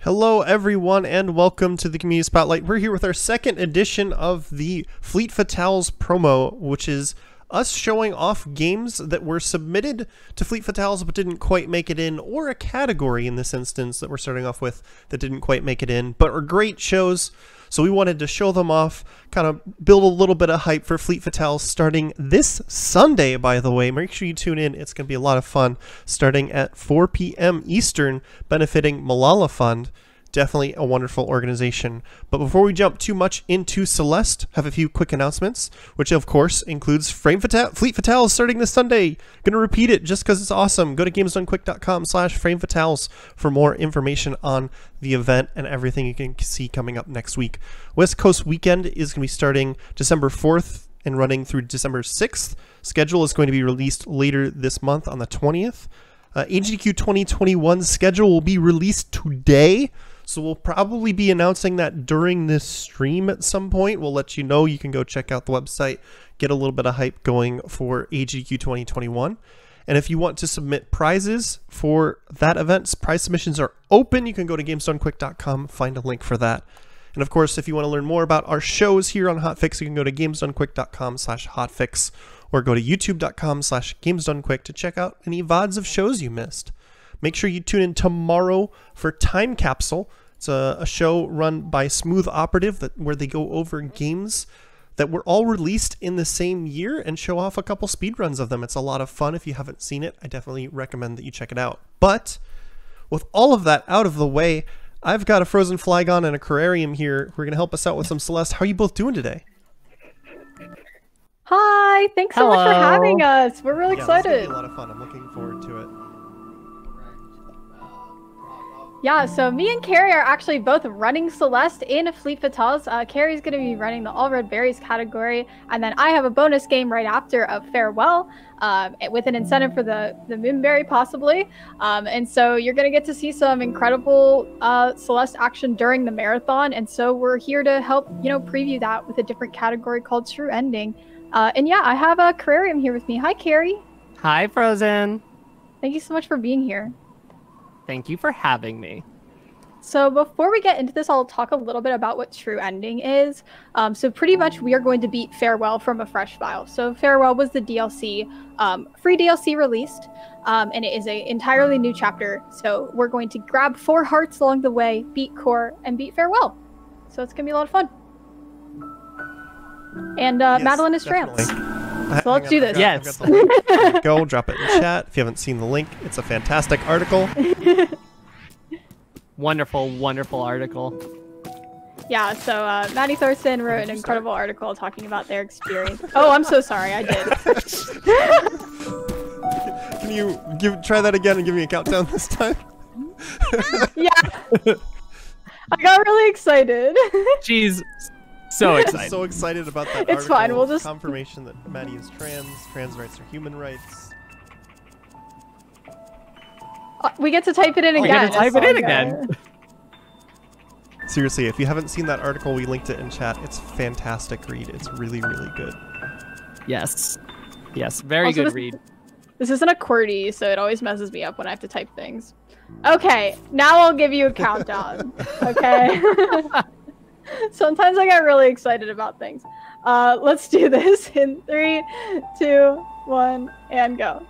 Hello everyone and welcome to the Community Spotlight. We're here with our second edition of the Fleet Fatales promo, which is us showing off games that were submitted to Fleet Fatales but didn't quite make it in, or a category in this instance that we're starting off with that didn't quite make it in, but are great shows. So we wanted to show them off, kind of build a little bit of hype for Fleet Fatales starting this Sunday, by the way. Make sure you tune in. It's going to be a lot of fun starting at 4 p.m. Eastern, benefiting Malala Fund. Definitely a wonderful organization. But before we jump too much into Celeste, have a few quick announcements, which of course includes Fleet Fatales starting this Sunday. Gonna repeat it just because it's awesome. Go to gamesdonequick.com/framefatales for more information on the event and everything you can see coming up next week. West Coast Weekend is going to be starting December 4th and running through December 6th. Schedule is going to be released later this month on the 20th. AGDQ 2021 schedule will be released today. So we'll probably be announcing that during this stream at some point. We'll let you know. You can go check out the website, get a little bit of hype going for AGDQ 2021. And if you want to submit prizes for that event, prize submissions are open. You can go to gamesdonequick.com, find a link for that. And of course, if you want to learn more about our shows here on Hotfix, you can go to gamesdonequick.com/hotfix or go to youtube.com/gamesdonequick to check out any VODs of shows you missed. Make sure you tune in tomorrow for Time Capsule. It's a show run by Smooth Operative where they go over games that were all released in the same year and show off a couple speedruns of them. It's a lot of fun. If you haven't seen it, I definitely recommend that you check it out. But with all of that out of the way, I've got a Frozen Flygon and a Terrarium here who are going to help us out with some Celeste. How are you both doing today? Hi, thanks so much for having us. We're really excited. It's going to be a lot of fun. I'm looking forward to it. Yeah, so me and Carrie are actually both running Celeste in Fleet Fatales. Carrie's going to be running the All Red Berries category, and then I have a bonus game right after of Farewell, with an incentive for the Moonberry possibly. And so you're going to get to see some incredible Celeste action during the marathon, and so we're here to help, preview that with a different category called True Ending. And yeah, I have a Terrarium here with me. Hi, Carrie. Hi, Frozen. Thank you so much for being here. Thank you for having me. So before we get into this, I'll talk a little bit about what True Ending is. So pretty much we are going to beat Farewell from a fresh file. So Farewell was the DLC, free DLC released, and it is an entirely new chapter. So we're going to grab 4 hearts along the way, beat Core, and beat Farewell. So it's going to be a lot of fun. And yes, Madeline is trans. So let's do this. Yes. Go drop it in the chat. If you haven't seen the link, it's a fantastic article. Wonderful, wonderful article. Yeah, so Maddie Thorson wrote an incredible article talking about their experience. Oh, I'm so sorry, I did. Can you try that again and give me a countdown this time? Yeah. I got really excited. She's so excited. I'm so excited about that It's article. fine, we'll just... Confirmation that Maddie is trans. Trans rights are human rights. We get to type it in again. We get to type it in again. Seriously, if you haven't seen that article, we linked it in chat. It's a fantastic read. It's really, really good. Yes. Yes, very also, good read. This isn't a QWERTY, so it always messes me up when I have to type things. Okay, now I'll give you a countdown. Okay? Sometimes I get really excited about things. Let's do this in 3, 2, 1, and go.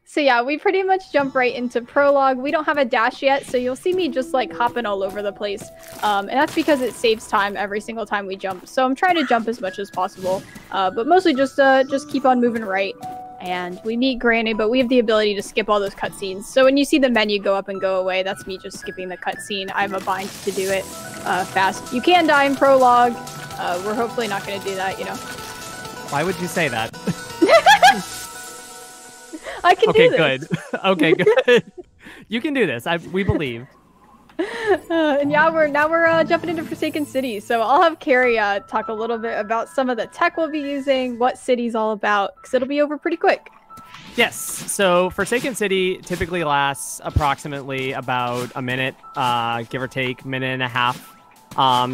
So yeah, we pretty much jump right into prologue. We don't have a dash yet, so you'll see me just like hopping all over the place. And that's because it saves time every single time we jump. So I'm trying to jump as much as possible, but mostly just keep on moving right. And we meet Granny, but we have the ability to skip all those cutscenes. So when you see the menu go up and go away, that's me just skipping the cutscene. I have a bind to do it fast. You can die in prologue. We're hopefully not going to do that, Why would you say that? I can do this. Good. Okay, good. You can do this. We believe. And yeah, we're jumping into Forsaken City. So I'll have Carrie talk a little bit about some of the tech we'll be using, what city's all about, because it'll be over pretty quick. Yes. So Forsaken City typically lasts approximately about a minute, give or take, minute and a half.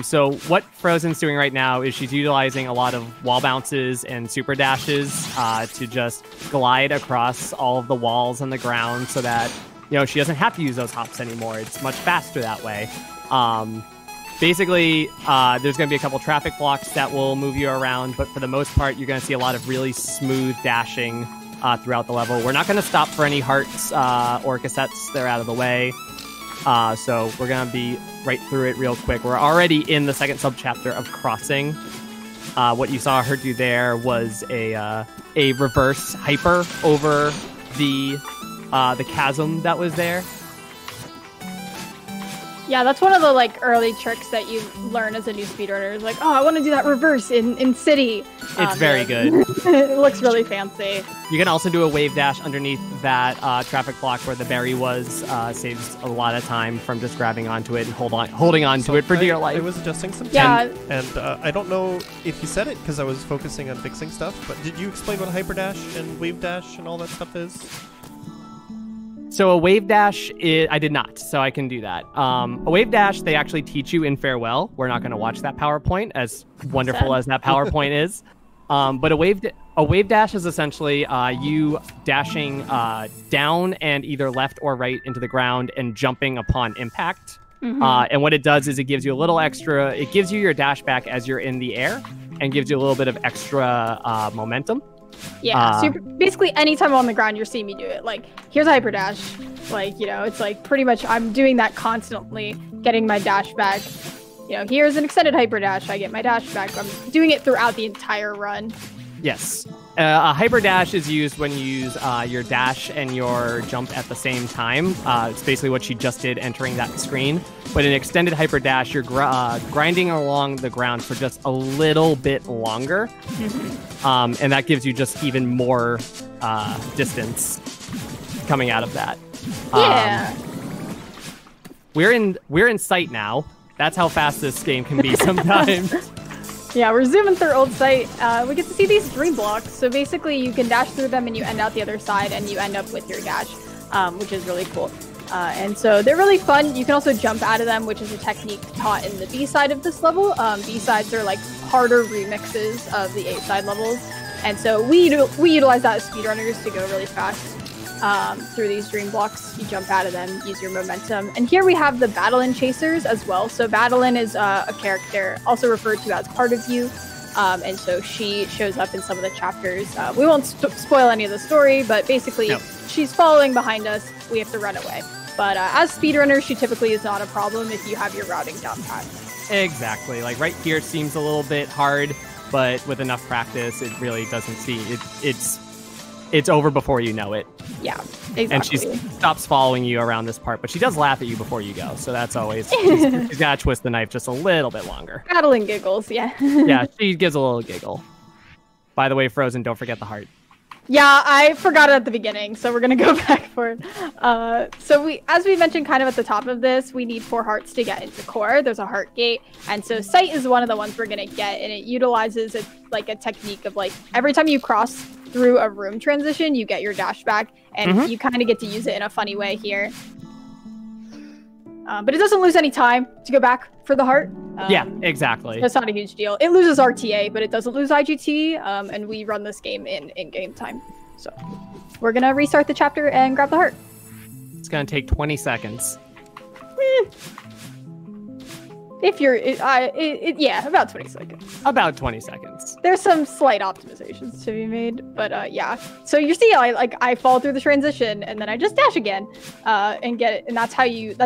So what Frozen's doing right now is she's utilizing a lot of wall bounces and super dashes to just glide across all of the walls and the ground so that she doesn't have to use those hops anymore. It's much faster that way. Basically, there's going to be a couple traffic blocks that will move you around, but for the most part, you're going to see a lot of really smooth dashing throughout the level. We're not going to stop for any hearts or cassettes. They're out of the way. So we're going to be right through it real quick. We're already in the second subchapter of Crossing. What you saw her do there was a reverse hyper over the chasm that was there. Yeah, that's one of the early tricks that you learn as a new speedrunner. It's like, oh, I want to do that reverse in City. It's very good. It looks really fancy. You can also do a wave dash underneath that traffic block where the berry was. Saves a lot of time from just grabbing onto it and holding on to it for dear life. I was adjusting some time, and I don't know if you said it because I was focusing on fixing stuff, but did you explain what hyper dash and wave dash and all that stuff is? So a wave dash, I did not, so I can do that. A wave dash, they actually teach you in Farewell. We're not going to watch that PowerPoint, as wonderful as that PowerPoint is. But a wave dash is essentially you dashing down and either left or right into the ground and jumping upon impact. Mm-hmm. And what it does is it gives you a little extra, it gives you your dash back as you're in the air and gives you a little bit of extra momentum. Yeah, so basically anytime I'm on the ground, you're seeing me do it. Here's a hyper dash. It's pretty much I'm doing that constantly, getting my dash back. Here's an extended hyper dash. I get my dash back. I'm doing it throughout the entire run. Yes. A hyper dash is used when you use your dash and your jump at the same time. It's basically what she just did entering that screen. But in extended hyper dash, you're grinding along the ground for just a little bit longer. Mm-hmm. And that gives you just even more distance coming out of that. Yeah. We're in sight now. That's how fast this game can be sometimes. Yeah, we're zooming through Old Site. We get to see these dream blocks. So basically you can dash through them and you end out the other side and you end up with your dash, which is really cool. And so they're really fun. You can also jump out of them, which is a technique taught in the B side of this level. B-sides are harder remixes of the A-side levels. And so we utilize that as speedrunners to go really fast through these dream blocks. You jump out of them, use your momentum. And here we have the Battle-In Chasers as well. So Battle-In is a character also referred to as part of you. And so she shows up in some of the chapters. We won't spoil any of the story, but basically she's following behind us. We have to run away. But as speedrunners, she typically is not a problem if you have your routing down pat. Exactly. Right here seems a little bit hard, but with enough practice, it really doesn't seem it's over before you know it. Yeah, exactly. And she stops following you around this part, but she does laugh at you before you go. So that's always, she's got to twist the knife just a little bit longer. Battling giggles, yeah. Yeah, she gives a little giggle. By the way, Frozen, don't forget the heart. Yeah, I forgot it at the beginning, so we're going to go back for it. So as we mentioned kind of at the top of this, we need 4 hearts to get into core. There's a heart gate, and so Sight is one of the ones we're going to get, and it utilizes a technique of every time you cross through a room transition, you get your dash back, and you kind of get to use it in a funny way here. But it doesn't lose any time to go back for the heart. Yeah, exactly. That's not a huge deal. It loses RTA, but it doesn't lose IGT, and we run this game in game time. So we're going to restart the chapter and grab the heart. It's going to take 20 seconds. If you're, yeah, about 20 seconds. About 20 seconds. There's some slight optimizations to be made, but yeah. So you see, I fall through the transition and then I just dash again, and get it, and that's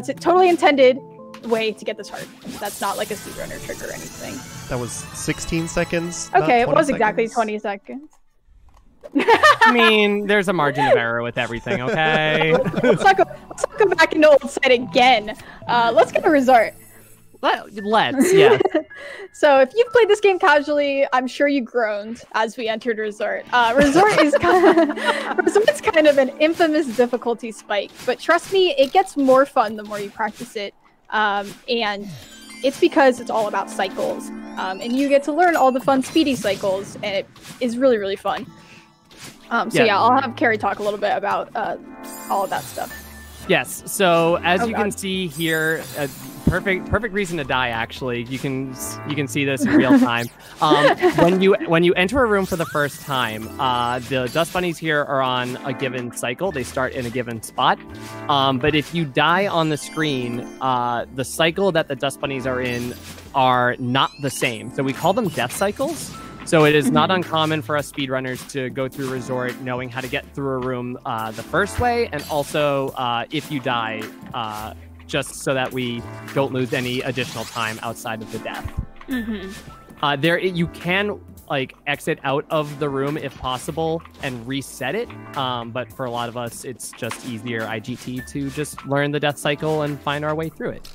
a totally intended way to get this heart. That's not like a speedrunner trick or anything. That was 16 seconds. Okay, it was exactly 20 seconds. I mean, there's a margin of error with everything, okay? let's not go back into Old Site again. Let's get a resort. Let's, yeah. So if you've played this game casually, I'm sure you groaned as we entered Resort. Resort's kind of an infamous difficulty spike, but trust me, it gets more fun the more you practice it. And it's because it's all about cycles. And you get to learn all the fun speedy cycles, and it is really, really fun. So yeah, I'll have Carrie talk a little bit about all of that stuff. Yes. So as you can see here, perfect reason to die. Actually, you can see this in real time. When you enter a room for the first time, the dust bunnies here are on a given cycle. They start in a given spot. But if you die on the screen, the cycle that the dust bunnies are in are not the same. So we call them death cycles. So it is not uncommon for us speedrunners to go through Resort knowing how to get through a room the first way, and also if you die, just so that we don't lose any additional time outside of the death. You can exit out of the room if possible and reset it, but for a lot of us, it's just easier IGT to just learn the death cycle and find our way through it.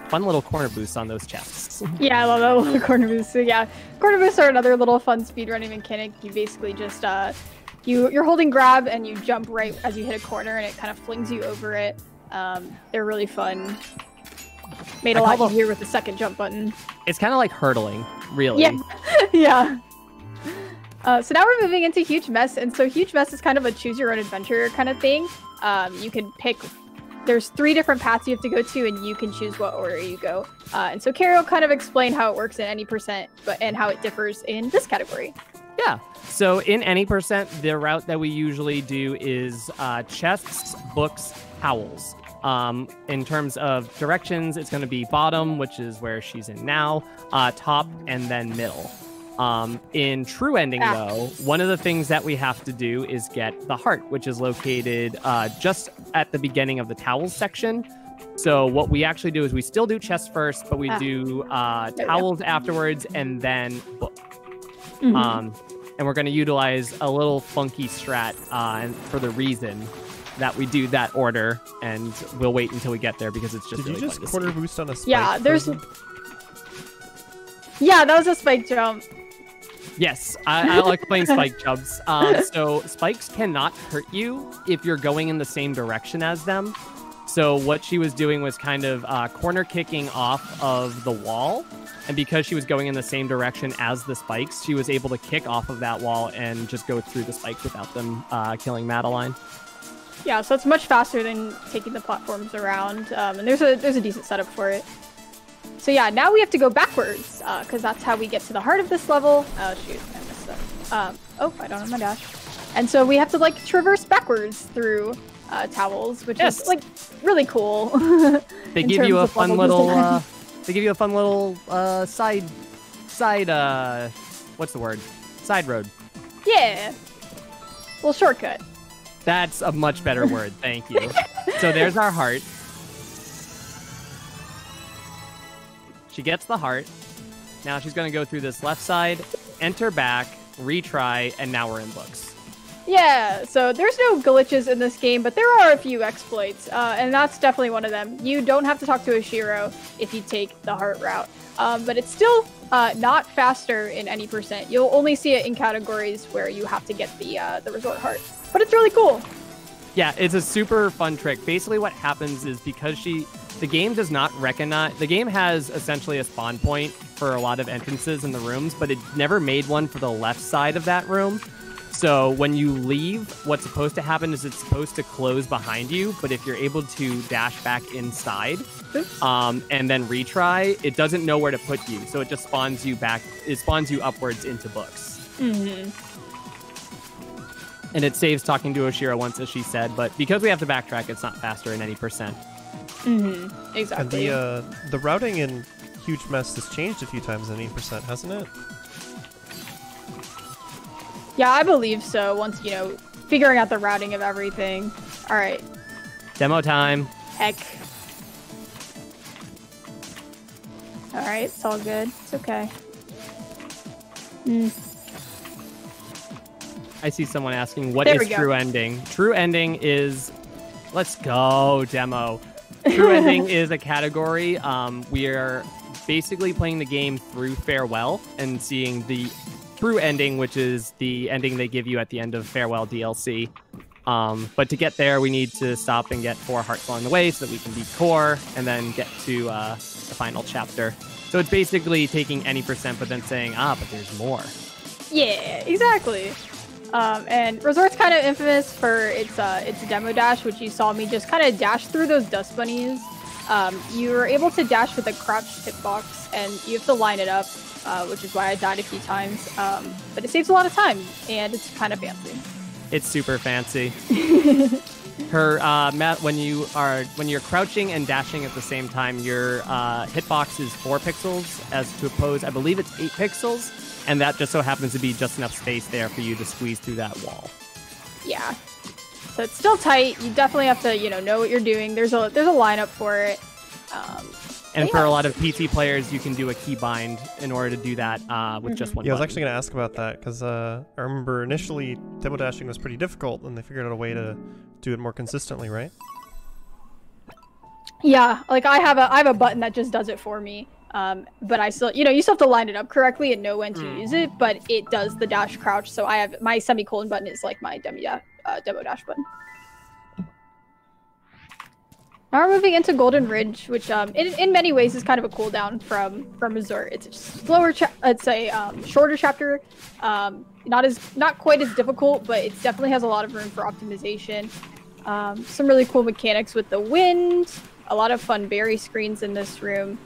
Fun little corner boosts on those chests. Yeah, I love that little corner boost. So yeah, corner boosts are another little fun speedrunning mechanic. You basically just you're holding grab and you jump right as you hit a corner, and it kind of flings you over it. They're really fun. Made a lot easier with the second jump button. It's kind of like hurdling, really. Yeah. Yeah. So now we're moving into Huge Mess, and so Huge Mess is kind of a choose your own adventure kind of thing. You can pick. There's 3 different paths you have to go to, and you can choose what order you go. And so Carrie will kind of explain how it works in any percent, and how it differs in this category. Yeah. So in any percent, the route that we usually do is chests, books, towels. In terms of directions, it's going to be bottom, which is where she's in now, top, and then middle. In True Ending, though, one of the things that we have to do is get the heart, which is located just at the beginning of the towels section. So what we actually do is we still do chests first, but we do towels afterwards, and then book. And we're going to utilize a little funky strat for the reason that we do that order, and we'll wait until we get there because it's just. Did you just corner boost on a spike? Yeah, Yeah, that was a spike jump. Yes, I like playing spike jumps. So spikes cannot hurt you if you're going in the same direction as them. So what she was doing was kind of corner kicking off of the wall. And because she was going in the same direction as the spikes, she was able to kick off of that wall and just go through the spikes without them killing Madeline. Yeah, so it's much faster than taking the platforms around. And there's a decent setup for it. So yeah, now we have to go backwards, because that's how we get to the heart of this level. Oh shoot, I messed up. Oh, I don't have my dash. And so we have to traverse backwards through towels, which is really cool. They give you a fun little side what's the word? Side road. Yeah. Little shortcut. That's a much better word, thank you. So there's our heart. She gets the heart. Now she's going to go through this left side, enter back, retry, and now we're in books. Yeah, so there's no glitches in this game, but there are a few exploits, and that's definitely one of them. You don't have to talk to Oshiro if you take the heart route, but it's still not faster in any percent. You'll only see it in categories where you have to get the resort heart, but it's really cool. Yeah, it's a super fun trick. Basically what happens is because the game does not recognize... The game has essentially a spawn point for a lot of entrances in the rooms, but it never made one for the left side of that room. So when you leave, what's supposed to happen is it's supposed to close behind you, but if you're able to dash back inside and then retry, it doesn't know where to put you. So it just spawns you back. It spawns you upwards into books. And it saves talking to Oshiro once, as she said, but because we have to backtrack, it's not faster in any percent. Exactly. And the routing in Huge Mess has changed a few times in 8%, hasn't it? Yeah, I believe so. Once, figuring out the routing of everything. All right. Demo time. Heck. All right, it's all good. It's okay. I see someone asking, what is True Ending? True Ending is... Let's go, demo. True Ending is a category. We are basically playing the game through Farewell and seeing the true ending, which is the ending they give you at the end of Farewell DLC. But to get there, we need to stop and get 4 hearts along the way so that we can beat Core and then get to the final chapter. So it's basically taking any percent, but then saying, but there's more. Yeah, exactly. And Resort's kind of infamous for its demo dash, which you saw me just kind of dash through those dust bunnies. You were able to dash with a crouched hitbox, and you have to line it up, which is why I died a few times. But it saves a lot of time, and it's kind of fancy. It's super fancy. Her when you're crouching and dashing at the same time, your hitbox is 4 pixels, as to oppose, I believe it's 8 pixels, and that just so happens to be just enough space there for you to squeeze through that wall. Yeah. So it's still tight. You definitely have to, know what you're doing. There's a lineup for it. And for a lot of PT players, you can do a keybind in order to do that with just one Yeah, I was button. actually going to ask about that, because I remember initially demo dashing was pretty difficult, and they figured out a way to do it more consistently, right? Yeah, like I have a button that just does it for me. But I still, you still have to line it up correctly and know when to use it, but it does the dash crouch. So I have my semicolon button is like my demo dash button. Now we're moving into Golden Ridge, which in many ways is kind of a cooldown from Resort. It's a slower, it's a shorter chapter, not quite as difficult, but it definitely has a lot of room for optimization. Some really cool mechanics with the wind, a lot of fun berry screens in this room.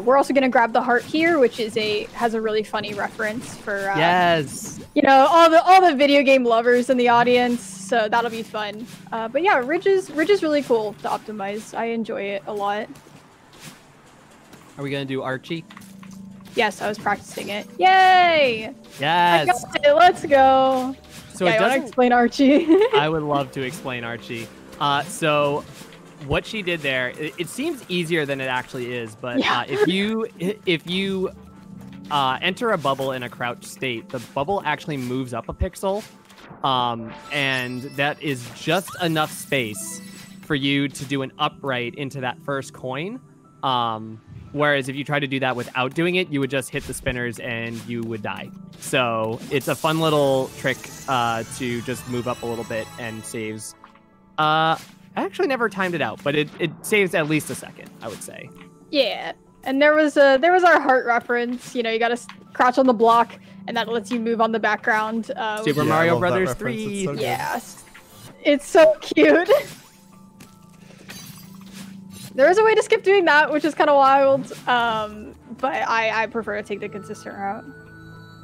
We're also gonna grab the heart here, which has a really funny reference for yes, all the video game lovers in the audience. So that'll be fun. But yeah, Ridge is really cool to optimize. I enjoy it a lot. Are we gonna do Archie? Yes, I was practicing it. Yay! Yes. I got it. Let's go. So yeah, it I want to doesn't. explain Archie. I would love to explain Archie. So what she did there, it seems easier than it actually is, but Yeah. if you enter a bubble in a crouched state, the bubble actually moves up a pixel, and that is just enough space for you to do an upright into that first coin. Whereas if you try to do that without doing it, you would just hit the spinners and you would die. So it's a fun little trick to just move up a little bit and saves. I actually never timed it out, but it saves at least a second, I would say. Yeah, and there was our heart reference. You gotta crouch on the block, and that lets you move on the background. Super Yeah, I Mario love that Brothers reference. 3. It's so good. Yes, it's so cute. There is a way to skip doing that, which is kind of wild. But I prefer to take the consistent route.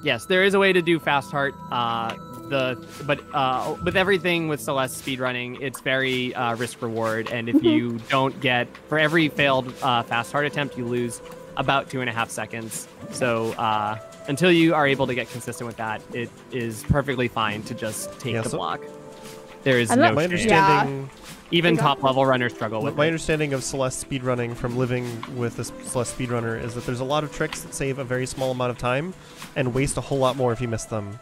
Yes, there is a way to do fast heart. But with everything with Celeste speedrunning, it's very risk reward, and if you don't get, for every failed fast heart attempt, you lose about 2.5 seconds. So until you are able to get consistent with that, it is perfectly fine to just take the block. There is no My shame. understanding, Even top level runners struggle with my it. understanding of Celeste speedrunning from living with this Celeste speedrunner is that there's a lot of tricks that save a very small amount of time and waste a whole lot more if you miss them.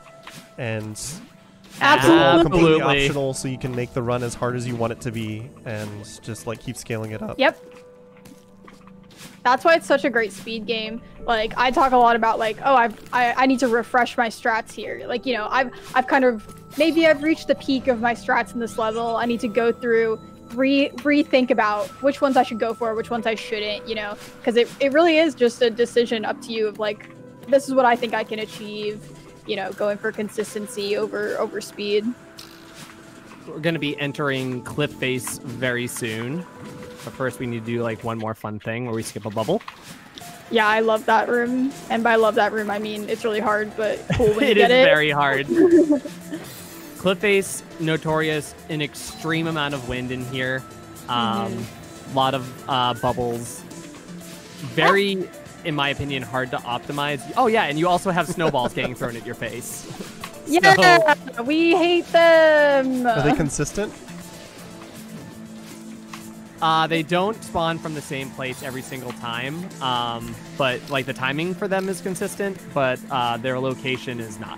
And they're all completely Absolutely. optional, so you can make the run as hard as you want it to be and just like keep scaling it up. Yep. That's why it's such a great speed game. Like, I talk a lot about like, oh, I need to refresh my strats here. Like, I've kind of, maybe I've reached the peak of my strats in this level. I need to go through, rethink about which ones I should go for, which ones I shouldn't, because it really is just a decision up to you of like, this is what I think I can achieve, going for consistency over speed. We're going to be entering Cliff Face very soon. But first, we need to do like one more fun thing where we skip a bubble. Yeah, I love that room. And by love that room, I mean it's really hard, but cool when you It is get it. very hard. Cliff Face, notorious, an extreme amount of wind in here. Lot of bubbles. Very, in my opinion, hard to optimize. Oh yeah, and you also have snowballs getting thrown at your face. Yeah, we hate them. Are they consistent? They don't spawn from the same place every single time, but like the timing for them is consistent, but their location is not.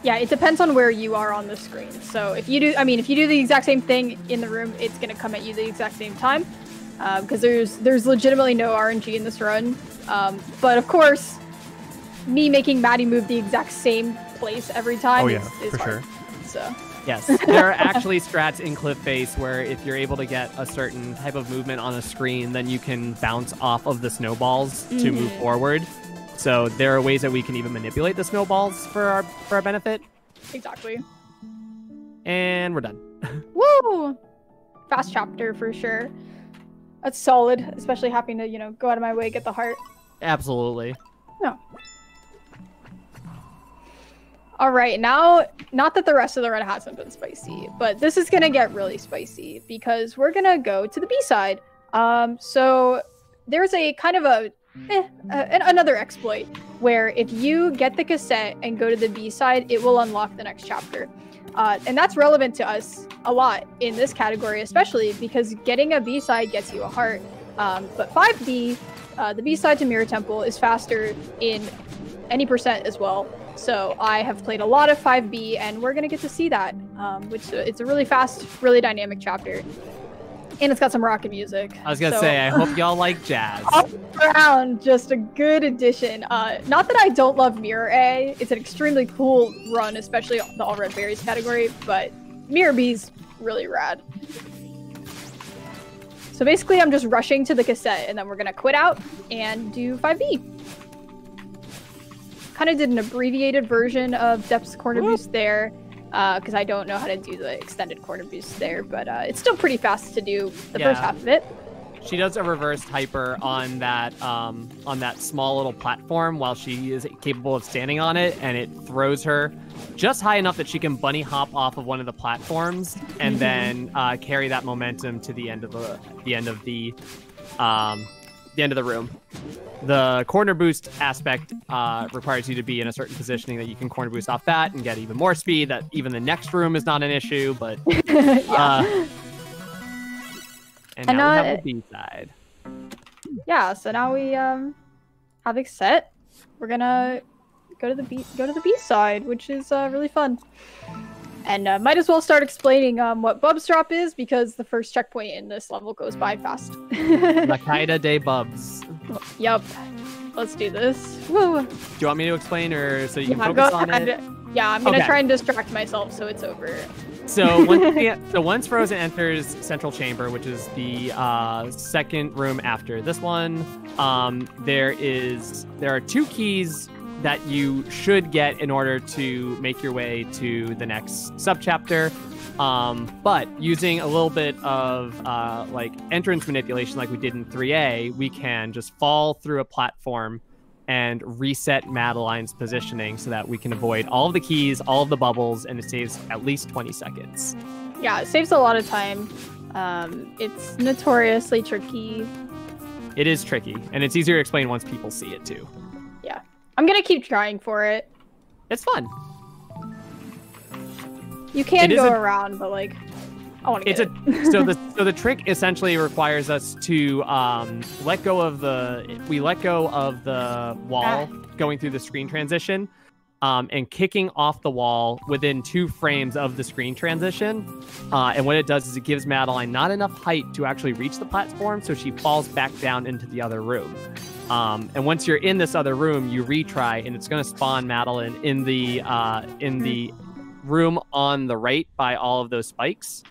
Yeah, it depends on where you are on the screen. So if you do the exact same thing in the room, it's gonna come at you the exact same time, because there's legitimately no RNG in this run. But of course, me making Maddie move the exact same place every time is for hard. sure. So. Yes, there are actually strats in Cliff Face where if you're able to get a certain type of movement on a screen, then you can bounce off of the snowballs to move forward. So there are ways that we can even manipulate the snowballs for our benefit. Exactly. And we're done. Woo! Fast chapter for sure. That's solid, especially having to, go out of my way, get the heart. Absolutely. No. All right, now, not that the rest of the run hasn't been spicy, but this is gonna get really spicy because we're gonna go to the B-side. So there's a kind of another exploit where if you get the cassette and go to the B-side, it will unlock the next chapter. And that's relevant to us a lot in this category, especially because getting a B-side gets you a heart. But 5B, the B-side to Mirror Temple, is faster in any percent as well. So I have played a lot of 5B, and we're going to get to see that, which it's a really fast, really dynamic chapter. And it's got some rocket music. I was going to say, I hope y'all like jazz. All around, just a good addition. Not that I don't love Mirror A. It's an extremely cool run, especially the All Red Berries category, but Mirror B's really rad. So basically, I'm just rushing to the cassette, and then we're going to quit out and do 5B. Kind of did an abbreviated version of Depth's corner boost there, because I don't know how to do the extended corner boost there, but it's still pretty fast to do the first half of it. She does a reversed hyper on that small little platform while she is capable of standing on it, and it throws her just high enough that she can bunny hop off of one of the platforms and then carry that momentum to the end of the end of the room. The corner boost aspect requires you to be in a certain positioning that you can corner boost off that and get even more speed. That even the next room is not an issue, but and now we have the B side. Yeah, so now we have it set. We're gonna go to the B side, which is really fun. And might as well start explaining what Bubs Drop is, because the first checkpoint in this level goes by fast. La Caída de Bubs. Yup. Let's do this. Woo. Do you want me to explain, or so you can focus on it? Yeah, I'm gonna try and distract myself so it's over. So once Frozen enters Central Chamber, which is the second room after this one, there are 2 keys that you should get in order to make your way to the next subchapter. But using a little bit of like entrance manipulation like we did in 3A, we can just fall through a platform and reset Madeline's positioning so that we can avoid all of the keys, all of the bubbles, and it saves at least 20 seconds. Yeah, it saves a lot of time. It's notoriously tricky. It is tricky, and it's easier to explain once people see it too. Yeah. I'm gonna keep trying for it. It's fun. You can go around, but like, I want to get it. So the trick essentially requires us to let go of the wall going through the screen transition, and kicking off the wall within 2 frames of the screen transition. And what it does is it gives Madeline not enough height to actually reach the platform, so she falls back down into the other room. And once you're in this other room, you retry, and it's going to spawn Madeline in the room on the right by all of those spikes.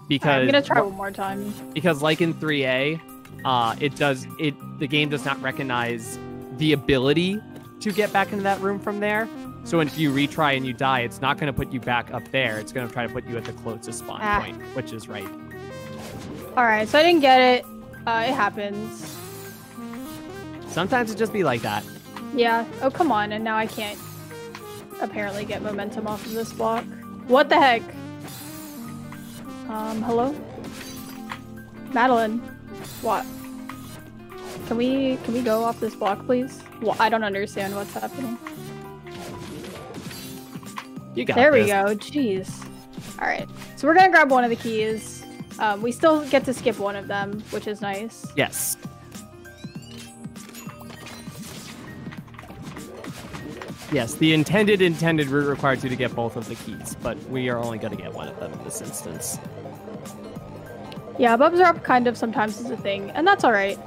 Because I'm gonna try one more time. Because like in 3A, the game does not recognize the ability to get back into that room from there. So if you retry and you die, it's not going to put you back up there. It's going to try to put you at the closest spawn point, which is right. All right, so I didn't get it. It happens. Sometimes it just be like that. Yeah. Oh, come on. And now I can't apparently get momentum off of this block. What the heck? Hello? Madeline. What? Can we go off this block, please? Well, I don't understand what's happening. You got There this. we go. Jeez. All right. So we're gonna grab one of the keys. We still get to skip one of them, which is nice. Yes. Yes, the intended route requires you to get both of the keys, but we are only going to get one of them in this instance. Yeah, Bubs Drop kind of sometimes is a thing, and that's all right.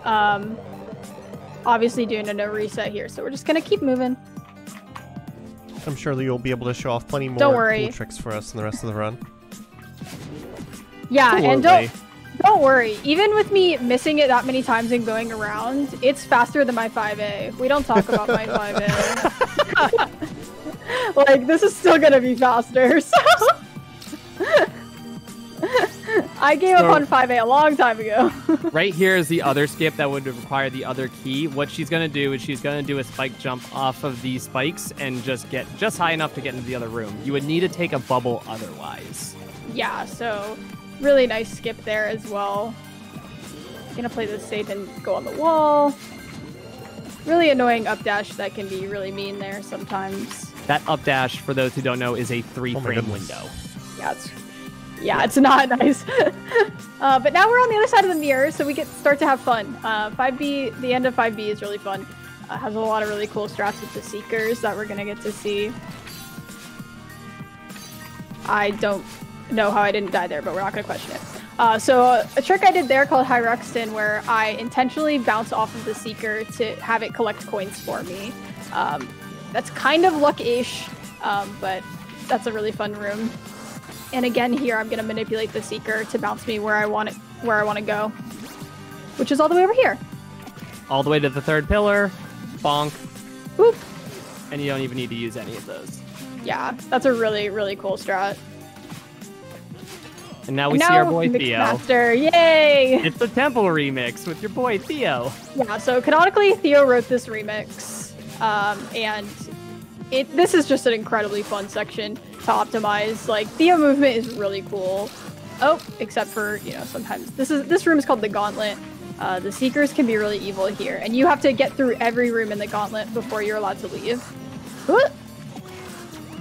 Obviously doing a no reset here, so we're just gonna keep moving. I'm sure that you'll be able to show off plenty more cool tricks for us in the rest of the run. Yeah, and don't worry. Even with me missing it that many times and going around, it's faster than my 5A. We don't talk about my 5A. Like, this is still gonna be faster, so... I gave up on 5A a long time ago. Right here is the other skip that would require the other key. What she's going to do is she's going to do a spike jump off of these spikes and just get just high enough to get into the other room. You would need to take a bubble otherwise. Yeah, so really nice skip there as well. Gonna play this safe and go on the wall. Really annoying up dash that can be really mean there sometimes. That up dash, for those who don't know, is a 3-frame window. Yeah, it's not nice. But now we're on the other side of the mirror, so we start to have fun. 5B, the end of 5B is really fun. Has a lot of really cool strats with the Seekers that we're gonna get to see. I don't know how I didn't die there, but we're not gonna question it. So a trick I did there called High Ruxton, where I intentionally bounce off of the Seeker to have it collect coins for me. That's kind of luck-ish, but that's a really fun room. And again, here I'm gonna manipulate the Seeker to bounce me where I want to go, which is all the way over here. All the way to the third pillar, bonk, Boop. And you don't even need to use any of those. Yeah, that's a really, really cool strat. And now we see our boy Theo. Master, yay! It's the Temple remix with your boy Theo. Yeah, so canonically, Theo wrote this remix, and this is just an incredibly fun section to optimize. Like, Theo movement is really cool. Oh, except for, you know, sometimes this room is called the Gauntlet. The Seekers can be really evil here, and you have to get through every room in the Gauntlet before you're allowed to leave.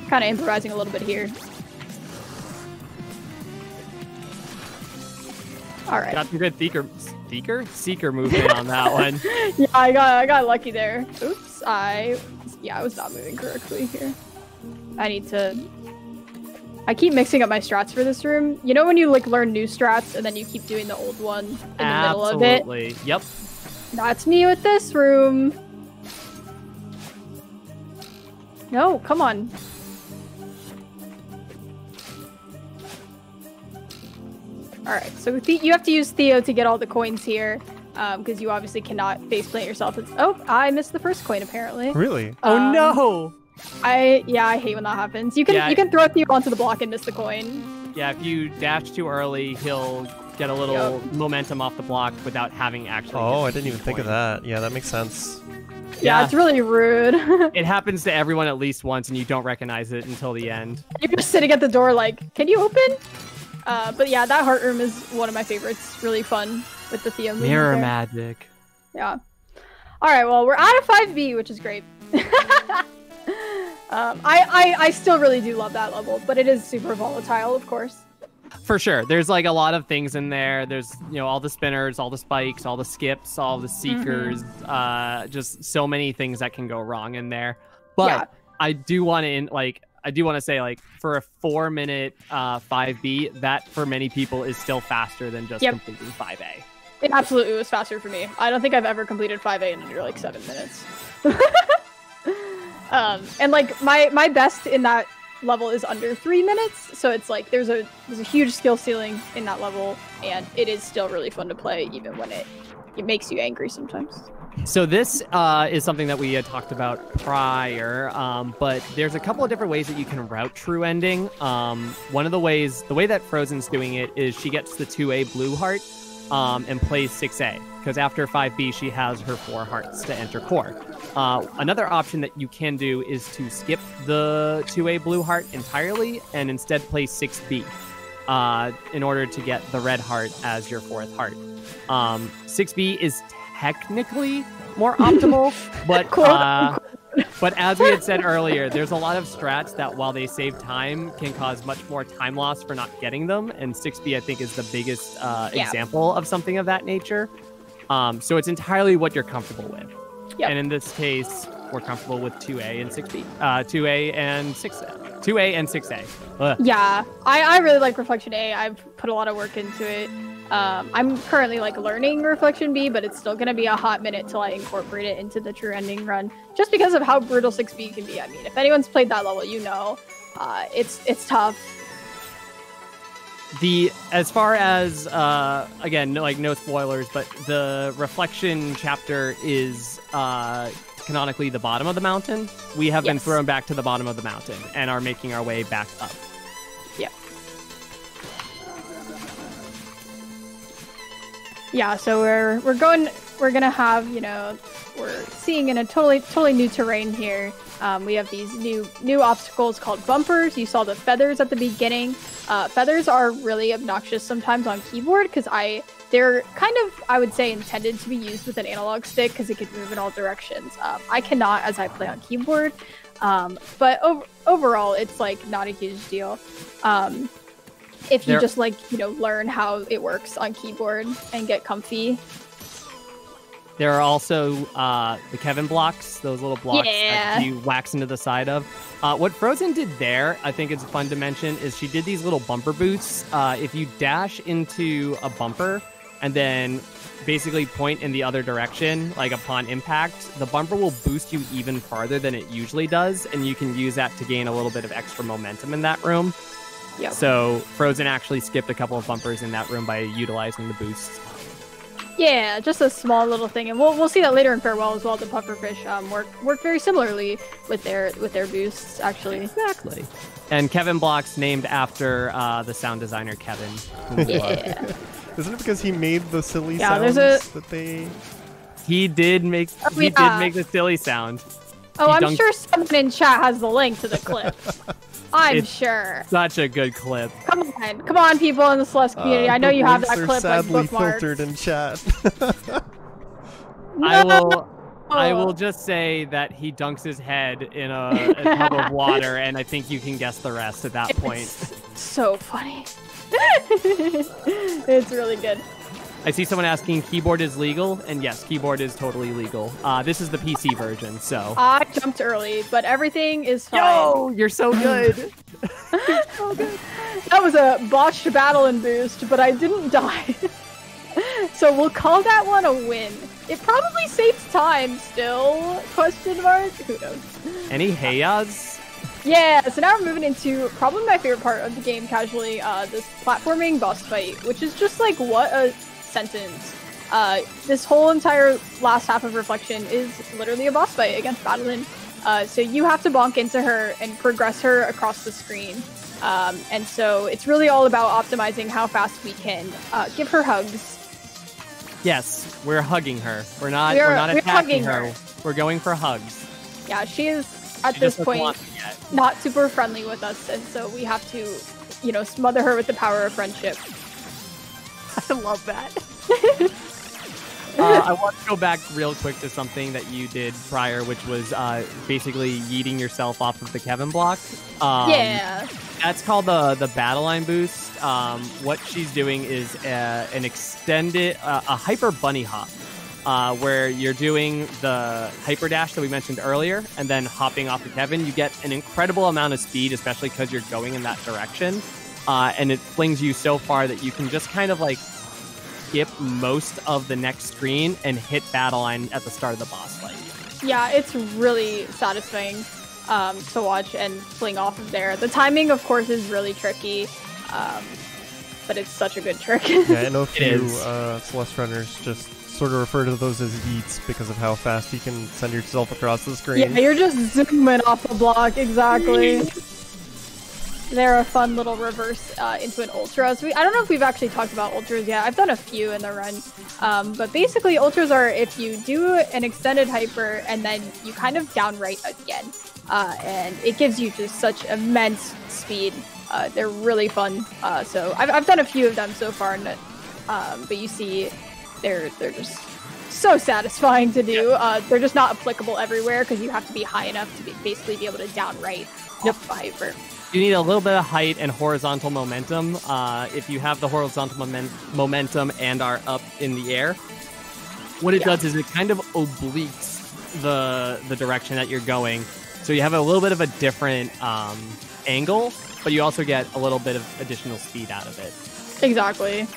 Kind of improvising a little bit here. All right. Got some good Seeker movement on that one. Yeah, I got lucky there. Oops, I was not moving correctly here. I keep mixing up my strats for this room. You know when you like learn new strats and then you keep doing the old one in the middle of it? Absolutely. Yep. That's me with this room. No, come on. Alright, so you have to use Theo to get all the coins here, because you obviously cannot faceplant yourself. Oh, I missed the first coin apparently. Really? Oh no! I hate when that happens. You can throw Theo onto the block and miss the coin. Yeah, if you dash too early, he'll get a little momentum off the block without having actually. Oh, I didn't even think of that. Yeah, that makes sense. Yeah, it's really rude. It happens to everyone at least once, and you don't recognize it until the end. You're just sitting at the door like, can you open? But yeah, that heart room is one of my favorites. Really fun with the Theo movement. Mirror magic. Yeah. All right, well, we're out of 5B, which is great. I still really do love that level, but it is super volatile, of course. For sure. There's like a lot of things in there. There's, you know, all the spinners, all the spikes, all the skips, all the Seekers, just so many things that can go wrong in there. But I do want to say, like, for a 4-minute 5B, that for many people is still faster than just completing 5A. It absolutely was faster for me. I don't think I've ever completed 5A in under like 7 minutes. And like my best in that level is under 3 minutes, so it's like there's a huge skill ceiling in that level, and it is still really fun to play even when it makes you angry sometimes. So this is something that we had talked about prior, but there's a couple of different ways that you can route true ending. One of the way that Frozen's doing it is she gets the 2A blue heart and plays 6A, because after 5B she has her 4 hearts to enter core. Another option that you can do is to skip the 2A blue heart entirely and instead play 6B in order to get the red heart as your 4th heart. 6B is technically more optimal, but but as we had said earlier, there's a lot of strats that, while they save time, can cause much more time loss for not getting them, and 6B I think is the biggest example of something of that nature. So it's entirely what you're comfortable with. Yep. And in this case, we're comfortable with 2A and 6B. 2A and 6A. 2A and 6A. Ugh. Yeah, I really like Reflection A. I've put a lot of work into it. I'm currently like learning Reflection B, but it's still gonna be a hot minute till I incorporate it into the true ending run, just because of how brutal 6B can be. I mean, if anyone's played that level, you know, it's tough. As far as again, no spoilers, but the Reflection chapter is canonically the bottom of the mountain. We have been thrown back to the bottom of the mountain and are making our way back up. Yep. Yeah, so we're gonna have, you know, we're seeing in a totally new terrain here. We have these new obstacles called bumpers. You saw the feathers at the beginning. Feathers are really obnoxious sometimes on keyboard because they're kind of, I would say, intended to be used with an analog stick because it can move in all directions. I cannot as I play on keyboard, but overall it's like not a huge deal. If you just like, you know, learn how it works on keyboard and get comfy. There are also the Kevin blocks, those little blocks that you wax into the side of. What Frozen did there, I think it's fun to mention, is she did these little bumper boosts. If you dash into a bumper and then basically point in the other direction, like upon impact, the bumper will boost you even farther than it usually does, and you can use that to gain a little bit of extra momentum in that room. Yep. So Frozen actually skipped a couple of bumpers in that room by utilizing the boosts. Yeah, just a small little thing, and we'll see that later in Farewell as well. The pufferfish work very similarly with their boosts, actually. Exactly. And Kevin blocks named after the sound designer Kevin. Yeah. Isn't it because he made the silly sounds that they? He did make the silly sound. Oh, I'm sure someone in chat has the link to the clip. I'm sure. Such a good clip. Come on, people in the Celeste community. I know you have that clip like sadly bookmarked. filtered in chat. No! I will just say that he dunks his head in a tub of water, and I think you can guess the rest at that point. It's so funny. It's really good. I see someone asking, keyboard is legal? And yes, keyboard is totally legal. This is the PC version, so. I jumped early, but everything is fine. Yo, you're so good. You're so good. That was a botched battle and boost, but I didn't die. So we'll call that one a win. It probably saves time still, question mark? Who knows? Any Heyas? Yeah, so now we're moving into probably my favorite part of the game casually, this platforming boss fight, which is just like, what a sentence. This whole entire last half of Reflection is literally a boss fight against Madeline. So you have to bonk into her and progress her across the screen. And so it's really all about optimizing how fast we can give her hugs. Yes, we're hugging her. We're not attacking her. We're going for hugs. Yeah, she is at this point not super friendly with us, and so we have to, you know, smother her with the power of friendship. I love that. I want to go back real quick to something that you did prior, which was basically yeeting yourself off of the Kevin block. Yeah. That's called the battle line boost. What she's doing is an extended, a hyper bunny hop, where you're doing the hyper dash that we mentioned earlier, and then hopping off of Kevin. You get an incredible amount of speed, especially because you're going in that direction. And it flings you so far that you can just kind of like skip most of the next screen and hit battle line at the start of the boss fight. Yeah, it's really satisfying to watch and fling off of there. The timing, of course, is really tricky, but it's such a good trick. Yeah, I know a few Celeste runners just sort of refer to those as yeets because of how fast you can send yourself across the screen. Yeah, you're just zooming off the block, exactly. They're a fun little reverse into an ultra. So I don't know if we've actually talked about ultras yet. I've done a few in the run. But basically, ultras are if you do an extended hyper and then you kind of downright again. And it gives you just such immense speed. They're really fun. So I've done a few of them so far. But you see, they're just so satisfying to do. They're just not applicable everywhere because you have to be high enough to basically be able to downright off the hyper. You need a little bit of height and horizontal momentum. If you have the horizontal momentum and are up in the air, what it does is it kind of obliques the direction that you're going. So you have a little bit of a different angle, but you also get a little bit of additional speed out of it. Exactly.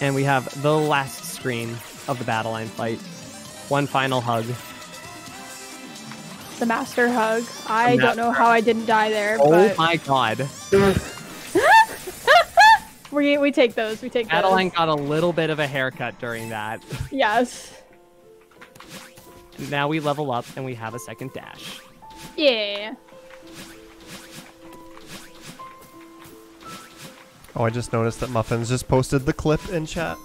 And we have the last screen of the battle line fight. One final hug. The master hug. I don't know how I didn't die there. Oh my god. we take those. We take those. Madeline got a little bit of a haircut during that. Yes. Now we level up and we have a second dash. Yeah. Oh, I just noticed that Muffins just posted the clip in chat.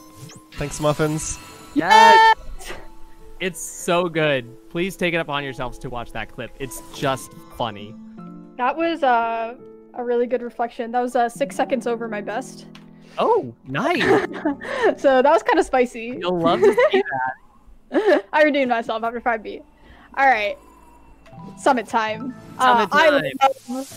Thanks, Muffins. Yes! It's so good. Please take it upon yourselves to watch that clip. It's just funny. That was a really good reflection. That was 6 seconds over my best. Oh, nice. So that was kind of spicy. You'll love to see that. I redeemed myself after 5B. All right. Summit time. Summit time.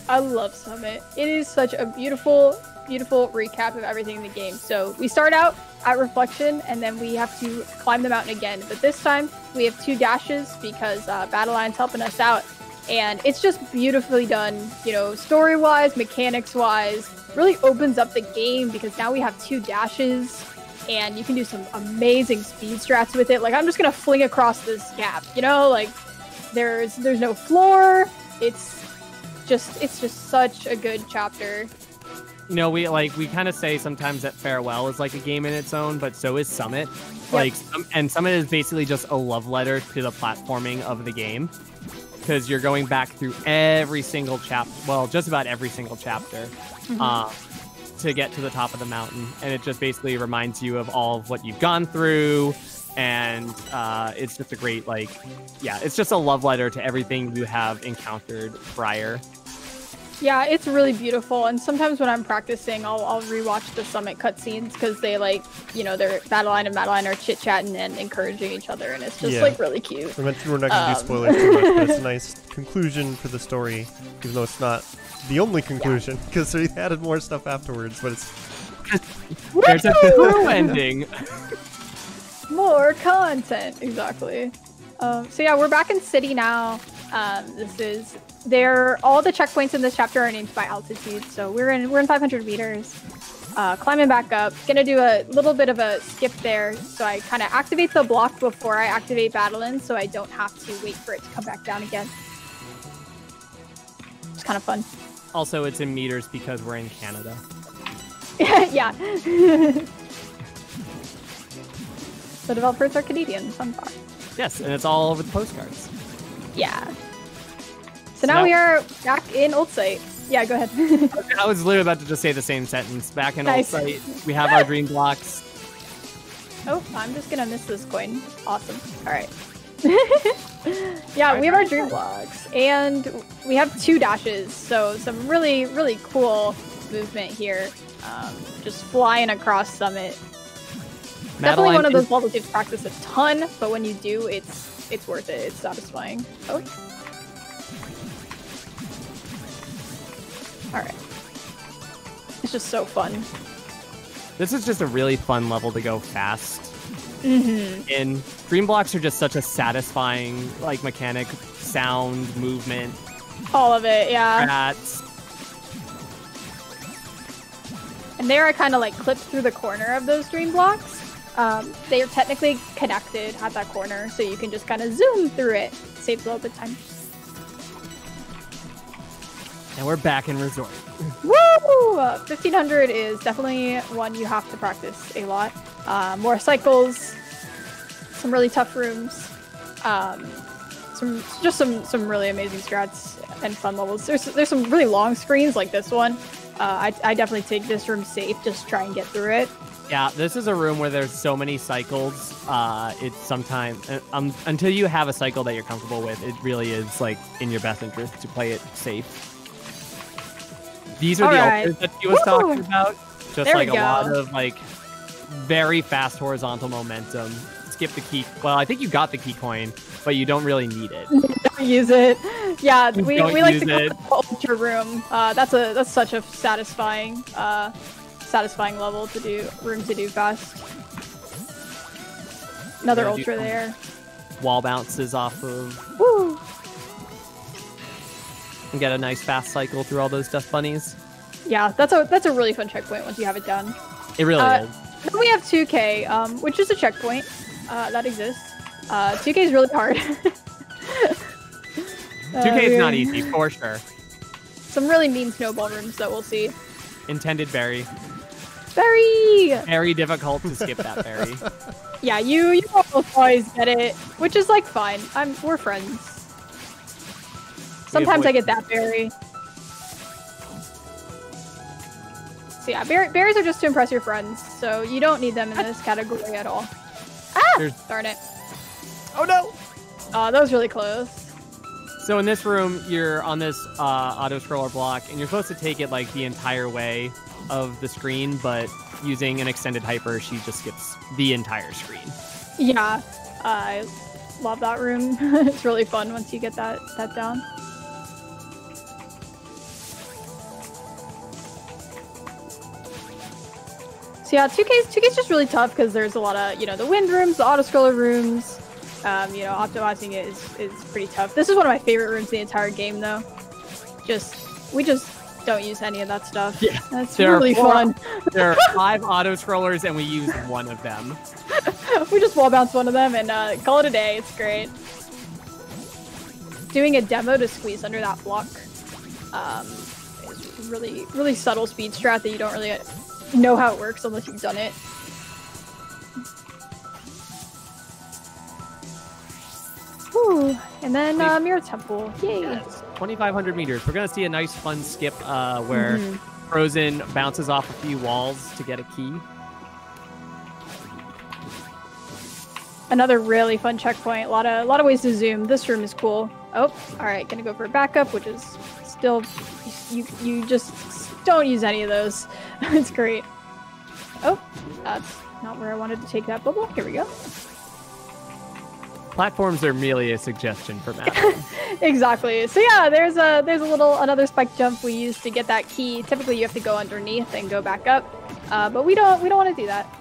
I love Summit. It is such a beautiful, beautiful recap of everything in the game. So we start out at Reflection, and then we have to climb the mountain again. But this time, we have 2 dashes because Battle Line's helping us out. And it's just beautifully done, you know, story-wise, mechanics-wise. Really opens up the game because now we have 2 dashes, and you can do some amazing speed strats with it. Like, I'm just gonna fling across this gap, you know? Like, there's no floor. It's just such a good chapter. You know, we kind of say sometimes that Farewell is like a game in its own, but so is Summit. Yep. Like, and Summit is basically just a love letter to the platforming of the game, because you're going back through every single chapter, well, just about every single chapter, to get to the top of the mountain, and it just basically reminds you of all of what you've gone through, and it's just a great, like, yeah, it's just a love letter to everything you have encountered prior. Yeah, it's really beautiful, and sometimes when I'm practicing, I'll rewatch the Summit cutscenes because they, like, you know, their Battle Line and Battle Line are chit-chatting and encouraging each other, and it's just, like, really cute. We're not going to do spoilers too much, but it's a nice conclusion for the story, even though it's not the only conclusion, because they added more stuff afterwards, but it's... There's a true ending. More content, exactly. So yeah, we're back in City now. All the checkpoints in this chapter are named by altitude, so we're in 500 meters. Climbing back up. Gonna do a little bit of a skip there, so I kind of activate the block before I activate Battle-In, so I don't have to wait for it to come back down again. It's kind of fun. Also, it's in meters because we're in Canada. Yeah. The developers are Canadian, fun fact. Yes, and it's all over the postcards. Yeah. So now we are back in Old Site. Yeah, go ahead. I was literally about to just say the same sentence. Back in Nice. Old Site, we have our dream blocks. Oh, I'm just gonna miss this coin. Awesome. All right. Yeah, we have our dream blocks, and we have 2 dashes, so some really, really cool movement here. Just flying across Summit. Definitely one of those levels you have to practice a ton, but when you do, it's worth it. It's satisfying. Oh. All right. It's just so fun. This is just a really fun level to go fast. And dream blocks are just such a satisfying, like, mechanic, sound, movement. All of it, yeah. Rats. And there I kind of like clipped through the corner of those dream blocks. They are technically connected at that corner, so you can just kind of zoom through it. Saves a little bit of time. And we're back in Resort. Woo! 1500 is definitely one you have to practice a lot. More cycles, some really tough rooms, some really amazing strats and fun levels. There's some really long screens like this one. I definitely take this room safe, just try and get through it. Yeah, this is a room where there's so many cycles. It's sometimes until you have a cycle that you're comfortable with, it really is like in your best interest to play it safe. These are the ultras that she was talking about. Just like a lot of like very fast horizontal momentum. Skip the key. Well, I think you got the key coin, but you don't really need it. Don't use it. Yeah, we like to go it. to the ultra room. That's such a satisfying level to do, room to do fast. Another ultra there. Wall bounces off of. Woo! And get a nice fast cycle through all those dust bunnies. Yeah, that's a really fun checkpoint once you have it done. It really is. Then we have 2K, which is a checkpoint that exists. 2K is really hard. 2K is not easy, for sure. Some really mean snowball rooms that we'll see. Intended berry. Very difficult to skip that berry. Yeah, you almost always get it, which is like fine. We're friends. Sometimes I get that berry. So yeah, berries are just to impress your friends, so you don't need them in this category at all. Ah! Darn it. Oh no! Oh, that was really close. So in this room, you're on this auto-scroller block, and you're supposed to take it like the entire way of the screen, but using an extended hyper, she just skips the entire screen. Yeah, I love that room. It's really fun once you get that down. So yeah, 2K's just really tough because there's a lot of, the wind rooms, the auto-scroller rooms. Optimizing it is pretty tough. This is one of my favorite rooms in the entire game, though. We just don't use any of that stuff. Yeah, that's really fun. There are 5 auto-scrollers, and we use one of them. We just wall bounce one of them and call it a day. It's great. Doing a demo to squeeze under that block is really, really subtle speed strat that you don't really know how it works unless you've done it. Whew. And then Mirror Temple. Yay! Yes. 2,500 meters. We're gonna see a nice fun skip where Frozen bounces off a few walls to get a key. Another really fun checkpoint. A lot of ways to zoom. This room is cool. Oh, all right. Gonna go for a backup, which is still you just don't use any of those. It's great. Oh, that's not where I wanted to take that bubble. Here we go. Platforms are merely a suggestion for Matt. Exactly. So yeah, there's another spike jump we use to get that key. Typically, you have to go underneath and go back up, but we don't want to do that.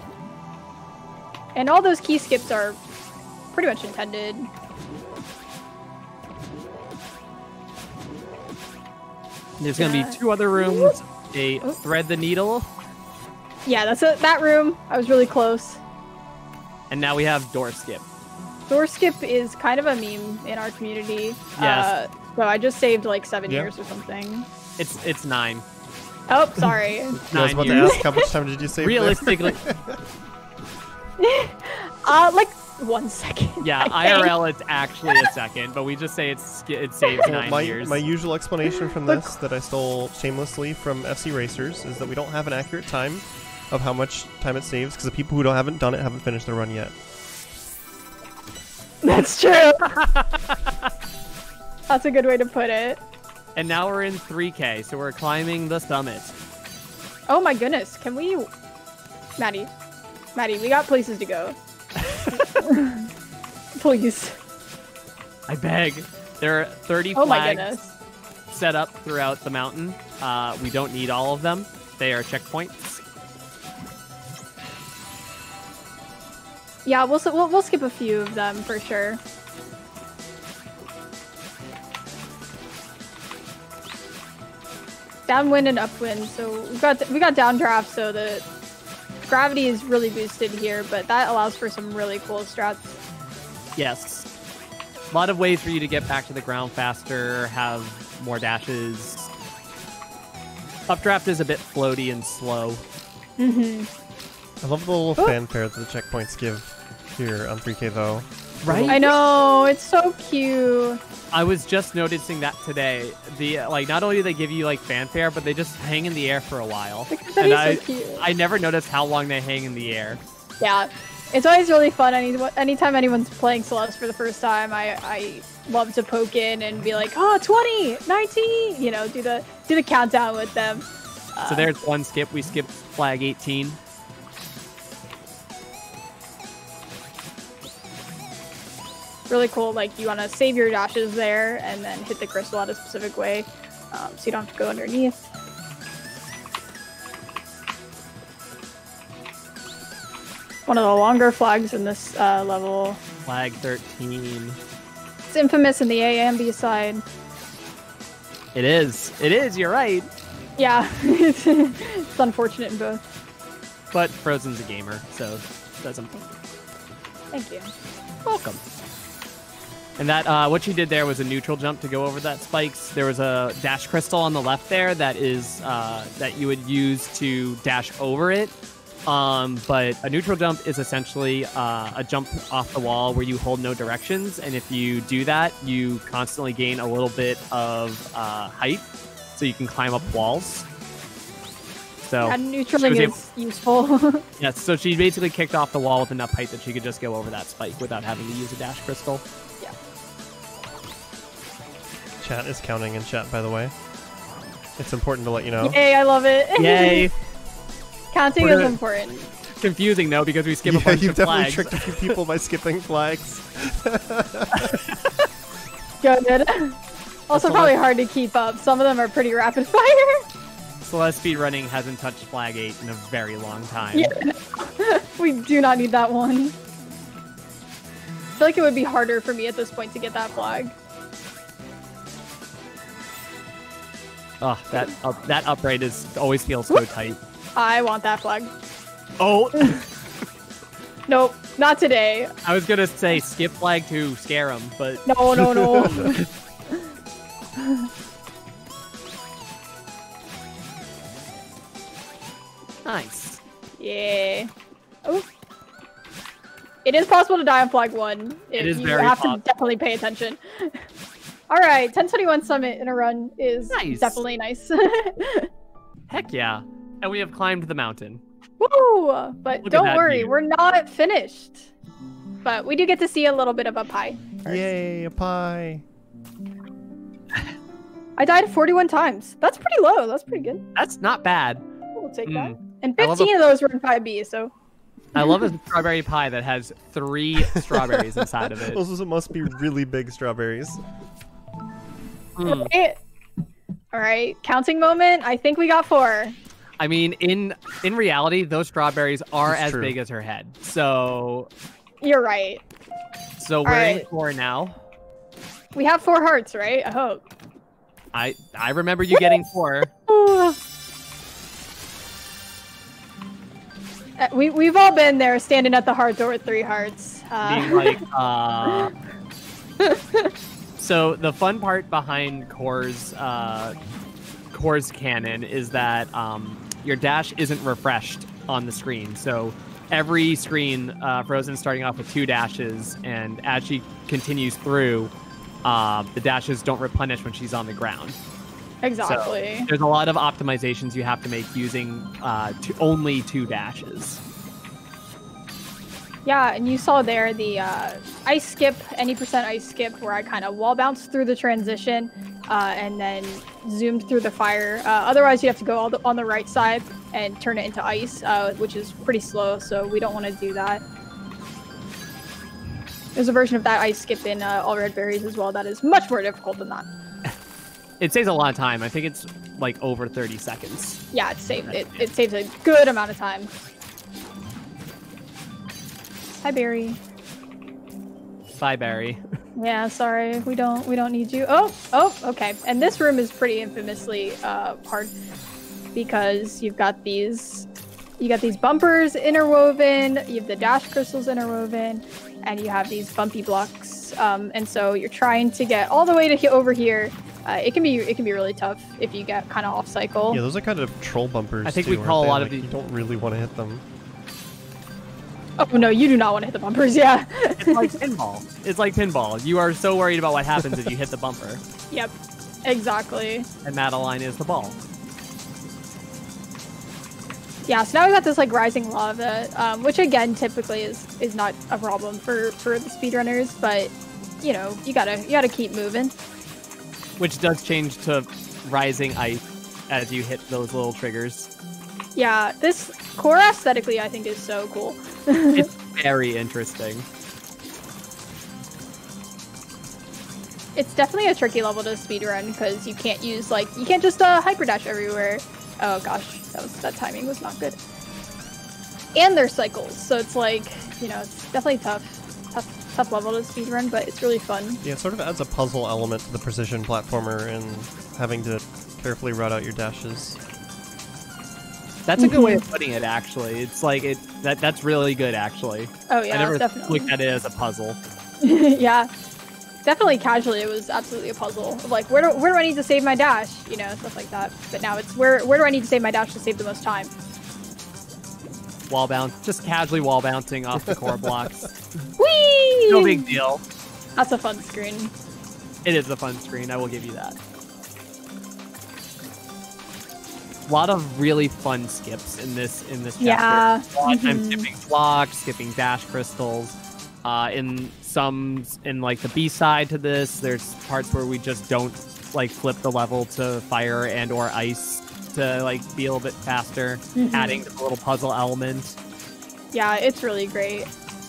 And all those key skips are pretty much intended. There's gonna be 2 other rooms. A thread the needle. Yeah, that's it. That room. I was really close. And now we have door skip. Door skip is kind of a meme in our community. Yes. So I just saved like 7 years or something. It's 9. Oh, sorry. I was about to ask, how much time did you save? Realistically. Like 1 second. Yeah, IRL it's actually a second, but we just say it saves 9 years. My usual explanation from this that I stole shamelessly from FC Racers is that we don't have an accurate time of how much time it saves because the people who haven't done it haven't finished their run yet. That's true. That's a good way to put it. And now we're in 3K, so we're climbing the summit. Oh my goodness, can we... Maddie, we got places to go. Please. I beg. There are 30 flags set up throughout the mountain. We don't need all of them. They are checkpoints. Yeah, we'll skip a few of them for sure. Downwind and upwind. So we got downdraft, so the gravity is really boosted here, but that allows for some really cool strats. Yes. A lot of ways for you to get back to the ground faster, have more dashes. Updraft is a bit floaty and slow. I love the little fanfare that the checkpoints give here on 3K though. Right? I know, it's so cute. I was just noticing that today. Not only do they give you like fanfare, but they just hang in the air for a while. That is so cute. I never noticed how long they hang in the air. Yeah, it's always really fun. Anytime anyone's playing Celeste for the first time, I love to poke in and be like, oh, 20, 19, do the countdown with them. So there's one skip. We skipped flag 18. Really cool, like you want to save your dashes there and then hit the crystal out a specific way, so you don't have to go underneath. One of the longer flags in this level. Flag 13. It's infamous in the A and B side. It is. It is, you're right. Yeah, it's unfortunate in both. But Frozen's a gamer, so it doesn't. Thank you. Welcome. And that what you did there was a neutral jump to go over that spikes. There was a dash crystal on the left there that is that you would use to dash over it. But a neutral jump is essentially a jump off the wall where you hold no directions, and if you do that, you constantly gain a little bit of height, so you can climb up walls. So and neutraling is useful. Yes, so she basically kicked off the wall with enough height that she could just go over that spike without having to use a dash crystal. Yeah. Chat is counting in chat, by the way. It's important to let you know. Yay, I love it. Yay! Counting is important. Confusing though because we skip a bunch you've of definitely flags. tricked a few people by skipping flags. Good. Also, probably hard to keep up. Some of them are pretty rapid fire. Celeste speedrunning hasn't touched flag 8 in a very long time. Yeah. We do not need that one. I feel like it would be harder for me at this point to get that flag. Oh, that upright always feels so tight. I want that flag. Oh! Nope, not today. I was gonna say skip flag to scare him, but... No. Nice. Yeah. Oh. It is possible to die on flag 1. It is you very have possible. to definitely pay attention. Alright, 1021 Summit in a run is Nice. definitely nice. Heck yeah. And we have climbed the mountain. Woo! But Look at don't that worry, view. we're not finished. But we do get to see a little bit of a pie. First. Yay, a pie. I died 41 times. That's pretty low. That's pretty good. That's not bad. We'll take that. Mm. And I love 15 of those were in 5B, so... I love a strawberry pie that has 3 strawberries inside of it. Those must be really big strawberries. Mm. Right? Alright, counting moment. I think we got 4. I mean, in reality, those strawberries are That's as true. big as her head. So You're right. we're in right. 4 now. We have 4 hearts, right? I hope. I remember you getting 4. We've all been there, standing at the heart door with 3 hearts. Being like, So the fun part behind Core's cannon is that your dash isn't refreshed on the screen. So every screen, Frozen's starting off with 2 dashes, and as she continues through, the dashes don't replenish when she's on the ground. Exactly. So there's a lot of optimizations you have to make using only 2 dashes. Yeah, and you saw there the ice skip, any percent ice skip, where I kind of wall bounced through the transition and then zoomed through the fire. Otherwise, you have to go on the right side and turn it into ice, which is pretty slow, so we don't want to do that. There's a version of that ice skip in All Red Berries as well that is much more difficult than that. It saves a lot of time. I think it's like over 30 seconds. Yeah, it saves a good amount of time. Hi, Barry. Bye, Barry. Yeah, sorry, we don't need you. Oh, okay. And this room is pretty infamously hard because you've got these bumpers interwoven, you have the dash crystals interwoven, and you have these bumpy blocks. And so you're trying to get all the way to over here. It can be really tough if you get kind of off cycle. Yeah, those are kind of troll bumpers. I think too, we call aren't a they? lot of Like, these. You don't really want to hit them. Oh no, you do not want to hit the bumpers. Yeah. It's like pinball. It's like pinball. You are so worried about what happens if you hit the bumper. Yep. Exactly. And Madeline is the ball. Yeah, so now we got this like rising lava, which again typically is not a problem for the speedrunners, but you know, you gotta keep moving. Which does change to rising ice as you hit those little triggers. Yeah, this core aesthetically I think is so cool. It's very interesting. It's definitely a tricky level to speedrun because you can't just hyper dash everywhere. Oh gosh, that timing was not good. And there's cycles, so it's like, you know, it's definitely tough level to speedrun, but it's really fun. Yeah, it sort of adds a puzzle element to the precision platformer and having to carefully route out your dashes. That's a good way of putting it, actually. It's like that's really good, actually. Oh yeah, I never definitely. looked at it as a puzzle. Yeah, definitely casually it was absolutely a puzzle of like where do I need to save my dash, you know, stuff like that. But now it's where do I need to save my dash to save the most time. Wall bounce, just casually wall bouncing off the core blocks. Whee! No big deal. That's a fun screen. It is a fun screen, I will give you that. A lot of really fun skips in this chapter. Yeah. A lot of times skipping blocks, skipping dash crystals. In like the B side to this, there's parts where we just don't like flip the level to fire and or ice to like be a little bit faster, adding to the little puzzle element. Yeah, it's really great.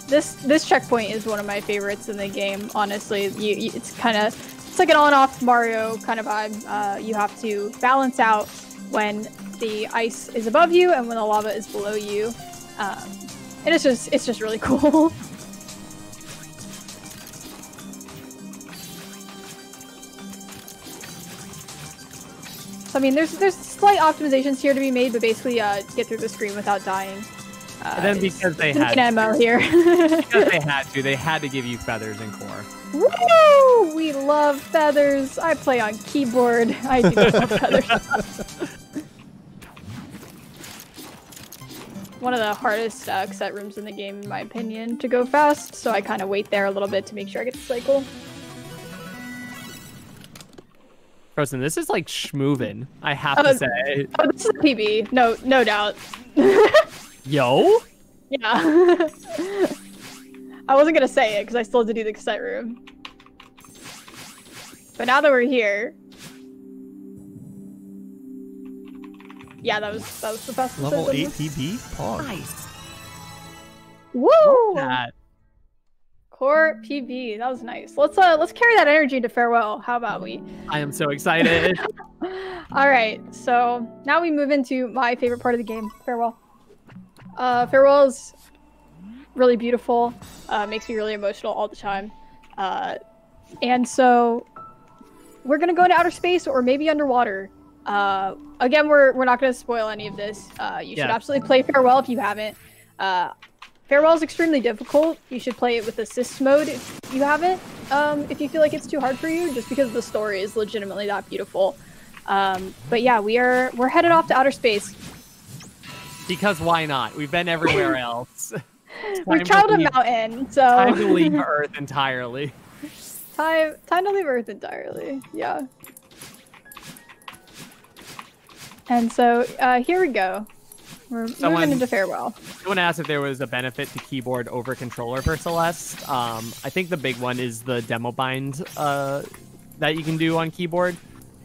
This checkpoint is one of my favorites in the game. Honestly, it's like an on-off Mario kind of vibe. You have to balance out when the ice is above you and when the lava is below you, and it's just really cool. So, I mean, there's slight optimizations here to be made, but basically get through the screen without dying. And then because they had MMO here. because they had to give you feathers and core. Woo! We love feathers. I play on keyboard. I do love feathers. One of the hardest cassette rooms in the game, in my opinion, to go fast. So I kind of wait there a little bit to make sure I get the cycle. Frozen, this is like schmoovin', I have to say. Oh, this is a PB. No doubt. Yo? Yeah. I wasn't gonna say it because I still had to do the cassette room. But now that we're here, yeah, that was the fastest. Level 8 PB? Pog. Nice. Woo! That. Core PB, that was nice. Let's carry that energy to farewell. How about we? I am so excited. All right, so now we move into my favorite part of the game, farewell. Farewell is really beautiful. Makes me really emotional all the time. And so we're gonna go into outer space or maybe underwater. Again, we're not gonna spoil any of this. You should absolutely play Farewell if you haven't. Farewell is extremely difficult. You should play it with assist mode if you haven't. If you feel like it's too hard for you, just because the story is legitimately that beautiful. But yeah, we're headed off to outer space. Because why not? We've been everywhere else. We've traveled a mountain, so time to leave Earth entirely. Time to leave Earth entirely. Yeah. And so here we go. We're moving into Farewell. Someone asked if there was a benefit to keyboard over controller for Celeste. I think the big one is the demo bind that you can do on keyboard.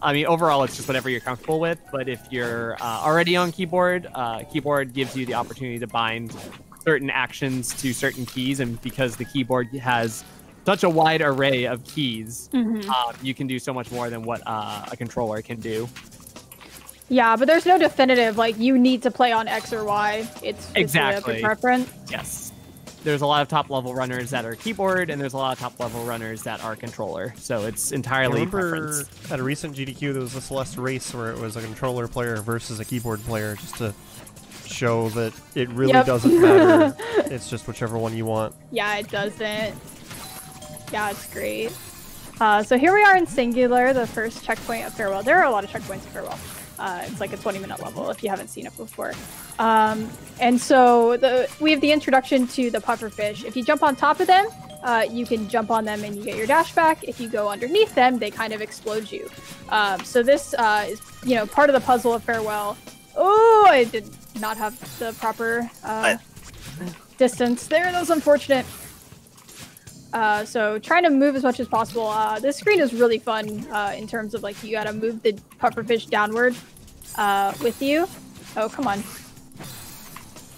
I mean, overall, it's just whatever you're comfortable with. But if you're already on keyboard, keyboard gives you the opportunity to bind certain actions to certain keys. And because the keyboard has such a wide array of keys, you can do so much more than what a controller can do. Yeah, but there's no definitive, like, you need to play on X or Y. It's exactly a preference. Yes. There's a lot of top-level runners that are keyboard, and there's a lot of top-level runners that are controller. So it's entirely preference. At a recent GDQ, there was a Celeste race where it was a controller player versus a keyboard player, just to show that it really doesn't matter. It's just whichever one you want. Yeah, it doesn't. Yeah, it's great. So here we are in Singular, the first checkpoint of Farewell. There are a lot of checkpoints of Farewell. It's like a 20-minute level if you haven't seen it before. And so we have the introduction to the pufferfish. If you jump on top of them, you can jump on them and you get your dash back. If you go underneath them, they kind of explode you. So this is, part of the puzzle of Farewell. Oh, I did not have the proper distance there. That was unfortunate. So trying to move as much as possible. This screen is really fun in terms of, like, you gotta move the pufferfish downward with you. Oh, come on.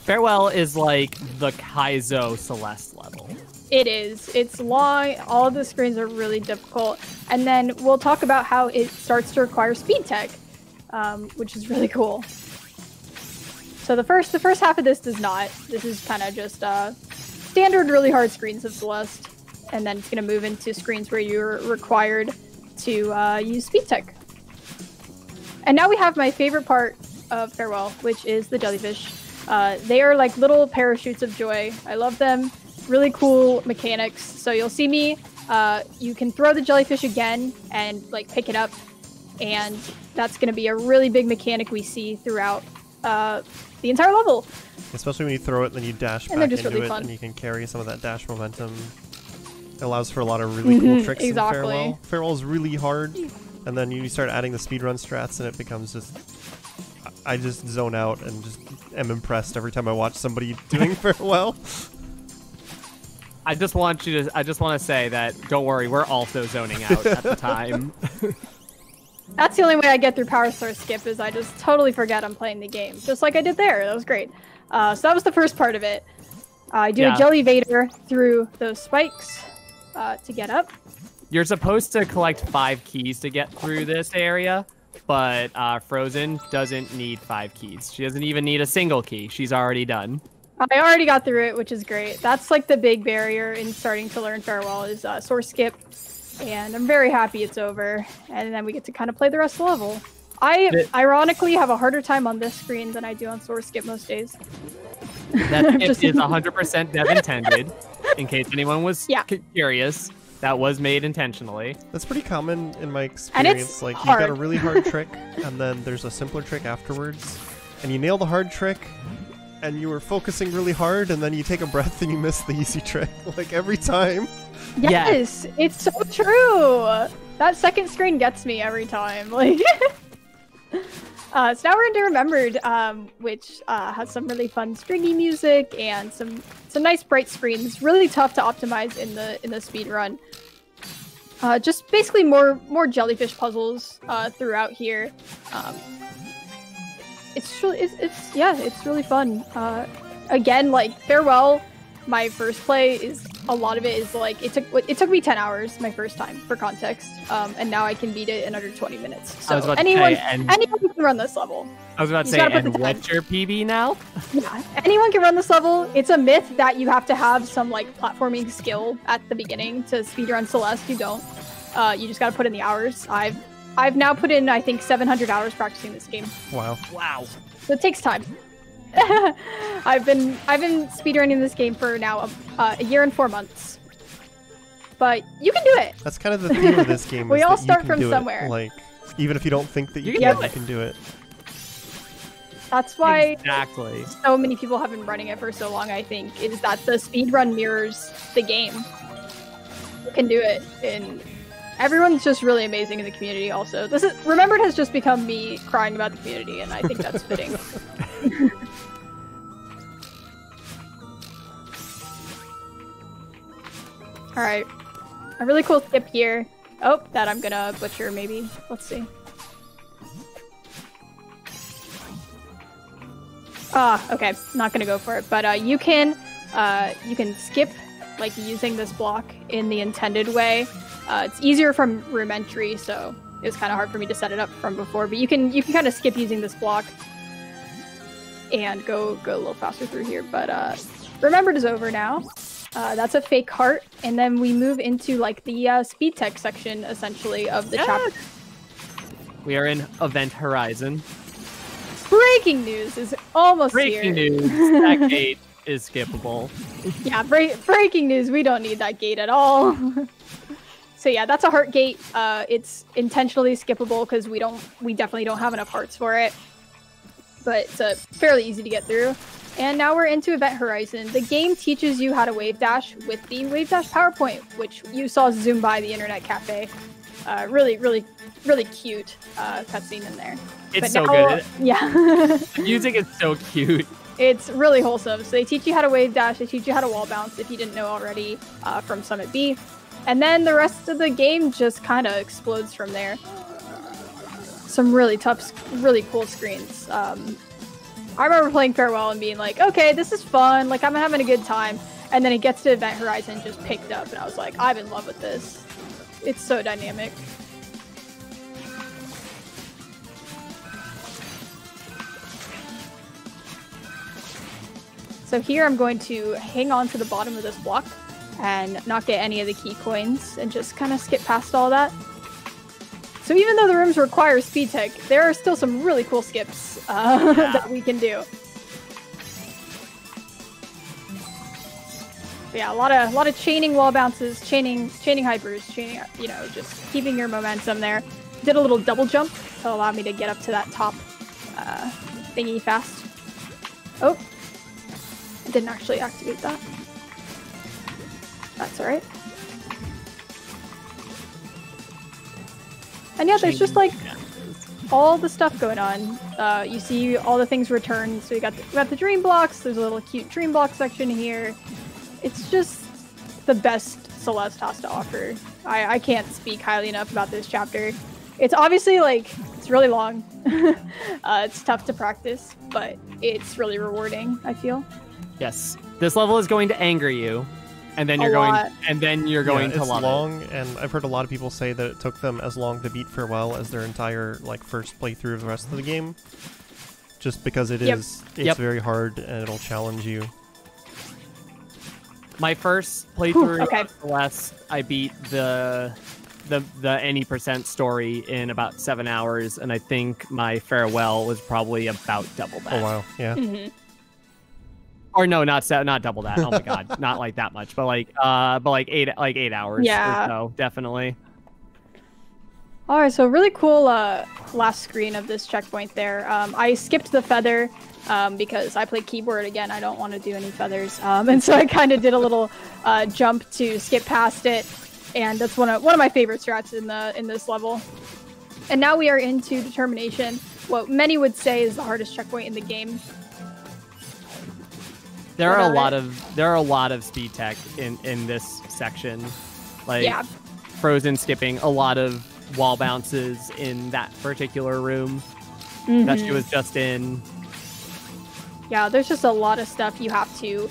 Farewell is like the Kaizo Celeste level. It is. It's long. All of the screens are really difficult. And then we'll talk about how it starts to require speed tech, which is really cool. So the first half of this does not. This is kind of just standard really hard screens of Celeste. And then it's going to move into screens where you're required to use speed tech. And now we have my favorite part of Farewell, which is the jellyfish. They are like little parachutes of joy. I love them. Really cool mechanics. So you'll see me, you can throw the jellyfish again and like pick it up. And that's going to be a really big mechanic we see throughout the entire level. Especially when you throw it, then you dash back into it, and you can carry some of that dash momentum. It allows for a lot of really cool tricks in Farewell. Farewell is really hard, and then you start adding the speedrun strats, and it becomes just I just zone out and just am impressed every time I watch somebody doing farewell. I just want to say that don't worry, we're also zoning out at the time. That's the only way I get through Power Star Skip is I just totally forget I'm playing the game, just like I did there. That was great. So that was the first part of it. I do a Jelly Vader through those spikes to get up. You're supposed to collect 5 keys to get through this area, but Frozen doesn't need 5 keys. She doesn't even need a single key. She's already done. I already got through it, which is great. That's like the big barrier in starting to learn Farewell is Source Skip. And I'm very happy it's over. And then we get to kind of play the rest of the level. I ironically have a harder time on this screen than I do on Source Skip most days. That is 100% dev intended, in case anyone was curious. That was made intentionally. That's pretty common in my experience. And it's like hard. You got a really hard trick, and then there's a simpler trick afterwards, and you nail the hard trick, and you were focusing really hard, and then you take a breath and you miss the easy trick, like every time. Yes, it's so true. That second screen gets me every time. Like, so now we're into Remembered, which has some really fun stringy music and some nice bright screens. Really tough to optimize in the speed run. Just basically more jellyfish puzzles throughout here. It's really fun. Again, like Farewell, my first play is a lot of it is like it took me 10 hours my first time for context, and now I can beat it in under 20 minutes. So anyone can run this level. I was about to say, and what's your PB now? Yeah, anyone can run this level. It's a myth that you have to have some like platforming skill at the beginning to speedrun Celeste. You don't. You just got to put in the hours. I've now put in I think 700 hours practicing this game. Wow. So it takes time. I've been speedrunning this game for now a year and 4 months. But you can do it. That's kind of the theme of this game. We all start from do somewhere. It. Like, even if you don't think that you can, you can do it. That's why exactly so many people have been running it for so long, I think, is that the speedrun mirrors the game. You can do it, and everyone's just really amazing in the community also. Remembered has just become me crying about the community, and I think that's fitting. Alright. A really cool skip here. Oh, that I'm gonna butcher maybe. Let's see. Okay. Not gonna go for it. But you can skip like using this block in the intended way. It's easier from room entry, so it was kind of hard for me to set it up from before. But you can kind of skip using this block and go a little faster through here. But Remembered is over now. That's a fake heart, and then we move into like the speed tech section essentially of the chapter. We are in Event Horizon. Breaking news is almost Breaking here. news. That gate is skippable. Yeah, breaking news. We don't need that gate at all. So yeah, that's a heart gate. It's intentionally skippable because we definitely don't have enough hearts for it. But it's fairly easy to get through. And now we're into Event Horizon. The game teaches you how to wave dash with the wave dash PowerPoint, which you saw zoom by the internet cafe. Really, really, really cute cutscene in there. It's so good. Yeah. The music is so cute. It's really wholesome. So they teach you how to wave dash. They teach you how to wall bounce if you didn't know already from Summit B. And then the rest of the game just kind of explodes from there. Some really tough, really cool screens. I remember playing Farewell and being like, okay, this is fun. Like, I'm having a good time. And then it gets to Event Horizon, just picked up. And I was like, I'm in love with this. It's so dynamic. So here I'm going to hang on to the bottom of this block and not get any of the key coins and just kind of skip past all that. So even though the rooms require speed tech, there are still some really cool skips that we can do. But yeah, a lot of chaining wall bounces, chaining hypers, just keeping your momentum there. Did a little double jump to allow me to get up to that top thingy fast. Oh, I didn't actually activate that. That's alright. And yeah, there's just like all the stuff going on. You see all the things returned. So we got the dream blocks. There's a little cute dream block section here. It's just the best Celeste has to offer. I can't speak highly enough about this chapter. It's obviously like it's really long. It's tough to practice, but it's really rewarding, I feel. Yes, this level is going to anger you, and then you're going to love it. It's long, and I've heard a lot of people say that it took them as long to beat Farewell as their entire like first playthrough of the rest of the game, just because it's very hard and it'll challenge you. My first playthrough of Celeste, I beat the any % story in about 7 hours, and I think my Farewell was probably about double that. Oh wow, yeah. Mm-hmm. Or no, not double that. Oh my god, not like that much, but like 8 hours. Yeah. Or so, definitely. All right, so really cool last screen of this checkpoint there. I skipped the feather because I played keyboard again. I don't want to do any feathers, and so I kind of did a little jump to skip past it, and that's one of my favorite strats in this level. And now we are into Determination, what many would say is the hardest checkpoint in the game. There are a lot of speed tech in this section, like frozen skipping, a lot of wall bounces in that particular room that she was just in. Yeah, there's just a lot of stuff you have to,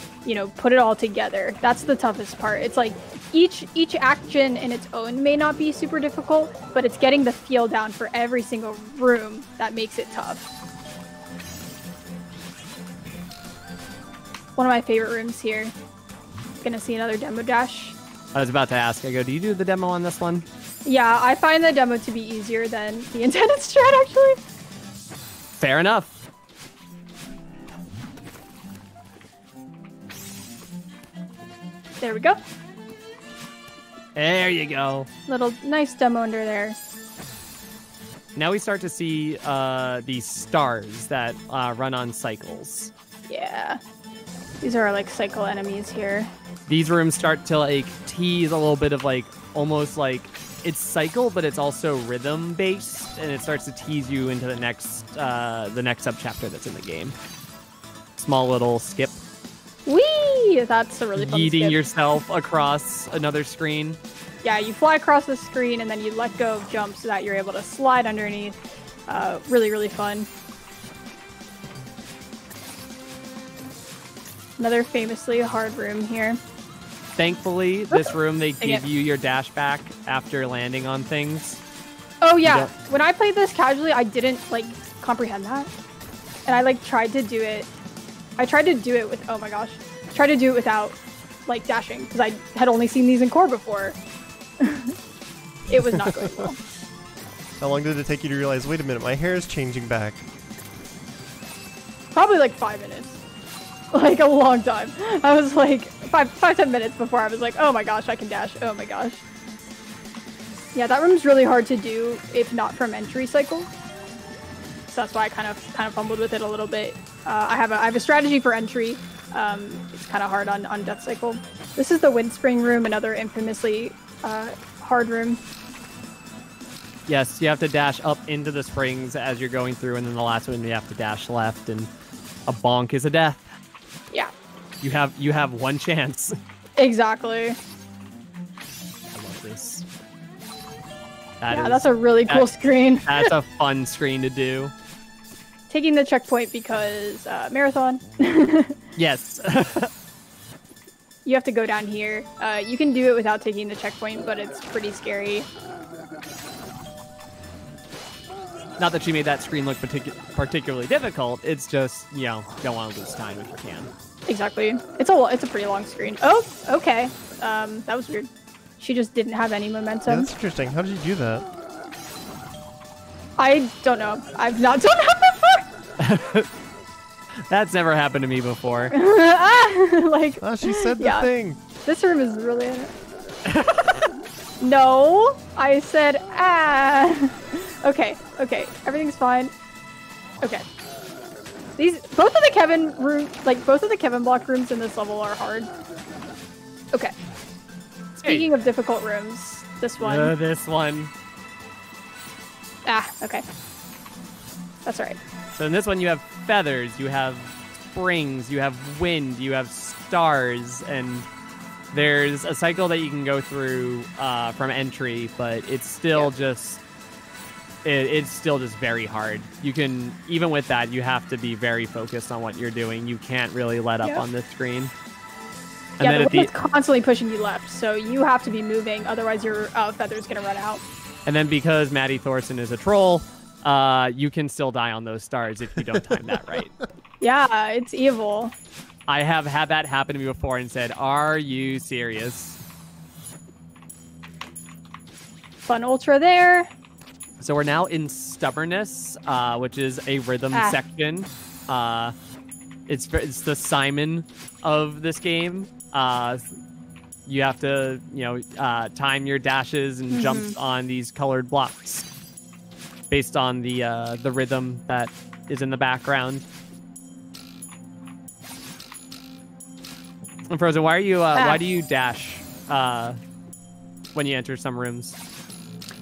put it all together. That's the toughest part. It's like each action in its own may not be super difficult, but it's getting the feel down for every single room that makes it tough. One of my favorite rooms here. Gonna see another demo dash. I was about to ask, do you do the demo on this one? Yeah, I find the demo to be easier than the intended strat, actually. Fair enough. There we go. There you go. Little nice demo under there. Now we start to see these stars that run on cycles. Yeah. These are like cycle enemies here. These rooms start to like tease a little bit of like almost like it's cycle, but it's also rhythm based, and it starts to tease you into the next subchapter that's in the game. Small little skip. Whee! That's a really fun Yeeting skip. yourself across another screen. Yeah, you fly across the screen and then you let go of jump so that you're able to slide underneath. Really, really fun. Another famously hard room here. Thankfully, this room, they give you your dash back after landing on things. Oh, yeah. When I played this casually, I didn't, comprehend that. And I, tried to do it. I tried to do it with... Oh, my gosh. Tried to do it without, dashing. Because I had only seen these in core before. It was not going well. How long did it take you to realize, wait a minute, my hair is changing back? Probably, 5 minutes. A long time. I was 5-10 minutes before I was like, oh my gosh, I can dash. Oh my gosh. Yeah, that room's really hard to do if not from entry cycle. So that's why I kind of fumbled with it a little bit. I have a strategy for entry. It's kind of hard on death cycle. This is the Windspring room, another infamously hard room. Yes, you have to dash up into the springs as you're going through, and then the last one you have to dash left, and a bonk is a death. Yeah. You have one chance. Exactly. I love this. That's a really cool screen. That's a fun screen to do. Taking the checkpoint because marathon. Yes. You have to go down here. You can do it without taking the checkpoint, but it's pretty scary. Not that she made that screen look particularly difficult. It's just, don't want to lose time if you can. Exactly. It's a pretty long screen. Oh, okay. That was weird. She just didn't have any momentum. Yeah, that's interesting. How did you do that? I don't know. I've not done that before. That's never happened to me before. She said the thing. This room is really... No, I said, Okay, everything's fine. Okay. Both of the Kevin block rooms in this level are hard. Okay. Speaking of difficult rooms, this one. This one. Okay. That's all right. So in this one, you have feathers, you have springs, you have wind, you have stars, and there's a cycle that you can go through from entry, but it's still just it's still just very hard. You can, even with that, you have to be very focused on what you're doing. You can't really let up on this screen. And then the wind's constantly pushing you left, so you have to be moving, otherwise your feather's gonna run out. And then because Maddie Thorson is a troll, you can still die on those stars if you don't time that right. Yeah, it's evil. I have had that happen to me before and said, "Are you serious?" Fun ultra there. So we're now in Stubbornness, which is a rhythm section. It's the Simon of this game. You have to, time your dashes and jumps on these colored blocks based on the rhythm that is in the background. And Frozen, why do you dash when you enter some rooms?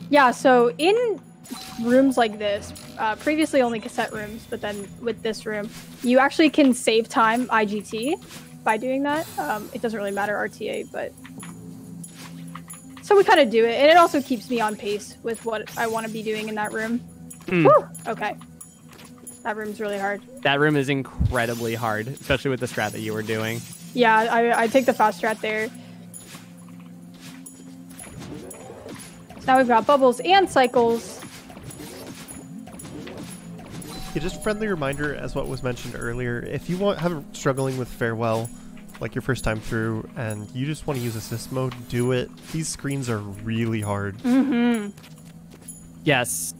Yeah, so in rooms like this, previously only cassette rooms, but then with this room, you actually can save time IGT by doing that. It doesn't really matter RTA, but so we kind of do it, and it also keeps me on pace with what I want to be doing in that room. Woo! Okay, that room's really hard. That room is incredibly hard, especially with the strat that you were doing. Yeah, I take the fast strat there. So now we've got bubbles and cycles. Yeah, just a friendly reminder, as what was mentioned earlier, if you have struggling with Farewell, like your first time through, and you just want to use assist mode, do it. These screens are really hard. Yes,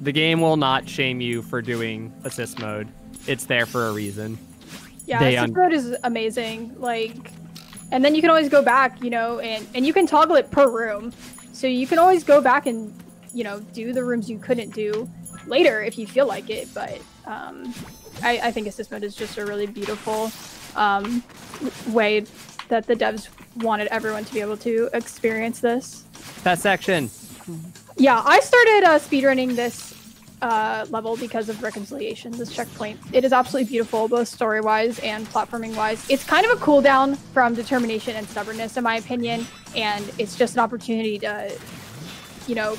the game will not shame you for doing assist mode. It's there for a reason. Yeah, assist mode is amazing. Like, and then you can always go back, and you can toggle it per room. So you can always go back and, do the rooms you couldn't do later if you feel like it. But I think assist mode is just a really beautiful way that the devs wanted everyone to be able to experience this. That section. Yeah, I started speedrunning this level because of Reconciliation, this checkpoint. It is absolutely beautiful, both story-wise and platforming-wise. It's kind of a cooldown from Determination and Stubbornness, in my opinion, and it's just an opportunity to,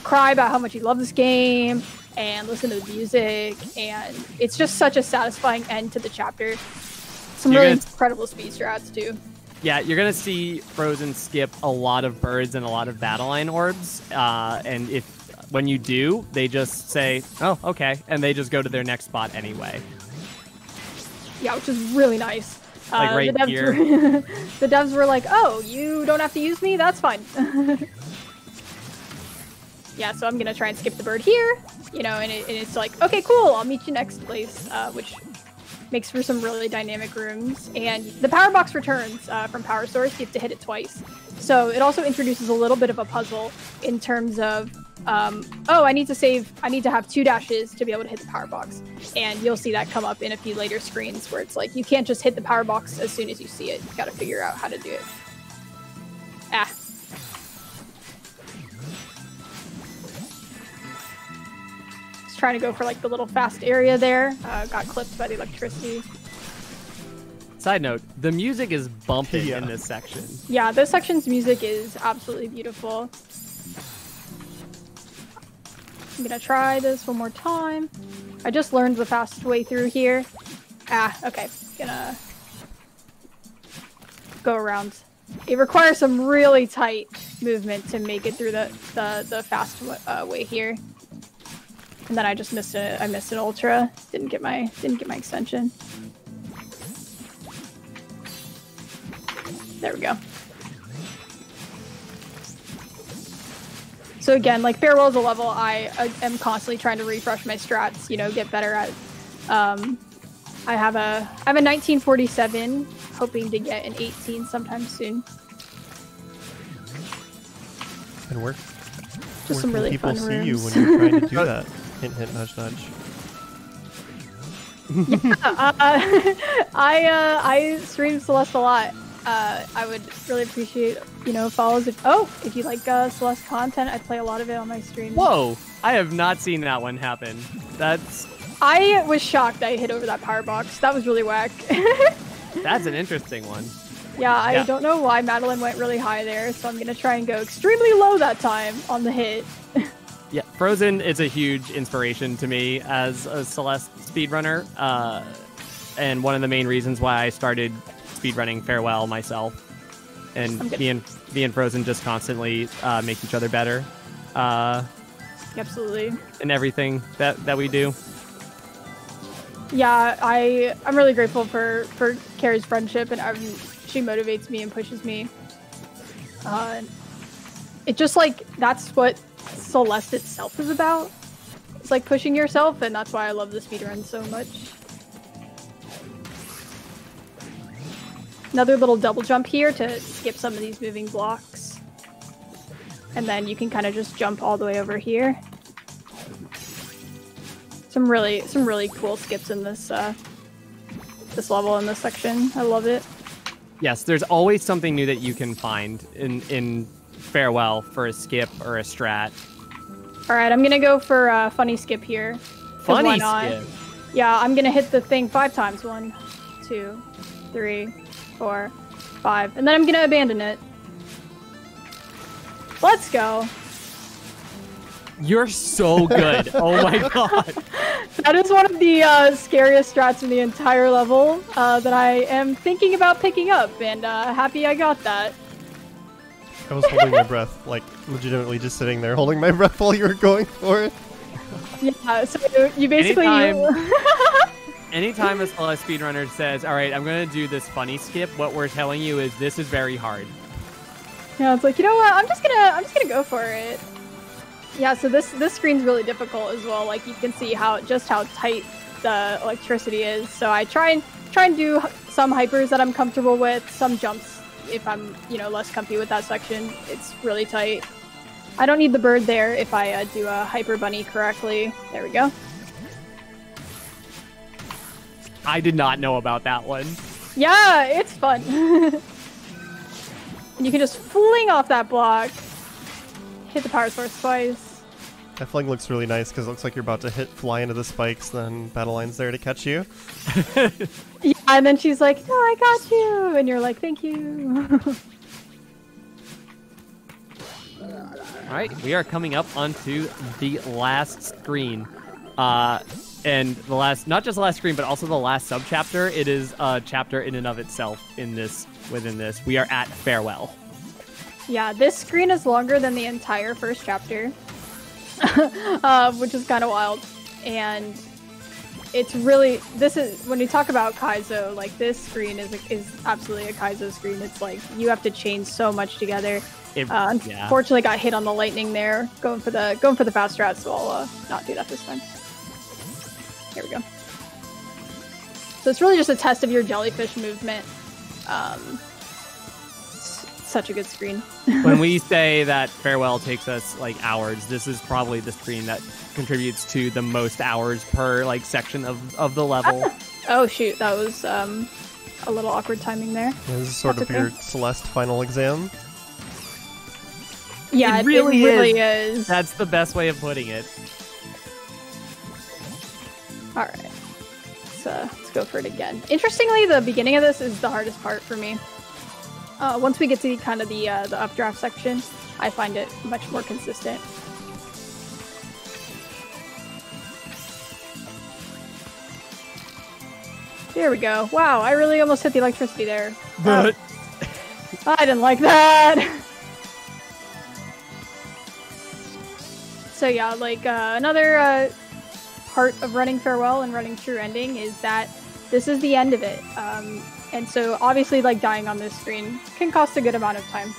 cry about how much you love this game and listen to the music, and it's just such a satisfying end to the chapter. Some really incredible speed strats, too. Yeah, you're going to see Frozen skip a lot of birds and a lot of battle line orbs, and when you do, they just say, "Oh, okay," and they just go to their next spot anyway. Yeah, which is really nice. Like right here. The devs were like, "Oh, you don't have to use me? That's fine." Yeah, so I'm gonna try and skip the bird here, and it's like, okay, cool, I'll meet you next place, which makes for some really dynamic rooms. And the power box returns from power source. You have to hit it twice. So it also introduces a little bit of a puzzle in terms of, I need to have 2 dashes to be able to hit the power box. And you'll see that come up in a few later screens where it's like, you can't just hit the power box as soon as you see it. You've got to figure out how to do it. Just trying to go for like the little fast area there. Got clipped by the electricity. Side note, the music is bumping in this section. Yeah, this section's music is absolutely beautiful. I'm gonna try this one more time. I just learned the fast way through here. Okay. Gonna go around. It requires some really tight movement to make it through the fast way here. And then I just missed an ultra. Didn't get my extension. There we go. So again, like Farewell's a level I am constantly trying to refresh my strats, get better at. I have a 1947, hoping to get an 18 sometime soon. And where Just some really people fun see rooms. you when you're trying to do that? Hint, hint, nudge, nudge. I stream Celeste a lot. I would really appreciate, follows. If you like Celeste content, I play a lot of it on my stream. Whoa! I have not seen that one happen. That's I was shocked I hit over that power box. That was really whack. That's an interesting one. Yeah, I don't know why Madeline went really high there, so I'm gonna try and go extremely low that time on the hit. Yeah, Frozen is a huge inspiration to me as a Celeste speedrunner, and one of the main reasons why I started speedrunning Farewell myself. And me and Frozen just constantly make each other better. Absolutely. In everything that we do. Yeah, I'm really grateful for Carrie's friendship, and she motivates me and pushes me. It just like, that's what Celeste itself is about. It's like pushing yourself, and that's why I love the speedrun so much. Another little double jump here to skip some of these moving blocks. And then you can kind of just jump all the way over here. Some really cool skips in this this level and this section. I love it. Yes, there's always something new that you can find in Farewell for a skip or a strat. All right, I'm gonna go for a funny skip here. Funny skip? Yeah, I'm gonna hit the thing 5 times. 1, 2, 3, 4, 5, and then I'm gonna abandon it. Let's go. You're so good. Oh my god. That is one of the scariest strats in the entire level that I am thinking about picking up, and happy I got that. I was holding my breath, like legitimately just sitting there holding my breath while you were going for it. Yeah, so you basically... Anytime a Celeste speedrunner says, alright, I'm going to do this funny skip, what we're telling you is this is very hard. Yeah, it's like, you know what, I'm just gonna go for it. Yeah, so this screen's really difficult as well. Like, you can see just how tight the electricity is. So I try and do some hypers that I'm comfortable with, some jumps if I'm, less comfy with that section. It's really tight. I don't need the bird there if I do a hyper bunny correctly. There we go. I did not know about that one. Yeah, it's fun. And you can just fling off that block. Hit the power source twice. That fling looks really nice because it looks like you're about to fly into the spikes, then Battleline's there to catch you. Yeah, and then she's like, no, I got you! And you're like, thank you. Alright, we are coming up onto the last screen. And the last, not just the last screen, but also the last sub-chapter. It is a chapter in and of itself within this. We are at Farewell. Yeah, this screen is longer than the entire first chapter, which is kind of wild. And it's really, when you talk about Kaizo, like, this screen is absolutely a Kaizo screen. It's like, you have to chain so much together. Unfortunately got hit on the lightning there, going for the fast strat, so I'll not do that this time. Here we go. So it's really just a test of your jellyfish movement. Such a good screen. When we say that Farewell takes us like hours, this is probably the screen that contributes to the most hours per like section of the level. Oh shoot, that was a little awkward timing there. Yeah, this is sort of your Celeste final exam. Yeah, it really is. That's the best way of putting it. Alright, let's go for it again. Interestingly, the beginning of this is the hardest part for me. Once we get to kind of the updraft section, I find it much more consistent. There we go. Wow, I really almost hit the electricity there. But I didn't like that. So yeah, like another part of running Farewell and running True Ending is that this is the end of it. And so obviously like dying on this screen can cost a good amount of time.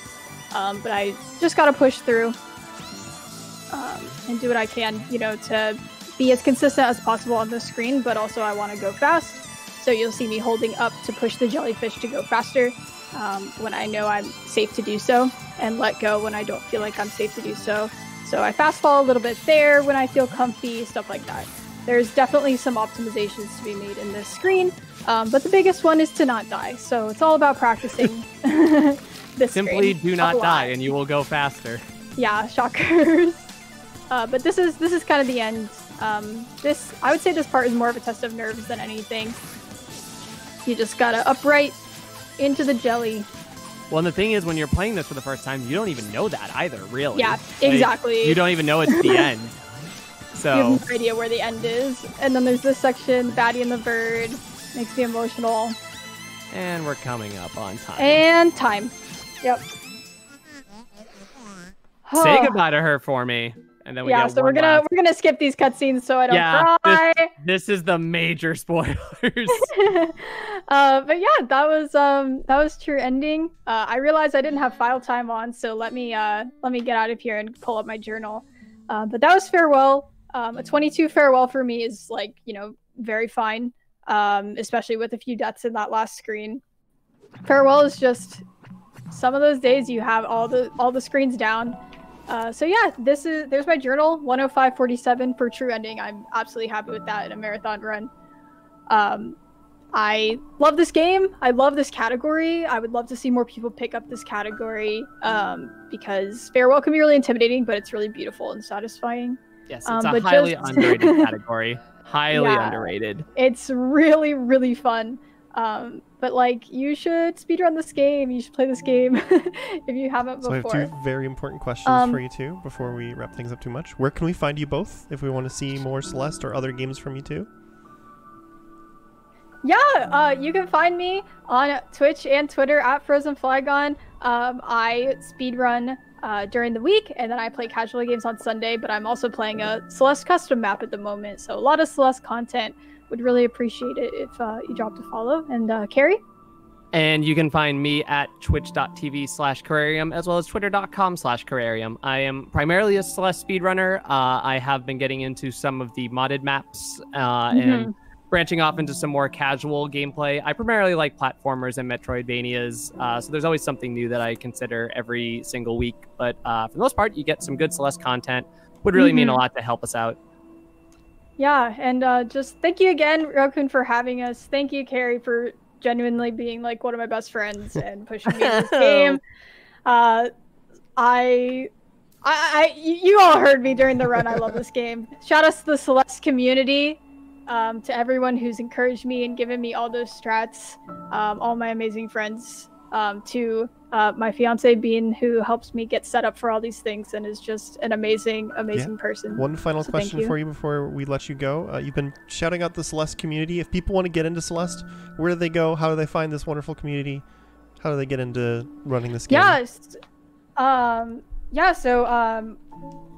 But I just gotta push through and do what I can, to be as consistent as possible on this screen, but also I want to go fast. So you'll see me holding up to push the jellyfish to go faster when I know I'm safe to do so, and let go when I don't feel like I'm safe to do so. So I fast fall a little bit there when I feel comfy, stuff like that. There's definitely some optimizations to be made in this screen, but the biggest one is to not die. So it's all about practicing this Simply screen do not die and you will go faster. Yeah, shockers. But this is kind of the end I would say this part is more of a test of nerves than anything. You just gotta upright into the jelly. Well, and the thing is, when you're playing this for the first time, you don't even know that either, really. Yeah, exactly. Like, you don't even know it's the end. So you have no idea where the end is. And then there's this section, Baddie and the Bird, makes me emotional. And we're coming up on time. And time. Yep. Say goodbye to her for me. And then so we're gonna skip these cutscenes so I don't cry. This is the major spoilers. But yeah, that was true ending. I realized I didn't have file time on, so let me get out of here and pull up my journal. But that was farewell. A 22 farewell for me is like, very fine. Especially with a few deaths in that last screen. Farewell is just some of those days you have all the screens down. So yeah, there's my journal, 105.47 for true ending. I'm absolutely happy with that in a marathon run. I love this game. I love this category. I would love to see more people pick up this category because farewell can be really intimidating, but it's really beautiful and satisfying. Yes, it's a highly underrated category. Highly underrated. It's really, really fun. But like, you should speedrun this game. You should play this game if you haven't before. So I have two very important questions for you too before we wrap things up too much. Where can we find you both if we want to see more Celeste or other games from you too? Yeah, you can find me on Twitch and Twitter at FrozenFlygon. I speedrun during the week, and then I play casual games on Sunday, but I'm also playing a Celeste custom map at the moment, so a lot of Celeste content. Would really appreciate it if you dropped a follow. And Carrie? And you can find me at twitch.tv/Carrarium as well as twitter.com/Carrarium. I am primarily a Celeste speedrunner. I have been getting into some of the modded maps and branching off into some more casual gameplay. I primarily like platformers and Metroidvanias, so there's always something new that I consider every single week. But for the most part, you get some good Celeste content. Would really mean a lot to help us out. Yeah, and just thank you again, RESOGUN, for having us. Thank you, Carrie, for genuinely being like one of my best friends and pushing me in this game. You all heard me during the run. I love this game. Shout out to the Celeste community, to everyone who's encouraged me and given me all those strats, all my amazing friends, to my fiance Bean, who helps me get set up for all these things and is just an amazing person. One final question for you before we let you go. You've been shouting out the Celeste community. If people want to get into Celeste, where do they go? How do they find this wonderful community? How do they get into running this game? So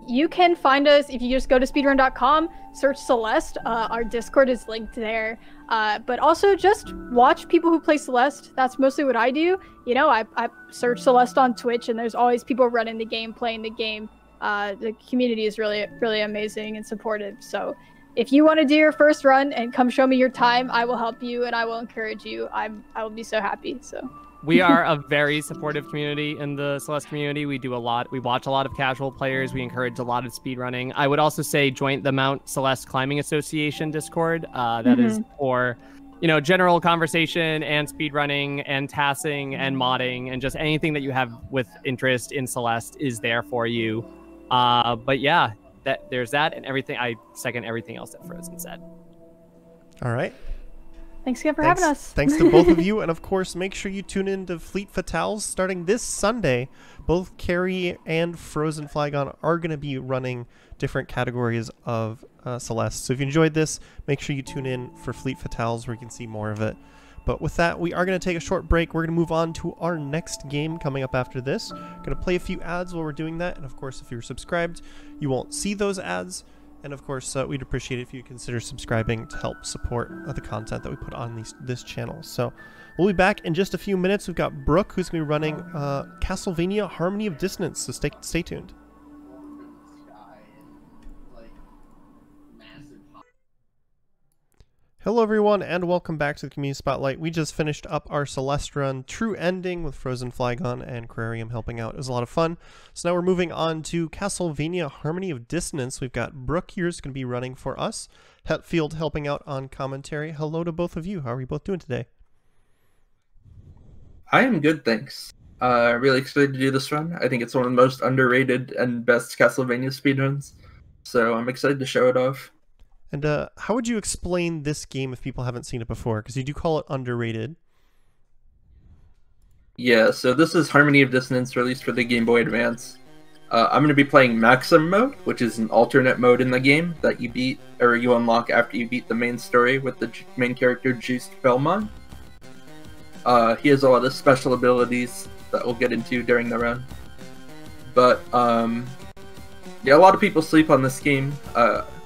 you can find us if you just go to speedrun.com, search Celeste. Our Discord is linked there. But also just watch people who play Celeste. That's mostly what I do. I search Celeste on Twitch, and there's always people running the game, playing the game. The community is really, really amazing and supportive. So if you want to do your first run and come show me your time, I will help you and I will encourage you. I will be so happy. So. We are a very supportive community in the Celeste community. We do a lot. We watch a lot of casual players. We encourage a lot of speedrunning. I would also say join the Mount Celeste Climbing Association Discord. That is for, general conversation and speedrunning and tassing and modding and just anything that you have with interest in Celeste is there for you. But yeah, there's that and everything. I second everything else that Frozen said. All right. Thanks again for having us. Thanks to both of you. And of course, make sure you tune in to Fleet Fatales starting this Sunday. Both Carrie and FrozenFlygon are going to be running different categories of Celeste. So if you enjoyed this, make sure you tune in for Fleet Fatales where you can see more of it. But with that, we are going to take a short break. We're going to move on to our next game coming up after this. Going to play a few ads while we're doing that. And of course, if you're subscribed, you won't see those ads. And of course, we'd appreciate it if you consider subscribing to help support the content that we put on this channel. So we'll be back in just a few minutes. We've got Brooke, who's going to be running Castlevania Harmony of Dissonance. So stay tuned. Hello everyone, and welcome back to the Community Spotlight. We just finished up our Celeste run, True Ending, with FrozenFlygon and Carrarium helping out. It was a lot of fun. So now we're moving on to Castlevania Harmony of Dissonance. We've got Brooke here who's going to be running for us. Hetfield helping out on commentary. Hello to both of you. How are you both doing today? I am good, thanks. Really excited to do this run. I think it's one of the most underrated and best Castlevania speedruns. So I'm excited to show it off. And how would you explain this game if people haven't seen it before? Because you do call it underrated. Yeah, so this is Harmony of Dissonance released for the Game Boy Advance. I'm going to be playing Maxim mode, which is an alternate mode in the game that you beat, or you unlock after you beat the main story with the main character, Juiced Belmont. He has a lot of special abilities that we'll get into during the run. But, yeah, a lot of people sleep on this game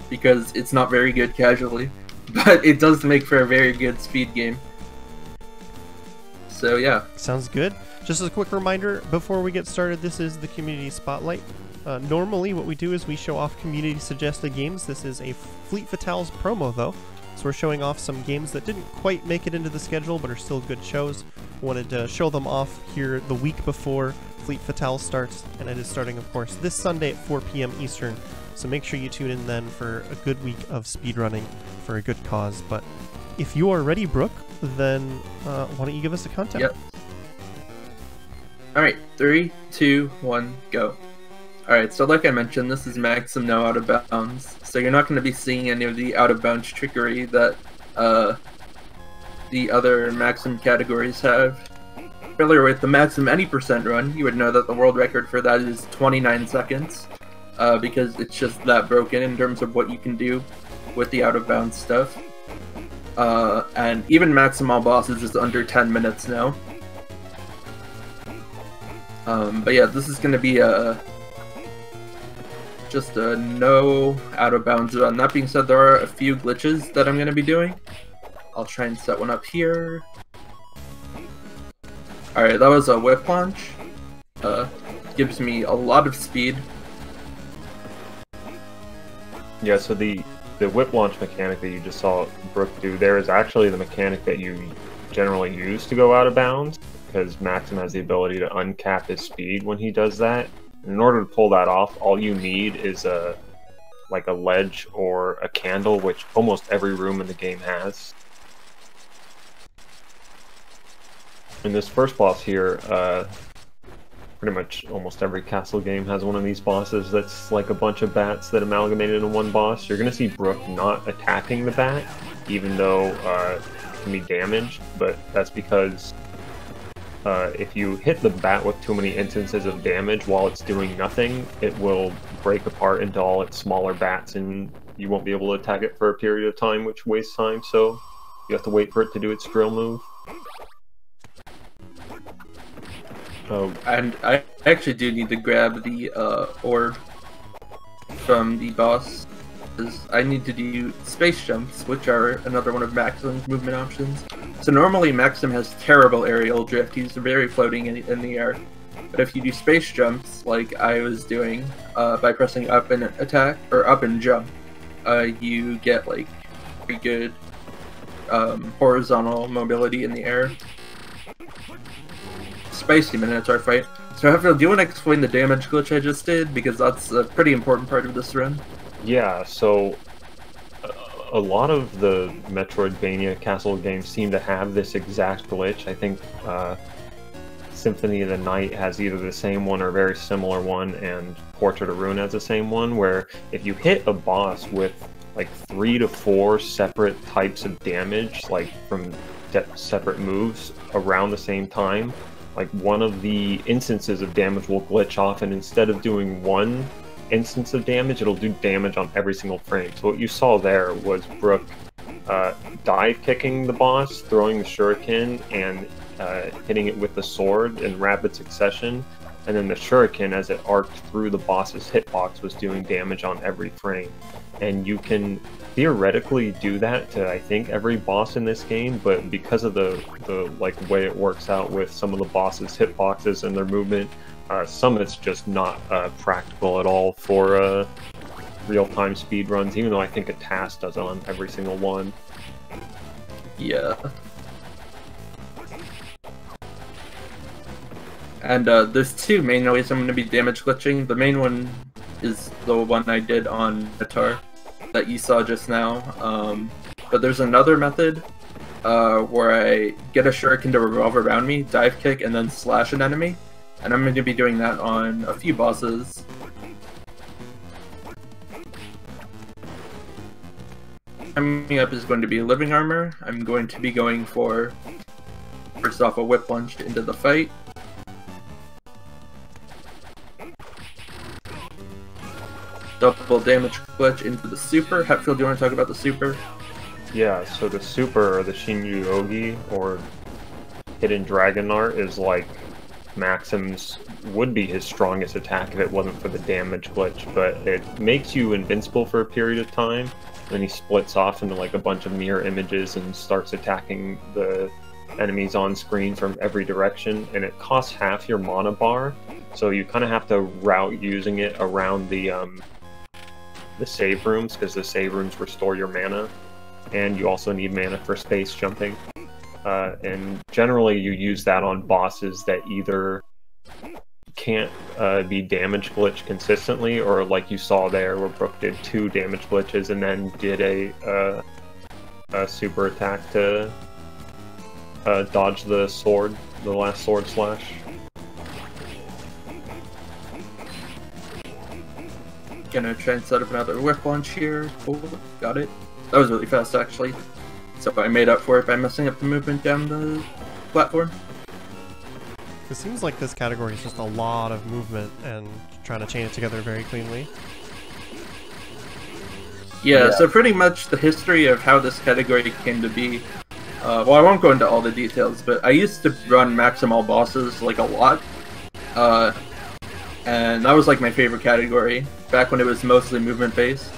because it's not very good casually, but it does make for a very good speed game. So, yeah. Sounds good. Just as a quick reminder, before we get started, this is the Community Spotlight. Normally, what we do is we show off community-suggested games. This is a Fleet Fatales promo, though. So we're showing off some games that didn't quite make it into the schedule, but are still good shows. Wanted to show them off here the week before Fleet Fatales starts, and it is starting, of course, this Sunday at 4 p.m. Eastern. So make sure you tune in then for a good week of speedrunning for a good cause. But if you are ready, Brooke, then why don't you give us a countdown? Yep. Alright, 3, 2, 1, go. Alright, so like I mentioned, this is Maxim no out of bounds, so you're not going to be seeing any of the out of bounds trickery that the other Maxim categories have. Familiar with the Maxim any percent run, you would know that the world record for that is 29 seconds, because it's just that broken in terms of what you can do with the out of bounds stuff. And even Maxim all bosses is under 10 minutes now. But yeah, this is going to be just a no out of bounds run. That being said, there are a few glitches that I'm going to be doing. I'll try and set one up here. Alright, that was a whip launch. Gives me a lot of speed. Yeah, so the whip launch mechanic that you just saw Brooke do there is actually the mechanic that you generally use to go out of bounds, because Maxim has the ability to uncap his speed when he does that. And in order to pull that off, all you need is like a ledge or a candle, which almost every room in the game has. In this first boss here, pretty much almost every castle game has one of these bosses that's like a bunch of bats that amalgamated into one boss. You're going to see Brooke not attacking the bat, even though it can be damaged, but that's because if you hit the bat with too many instances of damage while it's doing nothing, it will break apart into all its smaller bats and you won't be able to attack it for a period of time, which wastes time, so you have to wait for it to do its drill move. And I actually do need to grab the orb from the boss, because I need to do space jumps, which are another one of Maxim's movement options. So normally Maxim has terrible aerial drift, he's very floating in the air. But if you do space jumps, like I was doing, by pressing up and attack, or up and jump, you get like pretty good horizontal mobility in the air. Spicy Minotaur fight. So Heffield, do you want to explain the damage glitch I just did? Because that's a pretty important part of this run. Yeah, so a lot of the Metroidvania castle games seem to have this exact glitch. I think Symphony of the Night has either the same one or a very similar one, and Portrait of Ruin has the same one, where if you hit a boss with like 3 to 4 separate types of damage, like from separate moves around the same time, like one of the instances of damage will glitch off, and instead of doing one instance of damage, it'll do damage on every single frame. So what you saw there was Brooke dive kicking the boss, throwing the shuriken, and hitting it with the sword in rapid succession, and then the shuriken, as it arced through the boss's hitbox, was doing damage on every frame. And you can theoretically do that to, I think, every boss in this game, but because of the like way it works out with some of the boss's hitboxes and their movement, some of it's just not practical at all for real-time speedruns, even though I think a task does it on every single one. Yeah. And there's two main ways I'm going to be damage glitching. The main one is the one I did on Guitar that you saw just now. But there's another method where I get a shuriken to revolve around me, dive kick, and then slash an enemy. And I'm going to be doing that on a few bosses. Coming up is going to be living armor. I'm going to be going for, first off, a whip lunge into the fight. Double damage glitch into the super. Hatfield, do you want to talk about the super? Yeah, so the super, or the Shinyu-Yogi, or Hidden Dragon Art, is like Maxim's, would be his strongest attack if it wasn't for the damage glitch, but it makes you invincible for a period of time. Then he splits off into like a bunch of mirror images and starts attacking the enemies on screen from every direction, and it costs half your mana bar, so you kind of have to route using it around the save rooms, because the save rooms restore your mana, and you also need mana for space jumping. And generally you use that on bosses that either can't be damage glitch consistently, or like you saw there where Brooke did 2 damage glitches and then did a super attack to dodge the sword, the last sword slash. Gonna try and set up another whip launch here. Oh, got it. That was really fast actually. So I made up for it by messing up the movement down the platform. It seems like this category is just a lot of movement and trying to chain it together very cleanly. Yeah, so pretty much the history of how this category came to be. Well, I won't go into all the details, but I used to run Maximal bosses like a lot. And that was like my favorite category, back when it was mostly movement based.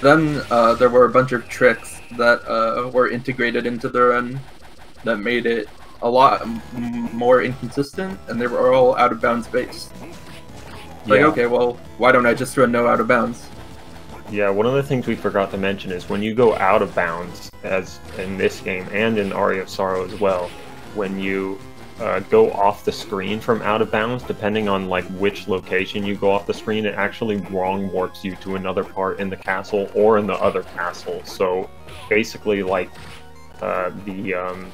Then there were a bunch of tricks that were integrated into the run that made it a lot more inconsistent, and they were all out of bounds based. Like, okay, well, why don't I just run no out of bounds? Yeah, one of the things we forgot to mention is when you go out of bounds, as in this game and in Aria of Sorrow as well, when you go off the screen from out of bounds, depending on like which location you go off the screen, it actually wrong warps you to another part in the castle or in the other castle. So basically, like the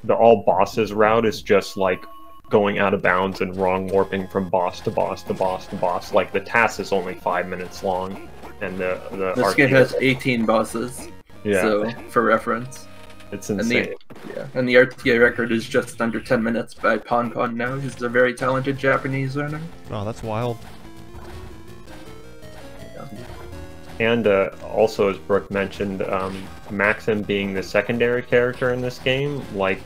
all bosses route is just like going out of bounds and wrong warping from boss to boss to boss to boss. Like the task is only 5 minutes long, and this game has 18 bosses. Yeah. So for reference. It's insane. And the RTA record is just under 10 minutes by Pon now. He's a very talented Japanese runner. Oh, that's wild. Yeah. And also, as Brooke mentioned, Maxim being the secondary character in this game, like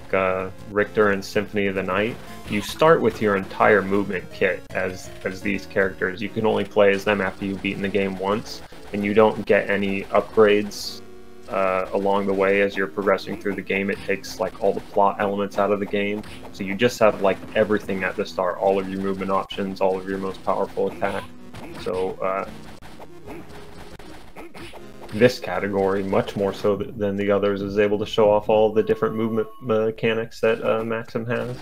Richter and Symphony of the Night, you start with your entire movement kit as these characters. You can only play as them after you've beaten the game once, and you don't get any upgrades along the way as you're progressing through the game. It takes like all the plot elements out of the game, so you just have like everything at the start, all of your movement options, all of your most powerful attack. So this category, much more so than the others, is able to show off all the different movement mechanics that Maxim has.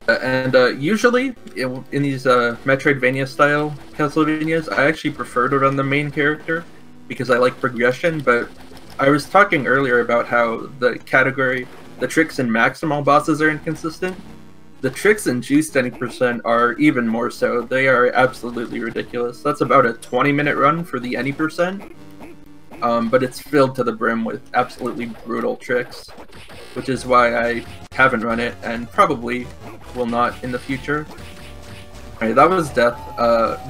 And usually, in these Metroidvania style Castlevanias, I actually prefer to run the main character, because I like progression, but I was talking earlier about how the tricks in Maximal bosses are inconsistent. The tricks in Juiced 20% are even more so. They are absolutely ridiculous. That's about a 20-minute run for the any percent, but it's filled to the brim with absolutely brutal tricks, which is why I haven't run it, and probably will not in the future. Alright, that was Death.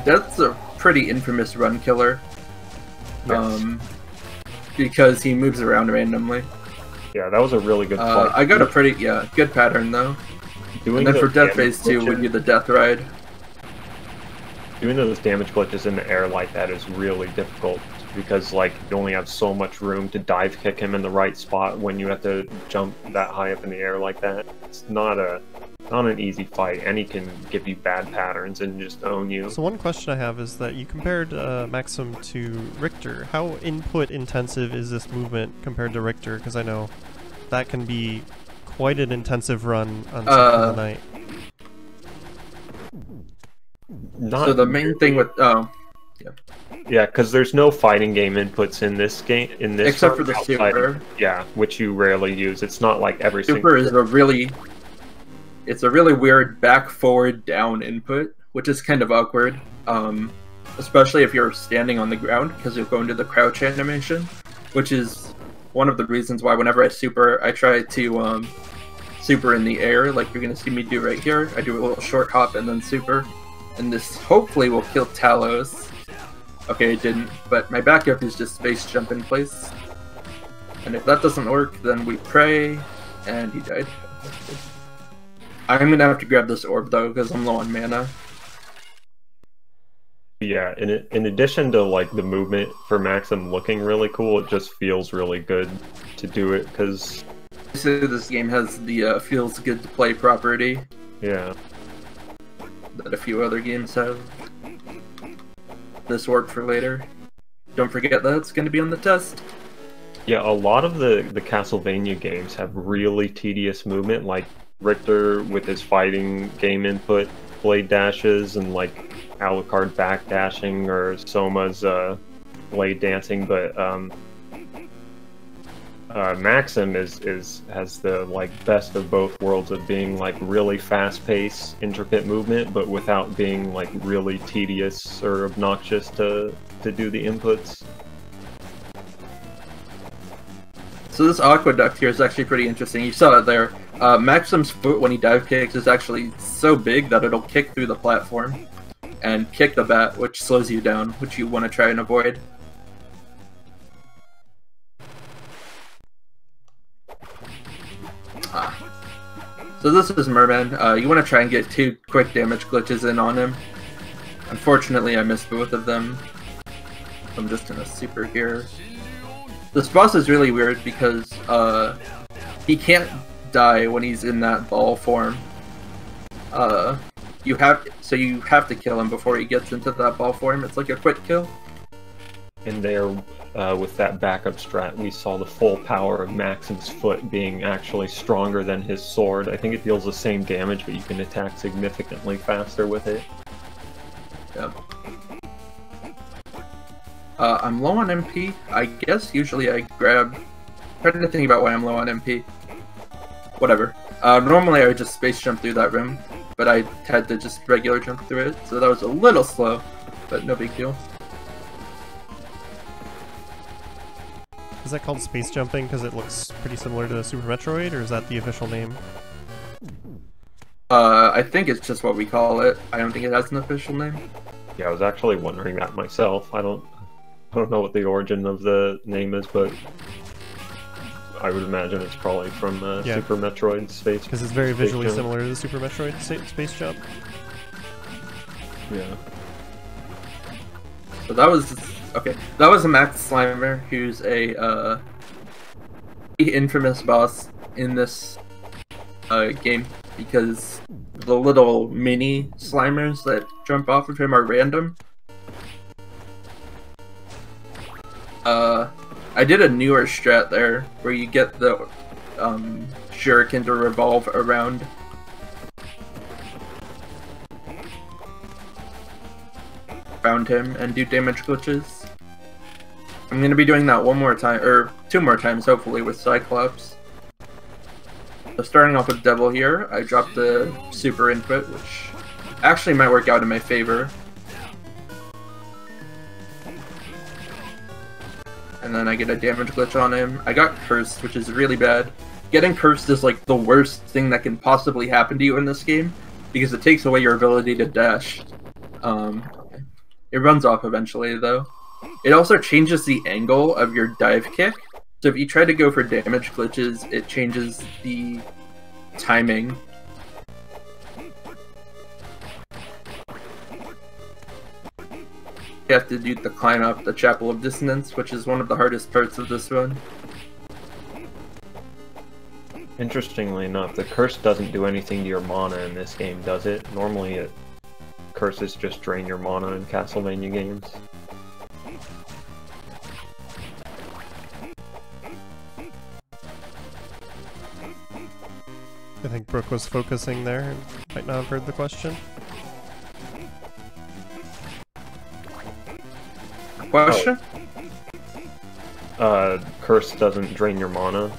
Death's a pretty infamous run killer. Yes. Because he moves around randomly. Yeah, that was a really good fight. I got a pretty good pattern though. And then for Death Phase 2 would be the Death Ride. Doing those damage glitches in the air like that is really difficult, because like you only have so much room to dive kick him in the right spot when you have to jump that high up in the air like that. It's not an easy fight, and he can give you bad patterns and just own you. So one question I have is that you compared Maxim to Richter. How input intensive is this movement compared to Richter? Because I know that can be quite an intensive run on the night. So the main thing with yeah, because there's no fighting game inputs in this game. Except for the super. Yeah, which you rarely use. It's not like every super is it's a really weird back, forward, down input, which is kind of awkward. especially if you're standing on the ground, because you'll go into the crouch animation, which is one of the reasons why whenever I super, I try to super in the air, like you're going to see me do right here. I do a little short hop and then super, and this hopefully will kill Talos. Okay, it didn't, but my backup is just space jump in place. And if that doesn't work, then we pray, and he died. I'm gonna have to grab this orb though, because I'm low on mana. Yeah, in addition to like the movement for Maxim looking really cool, it just feels really good to do it, because... So this game has the feels good to play property. Yeah. That a few other games have. This orb for later. Don't forget that it's gonna be on the test. Yeah, a lot of the Castlevania games have really tedious movement, like Richter with his fighting game input, blade dashes, and like Alucard back dashing, or Soma's blade dancing, but Maxim has the like best of both worlds of being like really fast-paced, intricate movement, but without being like really tedious or obnoxious to do the inputs. So this aqueduct here is actually pretty interesting. You saw it there. Maxim's foot when he dive kicks is actually so big that it'll kick through the platform and kick the bat, which slows you down, which you want to try and avoid. So this is Merman. You want to try and get 2 quick damage glitches in on him. Unfortunately, I missed both of them. I'm just gonna super here. This boss is really weird because he can't die when he's in that ball form. You have to kill him before he gets into that ball form. It's like a quick kill. And there, with that backup strat, we saw the full power of Maxim's foot being actually stronger than his sword. I think it deals the same damage, but you can attack significantly faster with it. Yep. I'm low on MP. I guess usually I grab... I'm trying to think about why I'm low on MP. Whatever. Normally I would just space jump through that room, but I had to just regular jump through it, so that was a little slow, but no big deal. Is that called space jumping because it looks pretty similar to Super Metroid, or is that the official name? I think it's just what we call it. I don't think it has an official name. Yeah, I was actually wondering that myself. I don't know what the origin of the name is, but I would imagine it's probably from Super Metroid Space. Because it's very visually jump. similar to the Super Metroid space jump. Yeah. So that was okay. That was a Max Slimer, who's a infamous boss in this game because the little mini Slimers that jump off of him are random. I did a newer strat there where you get the shuriken to revolve around. Around him and do damage glitches. I'm gonna be doing that one more time, or 2 more times hopefully, with Cyclops. So starting off with Devil here, I dropped the super input, which actually might work out in my favor. And then I get a damage glitch on him. I got cursed, which is really bad. Getting cursed is like the worst thing that can possibly happen to you in this game, because it takes away your ability to dash. It runs off eventually though. It also changes the angle of your dive kick. So if you try to go for damage glitches, it changes the timing. You have to do the climb up the Chapel of Dissonance, which is one of the hardest parts of this run. Interestingly enough, the curse doesn't do anything to your mana in this game, does it? Normally curses just drain your mana in Castlevania games. I think Brooke was focusing there and might not have heard the question. Question? Curse doesn't drain your mana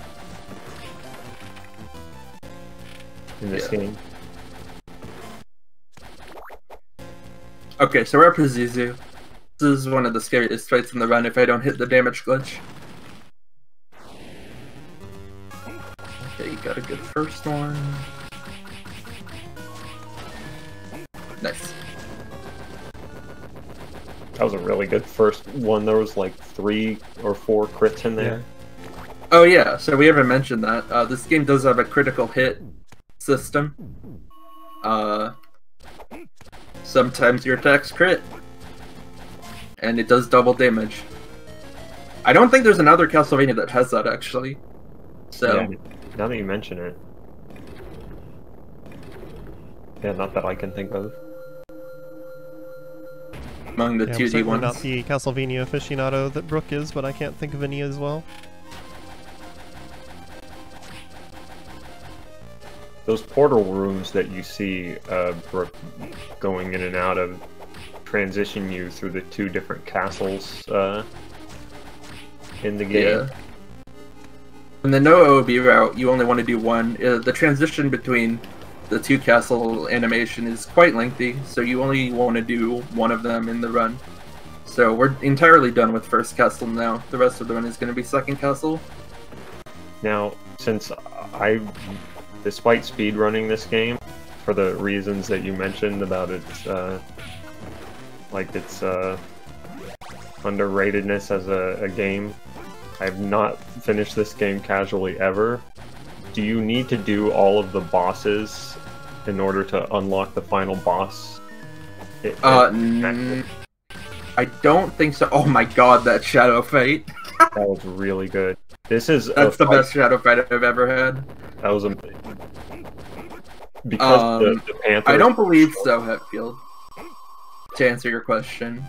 in this game. Okay, so we're up to Zuzu. This is one of the scariest fights in the run if I don't hit the damage glitch. Okay, you got a good first one. Nice. That was a really good first one. There was like 3 or 4 crits in there. Oh yeah, so we haven't mentioned that. This game does have a critical hit system. Sometimes your attacks crit. And it does double damage. I don't think there's another Castlevania that has that, actually. So... Yeah, now that you mention it. Yeah, not that I can think of. Among the Yeah, 2D I'm certainly ones. not the Castlevania aficionado that Brooke is, but I can't think of any as well. Those portal rooms that you see Brooke going in and out of transition you through the 2 different castles in the game. Yeah. In the no OB route, you only want to do one. The transition between the 2 castle animation is quite lengthy, so you only want to do one of them in the run. So we're entirely done with first castle now. The rest of the run is going to be second castle. Now, since I, despite speedrunning this game, for the reasons that you mentioned about its, its underratedness as a game, I've not finished this game casually ever. Do you need to do all of the bosses in order to unlock the final boss? I don't think so. Oh my god, that shadow fight. That was really good. That's the best shadow fight I've ever had. That was because the Panther. I don't believe so, Hetfield. To answer your question.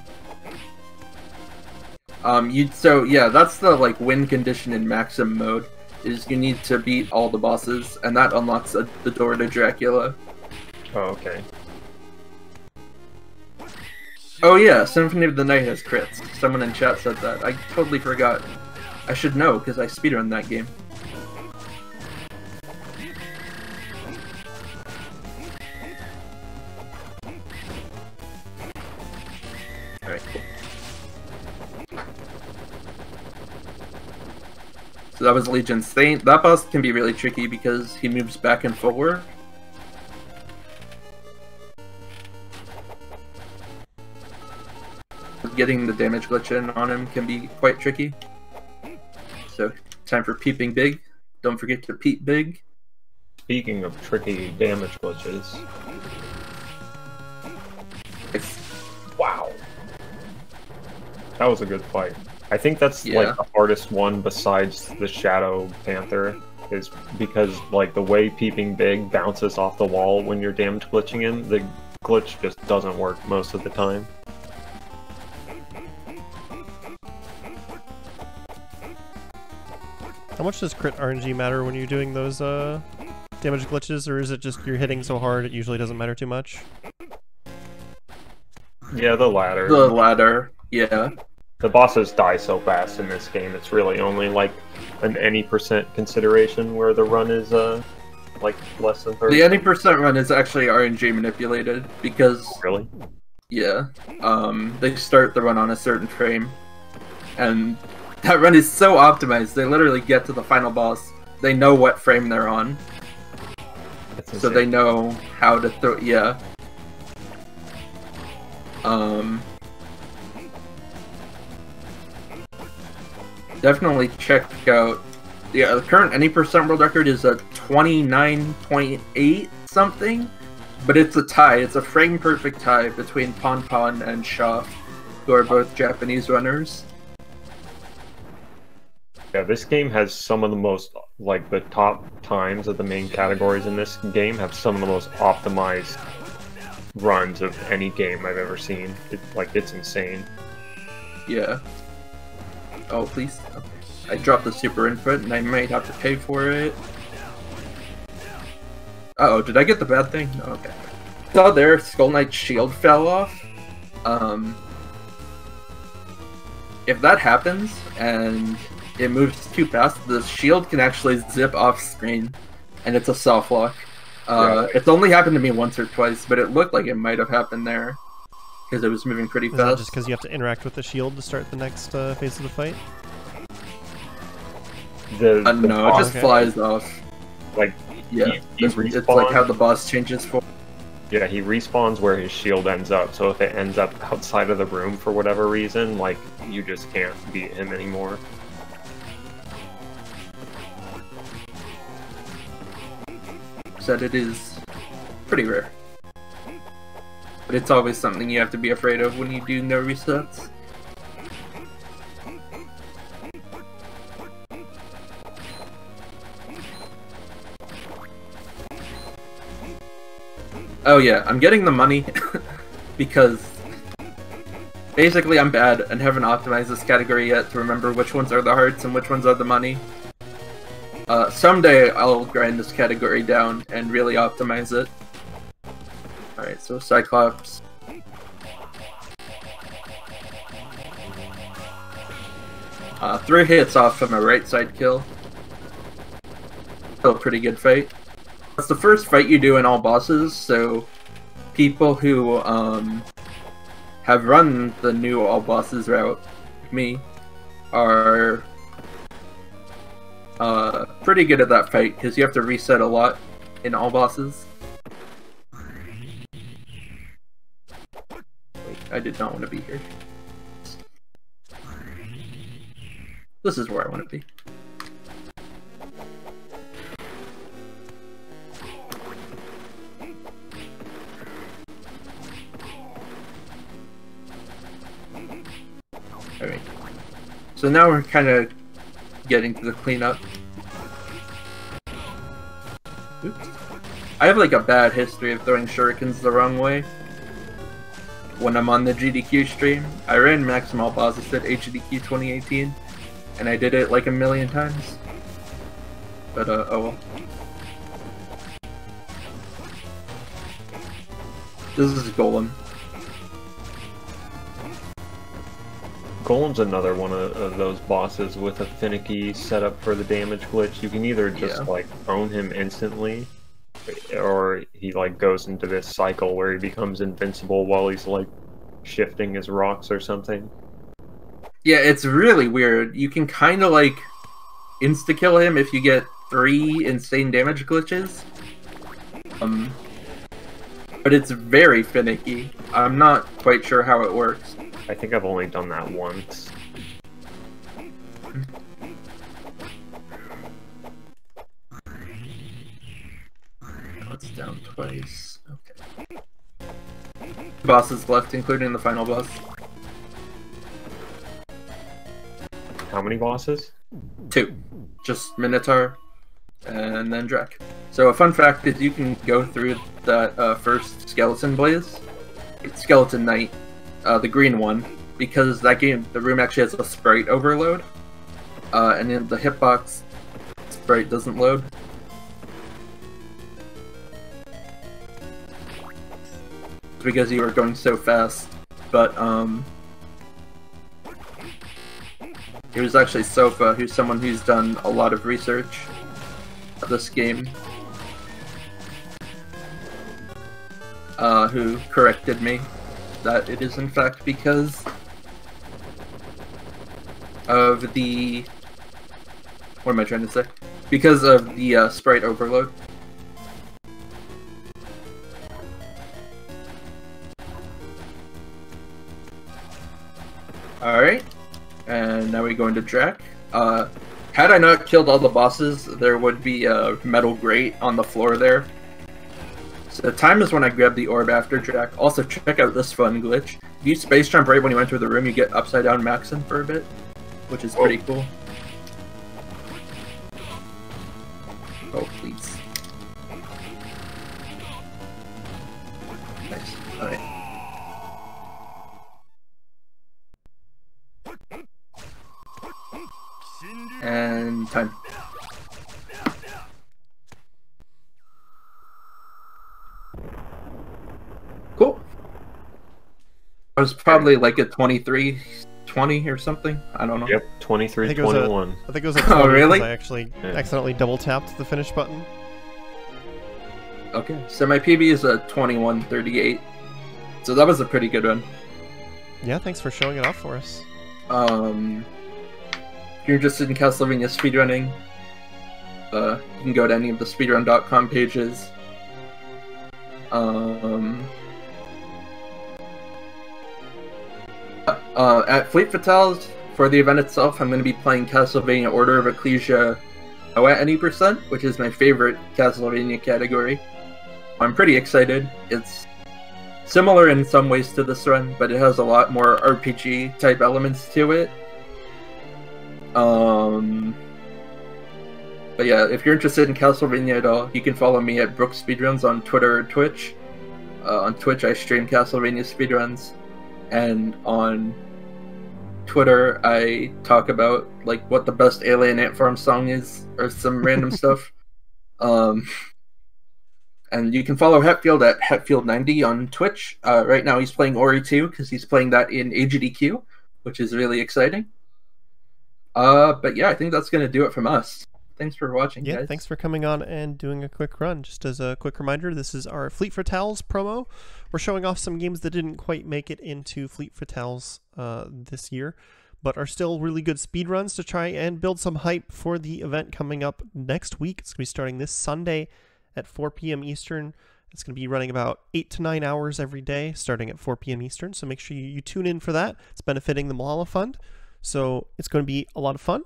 So yeah, that's the win condition in Maxim mode. Is you need to beat all the bosses, and that unlocks the door to Dracula. Oh, okay. Oh yeah, Symphony of the Night has crits. Someone in chat said that. I totally forgot. I should know, because I speedrun that game. Alright, cool. So that was Legion Saint. That boss can be really tricky because he moves back and forward. Getting the damage glitch in on him can be quite tricky. So, time for peeping big. Don't forget to peep big. Speaking of tricky damage glitches. Wow. That was a good fight. I think that's the hardest one besides the Shadow Panther, is because the way peeping big bounces off the wall when you're damage glitching him, the glitch just doesn't work most of the time. How much does crit RNG matter when you're doing those damage glitches, or is it just you're hitting so hard it usually doesn't matter too much? Yeah, the latter. The latter, yeah. The bosses die so fast in this game, it's really only an any % consideration where the run is less than 30. The any % run is actually RNG manipulated because... Really? Yeah. They start the run on a certain frame, and that run is so optimized, they literally get to the final boss, they know what frame they're on. So they know how to throw... Yeah. Definitely check out... Yeah, the current any % world record is a 29.8 something, but it's a tie. It's a frame-perfect tie between Pon Pon and Shaw, who are both Japanese runners. Yeah, this game has some of the most, the top times of the main categories in this game have some of the most optimized runs of any game I've ever seen. It's insane. Yeah. Oh, please. Okay. I dropped the super input, and I might have to pay for it. Uh-oh, did I get the bad thing? No, okay. Saw there, Skull Knight's shield fell off. If that happens, and it moves too fast, the shield can actually zip off screen, and it's a soft lock. It's only happened to me once or twice, but it looked like it might have happened there. because it was moving pretty Is that fast. just because you have to interact with the shield to start the next phase of the fight? The No, it boss, just flies off. like, Yeah, he it's like respawns- how the boss changes form. yeah, he respawns where his shield ends up. So if it ends up outside of the room for whatever reason, like, you just can't beat him anymore. That it is pretty rare. But it's always something you have to be afraid of when you do no resets. Oh yeah, I'm getting the money because basically I'm bad and haven't optimized this category yet to remember which ones are the hearts and which ones are the money. Someday I'll grind this category down and really optimize it. Alright, so Cyclops. Three hits off from a right side kill. Still a pretty good fight. It's the first fight you do in all bosses, so people who have run the new all bosses route, like me, are pretty good at that fight because you have to reset a lot in all bosses. Wait, I did not want to be here. This is where I want to be. Alright. So now we're kind of getting to the cleanup. Oops. I have like a bad history of throwing shurikens the wrong way. When I'm on the GDQ stream, I ran Maximal Bosses at HDQ 2018, and I did it like a million times. But oh well. This is Golem. Golem's another one of those bosses with a finicky setup for the damage glitch. You can either just like own him instantly, or he like goes into this cycle where he becomes invincible while he's like shifting his rocks or something. Yeah, it's really weird. You can kind of like insta-kill him if you get 3 insane damage glitches. But it's very finicky. I'm not quite sure how it works. I think I've only done that once. Oh, it's down twice. Okay. Bosses left, including the final boss. How many bosses? 2. Just Minotaur and then Drek. So a fun fact is you can go through that first Skeleton Blaze. It's Skeleton Knight. The green one, because that game, the room actually has a sprite overload, and then the hitbox sprite doesn't load. It's because you were going so fast, but it was actually Sofa, who's someone who's done a lot of research of this game, who corrected me that it is in fact because of the... what am I trying to say? Because of the sprite overload. Alright, and now we go into Drek. Had I not killed all the bosses, there would be a metal grate on the floor there. So time is when I grab the orb after Drek. Also, check out this fun glitch. If you space jump right when you enter the room, you get upside down Maxim for a bit, which is pretty cool. Oh, please. Nice. Alright. And time. Cool. I was probably like a 23-20 or something. I don't know. Yep, 23-21. I think it was like 20 Oh, really? because I actually accidentally double tapped the finish button. Okay, so my PB is a 21-38. So that was a pretty good one. Yeah, thanks for showing it off for us. If you're interested in Castlevania speedrunning, you can go to any of the speedrun.com pages. At Fleet Fatales, for the event itself, I'm going to be playing Castlevania Order of Ecclesia at any percent, which is my favorite Castlevania category. I'm pretty excited. It's similar in some ways to this run, but it has a lot more RPG type elements to it. But yeah, if you're interested in Castlevania at all, you can follow me at Brooks Speedruns on Twitter or Twitch. On Twitch, I stream Castlevania speedruns, and on Twitter, I talk about like what the best Alien Ant Farm song is, or some random stuff. And you can follow Hetfield at Hetfield90 on Twitch. Right now, he's playing Ori 2 because he's playing that in AGDQ, which is really exciting. But yeah, I think that's gonna do it from us. Thanks for watching, guys. Thanks for coming on and doing a quick run. Just as a quick reminder, this is our Fleet Fatales promo. We're showing off some games that didn't quite make it into Fleet Fatales this year, but are still really good speedruns to try and build some hype for the event coming up next week. It's going to be starting this Sunday at 4 p.m. Eastern. It's going to be running about 8 to 9 hours every day, starting at 4 p.m. Eastern, so make sure you tune in for that. It's benefiting the Malala Fund, so it's going to be a lot of fun.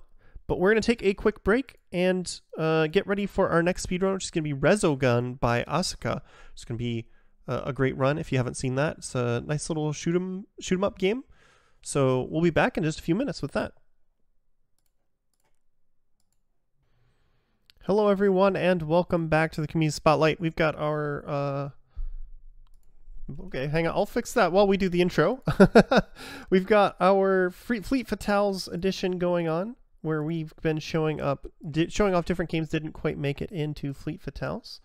But we're going to take a quick break and get ready for our next speedrun, which is going to be RESOGUN by Asuka. It's going to be a great run if you haven't seen that. It's a nice little shoot 'em up game. So we'll be back in just a few minutes with that. Hello, everyone, and welcome back to the Community Spotlight. We've got our... Okay, hang on. I'll fix that while we do the intro. We've got our Fleet Fatales edition going on, where we've been showing off different games that didn't quite make it into Fleet Fatales.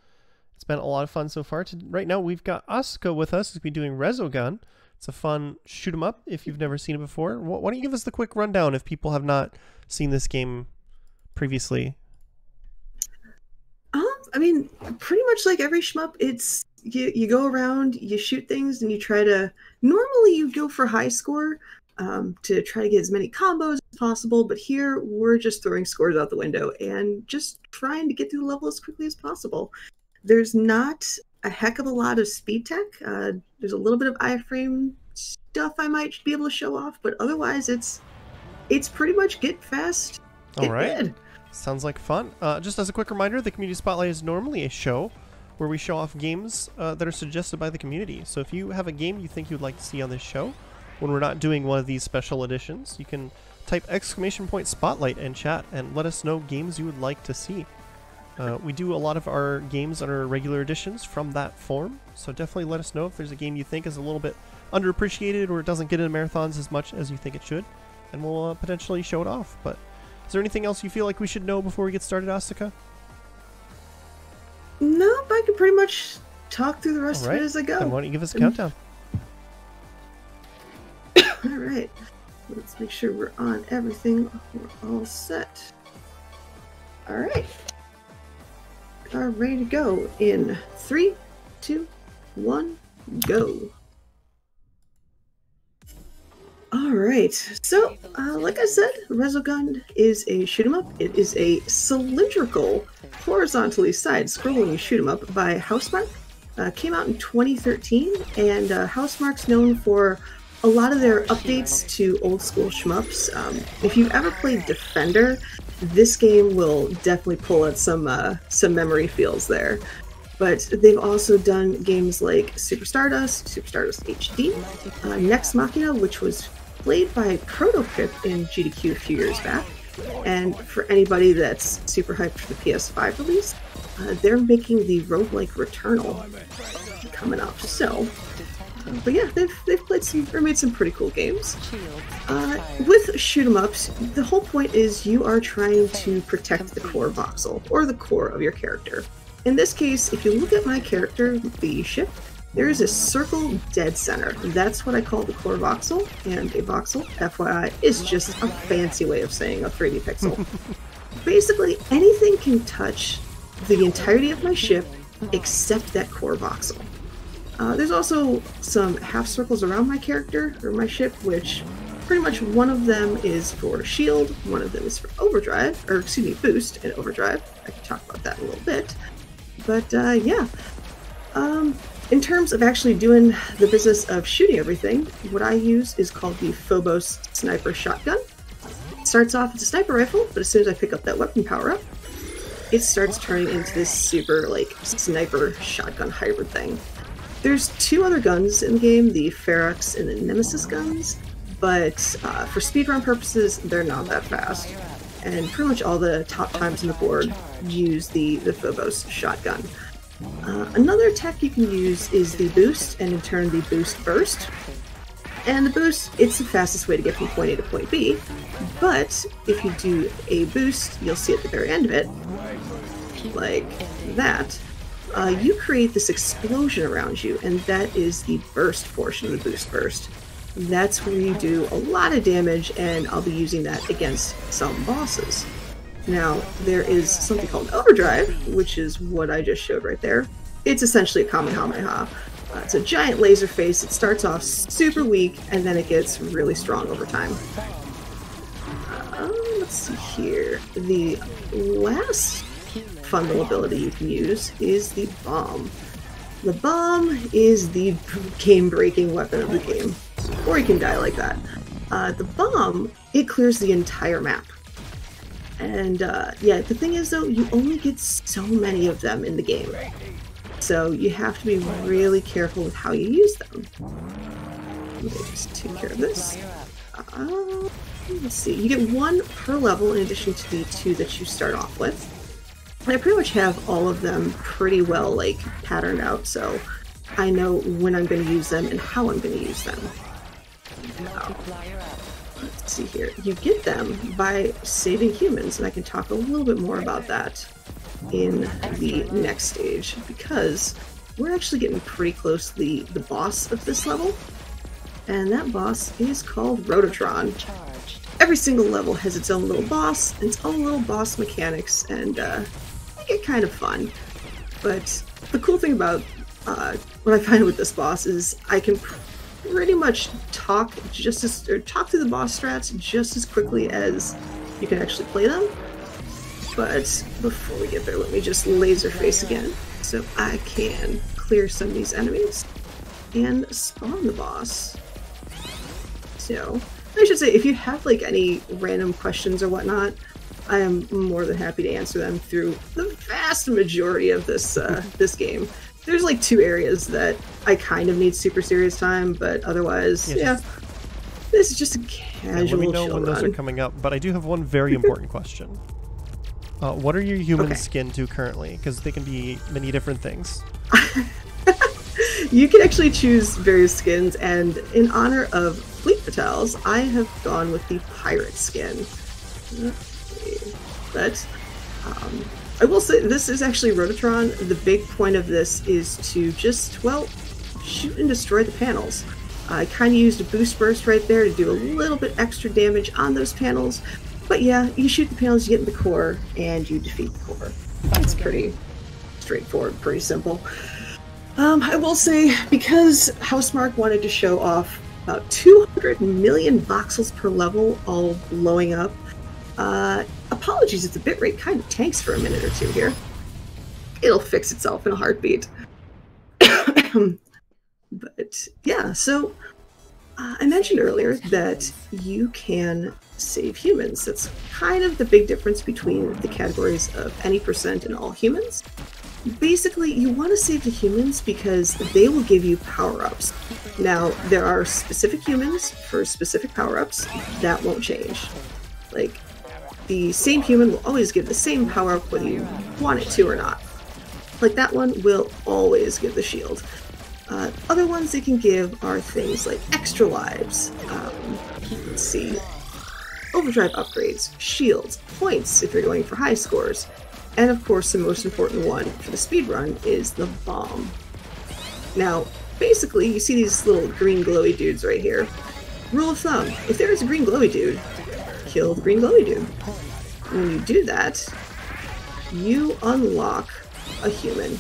It's been a lot of fun so far. Right now, we've got Asuka with us. We'll be doing RESOGUN. It's a fun shoot 'em up if you've never seen it before. Why don't you give us the quick rundown if people have not seen this game previously? I mean, pretty much like every shmup, it's you go around, you shoot things, and you try to... Normally, you go for high score to try to get as many combos as possible, but here, we're just throwing scores out the window and just trying to get through the level as quickly as possible. There's not a heck of a lot of speed tech. There's a little bit of iframe stuff I might be able to show off, but otherwise, it's pretty much get fast, get good. Sounds like fun. Just as a quick reminder, the Community Spotlight is normally a show where we show off games that are suggested by the community. So if you have a game you think you'd like to see on this show, when we're not doing one of these special editions, you can type !spotlight in chat and let us know games you would like to see. We do a lot of our games on our regular editions from that form, so definitely let us know if there's a game you think is a little bit underappreciated or it doesn't get into marathons as much as you think it should, and we'll potentially show it off. But is there anything else you feel like we should know before we get started, Asuka? Nope, I can pretty much talk through the rest of it as I go. Then why don't you give us a countdown? Alright, let's make sure we're on everything. We're all set. Alright. Are ready to go in 3, 2, 1, go. Alright, so, like I said, RESOGUN is a shoot-'em-up. It is a cylindrical, horizontally side-scrolling shoot-'em-up by Housemarque. Came out in 2013, and Housemarque's known for a lot of their updates to old-school shmups. If you've ever played Defender, this game will definitely pull out some memory feels there. But they've also done games like Super Stardust HD, Next Machina, which was played by Protopip in GDQ a few years back. And for anybody that's super hyped for the PS5 release, they're making the roguelike Returnal coming up. So, but yeah, they've played or made some pretty cool games. With shoot-'em-ups, the whole point is you are trying to protect the core voxel, or the core of your character. In this case, if you look at my character, the ship, there is a circle dead center. That's what I call the core voxel, and a voxel, FYI, is just a fancy way of saying a 3D pixel. Basically, anything can touch the entirety of my ship except that core voxel. There's also some half circles around my character, or my ship, which pretty much one of them is for shield, one of them is for overdrive, or excuse me, boost and overdrive. I can talk about that in a little bit. But yeah, in terms of actually doing the business of shooting everything, what I use is called the Phobos Sniper Shotgun. It starts off as a sniper rifle, but as soon as I pick up that weapon power-up, it starts turning into this super, like, sniper shotgun hybrid thing. There's two other guns in the game, the Ferox and the Nemesis guns, but for speedrun purposes, they're not that fast. And pretty much all the top times on the board use the Phobos shotgun. Another tech you can use is the boost, and in turn the boost burst. And the boost, it's the fastest way to get from point A to point B, but if you do a boost, you'll see at the very end of it, like that, you create this explosion around you, and that is the burst portion of the boost burst. That's where you do a lot of damage, and I'll be using that against some bosses. Now, there is something called overdrive, which is what I just showed right there. It's essentially a Kamehameha. It's a giant laser face. It starts off super weak, and then it gets really strong over time. Let's see here. The last fun little ability you can use is the bomb. The bomb is the game-breaking weapon of the game. Or you can die like that. The bomb, it clears the entire map. And yeah, the thing is though, you only get so many of them in the game. So you have to be really careful with how you use them. Let me just take care of this. Let's see, you get one per level in addition to the two that you start off with. And I pretty much have all of them pretty well, like, patterned out, so I know when I'm going to use them and how I'm going to use them. Now, let's see here. You get them by saving humans, and I can talk a little bit more about that in the next stage, because we're actually getting pretty close to the boss of this level, and that boss is called Rototron. Every single level has its own little boss, and its own little boss mechanics, and they get kind of fun. But the cool thing about what I find with this boss is I can pretty much talk to the boss strats just as quickly as you can actually play them. But before we get there, let me just laser face again so I can clear some of these enemies and spawn the boss. So I should say, if you have like any random questions or whatnot, I am more than happy to answer them through the vast majority of this this game. There's like two areas that I kind of need super serious time, but otherwise, yeah, this is just a casual let me know chill when those run. are coming up, but I do have one very important question. What are your human skin to currently? Because they can be many different things. You can actually choose various skins, and in honor of Fleet Fatales, I have gone with the pirate skin. But I will say this is actually Rototron. The big point of this is to just, well, shoot and destroy the panels. I kind of used a boost burst right there to do a little bit extra damage on those panels. But yeah, you shoot the panels, you get in the core, and you defeat the core. It's pretty straightforward, pretty simple. I will say, because Housemarque wanted to show off about 200 million voxels per level all blowing up, apologies if the bitrate kind of tanks for a minute or two here. It'll fix itself in a heartbeat. But yeah, so I mentioned earlier that you can save humans. That's kind of the big difference between the categories of any percent and all humans. Basically, you want to save the humans because they will give you power-ups. Now, there are specific humans for specific power-ups. That won't change. Like, the same human will always give the same power-up whether you want it to or not. Like, that one will always give the shield. Other ones they can give are things like extra lives, let's see, overdrive upgrades, shields, points if you're going for high scores, and of course the most important one for the speedrun is the bomb. Now, basically, you see these little green glowy dudes right here. Rule of thumb, if there is a green glowy dude, kill the green glowy dude. When you do that, you unlock a human.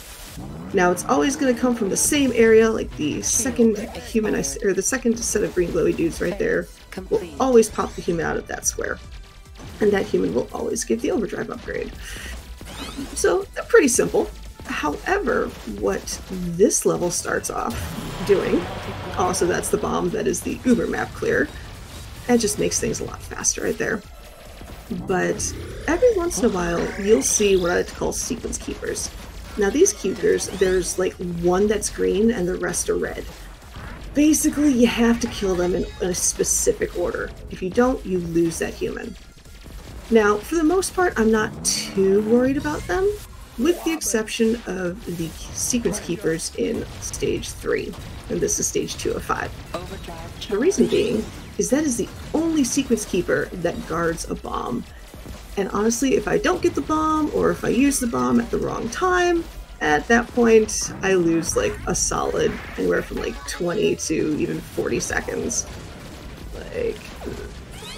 Now it's always going to come from the same area, like the second human, or the second set of green glowy dudes right there, will always pop the human out of that square. And that human will always get the overdrive upgrade. So they're pretty simple. However, what this level starts off doing, also that's the bomb that is the Uber map clear, that just makes things a lot faster right there. But every once in a while, you'll see what I like to call sequence keepers. Now these keepers, there's like one that's green and the rest are red. Basically, you have to kill them in a specific order. If you don't, you lose that human. Now, for the most part, I'm not too worried about them, with the exception of the sequence keepers in stage 3. And this is stage 2 of 5. The reason being is that is the only sequence keeper that guards a bomb. And honestly, if I don't get the bomb, or if I use the bomb at the wrong time, at that point, I lose like a solid anywhere from like 20 to even 40 seconds. Like,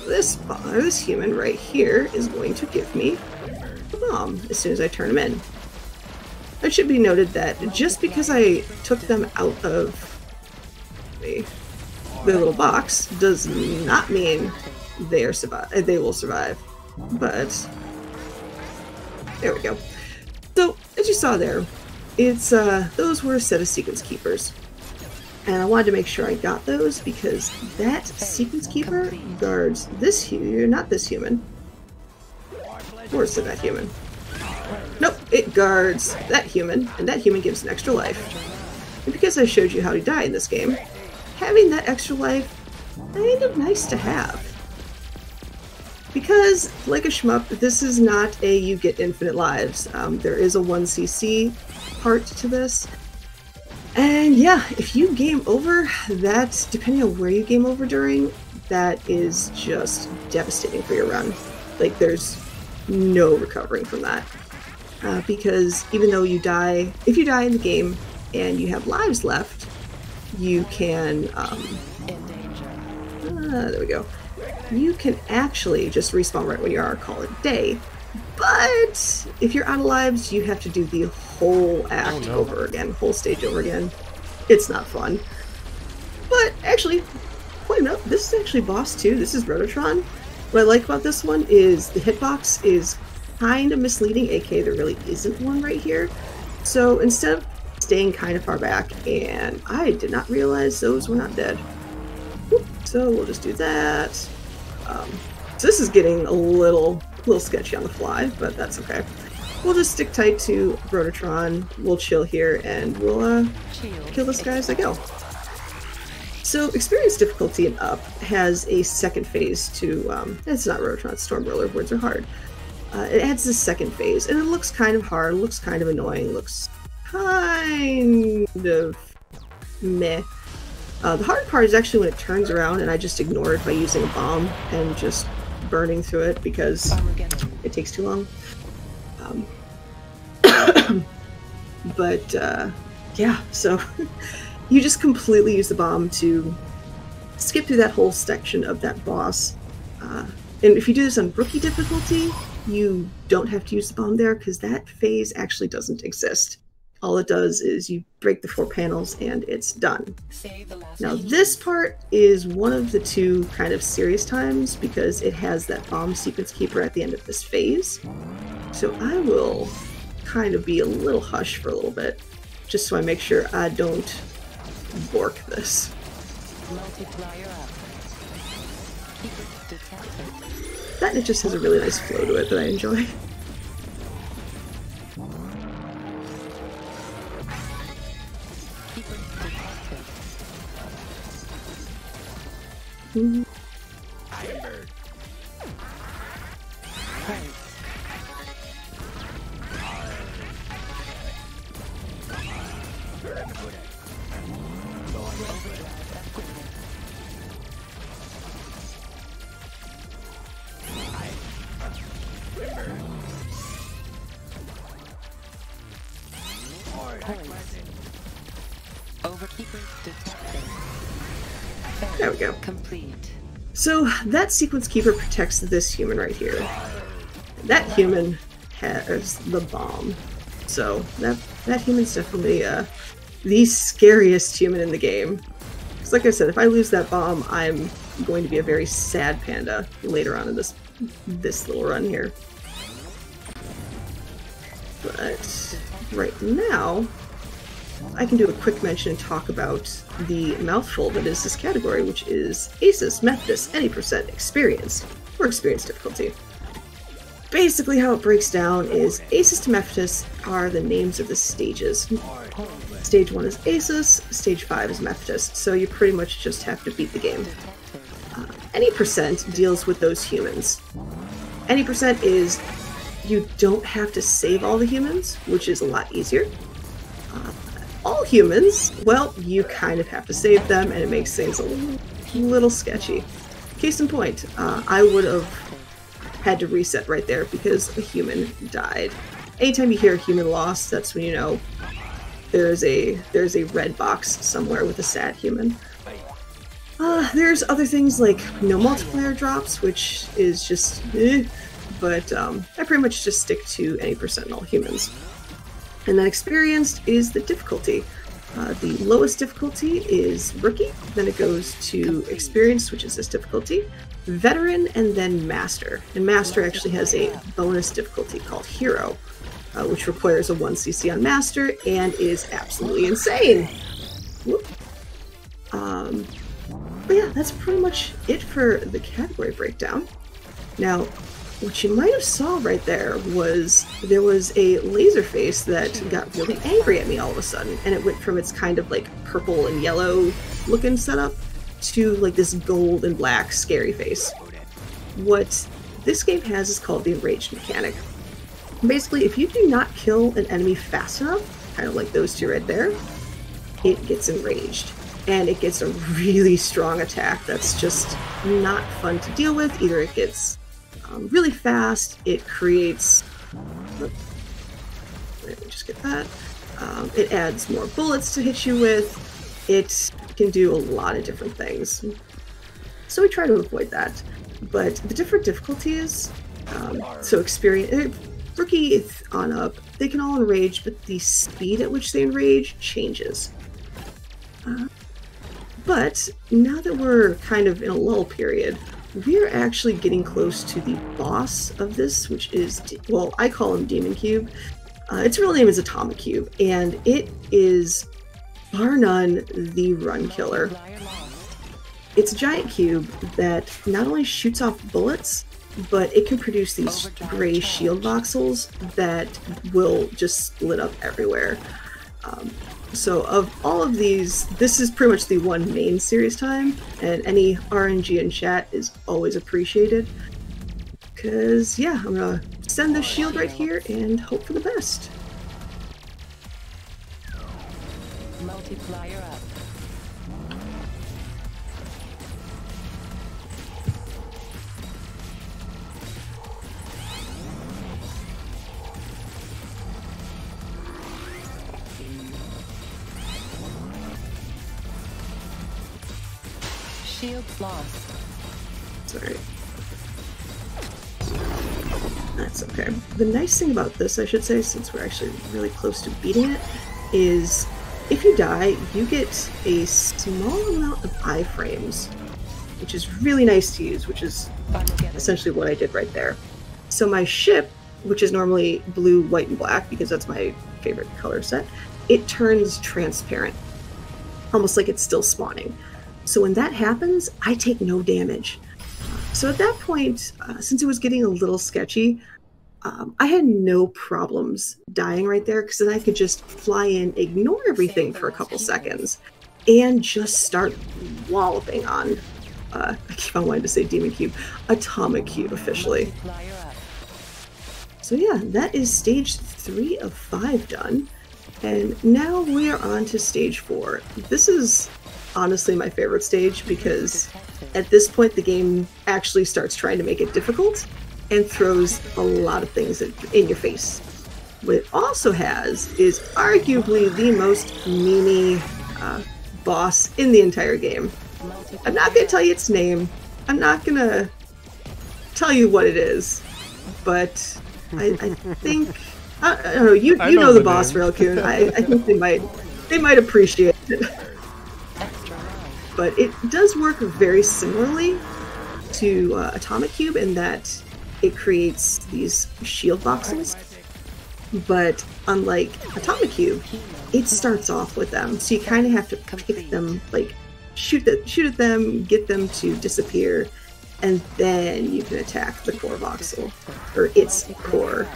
this human right here is going to give me a bomb as soon as I turn him in. It should be noted that just because I took them out of the little box does not mean they will survive. But there we go. So as you saw there, it's those were a set of sequence keepers, and I wanted to make sure I got those because that sequence keeper guards this human, not this human. Or is it that human? Nope, it guards that human, and that human gives an extra life. And because I showed you how to die in this game, having that extra life, kind of nice to have. Because, like a shmup, this is not a you get infinite lives. There is a 1cc part to this. And yeah, if you game over, that, depending on where you game over during, that is just devastating for your run. Like, there's no recovering from that. Because even though you die, if you die in the game and you have lives left, you can, there we go. You can actually just respawn right when you are, call it day. But if you're out of lives, you have to do the whole act over again, whole stage over again. It's not fun. But actually, point out, this is actually boss 2. This is Rototron. What I like about this one is the hitbox is kind of misleading, aka there really isn't one right here. So instead of staying kind of far back, and I did not realize those were not dead. So we'll just do that. So this is getting a little sketchy on the fly, but that's okay. We'll just stick tight to Rototron, we'll chill here, and we'll kill this guy as I go. So experience difficulty and up has a second phase to, it's not Rototron, it's Stormroller, words are hard. It adds this second phase, and it looks kind of hard, looks kind of annoying, looks kind of meh. The hard part is actually when it turns around and I just ignore it by using a bomb and just burning through it because it takes too long. But yeah, so you just completely use the bomb to skip through that whole section of that boss. And if you do this on rookie difficulty, you don't have to use the bomb there because that phase actually doesn't exist. All it does is you break the 4 panels and it's done. Now this part is one of the 2 kind of serious times because it has that bomb sequence keeper at the end of this phase. So I will kind of be a little hush for a little bit, just so I make sure I don't bork this. That it just has a really nice flow to it that I enjoy. Mm-hmm. There we go. Complete. So that sequence keeper protects this human right here. That human has the bomb. So that that human's definitely the scariest human in the game. Because like I said, if I lose that bomb, I'm going to be a very sad panda later on in this little run here. But right now, I can do a quick mention and talk about the mouthful that is this category, which is Aces, Methodist, any percent, experience, or experience difficulty. Basically how it breaks down is Aces to Methodist are the names of the stages. Stage 1 is Aces, Stage 5 is Methodist, so you pretty much just have to beat the game. Any percent deals with those humans. Any percent is you don't have to save all the humans, which is a lot easier. All humans, well, you kind of have to save them, and it makes things a little sketchy. Case in point, I would have had to reset right there because a human died. Anytime you hear a human lost, that's when you know there's a red box somewhere with a sad human. There's other things like no multiplier drops, which is just but I pretty much just stick to any percent in all humans. And then experienced is the difficulty. The lowest difficulty is rookie, then it goes to experienced, which is this difficulty, veteran, and then master. And master actually has a bonus difficulty called hero, which requires a 1 CC on master and is absolutely insane. Whoop. But yeah, that's pretty much it for the category breakdown. Now, what you might have saw right there was a laser face that got really angry at me all of a sudden, and it went from its kind of like purple and yellow looking setup to like this gold and black scary face. What this game has is called the enraged mechanic. Basically, if you do not kill an enemy fast enough, kind of like those two right there, it gets enraged. And it gets a really strong attack that's just not fun to deal with. Either it gets really fast, it creates... Let me just get that. It adds more bullets to hit you with. It can do a lot of different things. So we try to avoid that. But the different difficulties, so experience... Rookie on up, they can all enrage, but the speed at which they enrage changes. But now that we're kind of in a lull period, we're actually getting close to the boss of this, which is, well, I call him Demon Cube. Its real name is Atomic Cube, and it is, bar none, the run killer. It's a giant cube that not only shoots off bullets, but it can produce these gray shield voxels that will just split up everywhere. So of all of these, this is pretty much the one main serious time, and any RNG in chat is always appreciated. Because, yeah, I'm gonna send this shield right here and hope for the best. Multiplier up. Shields lost. Sorry. That's okay. The nice thing about this, I should say, since we're actually really close to beating it, is if you die, you get a small amount of iframes, which is really nice to use, which is essentially what I did right there. So my ship, which is normally blue, white, and black, because that's my favorite color set, it turns transparent, almost like it's still spawning. So when that happens, I take no damage. So at that point, since it was getting a little sketchy, I had no problems dying right there, because then I could just fly in, ignore everything for a couple seconds, and just start walloping on, I keep on wanting to say Demon Cube, Atomic Cube officially. So yeah, that is stage 3 of 5 done, and now we are on to stage 4. This is honestly my favorite stage, because at this point the game actually starts trying to make it difficult and throws a lot of things in your face. What it also has is arguably the most memey boss in the entire game. I'm not going to tell you its name, I'm not going to tell you what it is, but I think I don't know. You know know the the boss, name. Railcoon. I think they might appreciate it. But it does work very similarly to Atomic Cube in that it creates these shield voxels. But unlike Atomic Cube, it starts off with them, so you kind of have to pick them, like shoot at them, get them to disappear, and then you can attack the core voxel, or its core.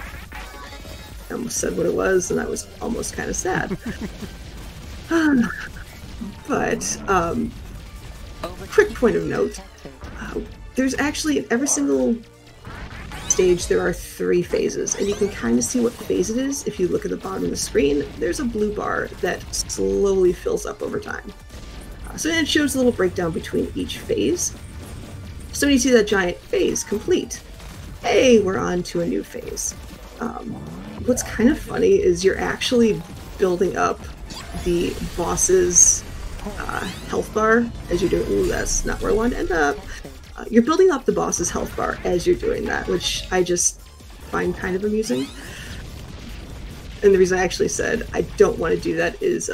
I almost said what it was, and that was almost kind of sad. But quick point of note: there's actually in every single stage there are 3 phases, and you can kind of see what phase it is if you look at the bottom of the screen. There's a blue bar that slowly fills up over time. So it shows a little breakdown between each phase. So when you see that giant phase complete, hey, we're on to a new phase. What's kind of funny is you're actually building up the boss's health bar as you're doing. Ooh, that's not where I want to end up. You're building up the boss's health bar as you're doing that, which I just find kind of amusing. And the reason I actually said I don't want to do that is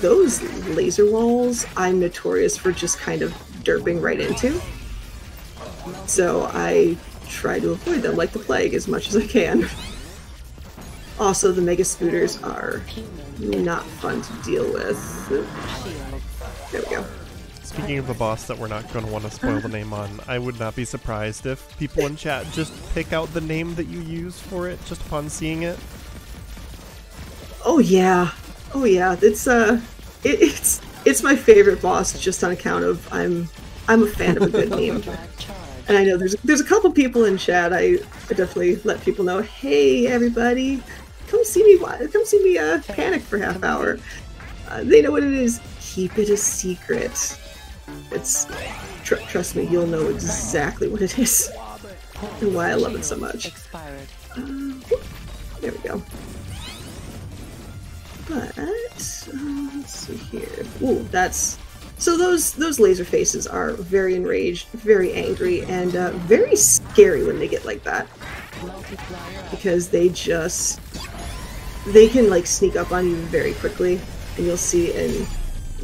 those laser walls I'm notorious for just kind of derping right into. So I try to avoid them like the plague as much as I can. Also, the Mega Spooters are not fun to deal with. There we go. Speaking of a boss that we're not going to want to spoil the name on, I would not be surprised if people in chat just pick out the name that you use for it just upon seeing it. Oh yeah, it's my favorite boss just on account of I'm a fan of a good meme, and I know there's a couple people in chat. I definitely let people know, hey everybody, come see me panic for half hour. They know what it is. Keep it a secret. It's trust me, you'll know exactly what it is and why I love it so much. There we go. But let's see here. Ooh, so those laser faces are very enraged, very angry, and very scary when they get like that, because they can like sneak up on you very quickly, and you'll see in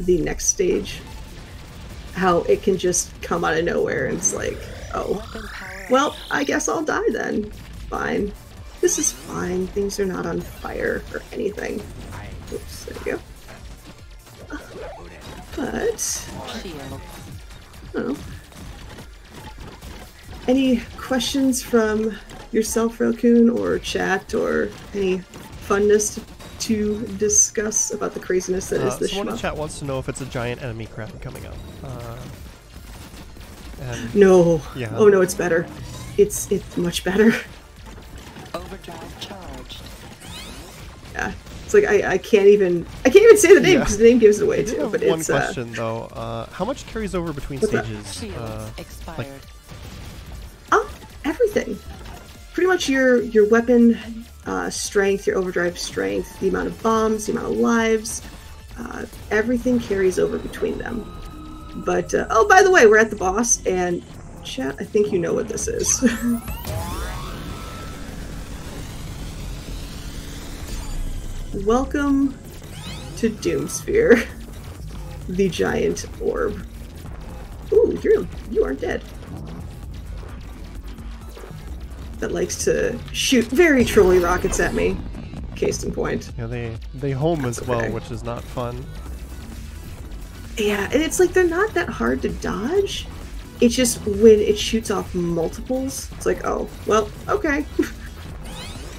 the next stage how it can just come out of nowhere, and it's like, oh, well, I guess I'll die then. Fine. This is fine. Things are not on fire or anything. Oops, there we go. But, I don't know. Any questions from yourself, Railcoon, or chat, or any funness to discuss about the craziness that is this Someone in shmup? chat wants to know if it's a giant enemy crab coming up. No. Yeah. Oh no, it's better. It's much better. Overdrive charged. Yeah. It's like I can't even say the name because the name gives it away I do too. have But one it's question though. How much carries over between What's that? stages? Shields expired. everything. Pretty much your weapon strength, your overdrive strength, the amount of bombs, the amount of lives, everything carries over between them. But oh, by the way, we're at the boss, and chat, I think you know what this is. Welcome to Doomsphere, the giant orb. Ooh, you aren't dead. That likes to shoot very trolly rockets at me. Case in point. Yeah, they home as well, okay. which is not fun. Yeah, and it's like they're not that hard to dodge. It's just when it shoots off multiples, it's like, oh, well, okay.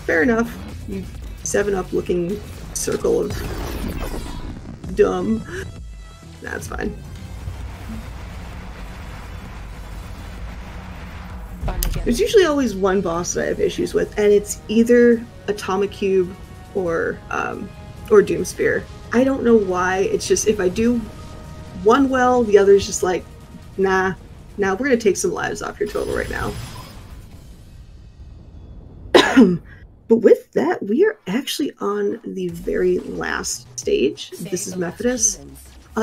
Fair enough. You 7-Up looking circle of dumb. That's fine. There's usually always one boss that I have issues with, and it's either Atomic Cube or Doomsphere. I don't know why. It's just if I do one well, the other's just like, nah, we're gonna take some lives off your total right now. But with that, we are actually on the very last stage. This is Methodist.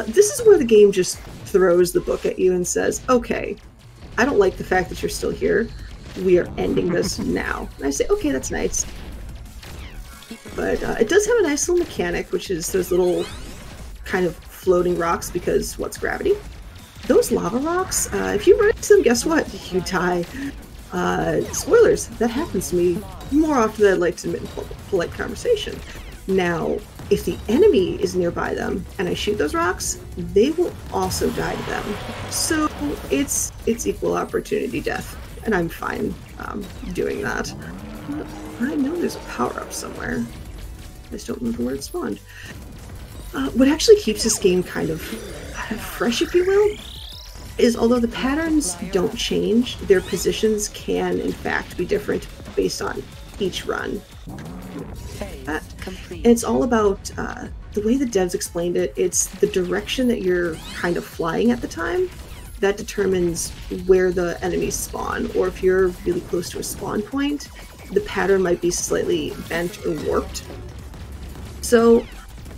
This is where the game just throws the book at you and says, okay, I don't like the fact that you're still here. We are ending this now. And I say, okay, that's nice. But it does have a nice little mechanic, which is those little kind of floating rocks, because what's gravity? Those lava rocks, if you run into them, guess what? You die. Spoilers, that happens to me more often than I'd like to admit in polite conversation. Now, if the enemy is nearby them and I shoot those rocks, they will also die to them. So it's equal opportunity death, and I'm fine doing that. I know there's a power-up somewhere. I just don't remember where it spawned. What actually keeps this game kind of fresh, if you will, is although the patterns don't change, their positions can in fact be different based on each run. And it's all about the way the devs explained it. It's the direction that you're kind of flying at the time that determines where the enemies spawn, or if you're really close to a spawn point, the pattern might be slightly bent or warped. So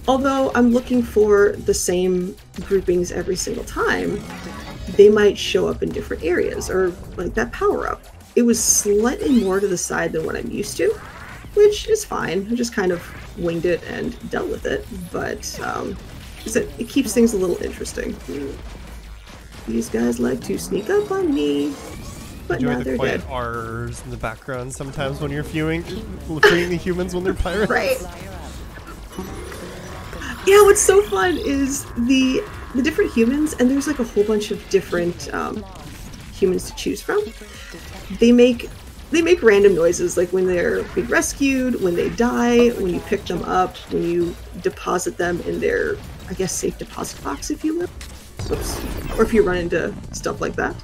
although I'm looking for the same groupings every single time, they might show up in different areas, or like that power-up. It was slightly more to the side than what I'm used to, which is fine. I just kind of winged it and dealt with it, but it keeps things a little interesting. These guys like to sneak up on me, but now they're dead. Quiet R's in the background sometimes when you're freeing the humans when they're pirates. Right. Yeah, what's so fun is the different humans, and there's like a whole bunch of different humans to choose from. They make random noises, like when they're being rescued, when they die, when you pick them up, when you deposit them in their, I guess, safe deposit box, if you will. Whoops. Or if you run into stuff like that.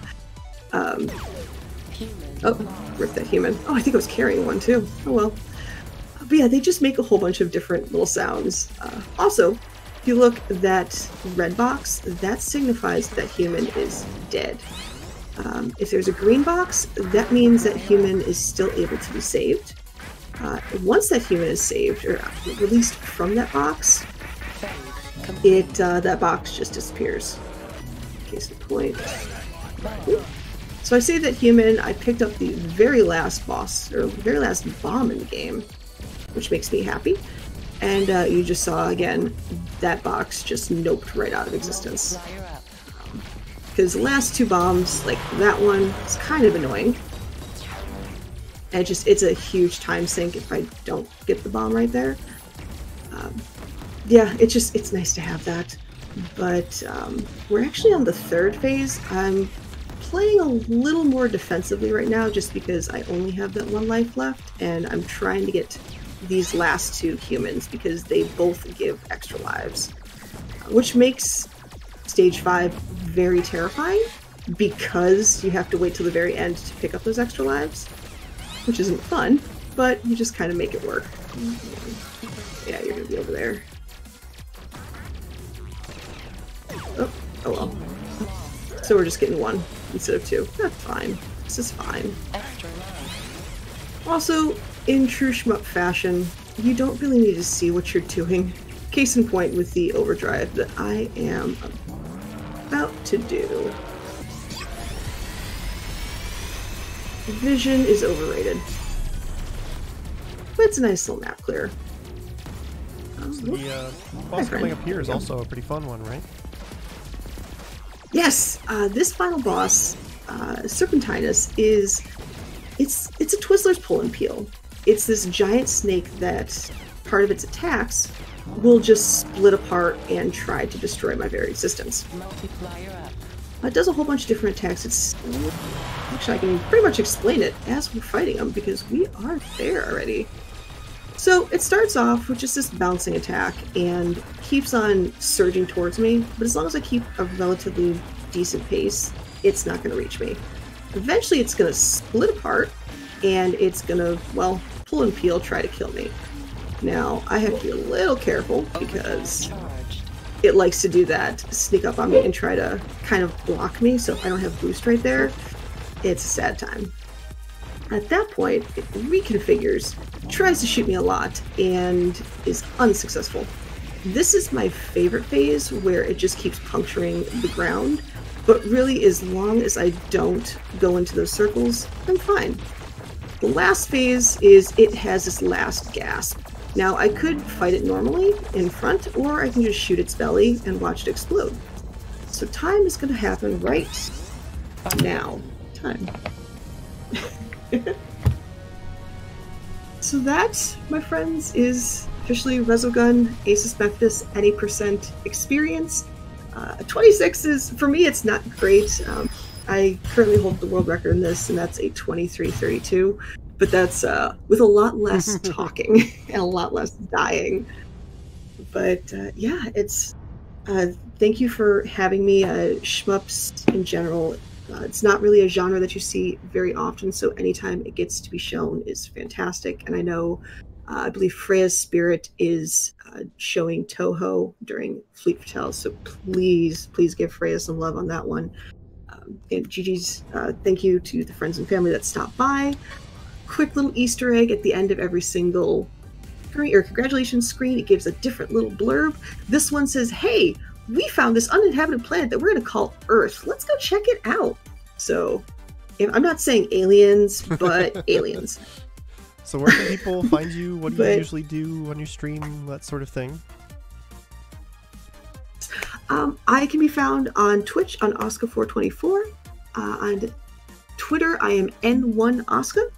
Oh, rip that human. Oh, I think I was carrying one too. Oh well. But yeah, they just make a whole bunch of different little sounds. Also, if you look, that red box, that signifies that human is dead. If there's a green box, that means that human is still able to be saved. Once that human is saved, or released from that box, that box just disappears. Case in point. Ooh. So I saved that human, I picked up the very last boss, or very last bomb in the game, which makes me happy. And you just saw, again, that box just noped right out of existence. Because the last two bombs, like that one, is kind of annoying. And it's a huge time sink if I don't get the bomb right there. Yeah, it's nice to have that. But we're actually on the third phase. I'm playing a little more defensively right now just because I only have that one life left, and I'm trying to get these last two humans because they both give extra lives, which makes stage 5 very terrifying because you have to wait till the very end to pick up those extra lives, which isn't fun, but you just kind of make it work. Yeah, you're gonna be over there. Oh well. So we're just getting one instead of two. That's fine. This is fine. Also, in true shmup fashion, you don't really need to see what you're doing. Case in point with the overdrive that I am about to do. Vision is overrated. But it's a nice little map clear. The boss coming up here is also a pretty fun one, right? Yes, this final boss, Serpentinus, it's a Twizzler's pull and peel. It's this giant snake that part of its attacks will just split apart and try to destroy my very existence. It does a whole bunch of different attacks. Actually, I can pretty much explain it as we're fighting them because we are there already. So it starts off with just this bouncing attack and keeps on surging towards me, but as long as I keep a relatively decent pace, it's not going to reach me. Eventually it's going to split apart and it's going to, well, pull and peel, try to kill me. Now, I have to be a little careful because it likes to do that, sneak up on me and try to kind of block me, so if I don't have boost right there, it's a sad time. At that point, it reconfigures, tries to shoot me a lot, and is unsuccessful. This is my favorite phase, where it just keeps puncturing the ground, but really as long as I don't go into those circles, I'm fine. The last phase is it has this last gasp. Now, I could fight it normally in front, or I can just shoot its belly and watch it explode. So time is going to happen right now. Time. So that, my friends, is officially RESOGUN, Asus Methodist, any percent experience. 26 is, for me, it's not great. I currently hold the world record in this, and that's a 23:32. But that's with a lot less talking and a lot less dying. But yeah, it's thank you for having me. Shmups in general, it's not really a genre that you see very often, so anytime it gets to be shown is fantastic. And I know, I believe Freya's Spirit is showing Toho during Fleet Fatale, so please give Freya some love on that one. And GG's, thank you to the friends and family that stopped by. Quick little Easter egg at the end of every single congratulations screen. It gives a different little blurb. This one says, hey, we found this uninhabited planet that we're going to call Earth. Let's go check it out. So I'm not saying aliens, but aliens. So where can people find you? What do you usually do on your stream? That sort of thing. I can be found on Twitch on Oscar424. On Twitter, I am N1Oscar.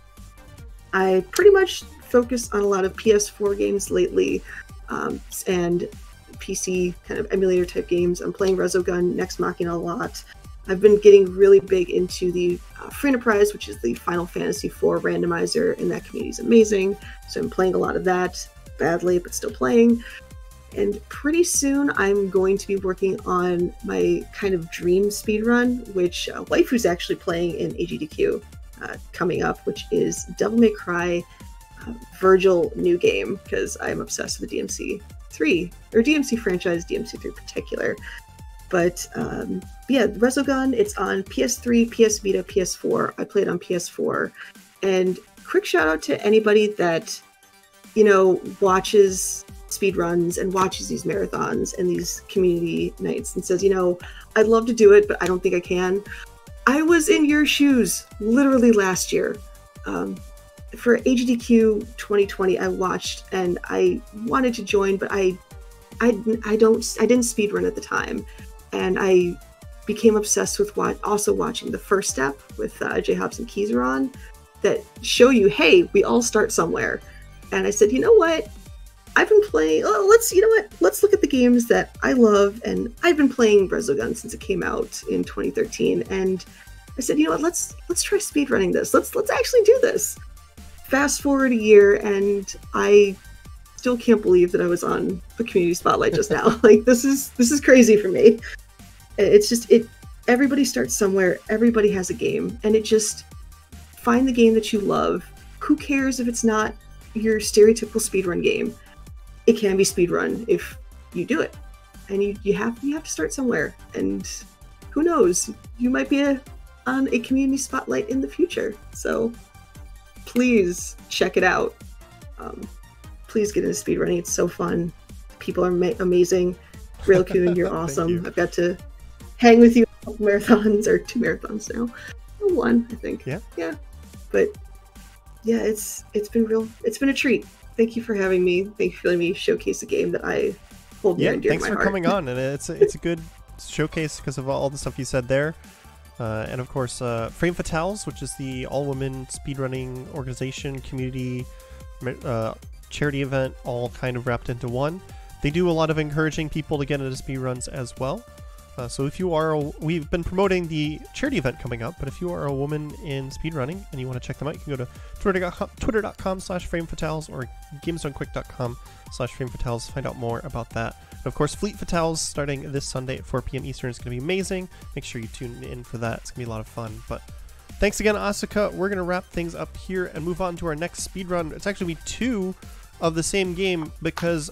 I pretty much focus on a lot of PS4 games lately, and PC kind of emulator type games. I'm playing RESOGUN, Next Machina a lot. I've been getting really big into the Free Enterprise, which is the Final Fantasy IV randomizer, and that community is amazing. So I'm playing a lot of that, badly, but still playing. And pretty soon I'm going to be working on my kind of dream speedrun, which Waifu's actually playing in AGDQ coming up, which is Devil May Cry Virgil new game, because I'm obsessed with the DMC3, or DMC franchise, DMC3 in particular. But yeah, RESOGUN, it's on PS3, PS Vita, PS4. I played on PS4. And quick shout out to anybody that, you know, watches speedruns and watches these marathons and these community nights and says, you know, I'd love to do it, but I don't think I can. I was in your shoes literally last year. For AGDQ 2020, I watched and I wanted to join, but I didn't speedrun at the time, and I became obsessed with also watching The First Step with J Hobbs and Keyseron that show you, hey, we all start somewhere. And I said, you know what? I've been playing. Oh, let's look at the games that I love, and I've been playing RESOGUN since it came out in 2013. And I said, you know what? Let's try speedrunning this. Let's actually do this. Fast forward a year, and I still can't believe that I was on the community spotlight just now. Like, this is crazy for me. It's just everybody starts somewhere. Everybody has a game, and it just find the game that you love. Who cares if it's not your stereotypical speedrun game? It can be speedrun if you do it, and you have to start somewhere. And who knows, you might be on a community spotlight in the future. So please check it out. Please get into speedrunning. It's so fun. People are amazing. Railcoon, you're awesome. You. I've got to hang with you on marathons, or 2 marathons now. Or 1, I think. Yeah. But yeah, it's been a treat. Thank you for having me. Thank you for letting me showcase a game that I hold near and dear to my heart. Thanks for coming on, and it's a good showcase because of all the stuff you said there. And of course, Frame Fatales, which is the all-women speedrunning organization, community, charity event, all kind of wrapped into one. They do a lot of encouraging people to get into speedruns as well. So if you are, we've been promoting the charity event coming up, but if you are a woman in speedrunning and you want to check them out, you can go to twitter.com/framefatales or gamesdonequick.com/framefatales. Find out more about that. And of course, Fleet Fatales starting this Sunday at 4 p.m. Eastern is going to be amazing. Make sure you tune in for that. It's going to be a lot of fun. But thanks again, Asuka. We're going to wrap things up here and move on to our next speedrun. It's actually going to be 2 of the same game because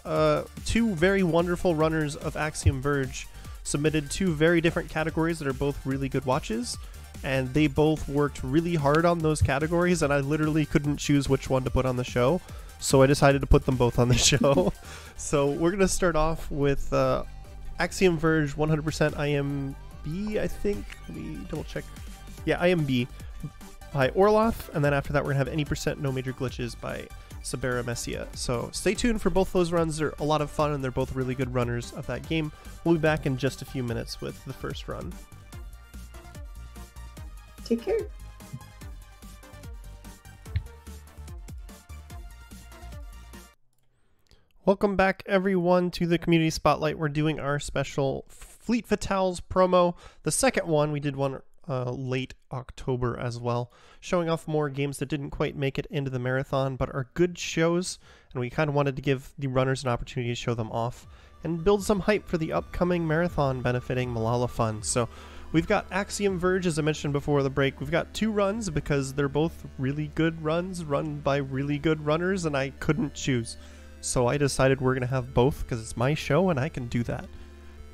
2 very wonderful runners of Axiom Verge submitted 2 very different categories that are both really good watches, and they both worked really hard on those categories, and I literally couldn't choose which one to put on the show, so I decided to put them both on the show. So we're going to start off with Axiom Verge 100% IMB, I think. Let me double check. Yeah, IMB by Orloff, and then after that we're going to have Any% No Major Glitches by Sabera Messia. So stay tuned for both those runs. They're a lot of fun, and they're both really good runners of that game. We'll be back in just a few minutes with the first run. Take care. Welcome back, everyone, to the Community Spotlight. We're doing our special Fleet Fatales promo. The second one, we did one late October as well, showing off more games that didn't quite make it into the marathon, but are good shows, and we kind of wanted to give the runners an opportunity to show them off and build some hype for the upcoming marathon benefiting Malala Fund. So we've got Axiom Verge, as I mentioned before the break. We've got 2 runs because they're both really good runs run by really good runners, and I couldn't choose. So I decided we're going to have both because it's my show and I can do that.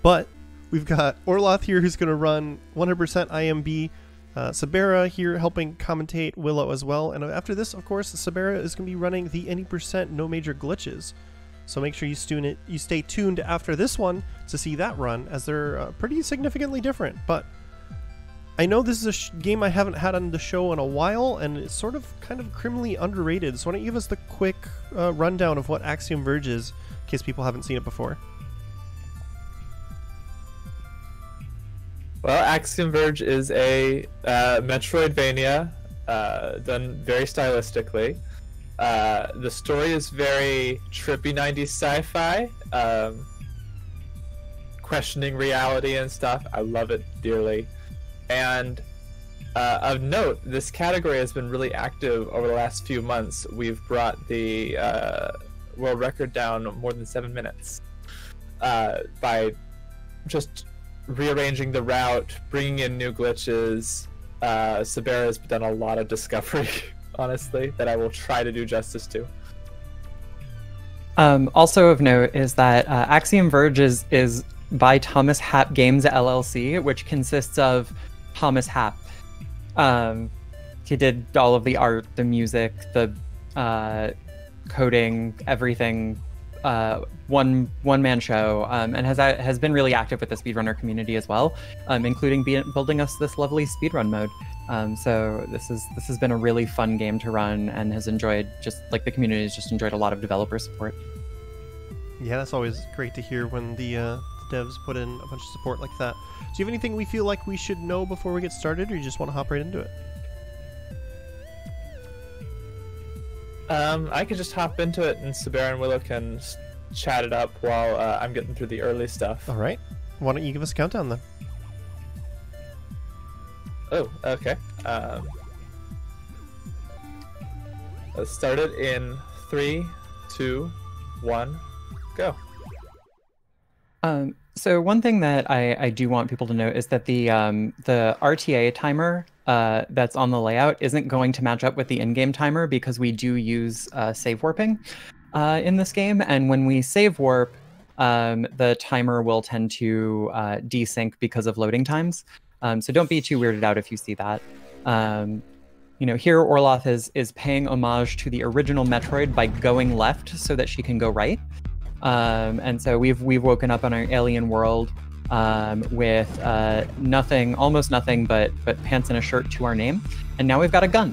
But we've got Orloth here who's going to run 100% IMB. Sabera here helping commentate, Willow as well. And after this, of course, Sabera is going to be running the any % no major glitches. So make sure you stay tuned after this one to see that run, as they're pretty significantly different. But I know this is a game I haven't had on the show in a while, and it's sort of kind of criminally underrated. So why don't you give us the quick rundown of what Axiom Verge is, in case people haven't seen it before. Well, Axiom Verge is a Metroidvania done very stylistically. The story is very trippy 90s sci-fi, questioning reality and stuff. I love it dearly. And of note, this category has been really active over the last few months. We've brought the world record down more than 7 minutes by just rearranging the route, bringing in new glitches. Sabera has done a lot of discovery, honestly, that I will try to do justice to. Also of note is that Axiom Verge is by Thomas Happ Games LLC, which consists of Thomas Happ. He did all of the art, the music, the coding, everything. One-man show, and has been really active with the speedrunner community as well, including building us this lovely speedrun mode. So this has been a really fun game to run, and has enjoyed, just like the community has just enjoyed a lot of developer support. Yeah, that's always great to hear when the devs put in a bunch of support like that. Do you have anything we feel like we should know before we get started, or you just want to hop right into it? I could just hop into it, and Sabera and Willow can chat it up while I'm getting through the early stuff. All right. Why don't you give us a countdown then? Oh, okay. Let's start it in 3, 2, 1, go. So one thing that I do want people to note is that the RTA timer that's on the layout isn't going to match up with the in-game timer, because we do use save warping in this game, and when we save warp, the timer will tend to desync because of loading times. So don't be too weirded out if you see that. Here Orloth is paying homage to the original Metroid by going left so that she can go right. And so we've woken up on our alien world with almost nothing but pants and a shirt to our name, and now we've got a gun.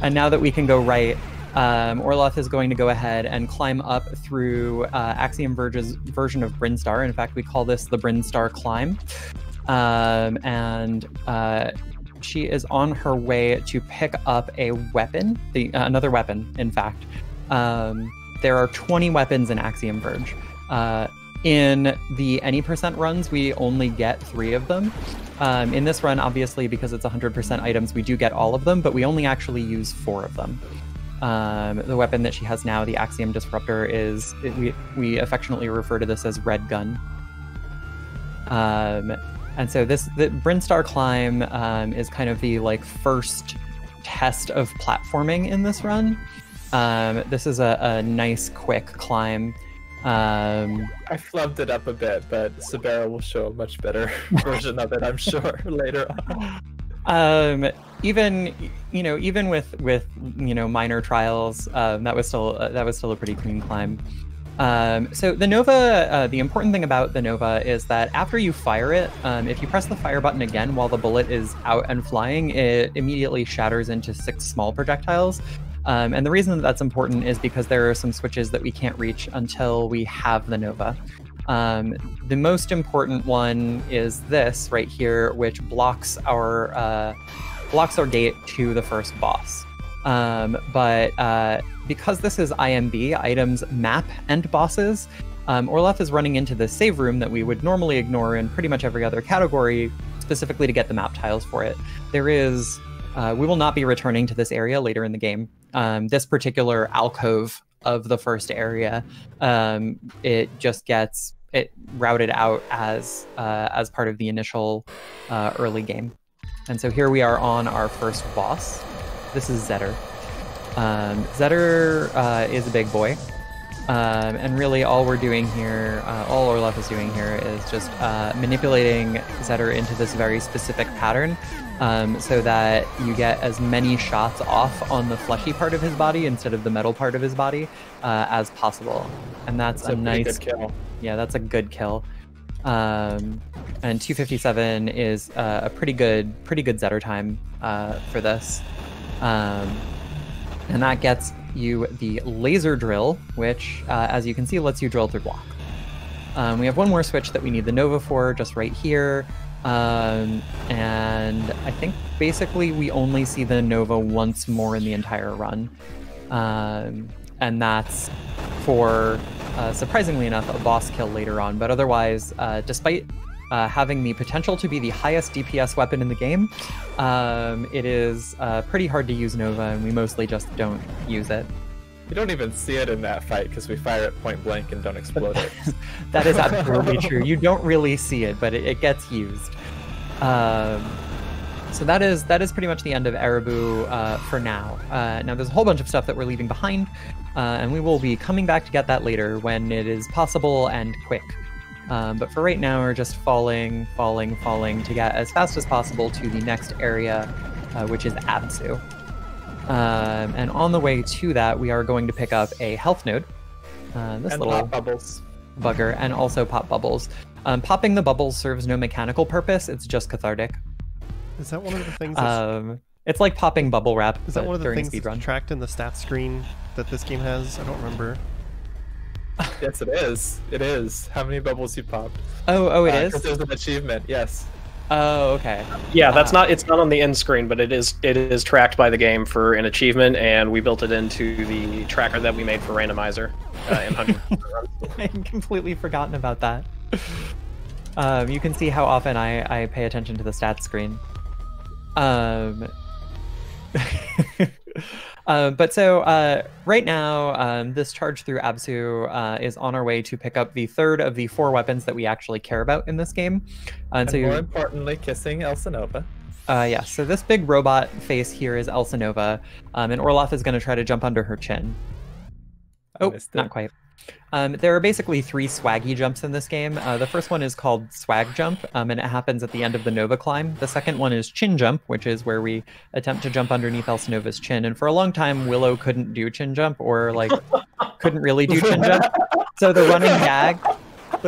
And now that we can go right, Orloth is going to go ahead and climb up through Axiom Verge's version of Brinstar. In fact, we call this the Brinstar Climb. And she is on her way to pick up a weapon, another weapon, in fact. There are 20 weapons in Axiom Verge. In the any % runs, we only get 3 of them. In this run, obviously, because it's 100% items, we do get all of them, but we only actually use 4 of them. The weapon that she has now, the Axiom Disruptor, we affectionately refer to this as Red Gun. And so the Brinstar Climb is kind of the first test of platforming in this run. This is a nice, quick climb. I flubbed it up a bit, but Sabera will show a much better version of it, I'm sure, later on. Even with minor trials, that was still a pretty clean climb. So the Nova, the important thing about the Nova is that after you fire it, if you press the fire button again while the bullet is out and flying, it immediately shatters into 6 small projectiles. And the reason that that's important is because there are some switches that we can't reach until we have the Nova. The most important one is this right here, which blocks our gate to the first boss. But because this is IMB, items, map, and bosses, Orloff is running into the save room that we would normally ignore in pretty much every other category, specifically to get the map tiles for it. There is, we will not be returning to this area later in the game. This particular alcove of the first area, it just gets routed out as part of the initial early game. And so here we are on our first boss. This is Zetter. Zetter is a big boy. And really all we're doing here, all Orloff is doing here is just manipulating Zetter into this very specific pattern so that you get as many shots off on the fleshy part of his body instead of the metal part of his body as possible. And that's a nice kill. Yeah, that's a good kill. And 257 is a pretty good Zetter time for this. And that gets you the laser drill, which, as you can see, lets you drill through block. We have one more switch that we need the Nova for, just right here. And I think basically we only see the Nova once more in the entire run. And that's for, surprisingly enough, a boss kill later on. But otherwise, despite having the potential to be the highest DPS weapon in the game, it is pretty hard to use Nova, and we mostly just don't use it. You don't even see it in that fight because we fire it point blank and don't explode it. That is absolutely true. You don't really see it, but it gets used. So that is pretty much the end of Erebu for now. Now there's a whole bunch of stuff that we're leaving behind, and we will be coming back to get that later when it is possible and quick. But for right now, we're just falling to get as fast as possible to the next area, which is Absu. And on the way to that, we are going to pick up a health node. This and little pop bubbles. bugger, and also pop bubbles. Popping the bubbles serves no mechanical purpose, it's just cathartic. Is that one of the things that's... It's like popping bubble wrap Is that one of the things speedrun. that's tracked in the stats screen that this game has? I don't remember. Yes, it is. It is. How many bubbles you popped? Oh, it is? Because there's an achievement, yes. Oh, okay. Yeah, that's not. It's not on the end screen, but it is tracked by the game for an achievement, and we built it into the tracker that we made for randomizer in 100. I had completely forgotten about that. You can see how often I pay attention to the stats screen. But so right now, this charge through Absu is on our way to pick up the third of the 4 weapons that we actually care about in this game. And so more importantly, kissing Elsinova. Yeah, so this big robot face here is Elsinova, and Orloff is going to try to jump under her chin. Oh, not quite. There are basically 3 swaggy jumps in this game. The first one is called Swag Jump, and it happens at the end of the Nova climb. The second one is Chin Jump, which is where we attempt to jump underneath Elsinova's chin. And for a long time, Willow couldn't do Chin Jump, or like couldn't really do Chin Jump. So the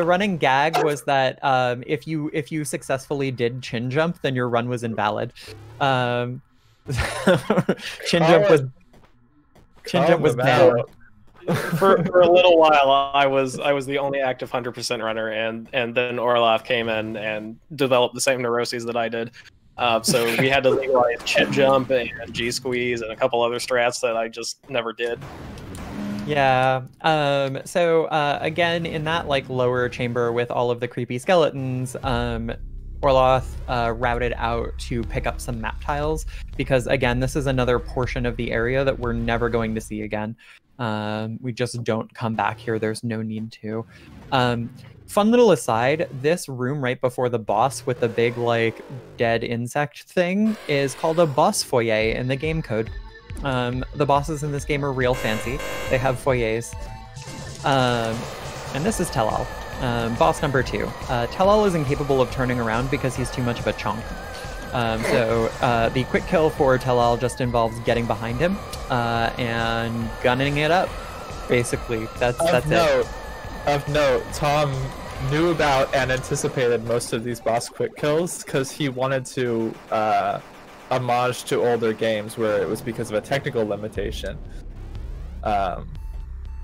running gag was that if you successfully did Chin Jump, then your run was invalid. Chin Jump was bad. For a little while, I was the only active 100% runner, and then Orloff came in and developed the same neuroses that I did. So we had to legalize Chin Jump and G Squeeze and a couple other strats that I just never did. Yeah. So again, in that like lower chamber with all of the creepy skeletons, Orloff routed out to pick up some map tiles because again, this is another portion of the area that we're never going to see again. We just don't come back here. There's no need to. Fun little aside, this room right before the boss with the big like dead insect thing is called a boss foyer in the game code. The bosses in this game are real fancy. They have foyers. And this is Tellal, boss number 2. Tellal is incapable of turning around because he's too much of a chonk. So the quick kill for Tellal just involves getting behind him and gunning it up. Basically, that's it. Of note, Tom knew about and anticipated most of these boss quick kills because he wanted to homage to older games where it was because of a technical limitation.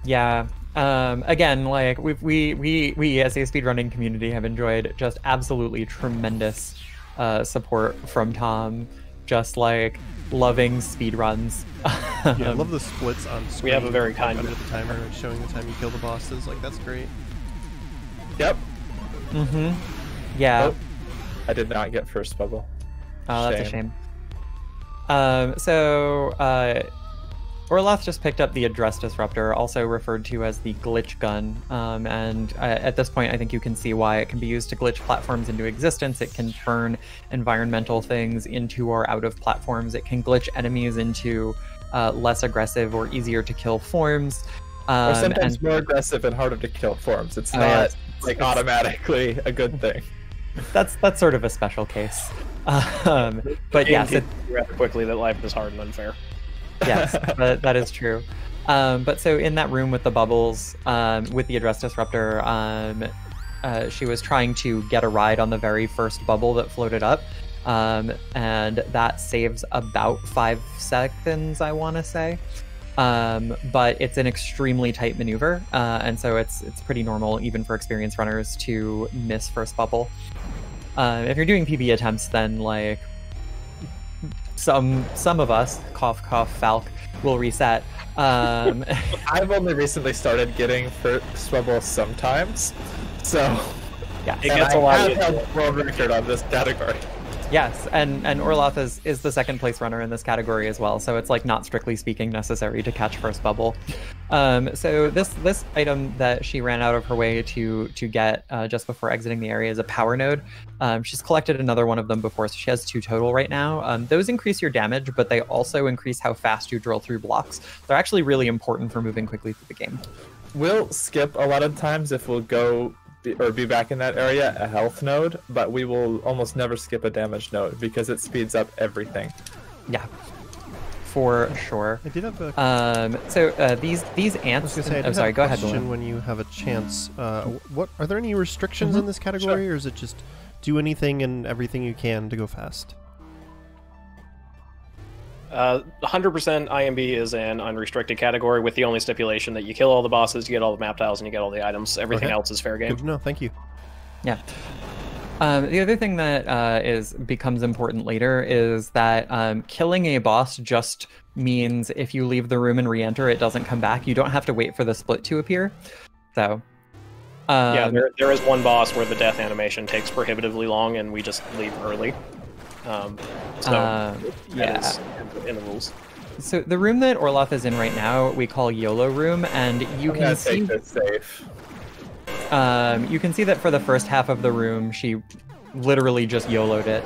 Yeah. Again, like we as a speedrunning community have enjoyed just absolutely tremendous support from Tom, just like loving speedruns. Yeah, I love the splits on screen. We have a very kind under the timer and showing the time you kill the bosses. Like, that's great. Yep. Yeah. Oh, I did not get first bubble. Oh, that's a shame. Orloth just picked up the Address Disruptor, also referred to as the Glitch Gun, and at this point I think you can see why it can be used to glitch platforms into existence. It can turn environmental things into or out of platforms. It can glitch enemies into less aggressive or easier to kill forms. Or sometimes more aggressive and harder to kill forms. It's not like automatically a good thing. That's sort of a special case. But yes, rather quickly that life is hard and unfair. Yes, that is true. But so in that room with the bubbles, with the Address Disruptor, she was trying to get a ride on the very first bubble that floated up, and that saves about 5 seconds, I want to say. But it's an extremely tight maneuver, and so it's pretty normal even for experienced runners to miss first bubble. If you're doing PB attempts, then like some of us, cough cough Falk, will reset. I've only recently started getting first bubble sometimes, so yeah, it gets a lot of a world record on this category. Yes, and Orloth is the second place runner in this category as well, so it's like not strictly speaking necessary to catch first bubble. So this item that she ran out of her way to get just before exiting the area is a power node. She's collected another one of them before, so she has 2 total right now. Those increase your damage, but they also increase how fast you drill through blocks. They're actually really important for moving quickly through the game. We'll skip a lot of times if we'll go be back in that area a health node, but we will almost never skip a damage node because it speeds up everything. Yeah, for sure. I did have a these ants. Sorry, go ahead. When you have a chance, what are there any restrictions in this category, or is it just do anything and everything you can to go fast? 100% IMB is an unrestricted category with the only stipulation that you kill all the bosses, you get all the map tiles, and you get all the items. Everything else is fair game. Good to know. Thank you. Yeah. The other thing that becomes important later is that killing a boss just means if you leave the room and re-enter, it doesn't come back. You don't have to wait for the split to appear. So. Yeah, there is one boss where the death animation takes prohibitively long, and we just leave early. Yeah, in the rules. So the room that Orloth is in right now, we call YOLO room, and you can see this safe. You can see that for the first half of the room, she literally just YOLO'd it.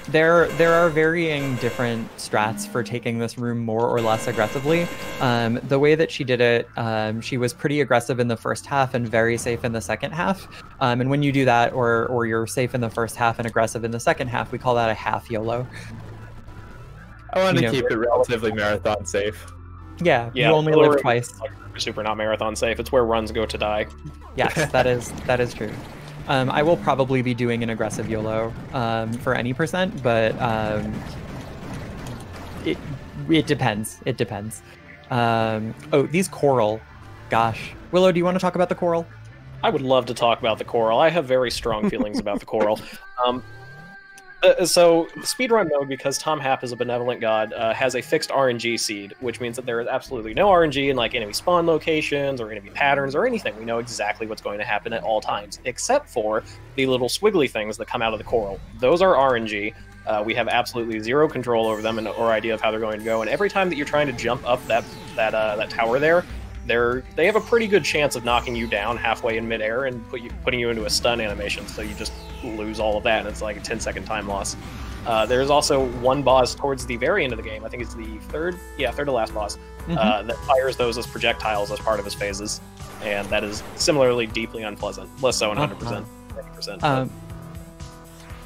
There are varying different strats for taking this room more or less aggressively. The way that she did it, she was pretty aggressive in the first half and very safe in the second half. And when you do that, or you're safe in the first half and aggressive in the second half, we call that a half YOLO. I want to keep it relatively marathon safe. Yeah, you only live twice. Super not marathon safe. It's where runs go to die. Yes, that is true. I will probably be doing an aggressive YOLO for any percent, but it depends. It depends. Oh, these coral. Gosh. Willow, do you want to talk about the coral? I would love to talk about the coral. I have very strong feelings about the coral. So speedrun mode, because Tom Happ is a benevolent god, has a fixed RNG seed, which means that there is absolutely no RNG in like enemy spawn locations or enemy patterns or anything. We know exactly what's going to happen at all times, except for the little squiggly things that come out of the coral. Those are RNG. We have absolutely zero control over them or idea of how they're going to go. And every time that you're trying to jump up that tower there, they have a pretty good chance of knocking you down halfway in midair and putting you into a stun animation, so you just lose all of that, and it's like a 10-second time loss. There's also one boss towards the very end of the game, I think it's the third to last boss, that fires those as projectiles as part of his phases, and that is similarly deeply unpleasant. Less so in 100%, 50%.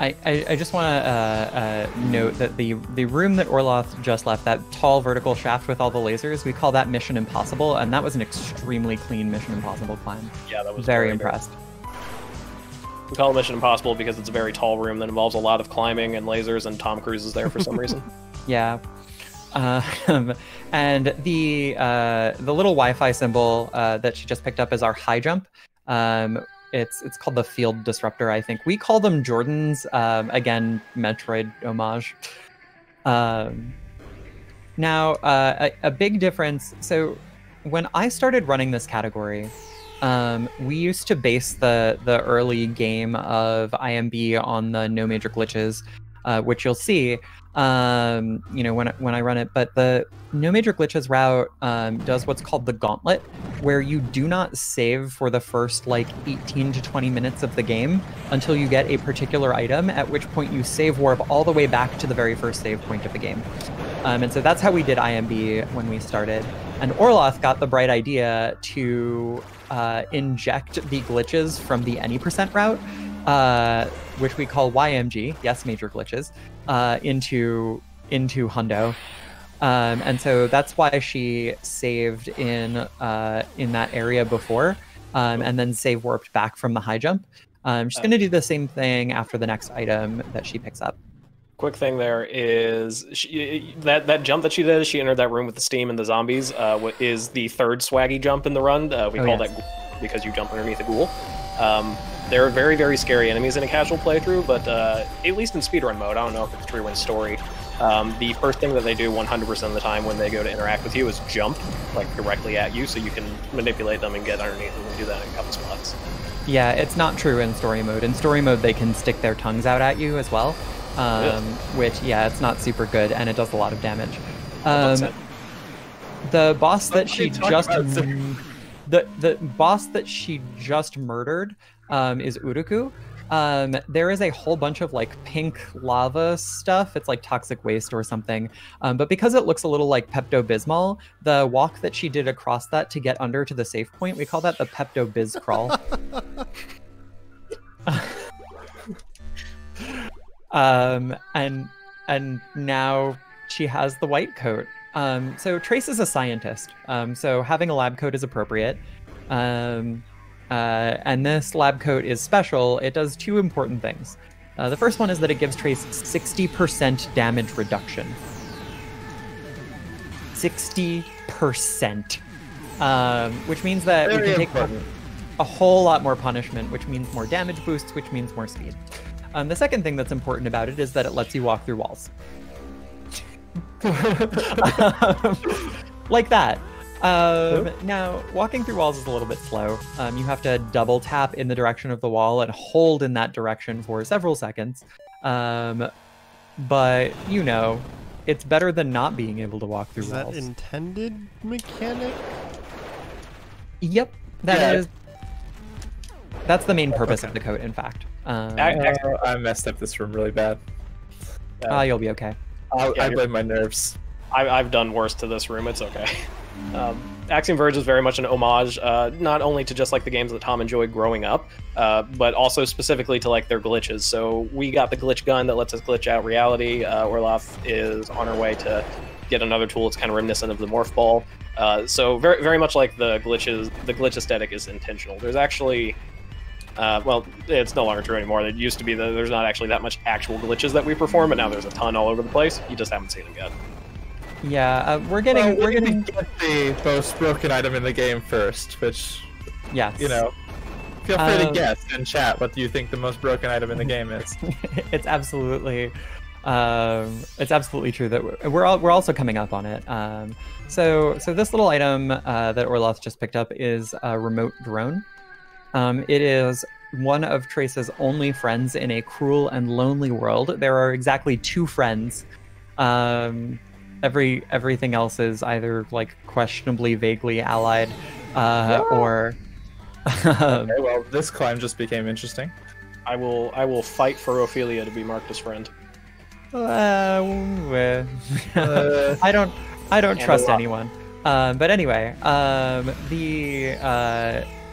I just want to note that the room that Orloth just left, that tall vertical shaft with all the lasers, we call that Mission Impossible, and that was an extremely clean Mission Impossible climb. Yeah, that was very impressed. We call it Mission Impossible because it's a very tall room that involves a lot of climbing and lasers, and Tom Cruise is there for some reason. Yeah. And the little Wi-Fi symbol that she just picked up is our high jump. It's called the Field Disruptor, I think. We call them Jordans. Again, Metroid homage. Now, a big difference. So when I started running this category, we used to base the early game of IMB on the no major glitches, which you'll see, when I run it. But the no major glitches route does what's called the gauntlet, where you do not save for the first like 18 to 20 minutes of the game until you get a particular item, at which point you save warp all the way back to the very first save point of the game. And so that's how we did IMB when we started. And Orloth got the bright idea to inject the glitches from the any% route, which we call YMG, yes, major glitches, into Hundo. And so that's why she saved in that area before, and then save warped back from the high jump. She's going to do the same thing after the next item that she picks up. Quick thing there is that jump that she did, she entered that room with the steam and the zombies, is the third swaggy jump in the run. We call that ghoul because you jump underneath a ghoul. They're very, very scary enemies in a casual playthrough, but at least in speedrun mode, I don't know if it's true in story, the first thing that they do 100% of the time when they go to interact with you is jump, like, directly at you, so you can manipulate them and get underneath them and do that in a couple spots. Yeah, it's not true in story mode. In story mode, they can stick their tongues out at you as well, which, yeah, it's not super good, and it does a lot of damage. The boss that she just... The boss that she just murdered is Uruku. There is a whole bunch of like pink lava stuff. It's like toxic waste or something. But because it looks a little like Pepto-Bismol, the walk that she did across that to get under to the safe point, we call that the Pepto-Biz crawl. And now she has the white coat. So Trace is a scientist, so having a lab coat is appropriate. And this lab coat is special. It does two important things. The first one is that it gives Trace 60% damage reduction. 60%. Which means that we can take a whole lot more punishment, which means more damage boosts, which means more speed. The second thing that's important about it is that it lets you walk through walls. Like that. Now, walking through walls is a little bit slow. You have to double tap in the direction of the wall and hold in that direction for several seconds. But, you know, it's better than not being able to walk through walls. Is that intended mechanic? Yep, that is. That's the main purpose of the coat, in fact. I messed up this room really bad. You'll be okay. I blame my nerves. I've done worse to this room. It's okay. Axiom Verge is very much an homage, not only to just like the games that Tom enjoyed growing up, but also specifically to like their glitches. So we got the glitch gun that lets us glitch out reality. Orloff is on her way to get another tool. It's kind of reminiscent of the morph ball. So very, very much like the glitches. The glitch aesthetic is intentional. There's actually. Well, it's no longer true anymore. It used to be that there's not actually that much actual glitches that we perform, but now there's a ton all over the place. You just haven't seen them yet. Yeah, we're getting get the most broken item in the game first, which, yes, you know, feel free to guess in chat what do you think the most broken item in the game is. It's absolutely true that we're also coming up on it. So this little item that Orloth just picked up is a remote drone. It is one of Trace's only friends in a cruel and lonely world. There are exactly 2 friends. Everything else is either like questionably vaguely allied, or. Okay, well, this climb just became interesting. I will fight for Ophelia to be marked as friend. I don't trust anyone. But anyway,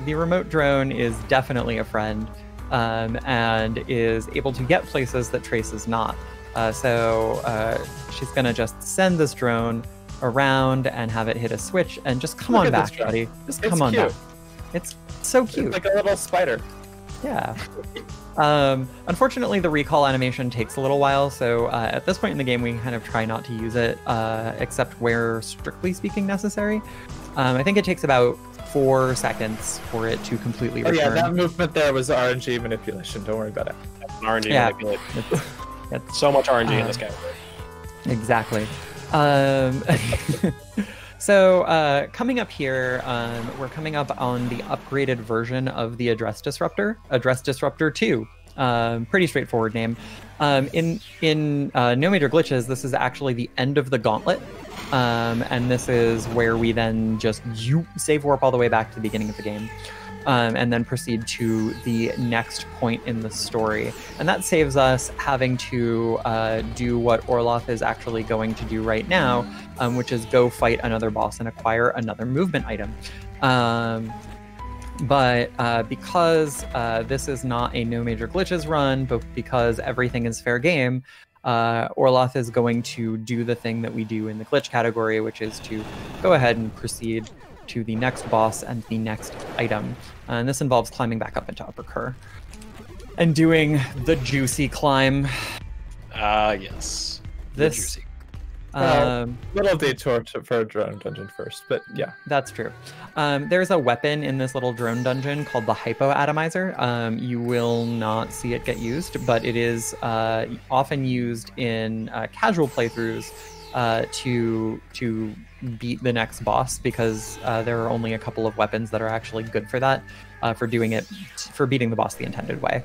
the remote drone is definitely a friend, and is able to get places that Trace is not. So she's gonna just send this drone around and have it hit a switch and just come on back, buddy. Just come on back. It's so cute. It's like a little spider. Yeah. Unfortunately, the recall animation takes a little while, so at this point in the game, we kind of try not to use it, except where strictly speaking necessary. I think it takes about 4 seconds for it to completely return. Yeah, that movement there was RNG manipulation. Don't worry about it. That's an RNG manipulation. It's so much RNG in this category. Exactly. So coming up here, we're coming up on the upgraded version of the Address Disruptor, Address Disruptor 2. Pretty straightforward name. In No Major Glitches, this is actually the end of the gauntlet. And this is where we then just save warp all the way back to the beginning of the game. And then proceed to the next point in the story. And that saves us having to do what Orloff is actually going to do right now, which is go fight another boss and acquire another movement item. But because this is not a No Major Glitches run, but because everything is fair game, Orloff is going to do the thing that we do in the glitch category, which is to go ahead and proceed to the next boss and the next item. And this involves climbing back up into Upper Kerr and doing the juicy climb. Yes. This juicy. Little detour for a drone dungeon first, but yeah. That's true. There's a weapon in this little drone dungeon called the Hypoatomizer. You will not see it get used, but it is often used in casual playthroughs to beat the next boss, because there are only a couple of weapons that are actually good for that, for beating the boss the intended way.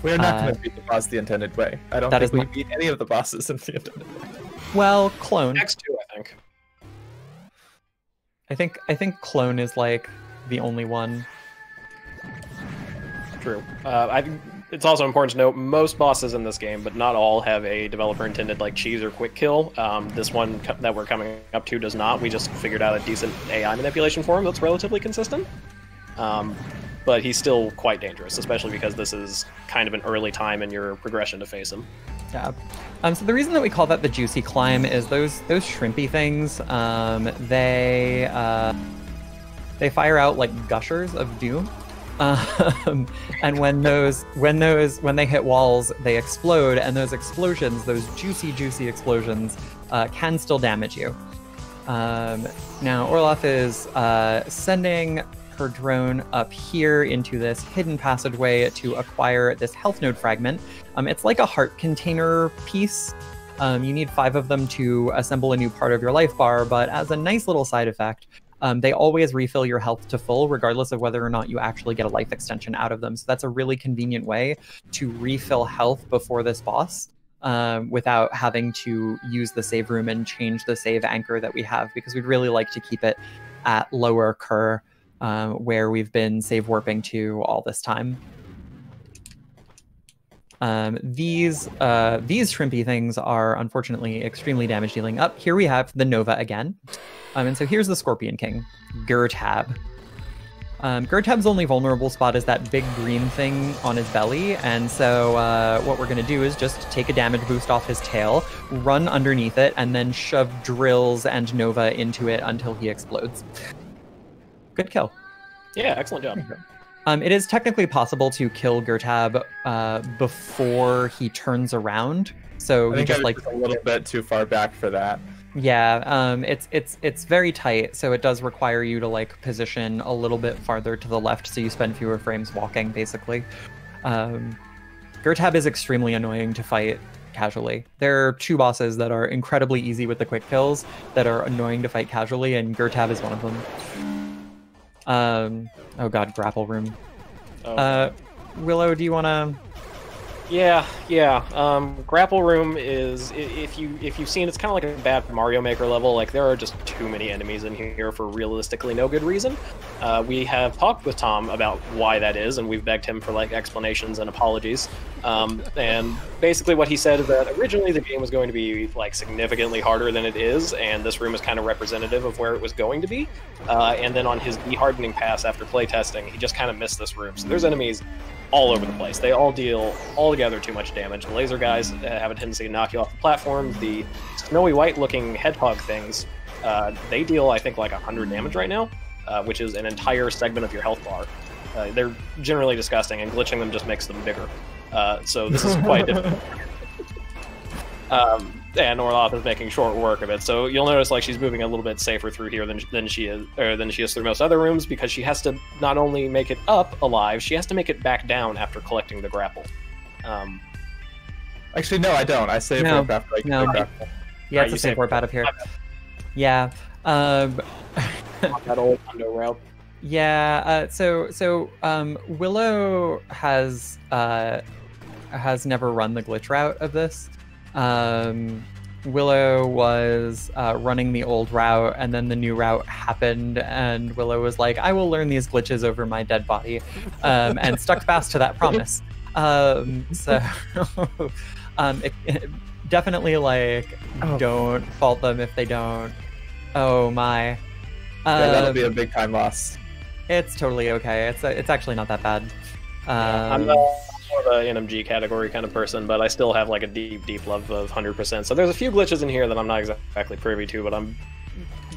We're not going to beat the boss the intended way. I don't think we beat any of the bosses in the intended way. Well, Clone. Next two, I think. I think Clone is like the only one. True. I think it's also important to note most bosses in this game, but not all, have a developer-intended like cheese or quick kill. This one that we're coming up to does not. We just figured out a decent AI manipulation for him that's relatively consistent. But he's still quite dangerous, especially because this is kind of an early time in your progression to face him. Yeah. So the reason that we call that the juicy climb is those shrimpy things. They fire out like gushers of doom. And when they hit walls, they explode, and those explosions, those juicy explosions, can still damage you. Now Orloff is sending her drone up here into this hidden passageway to acquire this health node fragment. It's like a heart container piece. You need 5 of them to assemble a new part of your life bar, but as a nice little side effect, they always refill your health to full, regardless of whether or not you actually get a life extension out of them. So that's a really convenient way to refill health before this boss, without having to use the save room and change the save anchor that we have, because we'd really like to keep it at Lower Kerr, where we've been save warping to all this time. These shrimpy things are unfortunately extremely damage dealing. Up here we have the Nova again. And so here's the Scorpion King, Gurtab. Gurtab's only vulnerable spot is that big green thing on his belly, and so what we're going to do is just take a damage boost off his tail, run underneath it, and then shove drills and Nova into it until he explodes. Good kill. Yeah, excellent job. It is technically possible to kill Gurtab before he turns around. So I think just like a little bit too far back for that. Yeah, it's very tight, so it does require you to like position a little bit farther to the left, so you spend fewer frames walking, basically. Gurtab is extremely annoying to fight casually. There are 2 bosses that are incredibly easy with the quick kills that are annoying to fight casually, and Gurtab is one of them. Oh god, grapple room. Oh. Willow, do you want to... Yeah. Grapple room is, if you've seen, it's kind of like a bad Mario Maker level. Like, there are just too many enemies in here for realistically no good reason. We have talked with Tom about why that is, and we've begged him for like explanations and apologies. And basically what he said is that originally the game was going to be like significantly harder than it is, and this room is kind of representative of where it was going to be. And then on his de-hardening pass after playtesting, he just kind of missed this room. So there's enemies all over the place. They all deal altogether too much damage. The laser guys have a tendency to knock you off the platform. The snowy white looking hedgehog things, they deal I think like 100 damage right now, which is an entire segment of your health bar. They're generally disgusting, and glitching them just makes them bigger. So this is quite difficult. And Orloff is making short work of it. So you'll notice like she's moving a little bit safer through here than she is through most other rooms, because she has to not only make it up alive, she has to make it back down after collecting the grapple. Actually, no, I don't. I save warp after I get the grapple. Yeah, it's a save warp out of here. Yeah. That old Hondo route. Yeah. So Willow has never run the glitch route of this. Willow was running the old route, and then the new route happened, and Willow was like, I will learn these glitches over my dead body, and stuck fast to that promise. Definitely like, don't fault them if they don't. Oh my. Yeah, that'll be a big time loss. It's totally okay. It's actually not that bad. I'm more of an NMG category kind of person, but I still have like a deep love of 100%. So there's a few glitches in here that I'm not exactly privy to, but I'm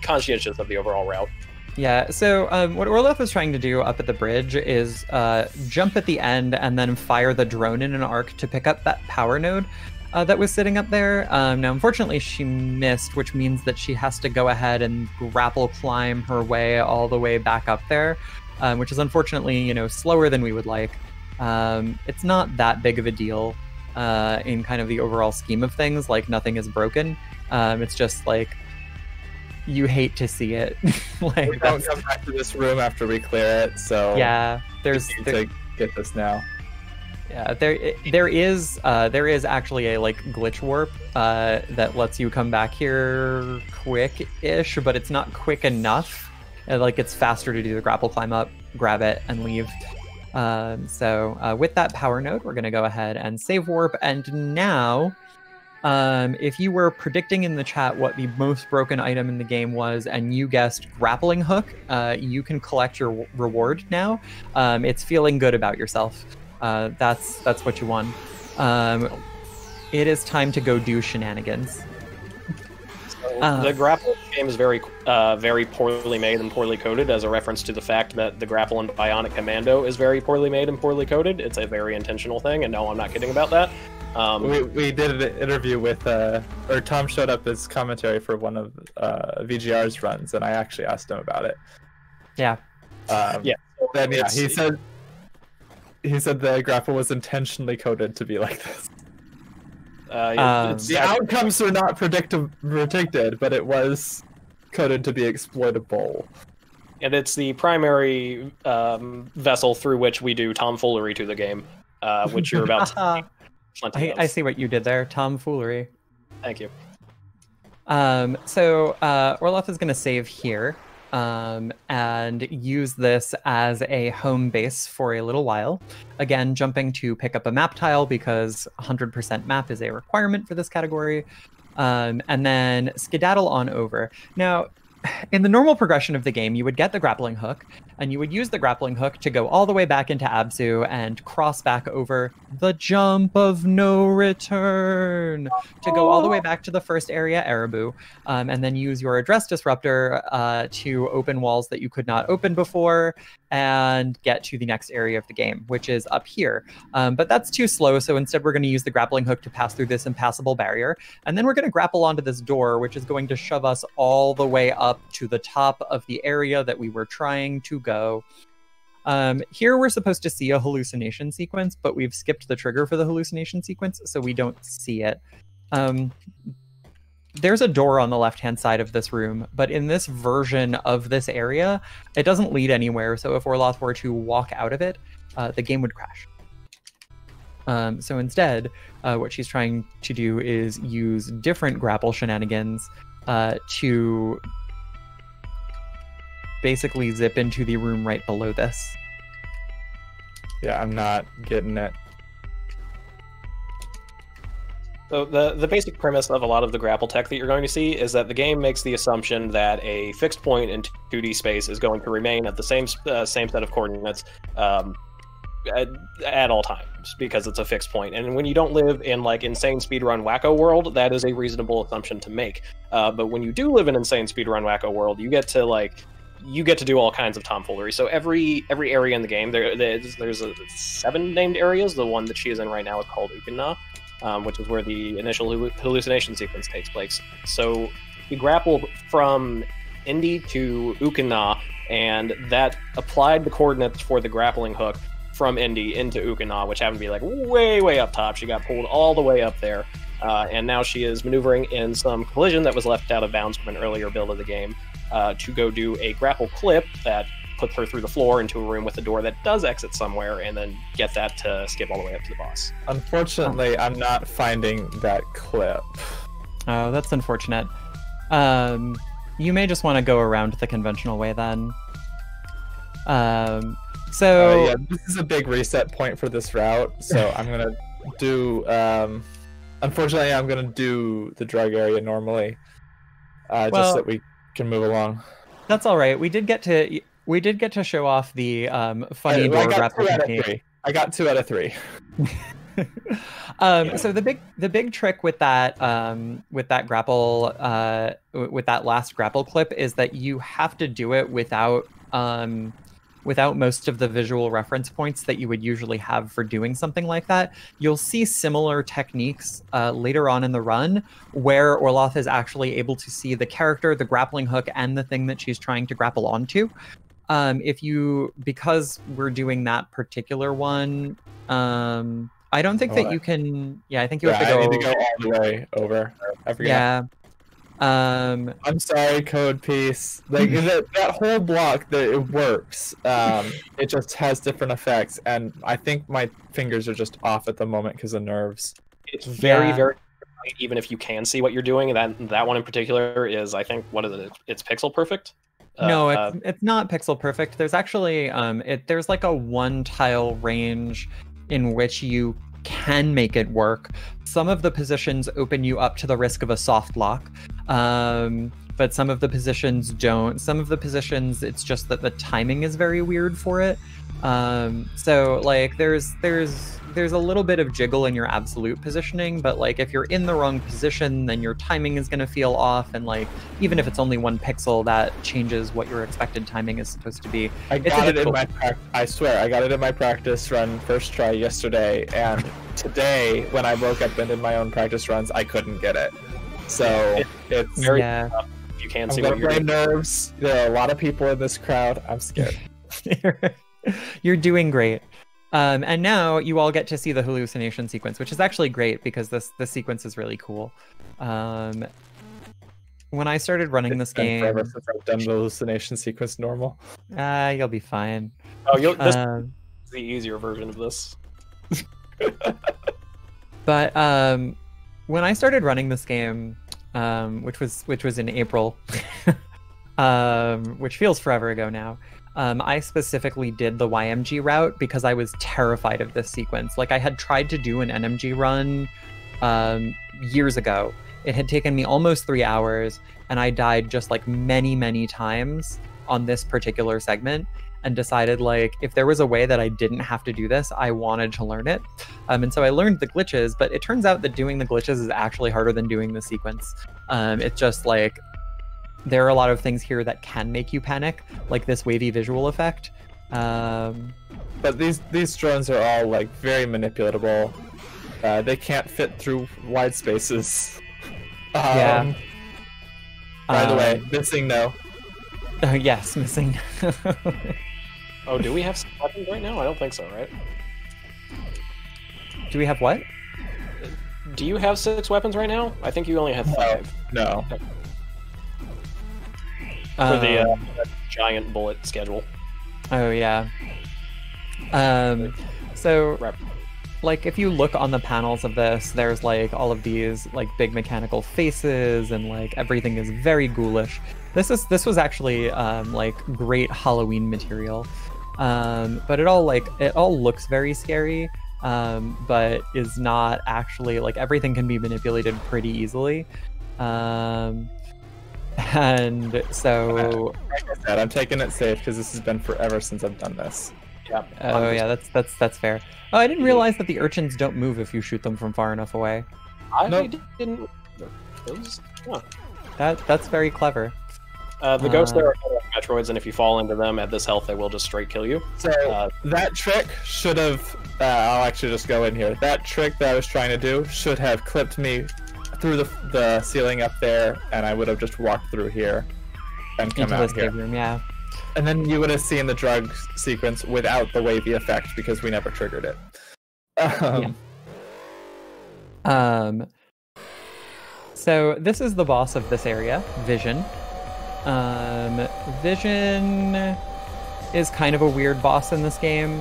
conscientious of the overall route. Yeah, so what Orloff is trying to do up at the bridge is jump at the end and then fire the drone in an arc to pick up that power node that was sitting up there. Now, unfortunately, she missed, which means that she has to go ahead and grapple climb her way all the way back up there, which is unfortunately, slower than we would like. It's not that big of a deal in kind of the overall scheme of things. Like, nothing is broken. It's just like, you hate to see it. Like, we don't come back to this room after we clear it, so yeah, we need to get this now. Yeah, there is actually a like glitch warp that lets you come back here quick-ish, but it's not quick enough. Like, it's faster to do the grapple climb up, grab it, and leave. So with that power node, we're gonna go ahead and save warp, and now. If you were predicting in the chat what the most broken item in the game was, and you guessed grappling hook, you can collect your reward now. It's feeling good about yourself. That's what you won. It is time to go do shenanigans. So the grapple game is very poorly made and poorly coded, as a reference to the fact that the grapple in Bionic Commando is very poorly made and poorly coded. It's a very intentional thing, and no, I'm not kidding about that. We did an interview with, or Tom showed up as commentary for one of VGR's runs, and I actually asked him about it. Yeah. Then he said the grapple was intentionally coded to be like this. The outcomes were not predicted, but it was coded to be exploitable. And it's the primary vessel through which we do tomfoolery to the game, which you're about to see. I see what you did there, tomfoolery. Thank you. So Orloff is going to save here and use this as a home base for a little while. Again, jumping to pick up a map tile because 100% map is a requirement for this category. And then skedaddle on over. Now, in the normal progression of the game, you would get the grappling hook, and you would use the grappling hook to go all the way back into Absu and cross back over the jump of no return to go all the way back to the first area, Erebu, and then use your address disruptor to open walls that you could not open before and get to the next area of the game, which is up here. But that's too slow, so instead we're going to use the grappling hook to pass through this impassable barrier, and then we're going to grapple onto this door, which is going to shove us all the way up to the top of the area that we were trying to go. Here we're supposed to see a hallucination sequence, but we've skipped the trigger for the hallucination sequence, so we don't see it. There's a door on the left-hand side of this room, but in this version of this area, it doesn't lead anywhere, so if Orloff were to walk out of it, the game would crash. So instead, what she's trying to do is use different grapple shenanigans to basically zip into the room right below this. Yeah, I'm not getting it. So the basic premise of a lot of the grapple tech that you're going to see is that the game makes the assumption that a fixed point in 2D space is going to remain at the same set of coordinates at all times, because it's a fixed point. And when you don't live in like insane speedrun wacko world, that is a reasonable assumption to make. But when you do live in insane speedrun wacko world, you get to like you get to do all kinds of tomfoolery. So every area in the game, there's 7 named areas. The one that she is in right now is called Ukina, which is where the initial hallucination sequence takes place. So you grapple from Indy to Ukina, and that applied the coordinates for the grappling hook from Indy into Ukina, which happened to be like way up top. She got pulled all the way up there. And now she is maneuvering in some collision that was left out of bounds from an earlier build of the game to go do a grapple clip that puts her through the floor into a room with a door that does exit somewhere, and then get that to skip all the way up to the boss. Unfortunately, I'm not finding that clip. Oh, that's unfortunate. You may just want to go around the conventional way then. Yeah, this is a big reset point for this route, so I'm gonna do. Unfortunately, I'm gonna do the drug area normally, just so that we can move along. That's all right. We did get to show off the funny door grapple technique. I got 2 out of 3. So the big trick with that grapple with that last grapple clip is that you have to do it without most of the visual reference points that you would usually have for doing something like that. You'll see similar techniques later on in the run where Orloff is actually able to see the character, the grappling hook, and the thing that she's trying to grapple onto. Because we're doing that particular one, I don't think that you can. Yeah, I think you have to go. I need to go all the way over. I forget. Yeah. I'm sorry, code piece. Like that whole block, it works. It just has different effects, and I think my fingers are just off at the moment because of nerves. It's very tight, even if you can see what you're doing. That one in particular is, I think, what is it? It's pixel perfect. No, it's not pixel perfect. There's actually there's like a 1 tile range in which you can make it work. Some of the positions open you up to the risk of a soft lock, but some of the positions don't. Some of the positions, it's just that the timing is very weird for it. So like there's a little bit of jiggle in your absolute positioning, but like if you're in the wrong position, then your timing is going to feel off, and like even if it's only 1 pixel, that changes what your expected timing is supposed to be. I swear I got it in my practice run first try yesterday, and today when I woke up and did my own practice runs, I couldn't get it. So it's very tough. You can't see what you're doing. Nerves. There are a lot of people in this crowd. I'm scared. You're doing great. And now you all get to see the hallucination sequence, which is actually great because this sequence is really cool. When I started running this game, forever since I've done the hallucination sequence normal. You'll be fine. Oh, this is the easier version of this. But when I started running this game, which was in April, which feels forever ago now. I specifically did the YMG route because I was terrified of this sequence. Like I had tried to do an NMG run years ago. It had taken me almost 3 hours, and I died just like many times on this particular segment, and decided like if there was a way that I didn't have to do this, I wanted to learn it. And so I learned the glitches, but it turns out that doing the glitches is actually harder than doing the sequence. It's just like there are a lot of things here that can make you panic, like this wavy visual effect. But these drones are all like very manipulatable. They can't fit through wide spaces. Yeah. By the way, missing no. Yes, missing. Oh, do we have weapons right now? I don't think so, right? Do we have what? Do you have 6 weapons right now? I think you only have 5. No. For the giant bullet schedule. Oh yeah. So like if you look on the panels of this, there's like all of these like big mechanical faces, and like everything is very ghoulish. This was actually like great Halloween material. But it all looks very scary, but is not actually. Like everything can be manipulated pretty easily. And so, like I said, I'm taking it safe because this has been forever since I've done this. Yeah. Oh yeah, that's fair. Oh, I didn't realize that the urchins don't move if you shoot them from far enough away. I didn't. That's very clever. The ghosts there are Metroids, and if you fall into them at this health, they will just straight kill you. So that trick should have. I'll actually just go in here. That trick that I was trying to do should have clipped me through the ceiling up there, and I would have just walked through here and come Into out the here. room, yeah. And then you would have seen the drug sequence without the wavy effect because we never triggered it. So this is the boss of this area, Vision. Vision is kind of a weird boss in this game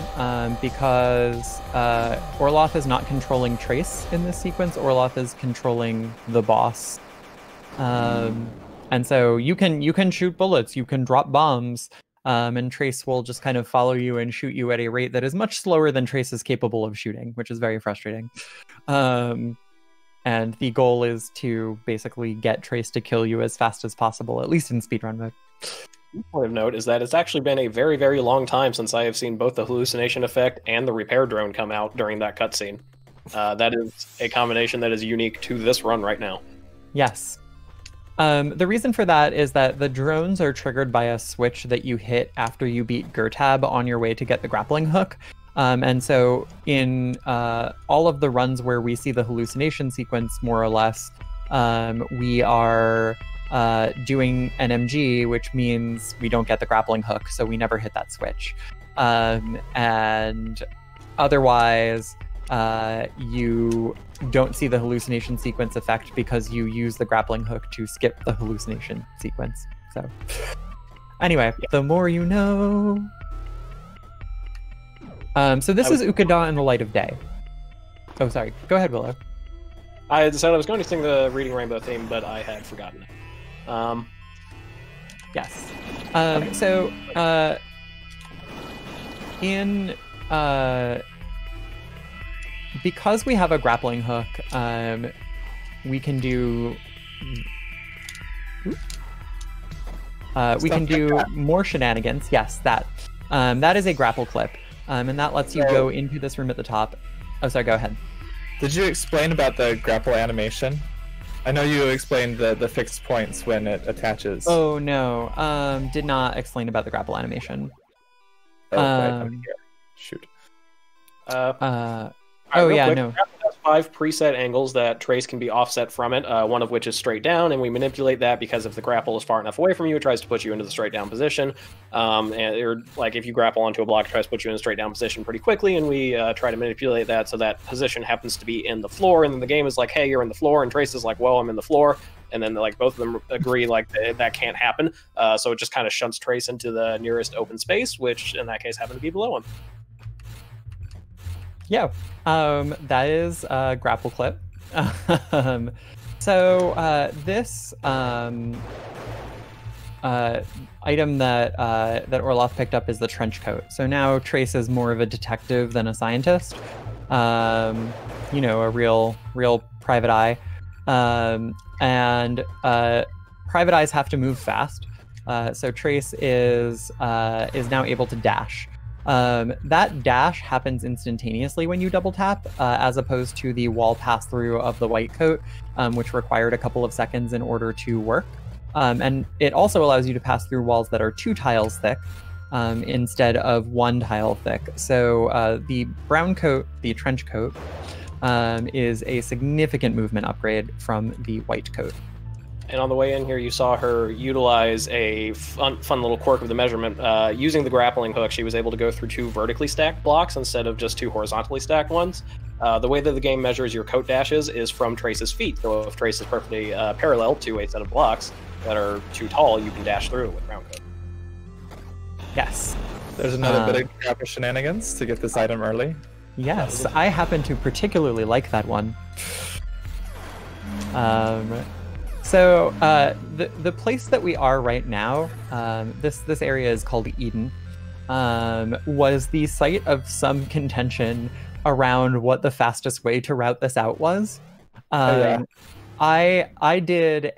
because Orloff is not controlling Trace in this sequence. Orloff is controlling the boss. And so you can shoot bullets, you can drop bombs, and Trace will just kind of follow you and shoot you at a rate that is much slower than Trace is capable of shooting, which is very frustrating. And the goal is to basically get Trace to kill you as fast as possible, at least in speedrun mode. Point of note is that it's actually been a very, very long time since I have seen both the hallucination effect and the repair drone come out during that cutscene. That is a combination that is unique to this run right now. Yes. The reason for that is that the drones are triggered by a switch that you hit after you beat Gertab on your way to get the grappling hook. And so in all of the runs where we see the hallucination sequence, more or less, we are doing an MG, which means we don't get the grappling hook, so we never hit that switch. And otherwise, you don't see the hallucination sequence effect because you use the grappling hook to skip the hallucination sequence. So anyway, the more you know. So this is Ukada in the light of day. Oh, sorry. Go ahead, Willow. I decided I was going to sing the Reading Rainbow theme, but I had forgotten it. Yes. So because we have a grappling hook, we can do more shenanigans. Yes, that is a grapple clip. And that lets you go into this room at the top. Oh, sorry, go ahead. Did you explain about the grapple animation? I know you explained the fixed points when it attaches. Oh, no. Did not explain about the grapple animation. Shoot. Oh, yeah, quick. no. Grapple has 5 preset angles that Trace can be offset from it, one of which is straight down, and we manipulate that because if the grapple is far enough away from you, it tries to put you into the straight down position. Or like if you grapple onto a block, it tries to put you in a straight down position pretty quickly, and we try to manipulate that so that position happens to be in the floor, and then the game is like, hey, you're in the floor, and Trace is like, well, I'm in the floor, and then like both of them agree like that can't happen, so it just kind of shunts Trace into the nearest open space, which in that case happened to be below him. Yeah, that is a grapple clip. So this item that Orloff picked up is the trench coat. So now Trace is more of a detective than a scientist. You know, a real private eye. And private eyes have to move fast. So Trace is now able to dash. That dash happens instantaneously when you double tap, as opposed to the wall pass through of the white coat, which required a couple of seconds in order to work. And it also allows you to pass through walls that are 2 tiles thick instead of 1 tile thick. So the brown coat, the trench coat, is a significant movement upgrade from the white coat. And on the way in here, you saw her utilize a fun little quirk of the measurement. Using the grappling hook, she was able to go through 2 vertically stacked blocks instead of just 2 horizontally stacked ones. The way that the game measures your coat dashes is from Trace's feet. So if Trace is perfectly parallel to a set of blocks that are too tall, you can dash through with round coat. Yes. There's another bit of grapple shenanigans to get this item early. Yes, I happen to particularly like that one. So the place that we are right now, this area is called Eden, was the site of some contention around what the fastest way to route this out was. I did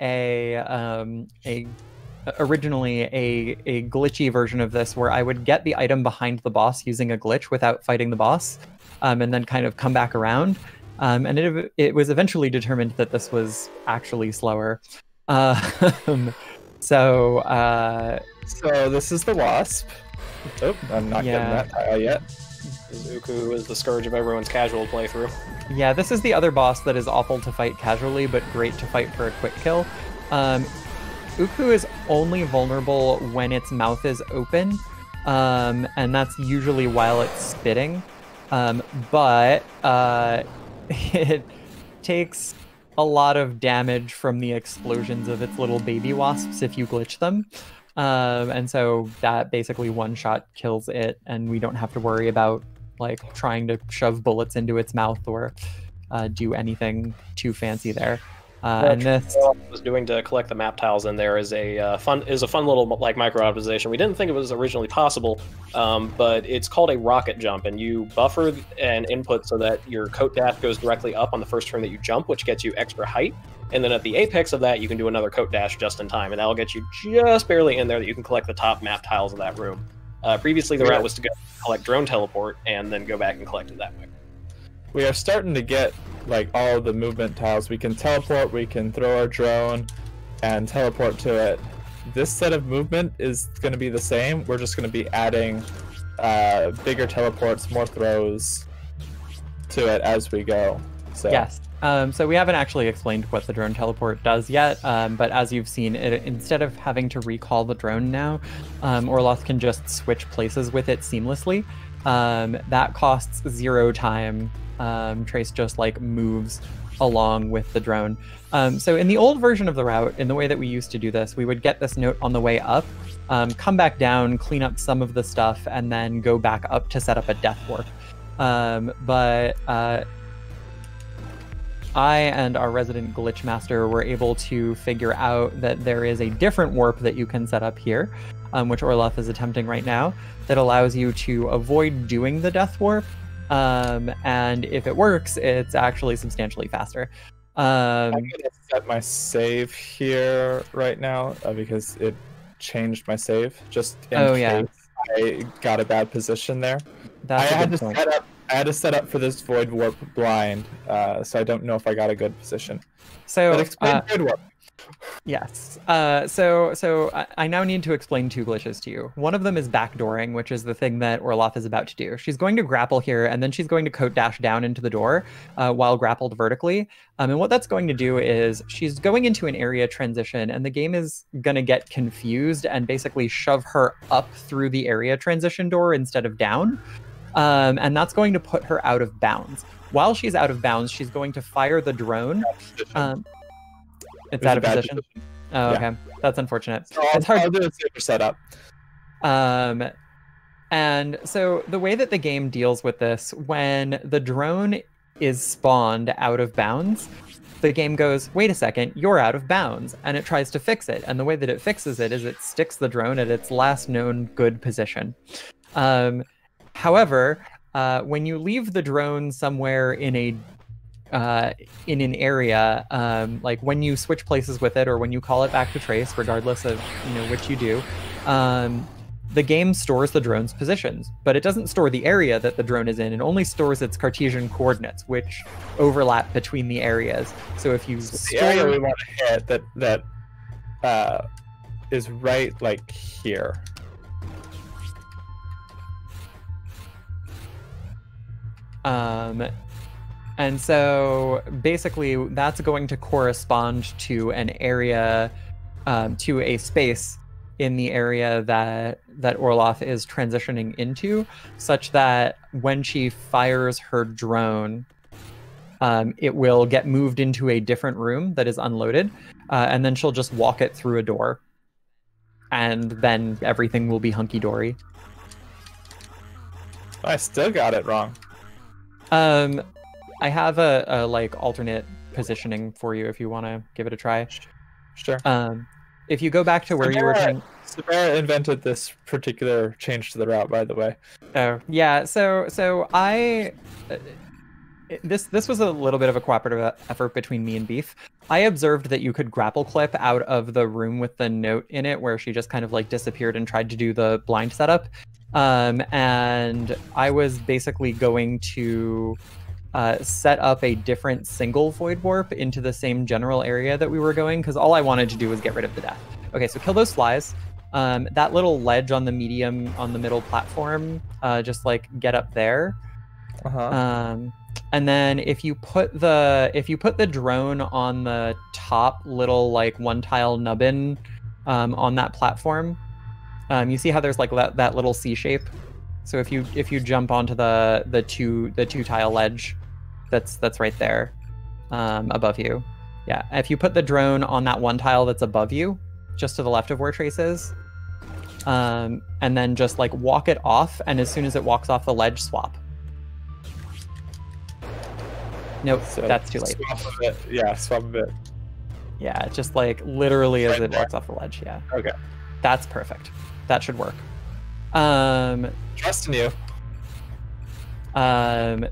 originally a glitchy version of this where I would get the item behind the boss using a glitch without fighting the boss, and then kind of come back around. And it was eventually determined that this was actually slower. So, So this is the wasp. Oh, I'm not getting that tile yet. Zuku is the scourge of everyone's casual playthrough. yeah, this is the other boss that is awful to fight casually, but great to fight for a quick kill. Uku is only vulnerable when its mouth is open, and that's usually while it's spitting. But it takes a lot of damage from the explosions of its little baby wasps if you glitch them. And so that basically one-shot kills it, and we don't have to worry about like trying to shove bullets into its mouth or do anything too fancy there. And this what I was doing to collect the map tiles in there is a fun little like micro optimization. We didn't think it was originally possible, but it's called a rocket jump, and you buffer an input so that your coat dash goes directly up on the first turn that you jump, which gets you extra height. And then at the apex of that, you can do another coat dash just in time, and that'll get you just barely in there that you can collect the top map tiles of that room. Previously, the route was to go collect drone teleport and then go back and collect it that way. We are starting to get like all the movement tiles. We can teleport, we can throw our drone and teleport to it. This set of movement is going to be the same. We're just going to be adding bigger teleports, more throws to it as we go. So. Yes. So we haven't actually explained what the drone teleport does yet, but as you've seen, instead of having to recall the drone now, Orloth can just switch places with it seamlessly. That costs 0 time. Trace just like moves along with the drone. So in the old version of the route, in the way that we used to do this, we would get this note on the way up, come back down, clean up some of the stuff, and then go back up to set up a death warp. But I and our resident glitch master were able to figure out that there is a different warp that you can set up here, which Orloth is attempting right now, that allows you to avoid doing the death warp. And if it works, it's actually substantially faster. I'm going to set my save here right now because it changed my save just in case I got a bad position there. That's I had to set up for this void warp blind, so I don't know if I got a good position. So but explain void warp. Yes. So I now need to explain 2 glitches to you. One of them is backdooring, which is the thing that Orloth is about to do. She's going to grapple here, and then she's going to coat dash down into the door while grappled vertically. And what that's going to do is she's going into an area transition, and the game is going to get confused and basically shove her up through the area transition door instead of down. And that's going to put her out of bounds. While she's out of bounds, she's going to fire the drone. It's out of position. Oh, okay. That's unfortunate. So it's hard. I'll do a safer setup. And so the way that the game deals with this, when the drone is spawned out of bounds, the game goes, wait a second, you're out of bounds, and it tries to fix it. And the way that it fixes it is it sticks the drone at its last known good position. However, when you leave the drone somewhere in an area, like when you switch places with it or when you call it back to trace, regardless of which you do, the game stores the drone's positions, but it doesn't store the area that the drone is in. It only stores its Cartesian coordinates, which overlap between the areas. So if you the area we want to hit that is right like here. And so basically that's going to correspond to an area, to a space in the area that Orloth is transitioning into, such that when she fires her drone, it will get moved into a different room that is unloaded, and then she'll just walk it through a door, and then everything will be hunky-dory. I still got it wrong. I have a like alternate positioning for you if you want to give it a try. Sure. If you go back to where you were trying... Sabera invented this particular change to the route, by the way. Oh, yeah. So I... This was a little bit of a cooperative effort between me and Beef. I observed that you could grapple clip out of the room with the note in it where she just kind of like disappeared and tried to do the blind setup. And I was basically going to set up a different single void warp into the same general area that we were going, because all I wanted to do was get rid of the death. Okay, so kill those flies. That little ledge on the middle platform, just like get up there. And then if you put the drone on the top little like one tile nubbin on that platform, you see how there's like that little C shape. So if you jump onto the two tile ledge, that's right there above you. Yeah, if you put the drone on that one tile that's above you, just to the left of where Trace is, and then just like walk it off, and as soon as it walks off the ledge, swap. Nope, so that's too late. Swap a bit. Yeah, swap a bit. Yeah, just like literally as it walks off the ledge. Yeah. Okay. That's perfect. That should work. Trusting you. I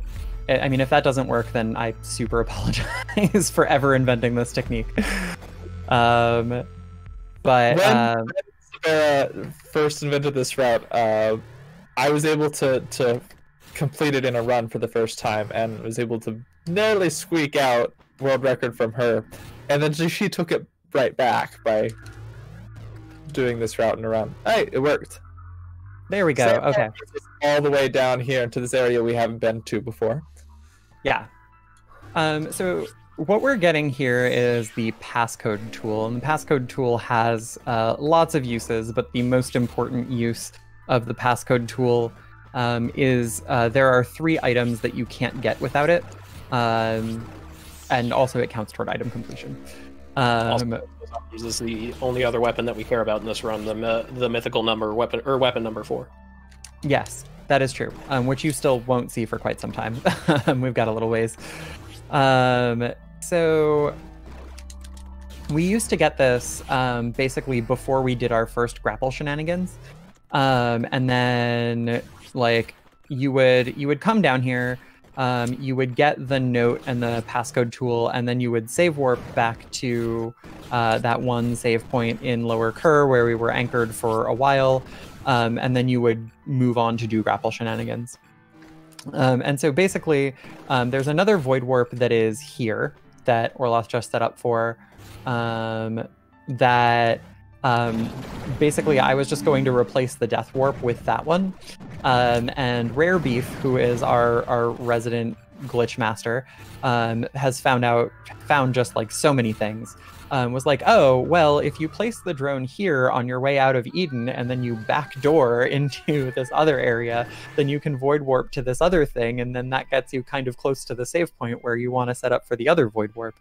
mean, if that doesn't work, then I super apologize for ever inventing this technique. But when Sabera first invented this route, I was able to complete it in a run for the first time, and was able to nearly squeak out world record from her, and then she took it right back by doing this route in a run. Hey, it worked. There we go. So okay. All the way down here into this area we haven't been to before. Yeah. So what we're getting here is the passcode tool, and the passcode tool has lots of uses, but the most important use of the passcode tool is there are 3 items that you can't get without it, and also it counts toward item completion. This is the only other weapon that we care about in this run, the mythical number weapon, or weapon number 4. Yes, that is true, which you still won't see for quite some time. We've got a little ways. So we used to get this basically before we did our first grapple shenanigans, and then like you would come down here, you would get the note and the passcode tool, and then you would save warp back to that one save point in Lower Kerr where we were anchored for a while, and then you would move on to do grapple shenanigans. And so basically, there's another void warp that is here that Orloth just set up for, that basically I was just going to replace the death warp with that one. And Rare Beef, who is our resident glitch master, has found just like so many things. Was like, oh, well, if you place the drone here on your way out of Eden and then you backdoor into this other area, then you can void warp to this other thing, and then that gets you kind of close to the save point where you want to set up for the other void warp.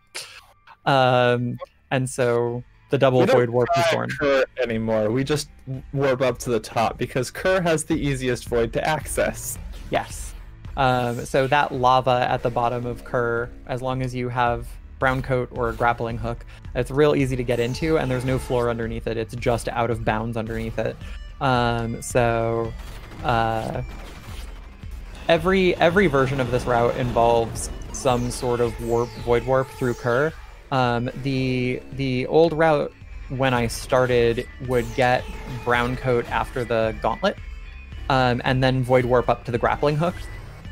And so the double void warp is born. Kerr anymore. We just warp up to the top because Kerr has the easiest void to access. Yes. So that lava at the bottom of Kerr, as long as you have brown coat or a grappling hook, it's real easy to get into, and there's no floor underneath it. It's just out of bounds underneath it. Every version of this route involves some sort of void warp through Kerr. The old route when I started would get brown coat after the gauntlet, and then void warp up to the grappling hook,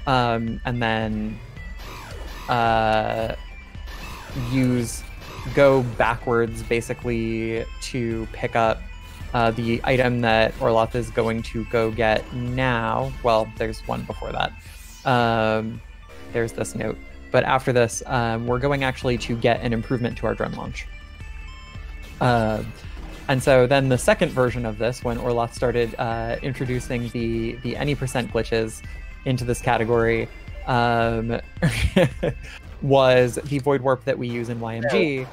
and then go backwards basically to pick up the item that Orloth is going to go get now. Well, there's one before that. There's this note. But after this, we're going actually to get an improvement to our drone launch. And so then the second version of this, when Orloth started introducing the any percent glitches into this category, was the void warp that we use in YMG.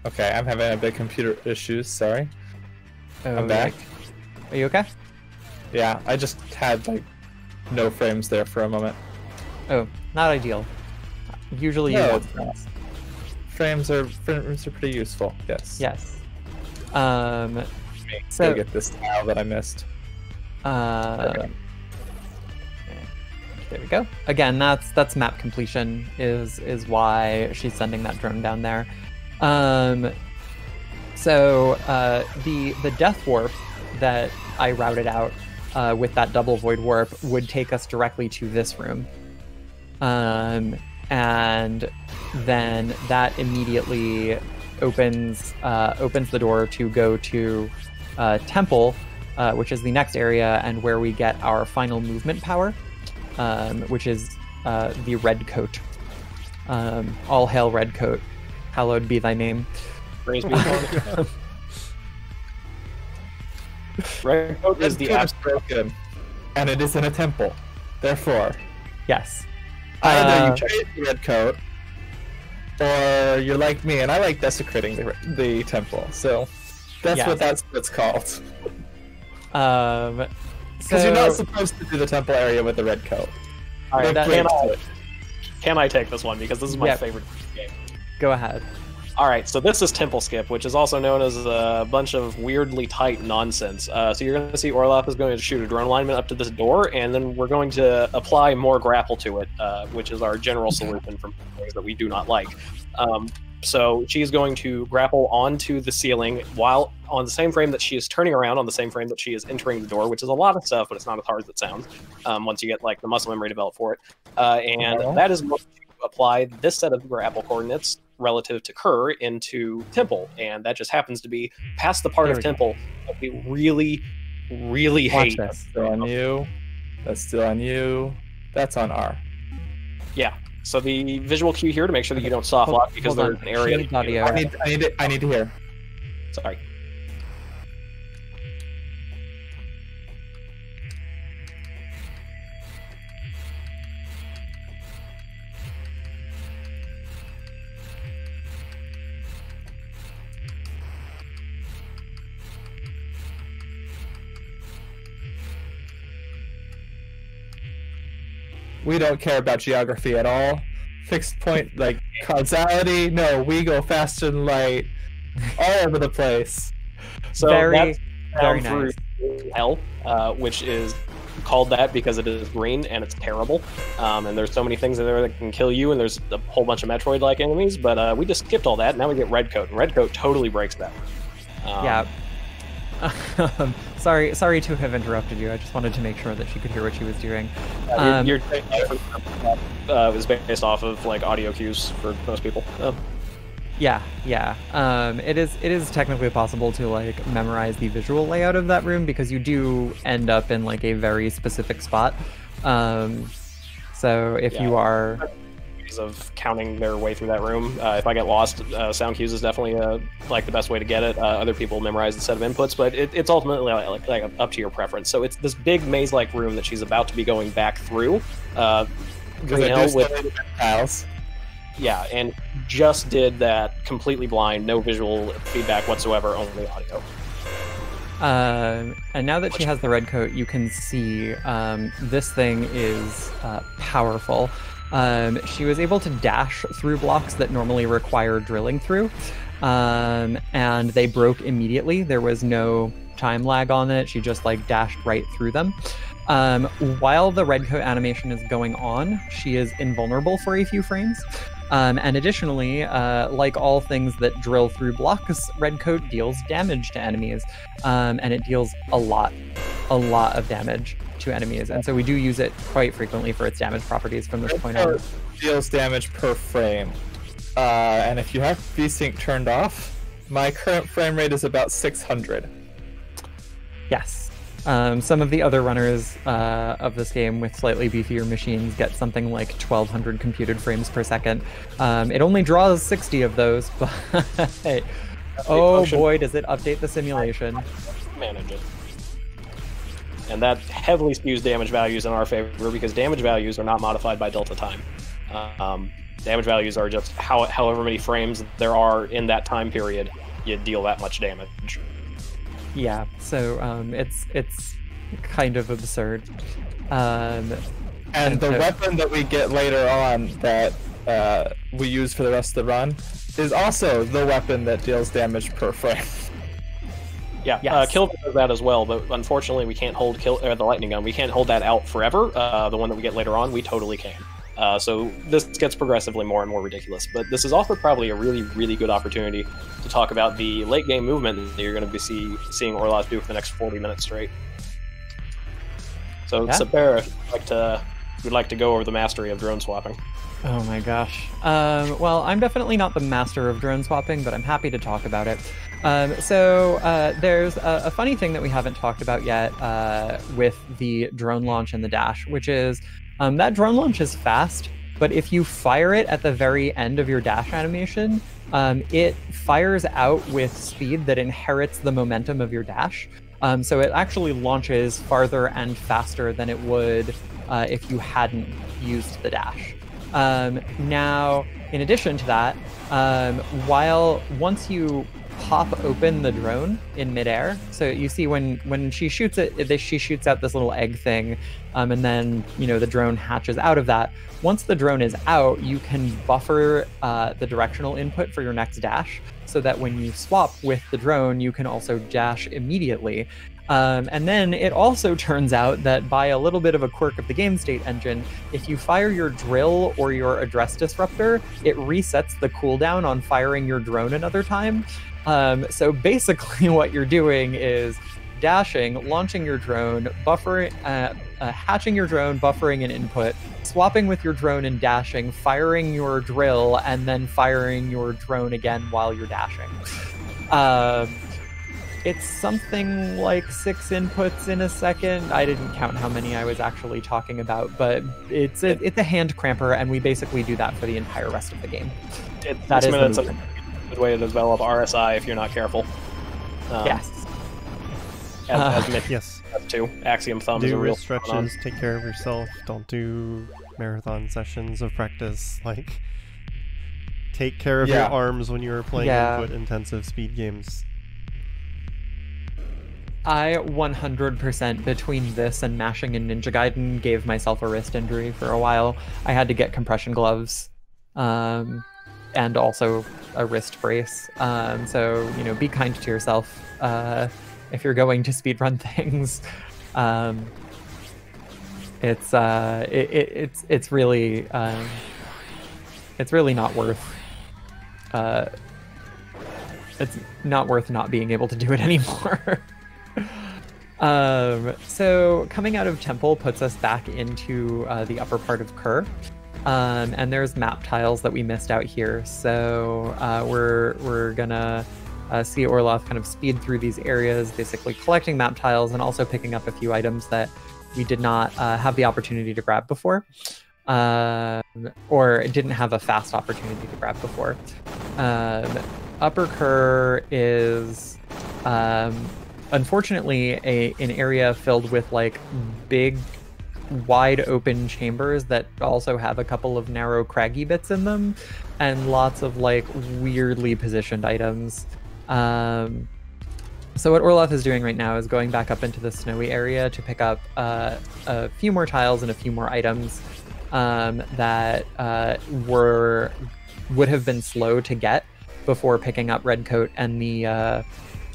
Okay, I'm having a bit of computer issues, sorry. I'm back. Are you okay? Yeah, I just had like no frames there for a moment. Oh, not ideal. Usually you want frames. Frames are pretty useful, yes. Yes. So get this tile that I missed. Okay. There we go. Again, that's map completion is why she's sending that drone down there. So the death warp that I routed out with that double void warp would take us directly to this room. And then that immediately opens the door to go to Temple, which is the next area and where we get our final movement power, which is the red coat. All hail red coat. Hallowed be thy name. Praise be to God. Red coat is the broken, and it is in a temple. Therefore, yes. Either you trade the red coat, or you're like me, and I like desecrating the temple. So that's what that's called. Because you're not supposed to do the temple area with the red coat. All right, can I take this one because this is my favorite game? Go ahead. All right, so this is Temple Skip, which is also known as a bunch of weirdly tight nonsense. So you're going to see Orloff is going to shoot a drone lineman up to this door, and then we're going to apply more grapple to it, which is our general solution for things that we do not like. So she's going to grapple onto the ceiling while on the same frame that she is turning around, on the same frame that she is entering the door, which is a lot of stuff, but it's not as hard as it sounds once you get like the muscle memory developed for it. And that is going to apply this set of grapple coordinates relative to Kerr into Temple, and that just happens to be past the part of Temple that we really, really hate. That's still on you. That's still on you. That's on R. Yeah. So the visual cue here to make sure that you don't soft lock because there's an area. I need to hear. Sorry. We don't care about geography at all. Fixed point, like causality. No, we go faster than light, all over the place. So very down nice. Through hell, which is called that because it is green and it's terrible. And there's so many things in there that can kill you, and there's a whole bunch of Metroid-like enemies. But we just skipped all that. Now we get red coat, and red coat totally breaks that. Yeah. Sorry to have interrupted you. I just wanted to make sure that she could hear what she was doing. Your is based off of like audio cues for most people. Yeah. It is technically possible to like memorize the visual layout of that room because you do end up in like a very specific spot. So if you are of counting their way through that room. If I get lost, sound cues is definitely like the best way to get it. Other people memorize the set of inputs, but it's ultimately like up to your preference. So it's this big maze-like room that she's about to be going back through. With tiles. Yeah, and just did that completely blind, no visual feedback whatsoever, only audio. And now that she has the red coat, you can see this thing is powerful. She was able to dash through blocks that normally require drilling through, and they broke immediately. There was no time lag on it. She just like dashed right through them. While the red coat animation is going on, she is invulnerable for a few frames. And additionally, like all things that drill through blocks, red coat deals damage to enemies, and it deals a lot of damage to enemies, and so we do use it quite frequently for its damage properties from this point on. Deals damage per frame, and if you have VSync turned off, my current frame rate is about 600. Yes. Some of the other runners of this game with slightly beefier machines get something like 1200 computed frames per second. It only draws 60 of those, but oh boy, does it update the simulation. Manage it. And that heavily skews damage values in our favor because damage values are not modified by delta time. Damage values are just however many frames there are in that time period, you deal that much damage. Yeah, so it's kind of absurd. And the weapon that we get later on that we use for the rest of the run is also the weapon that deals damage per frame. Yeah, yes. Kill does that as well, but unfortunately we can't hold the lightning gun. We can't hold that out forever. The one that we get later on, we totally can. So this gets progressively more and more ridiculous. But this is also probably a really, really good opportunity to talk about the late game movement that you're going to be seeing Orloff do for the next 40 minutes straight. So, Sabera, if you'd like to go over the mastery of drone swapping. Oh my gosh. Well, I'm definitely not the master of drone swapping, but I'm happy to talk about it. There's a funny thing that we haven't talked about yet with the drone launch and the dash, which is that drone launch is fast, but if you fire it at the very end of your dash animation, it fires out with speed that inherits the momentum of your dash. So it actually launches farther and faster than it would if you hadn't used the dash. Now, in addition to that, once you pop open the drone in midair, so you see when she shoots it, she shoots out this little egg thing, and then the drone hatches out of that. Once the drone is out, you can buffer the directional input for your next dash, so that when you swap with the drone, you can also dash immediately. And then it also turns out that by a little bit of a quirk of the game state engine, if you fire your drill or your address disruptor, it resets the cooldown on firing your drone another time. So basically what you're doing is dashing, launching your drone, buffering, hatching your drone, buffering an input, swapping with your drone and dashing, firing your drill, and then firing your drone again while you're dashing. It's something like 6 inputs in a second. I didn't count how many I was actually talking about, but it's a hand cramper, and we basically do that for the entire rest of the game. That is a good way to develop RSI if you're not careful. Yes. Yes. Too. Axiom thumb is a Do real stretches, take care of yourself, don't do marathon sessions of practice, like take care of your arms when you are playing input intensive speed games. I 100% between this and mashing in Ninja Gaiden gave myself a wrist injury for a while. I had to get compression gloves and also a wrist brace. So, be kind to yourself if you're going to speedrun things. It's really not worth it's not worth not being able to do it anymore. So coming out of Temple puts us back into the upper part of Kerr. And there's map tiles that we missed out here. So we're gonna see Orloff kind of speed through these areas, basically collecting map tiles and also picking up a few items that we did not have the opportunity to grab before. Or didn't have a fast opportunity to grab before. Upper Kerr is unfortunately an area filled with like big wide open chambers that also have a couple of narrow craggy bits in them and lots of like weirdly positioned items. So what Orloff is doing right now is going back up into the snowy area to pick up a few more tiles and a few more items that would have been slow to get before picking up Redcoat and the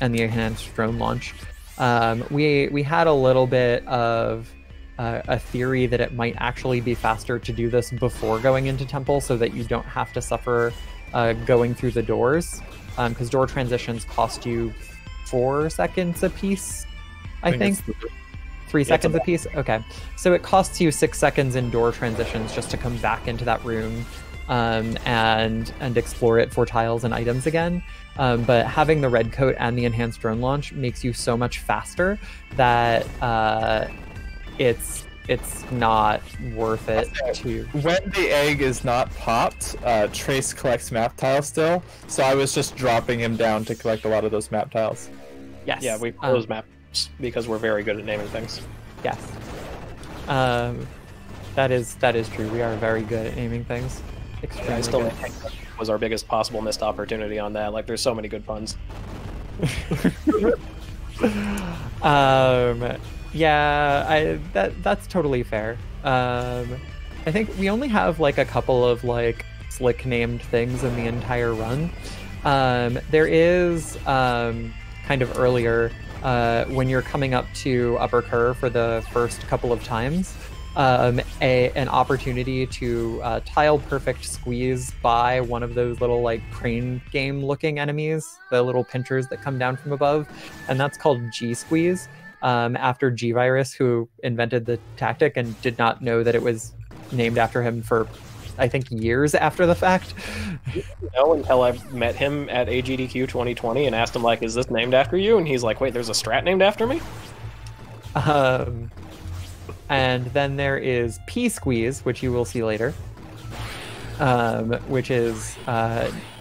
enhanced drone launch. We had a little bit of a theory that it might actually be faster to do this before going into Temple so that you don't have to suffer going through the doors, because door transitions cost you 4 seconds a piece, I think. 3 seconds a piece? Okay. So it costs you 6 seconds in door transitions just to come back into that room and explore it for tiles and items again. But having the red coat and the enhanced drone launch makes you so much faster that it's not worth it to... When the egg is not popped, Trace collects map tiles still, so I was just dropping him down to collect a lot of those map tiles. Yes. Yeah, we close maps because we're very good at naming things. Yes. That is true. We are very good at naming things. Extremely I still good. think that was our biggest possible missed opportunity on that. Like, there's so many good puns. Yeah, that's totally fair. I think we only have like a couple of like slick named things in the entire run. There is kind of earlier when you're coming up to Upper Kerr for the first couple of times, an opportunity to tile perfect squeeze by one of those little like crane game looking enemies, the little pinchers that come down from above, and that's called G squeeze. After G-Virus, who invented the tactic and did not know that it was named after him for I think, years after the fact. No, until I met him at AGDQ 2020 and asked him, like, is this named after you? And he's like, wait, there's a strat named after me? And then there is P-Squeeze, which you will see later, which is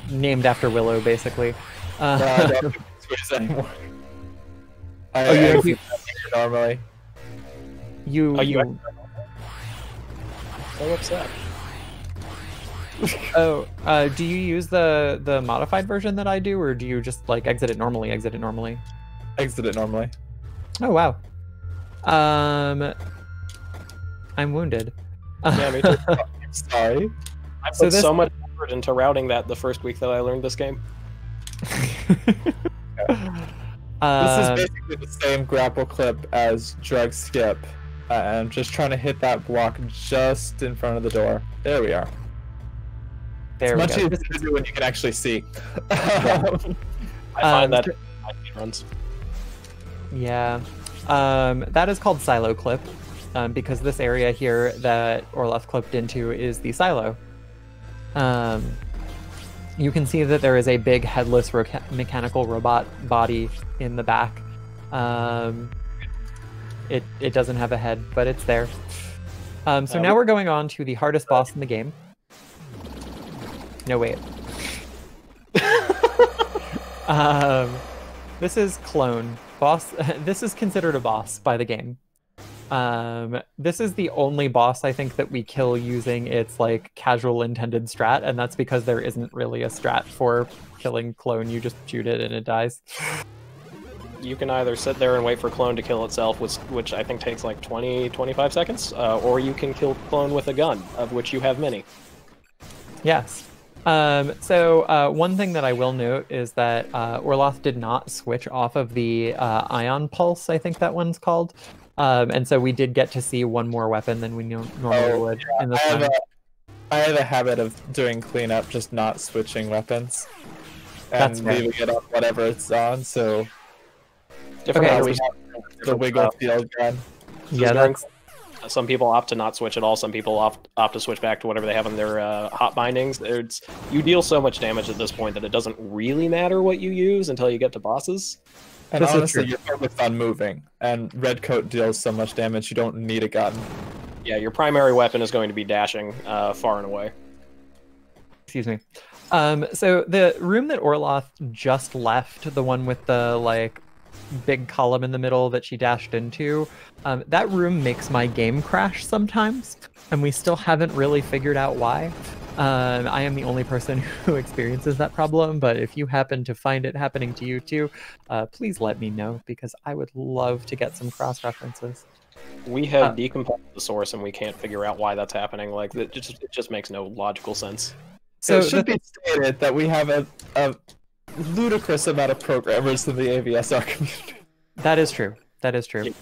named after Willow, basically. No, I don't squeeze anymore. I don't do normally. You so upset. Do you use the modified version that I do, or do you just like exit it normally? Exit it normally. Oh wow. I'm wounded. Yeah, me too. Sorry. I put so much effort into routing that the first week that I learned this game. This is basically the same grapple clip as Drug Skip. I'm just trying to hit that block just in front of the door. There we are. There it's we much go. easier to do when you can actually see. I find that my runs. Yeah. That is called silo clip, because this area here that Orloff clipped into is the silo. You can see that there is a big headless mechanical robot body in the back. It doesn't have a head, but it's there. So now we're going on to the hardest boss in the game. No, wait. This is Clone. Boss. This is considered a boss by the game. This is the only boss I think that we kill using its like casual intended strat, and that's because there isn't really a strat for killing Clone. You just shoot it and it dies. You can either sit there and wait for Clone to kill itself, which I think takes like 20-25 seconds, or you can kill Clone with a gun, of which you have many. Yes. So one thing that I will note is that Orloff did not switch off of the Ion Pulse, I think that one's called. And so we did get to see one more weapon than we normally would in this time. I have a habit of doing cleanup, just not switching weapons. And leaving it on whatever it's on, so... Okay, the wiggle field gun. Yeah, that's... Some people opt to not switch at all. Some people opt to switch back to whatever they have in their hot bindings. You deal so much damage at this point that it doesn't really matter what you use until you get to bosses. And honestly, you're focused on moving, and Red Coat deals so much damage you don't need a gun. Yeah, your primary weapon is going to be dashing far and away. Excuse me. So the room that Orloff just left, the one with the like big column in the middle that she dashed into, that room makes my game crash sometimes, and we still haven't really figured out why. I am the only person who experiences that problem, but if you happen to find it happening to you too, please let me know, because I would love to get some cross-references. We have decomposed the source, and we can't figure out why that's happening. Like, it just makes no logical sense. So it should be stated that we have a ludicrous amount of programmers in the AVSR community. That is true. That is true. We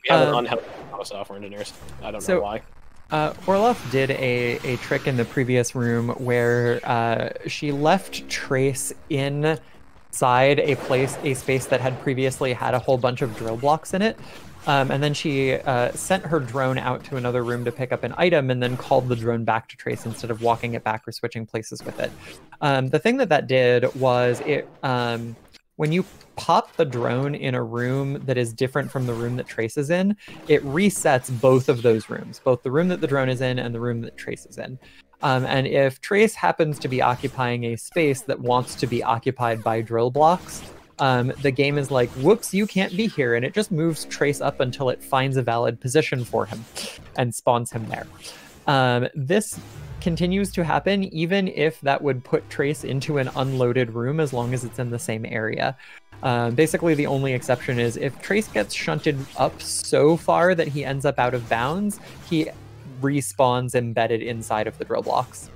have an unhealthy amount of software engineers. I don't know why. Orloff did a trick in the previous room where she left Trace inside a space that had previously had a whole bunch of drill blocks in it. And then she sent her drone out to another room to pick up an item, and then called the drone back to Trace instead of walking it back or switching places with it. The thing that did was it when you pop the drone in a room that is different from the room that Trace is in, it resets both of those rooms, both the room that the drone is in and the room that Trace is in. And if Trace happens to be occupying a space that wants to be occupied by drill blocks, the game is like, whoops, you can't be here, and it just moves Trace up until it finds a valid position for him and spawns him there. This continues to happen even if that would put Trace into an unloaded room, as long as it's in the same area. Basically, the only exception is if Trace gets shunted up so far that he ends up out of bounds, he respawns embedded inside of the drill blocks.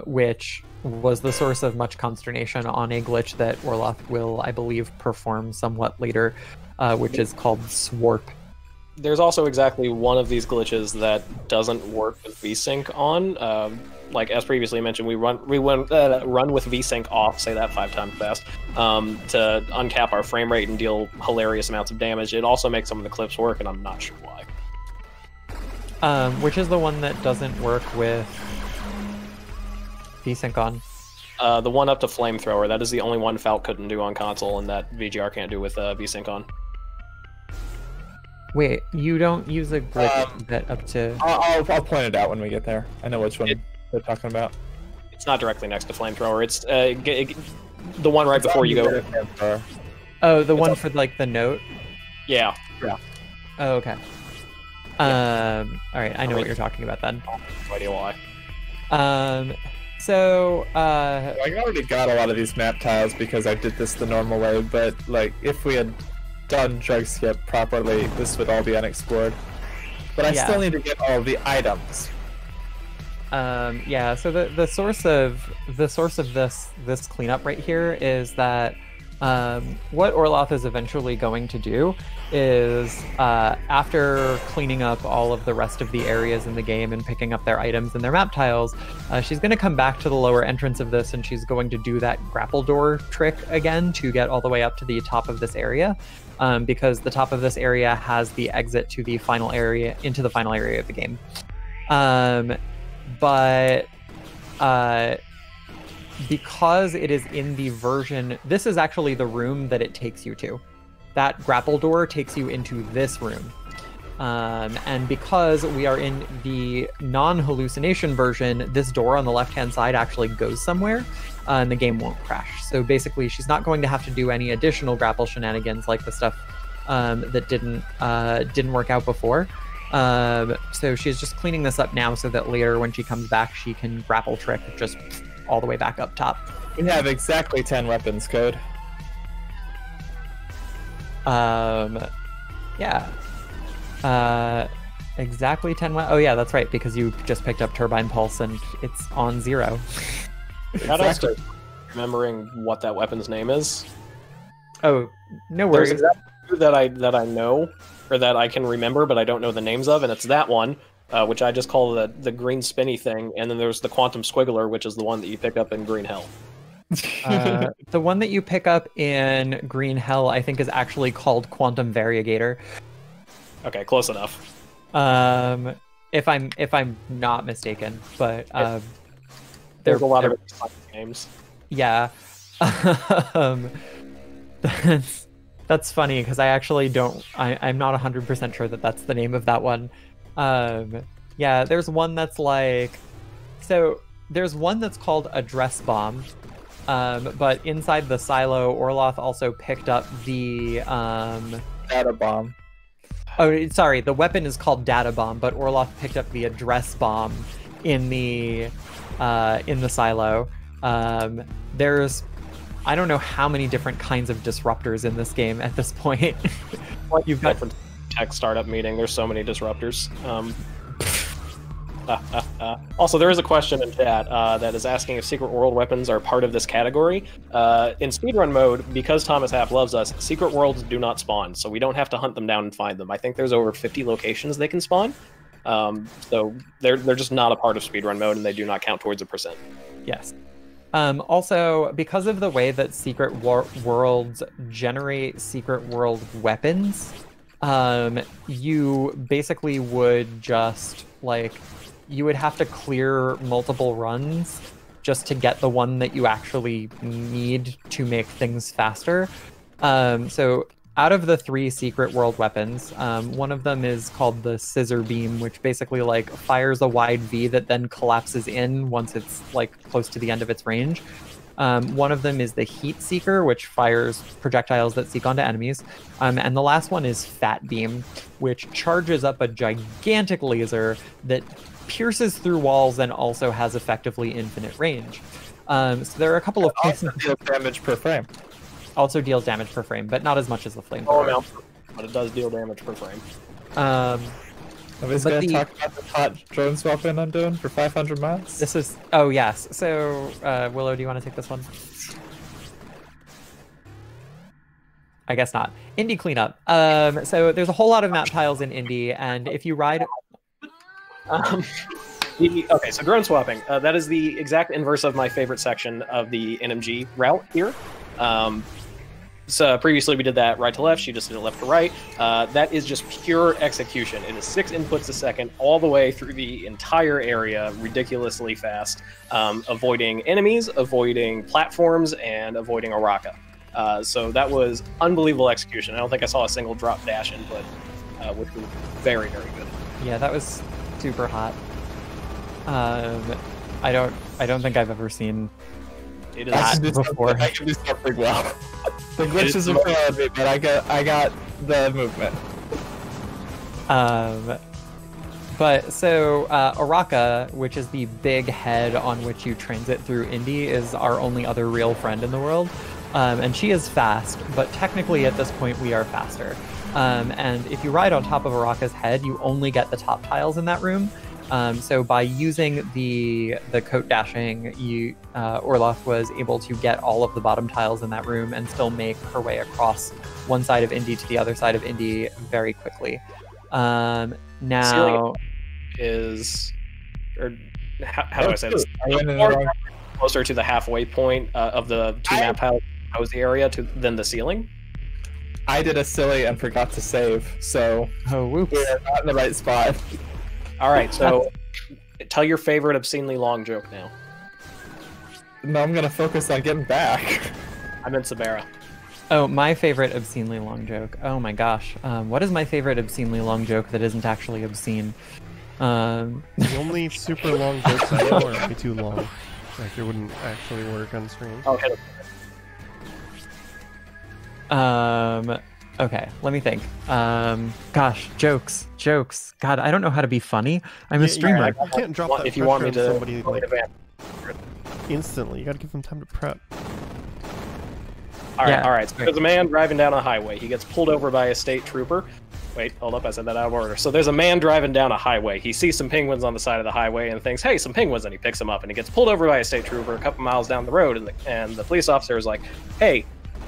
Which was the source of much consternation on a glitch that Orloff will, I believe, perform somewhat later, which is called Swarp. There's also exactly one of these glitches that doesn't work with VSync on. Like as previously mentioned, we run with VSync off, say that 5 times fast, to uncap our frame rate and deal hilarious amounts of damage. It also makes some of the clips work, and I'm not sure why. Which is the one that doesn't work with VSync on? The one up to Flamethrower. That is the only one Falk couldn't do on console, and that VGR can't do with VSync on. Wait, you don't use a glitch that up to... I'll point it out when we get there. I know which one they're talking about. It's not directly next to Flamethrower. It's the one right before you go. Oh, the one for like the note? Yeah. Yeah. Oh, okay. Alright, I know what you're talking about then. No idea why. So, I already got a lot of these map tiles because I did this the normal way, but like if we had done drug skip properly, this would all be unexplored. But I still need to get all the items. Yeah, so the source of this cleanup right here is that what Orloff is eventually going to do is after cleaning up all of the rest of the areas in the game and picking up their items and their map tiles, she's going to come back to the lower entrance of this and she's going to do that grapple door trick again to get all the way up to the top of this area, because the top of this area has the exit to the final area, into the final area of the game. But because it is in the version, this is actually the room that it takes you to. That grapple door takes you into this room. And because we are in the non-hallucination version, this door on the left-hand side actually goes somewhere, and the game won't crash. So basically, she's not going to have to do any additional grapple shenanigans like the stuff that didn't work out before. So she's just cleaning this up now so that later when she comes back, she can grapple trick just all the way back up top. We have exactly 10 weapons, Code. Yeah. Exactly 10 oh yeah, that's right, because you just picked up Turbine Pulse and it's on 0. How does remembering what that weapon's name is? Oh, no worries. There's that I know, or that I can remember, but I don't know the names of, and it's that one, which I just call the green spinny thing, and then there's the Quantum Squiggler, which is the one that you pick up in Green Hell. The one that you pick up in Green Hell, I think, is actually called Quantum Variegator. Okay, close enough. If I'm not mistaken, but there's a lot of games. Yeah. That's funny because I actually don't. I'm not 100% sure that that's the name of that one. Yeah, there's one that's like. So there's one that's called Address Bomb. But inside the silo, Orloff also picked up the Data Bomb. Oh, sorry. The weapon is called Data Bomb, but Orloff picked up the Address Bomb in the silo. There's, I don't know how many different kinds of disruptors in this game at this point. You've got different tech startup meeting. There's so many disruptors. Also, there is a question in chat that is asking if secret world weapons are part of this category. In speedrun mode, because Thomas Half loves us, secret worlds do not spawn, so we don't have to hunt them down and find them. I think there's over 50 locations they can spawn, so they're just not a part of speedrun mode, and they do not count towards a %. Yes. Also, because of the way that secret worlds generate secret world weapons, you basically would just, like, you would have to clear multiple runs just to get the one that you actually need to make things faster. So out of the 3 secret world weapons, one of them is called the Scissor Beam, which basically like fires a wide V that then collapses in once it's like close to the end of its range. One of them is the Heat Seeker, which fires projectiles that seek onto enemies. And the last one is Fat Beam, which charges up a gigantic laser that pierces through walls and also has effectively infinite range. So there are a couple of also deals damage per frame. Also deals damage per frame, but not as much as the flamethrower. But it does deal damage per frame. Nobody's going to talk about the hot drone swapping I'm doing for 500 miles? This is... Oh, yes. So, Willow, do you want to take this one? I guess not. Indie cleanup. So there's a whole lot of map tiles in Indie, and if you ride... Okay, so drone swapping. That is the exact inverse of my favorite section of the NMG route here. So previously we did that right to left, she just did it left to right. That is just pure execution. It is 6 inputs a second all the way through the entire area, ridiculously fast, avoiding enemies, avoiding platforms, and avoiding Araka. So that was unbelievable execution. I don't think I saw a single drop dash input, which was very, very good. Yeah, that was super hot. I don't think I've ever seen it hot before. I can do something well. The glitches are killing me, but I got the movement. But so Araka, which is the big head on which you transit through Indy, is our only other real friend in the world. And she is fast, but technically at this point we are faster. And if you ride on top of Araka's head, you only get the top tiles in that room. So by using the coat dashing, Orloff was able to get all of the bottom tiles in that room and still make her way across one side of Indy to the other side of Indy very quickly. Now is, or how do I say this? Closer to the halfway point of the two map tiles. That was the area than the ceiling. I did a silly and forgot to save, so whoops. We're not in the right spot. All right, so tell your favorite obscenely long joke now. No, I'm gonna focus on getting back. I meant Sabera. Oh, my favorite obscenely long joke. Oh my gosh. What is my favorite obscenely long joke that isn't actually obscene? The only super long jokes I know are way too long. Like, it wouldn't actually work on stream. Okay. Okay, let me think. Gosh, jokes. God, I don't know how to be funny. I'm a streamer. You can't drop that if you want me to somebody like, instantly. You gotta give them time to prep. All right. So there's a man driving down a highway. He gets pulled over by a state trooper. Wait, hold up, I said that out of order. So there's a man driving down a highway. He sees some penguins on the side of the highway and thinks, hey, some penguins, and he picks them up, and he gets pulled over by a state trooper a couple miles down the road, and the police officer is like, hey,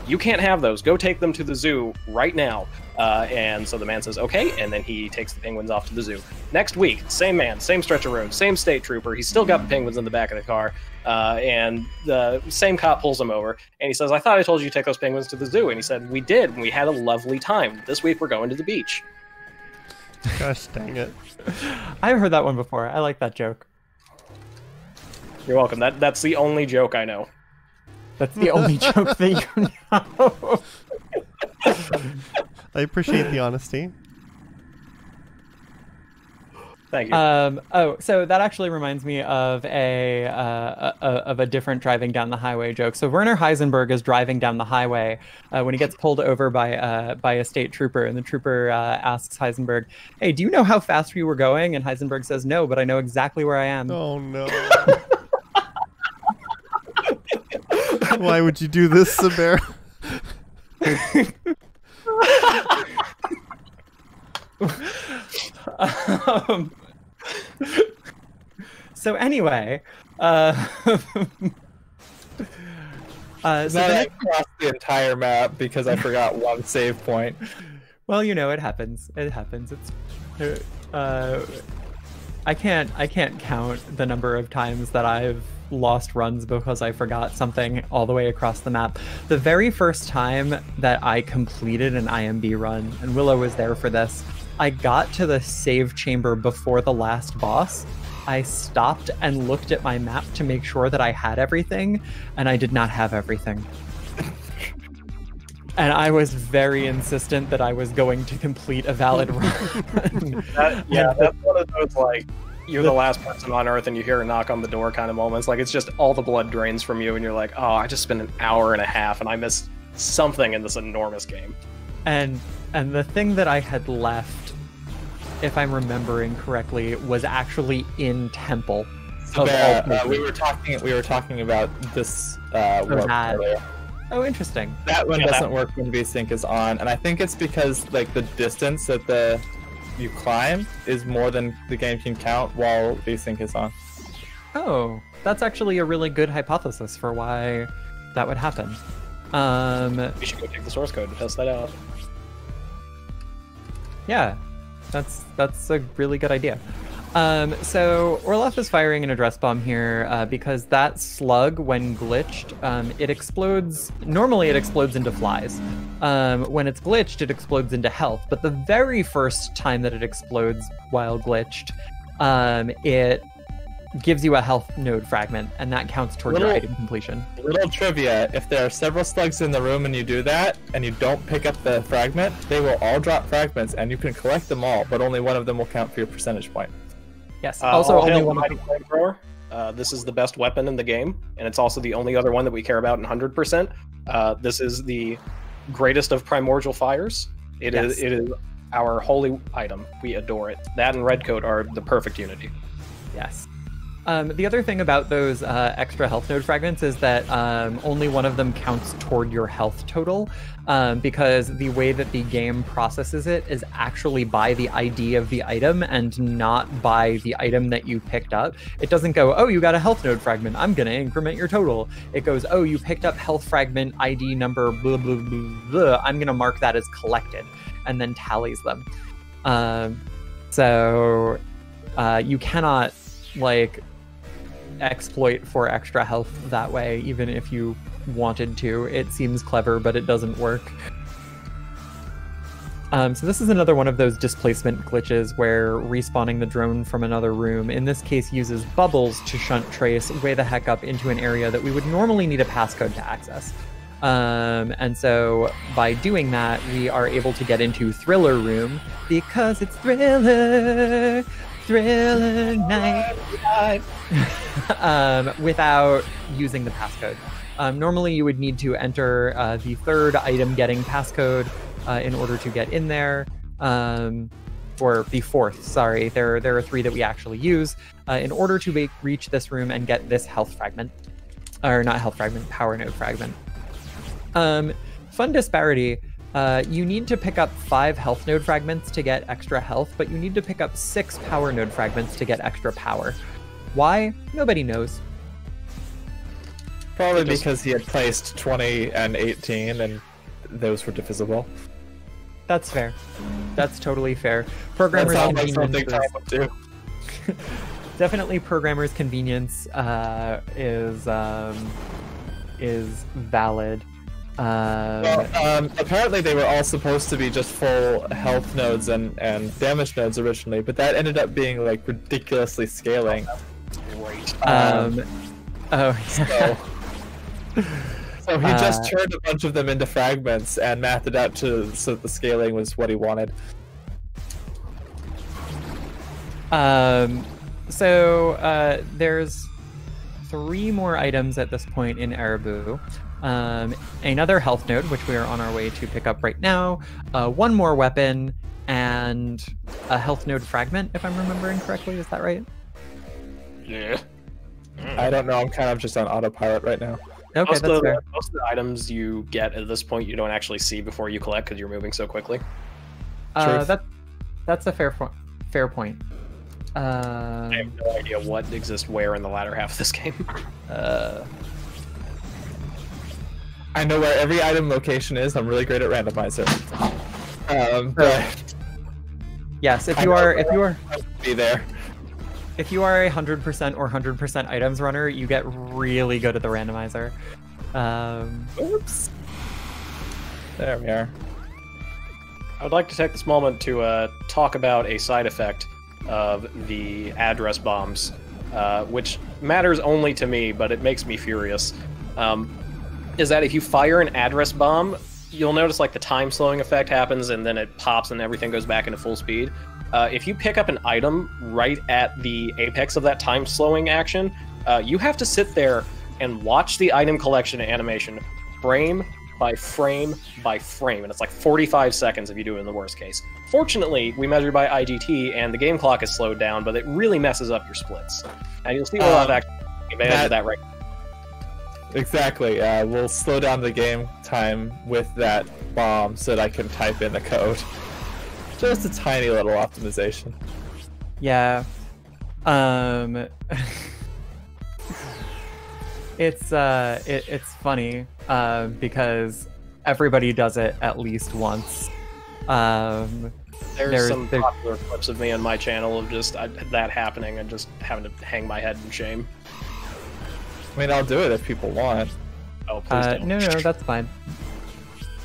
you can't have those. Go take them to the zoo right now. And so the man says, okay, and then he takes the penguins off to the zoo. Next week, same man, same stretch of road, same state trooper. He's still got the penguins in the back of the car, and the same cop pulls him over, and he says, I thought I told you to take those penguins to the zoo. And he said, we did, and we had a lovely time. This week we're going to the beach. Gosh dang it. I've heard that one before. I like that joke. You're welcome. That's the only joke I know. That's the only joke that you know. I appreciate the honesty. Thank you. Oh, so that actually reminds me of a different driving down the highway joke. So Werner Heisenberg is driving down the highway when he gets pulled over by a state trooper, and the trooper asks Heisenberg, "Hey, do you know how fast we were going?" And Heisenberg says, "No, but I know exactly where I am." Oh no. Why would you do this, Sabera? So anyway, so I crossed the entire map because I forgot one save point. Well, you know, it happens. It happens. It's I can't count the number of times that I've lost runs because I forgot something all the way across the map. The very first time that I completed an IMB run, and Willow was there for this, I got to the save chamber before the last boss. I stopped and looked at my map to make sure that I had everything, and I did not have everything. And I was very insistent that I was going to complete a valid run. That's one of those, like, you're the last person on Earth and you hear a knock on the door kind of moments. Like, it's just all the blood drains from you and you're like, oh, I just spent an hour and a half and I missed something in this enormous game. And the thing that I had left, if I'm remembering correctly, was actually in Temple. We were talking about this earlier. Oh, interesting. That one doesn't work when VSync is on, and I think it's because like the distance that you climb is more than the game can count while VSync is on. Oh, that's actually a really good hypothesis for why that would happen. We should go take the source code to test that out. Yeah, that's a really good idea. So Orloff is firing an address bomb here because that slug, when glitched, it explodes. Normally it explodes into flies. When it's glitched, it explodes into health. But the very first time that it explodes while glitched, it gives you a health node fragment, and that counts toward your item completion. Little trivia, if there are several slugs in the room and you do that, and you don't pick up the fragment, they will all drop fragments, and you can collect them all, but only one of them will count for your percentage point. Yes, also only one mighty flamethrower. This is the best weapon in the game, and it's also the only other one that we care about in 100%. This is the greatest of primordial fires. It is our holy item. We adore it. That and Redcoat are the perfect unity. Yes. The other thing about those extra health node fragments is that only one of them counts toward your health total, because the way that the game processes it is actually by the ID of the item and not by the item that you picked up. It doesn't go, oh, you got a health node fragment, I'm going to increment your total. It goes, oh, you picked up health fragment ID number blah, blah, blah, blah. I'm going to mark that as collected, and then tallies them. So you cannot, like, exploit for extra health that way, even if you wanted to. It seems clever, but it doesn't work. So this is another one of those displacement glitches where respawning the drone from another room, in this case, uses bubbles to shunt Trace way the heck up into an area that we would normally need a passcode to access. And so by doing that, we are able to get into Thriller Room because it's Thriller night. Without using the passcode. Normally you would need to enter the third item getting passcode in order to get in there, or the fourth, sorry. There are three that we actually use in order to reach this room and get this health fragment. Or not health fragment, power node fragment. Fun disparity. You need to pick up 5 health node fragments to get extra health, but you need to pick up 6 power node fragments to get extra power. Why? Nobody knows. Probably because he had placed 20 and 18, and those were divisible. That's fair. That's totally fair. Programmers' convenience definitely programmers' convenience is valid. Apparently they were all supposed to be just full health nodes and damage nodes originally, but that ended up being like ridiculously scaling. Great. So he just turned a bunch of them into fragments and mathed it out so that the scaling was what he wanted. There's 3 more items at this point in Erebu. Another health node, which we are on our way to pick up right now, 1 more weapon, and a health node fragment, if I'm remembering correctly. Is that right? Yeah. I don't know, I'm kind of just on autopilot right now. Okay, that's fair. Most of the items you get at this point you don't actually see before you collect because you're moving so quickly. That's a fair point. I have no idea what exists where in the latter half of this game. I know where every item location is. I'm really great at randomizer. Yes, if you are be there. If you are a 100% or 100% items runner, you get really good at the randomizer. Oops. There we are. I would like to take this moment to talk about a side effect of the address bombs, which matters only to me, but it makes me furious. Is that if you fire an address bomb, you'll notice like the time slowing effect happens and then it pops and everything goes back into full speed. If you pick up an item right at the apex of that time slowing action, you have to sit there and watch the item collection animation frame by frame by frame, and it's like 45 seconds if you do it in the worst case. Fortunately, we measure by IGT and the game clock is slowed down, but it really messes up your splits. And you'll see a lot of actually advantage of that right now. Exactly. We'll slow down the game time with that bomb so that I can type in the code. Just a tiny little optimization. Yeah. It's funny because everybody does it at least once. There's some popular clips of me on my channel of just that happening and just having to hang my head in shame. I mean, I'll do it if people want. Oh, please don't. No, that's fine.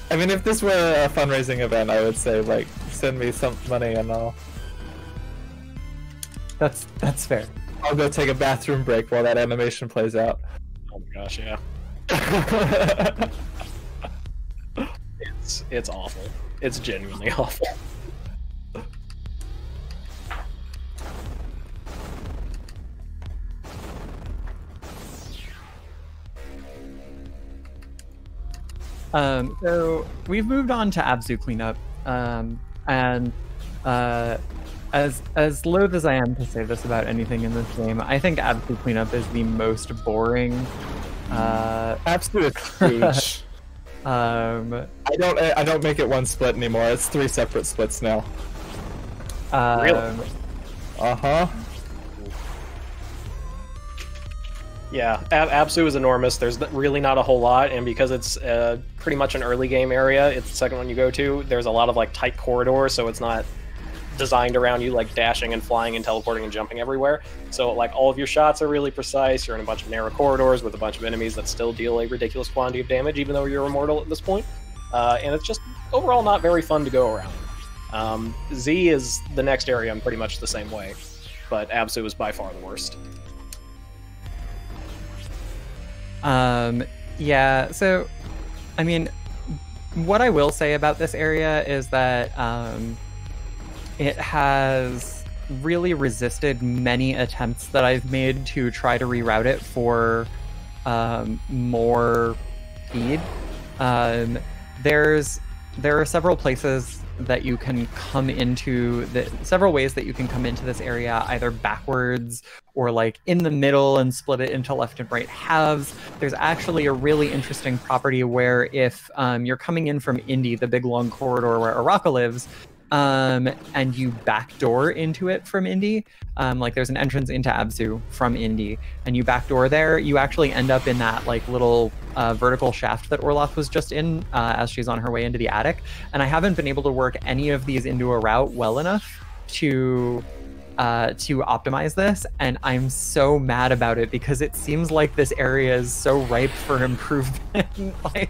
I mean, if this were a fundraising event, I would say, like, send me some money and That's fair. I'll go take a bathroom break while that animation plays out. Oh my gosh, yeah. It's awful. It's genuinely awful. So we've moved on to Abzu cleanup, and as loath as I am to say this about anything in this game, I think Abzu cleanup is the most boring. Absolute cringe. I don't make it one split anymore. It's 3 separate splits now. Really? Uh-huh. Yeah, Absu is enormous. There's really not a whole lot, and because it's pretty much an early game area, it's the second one you go to, there's a lot of like tight corridors, so it's not designed around you like dashing and flying and teleporting and jumping everywhere. So like all of your shots are really precise. You're in a bunch of narrow corridors with a bunch of enemies that still deal a ridiculous quantity of damage, even though you're immortal at this point. And it's just overall not very fun to go around. Z is the next area in pretty much the same way, but Absu is by far the worst. Yeah, so, I mean, what I will say about this area is that it has really resisted many attempts that I've made to try to reroute it for more speed. There are several places that you can come into, several ways that you can come into this area, either backwards or like in the middle and split it into left and right halves. There's actually a really interesting property where if you're coming in from Indy, the big long corridor where Araka lives, and you backdoor into it from Indy, like there's an entrance into Abzu from Indy, and you backdoor there, you actually end up in that like little vertical shaft that Orloff was just in as she's on her way into the attic. And I haven't been able to work any of these into a route well enough to optimize this, and I'm so mad about it because it seems like this area is so ripe for improvement. Like,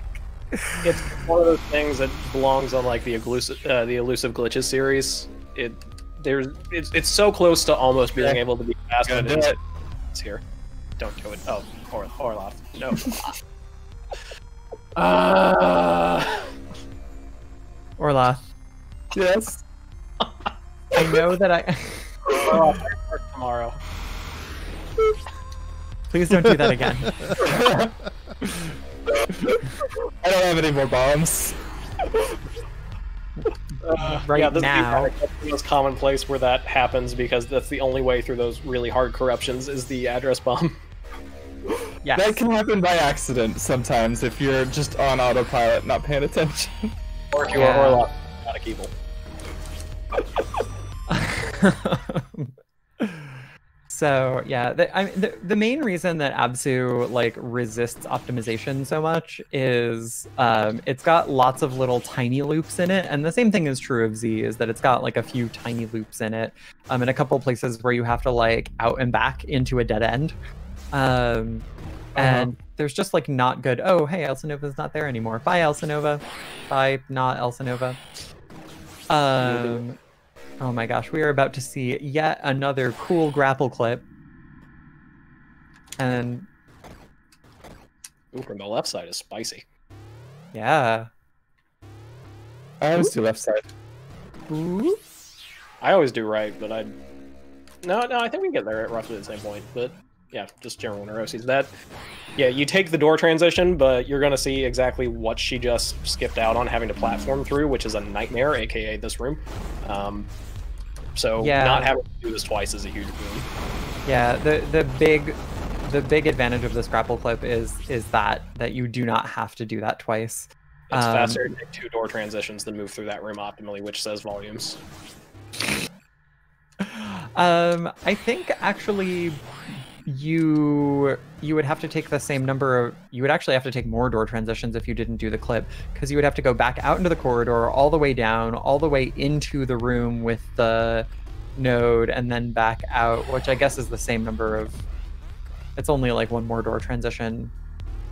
it's one of those things that belongs on like the elusive glitches series. It's so close to almost being able to be fast. It's here. Don't do it. Oh, Orloff. No. Orloff. Yes. I know that I. Tomorrow. Please don't do that again. I don't have any more bombs. Right this now. That's the most common place where that happens because that's the only way through those really hard corruptions is the address bomb. Yes. That can happen by accident sometimes if you're just on autopilot, not paying attention. Or if you are Orloff, not a Keeble. So yeah, the main reason that Abzu like resists optimization so much is it's got lots of little tiny loops in it, and the same thing is true of Z, is that it's got like a few tiny loops in it, in a couple places where you have to like out and back into a dead end, and there's just like not good. Oh hey, Elsinova's not there anymore. Bye Elsinova. Bye not Elsinova. Oh my gosh, we are about to see yet another cool grapple clip. And... Ooh, from the left side is spicy. Yeah. I always do left side. Ooh. I always do right, but No, I think we can get there at roughly the same point, but yeah, just general neuroses. Yeah, you take the door transition, but you're gonna see exactly what she just skipped out on having to platform through, which is a nightmare, aka this room. So not having to do this twice is a huge boon. Yeah, the big advantage of this grapple clip is that you do not have to do that twice. It's faster to take 2 door transitions than move through that room optimally, which says volumes. I think actually you would have to take the same number of, you would actually have to take more door transitions if you didn't do the clip, because you would have to go back out into the corridor, all the way down, all the way into the room with the node, and then back out, which I guess is the same number of, it's only like one more door transition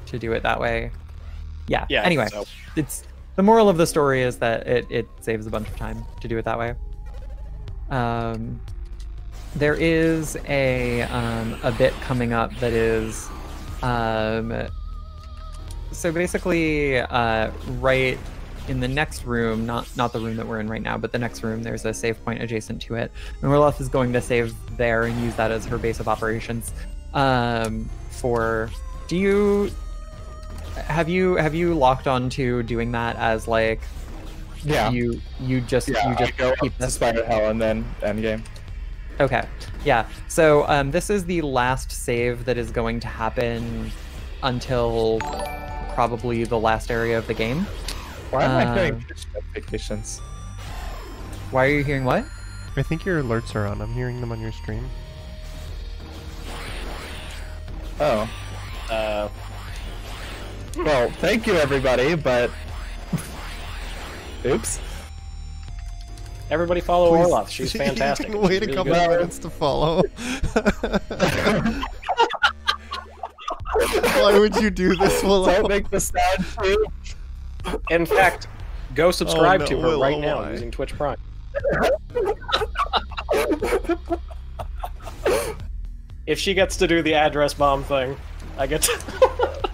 to do it that way. Yeah, anyway, so. It's the moral of the story is that it saves a bunch of time to do it that way. There is a bit coming up that is, so basically, right in the next room, not the room that we're in right now, but the next room, there's a save point adjacent to it, and Orloff is going to save there and use that as her base of operations. Have you locked on to doing that as like, yeah, you just go keep to Spider Hell and then endgame. Okay, yeah. So this is the last save that is going to happen until probably the last area of the game. Why am I hearing Twitch notifications? Why are you hearing what? I think your alerts are on. I'm hearing them on your stream. Oh. Well, thank you everybody, but oops. Everybody follow Orloff. She's fantastic. You can wait a couple minutes to follow. Why would you do this, Willow? Don't make the sound too. In fact, go subscribe to her Willow, right now why? using Twitch Prime. If she gets to do the address bomb thing, I get to...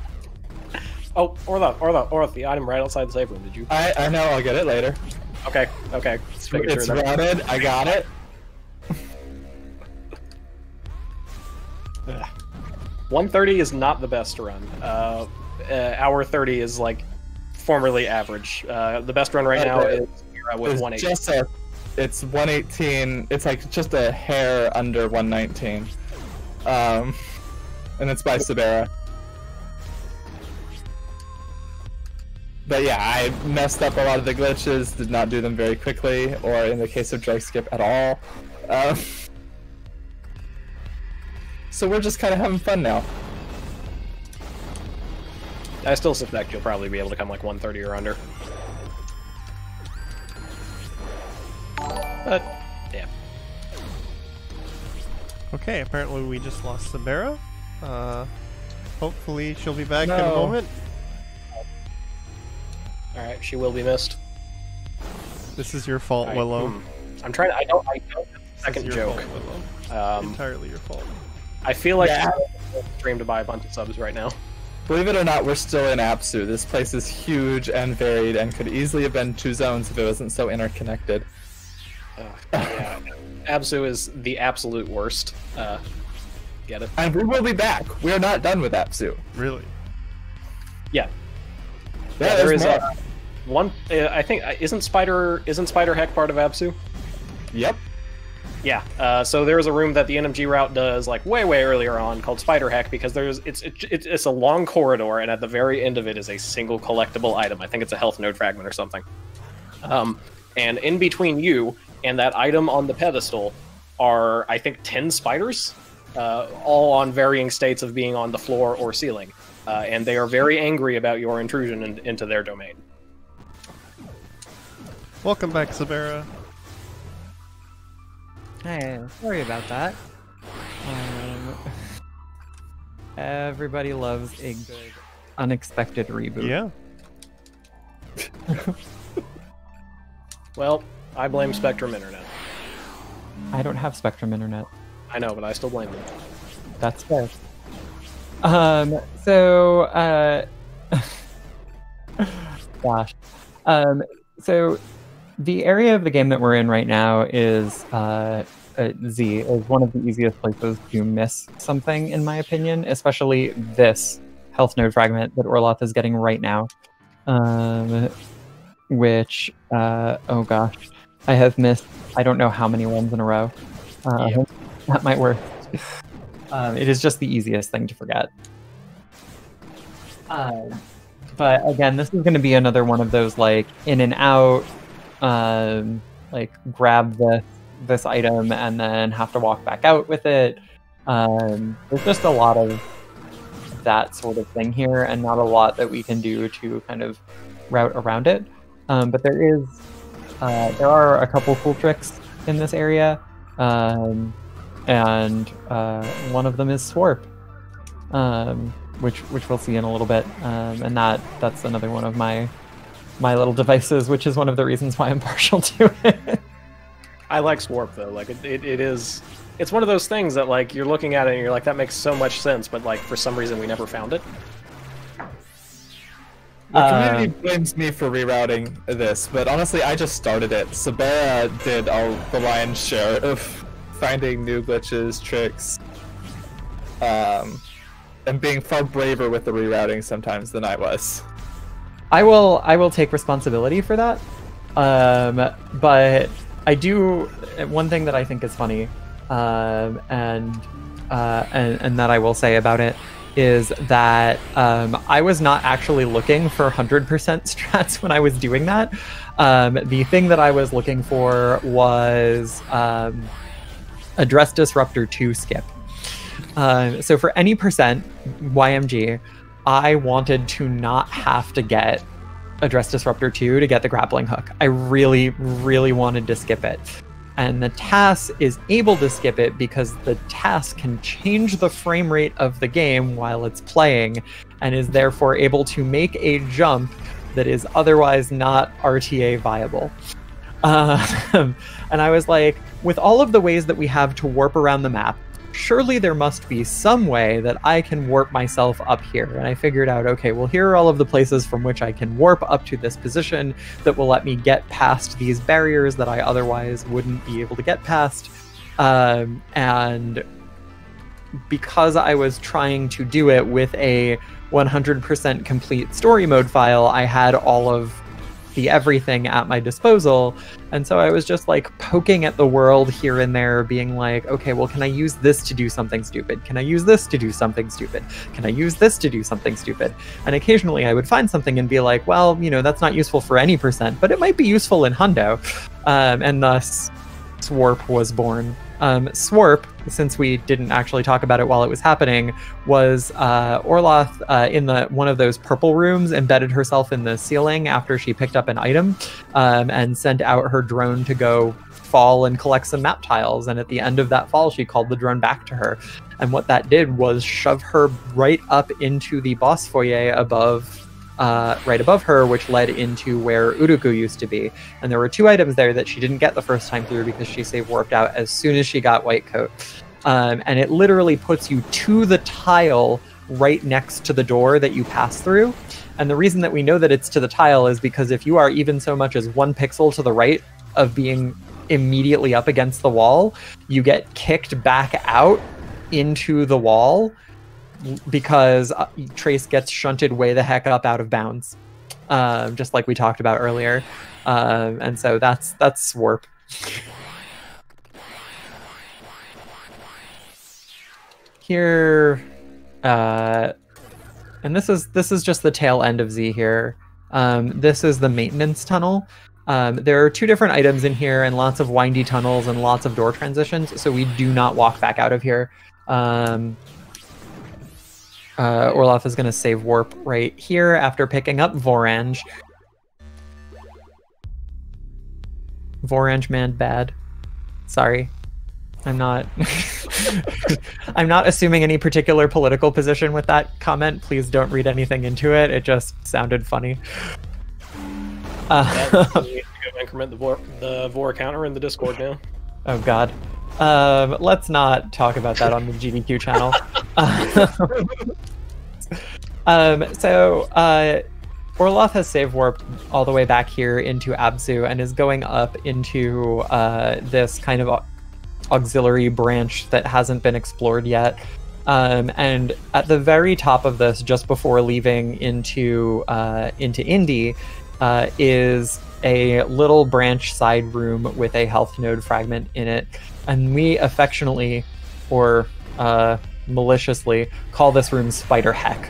Oh, Orloff, the item right outside the save room. Did you? I know, I'll get it later. Okay. Just making It's sure that... routed, I got it. 130 is not the best to run. Hour 30 is like formerly average. The best run right now is with 118. It's 118. It's like just a hair under 119. And it's by Sabera. But yeah, I messed up a lot of the glitches, did not do them very quickly, or in the case of drug skip at all. So we're just kind of having fun now. I still suspect you'll probably be able to come like 130 or under. But, yeah. Okay, apparently we just lost Sabera. Hopefully she'll be back in a moment. Alright, she will be missed. This is your fault, Willow. I'm trying to, I don't have a second joke. Fault, entirely your fault. I feel like I'm stream to buy a bunch of subs right now. Believe it or not, we're still in Apsu. This place is huge and varied and could easily have been 2 zones if it wasn't so interconnected. Yeah. Apsu is the absolute worst. Get it? And we will be back. We are not done with Apsu. Really? Yeah. Yeah, there is more. One. I think isn't Spider Heck part of Apsu? Yep. Yeah. So there is a room that the NMG route does like way earlier on called Spider Heck because it's a long corridor and at the very end of it is a single collectible item. I think it's a health node fragment or something. And in between you and that item on the pedestal are I think 10 spiders, all on varying states of being on the floor or ceiling. And they are very angry about your intrusion into their domain. Welcome back, Sabera. Hey, sorry about that. Everybody loves a good, unexpected reboot. Yeah. Well, I blame Spectrum Internet. I don't have Spectrum Internet. I know, but I still blame them. That's fair. Gosh. So the area of the game that we're in right now is Z is one of the easiest places to miss something, in my opinion, especially this health node fragment that Orloff is getting right now. Which, oh gosh, I have missed I don't know how many ones in a row. That might work. It is just the easiest thing to forget. But again, this is going to be another one of those like in and out, like grab this item and then have to walk back out with it. There's just a lot of that sort of thing here, and not a lot that we can do to kind of route around it. But there are a couple cool tricks in this area, and one of them is Swarp, which we'll see in a little bit, and that's another one of my little devices, which is one of the reasons why I'm partial to it. I like Swarp though. Like it's one of those things that like you're looking at it and you're like, that makes so much sense, but like for some reason we never found it. The community blames me for rerouting this, but honestly, I just started it. Sabera did the lion's share of finding new glitches, tricks, and being far braver with the rerouting sometimes than I was. I will take responsibility for that, but I do. One thing that I think is funny, and that I will say about it, is that I was not actually looking for 100% strats when I was doing that. The thing that I was looking for was Address Disruptor 2 skip. So for any percent YMG, I wanted to not have to get Address Disruptor 2 to get the grappling hook. I really, really wanted to skip it. And the TAS is able to skip it because the TAS can change the frame rate of the game while it's playing, and is therefore able to make a jump that is otherwise not RTA viable. And I was like, with all of the ways that we have to warp around the map, surely there must be some way that I can warp myself up here. And I figured out, okay, well, here are all of the places from which I can warp up to this position that will let me get past these barriers that I otherwise wouldn't be able to get past. And because I was trying to do it with a 100% complete story mode file, I had all of the everything at my disposal, and so I was just like poking at the world here and there, being like, okay, well, can I use this to do something stupid? Can I use this to do something stupid? Can I use this to do something stupid? And occasionally I would find something and be like, well, you know, that's not useful for any percent, but it might be useful in hundo. And thus Swarp was born. Swarp, since we didn't actually talk about it while it was happening, was Orloth in one of those purple rooms embedded herself in the ceiling after she picked up an item, and sent out her drone to go fall and collect some map tiles. And at the end of that fall, she called the drone back to her. And what that did was shove her right up into the boss foyer above, right above her, which led into where Uruku used to be. And there were 2 items there that she didn't get the first time through because she save warped out as soon as she got White Coat. And it literally puts you to the tile right next to the door that you pass through. And the reason that we know that it's to the tile is because if you are even so much as 1 pixel to the right of being immediately up against the wall, you get kicked back out into the wall, because Trace gets shunted way the heck up out of bounds, just like we talked about earlier. And so that's Swarp. Here, and this is just the tail end of Z here. This is the maintenance tunnel. There are 2 different items in here and lots of windy tunnels and lots of door transitions, so we do not walk back out of here. Orloth is going to save warp right here after picking up Vorange. Vorange man bad. Sorry. I'm not I'm not assuming any particular political position with that comment. Please don't read anything into it. It just sounded funny. You need to go increment the Vor counter in the Discord now. Oh god. Let's not talk about that on the GDQ channel. Orloth has save warped all the way back here into Abzu and is going up into this kind of auxiliary branch that hasn't been explored yet. And at the very top of this, just before leaving into Indy, is a little branch side room with a health node fragment in it. And we affectionately, or maliciously, call this room Spider Heck.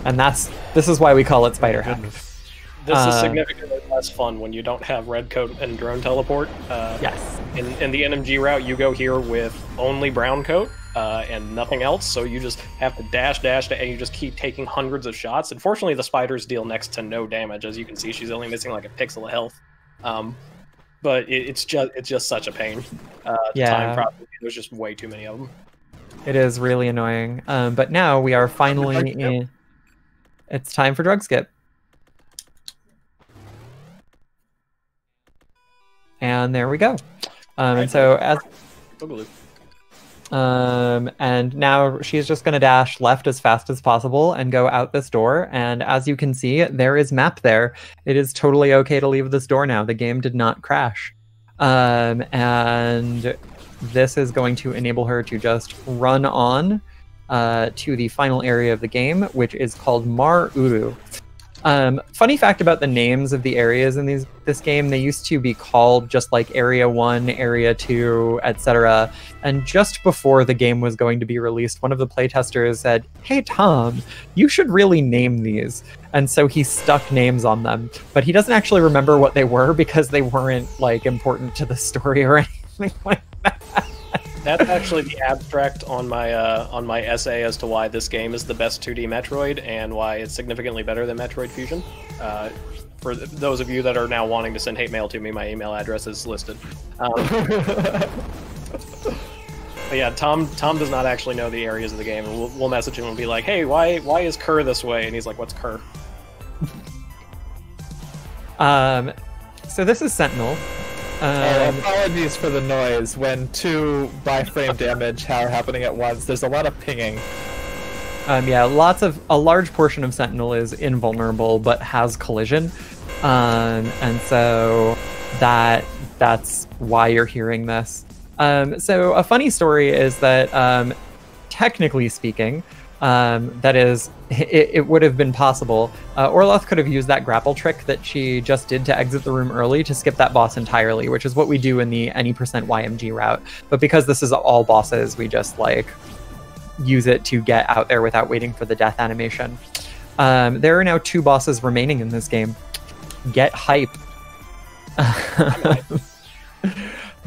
And this is why we call it Spider Heck. This is significantly less fun when you don't have red coat and drone teleport. Yes. in the NMG route, you go here with only brown coat and nothing else, so you just have to dash, and you just keep taking hundreds of shots. Unfortunately, the spiders deal next to no damage. As you can see, she's only missing like a pixel of health. But it's just such a pain. Time processing. There's just way too many of them. It is really annoying. But now we are finally in. It's time for drug skip. And there we go. And so and now she's just going to dash left as fast as possible and go out this door. And as you can see, there is map there. It is totally okay to leave this door now. The game did not crash. And this is going to enable her to just run on to the final area of the game, which is called Mar Uru. Funny fact about the names of the areas in this game, they used to be called just like Area 1, Area 2, etc. And just before the game was going to be released, one of the playtesters said, "Hey Tom, you should really name these." And so he stuck names on them, but he doesn't actually remember what they were because they weren't like important to the story or anything like that. That's actually the abstract on my essay as to why this game is the best 2D Metroid and why it's significantly better than Metroid Fusion. For those of you that are now wanting to send hate mail to me, my email address is listed. But yeah, Tom does not actually know the areas of the game, and we'll message him and be like, "Hey, why is Kerr this way?" And he's like, "What's Kerr?" So this is Sentinel. Apologies for the noise. When 2 by-frame damage are happening at once, there's a lot of pinging. Yeah, a large portion of Sentinel is invulnerable but has collision, and so that's why you're hearing this. So a funny story is that technically speaking, that is, it would have been possible. Orloth could have used that grapple trick that she just did to exit the room early to skip that boss entirely, which is what we do in the any % YMG route. But because this is all bosses, we just like use it to get out there without waiting for the death animation. There are now 2 bosses remaining in this game. Get hype.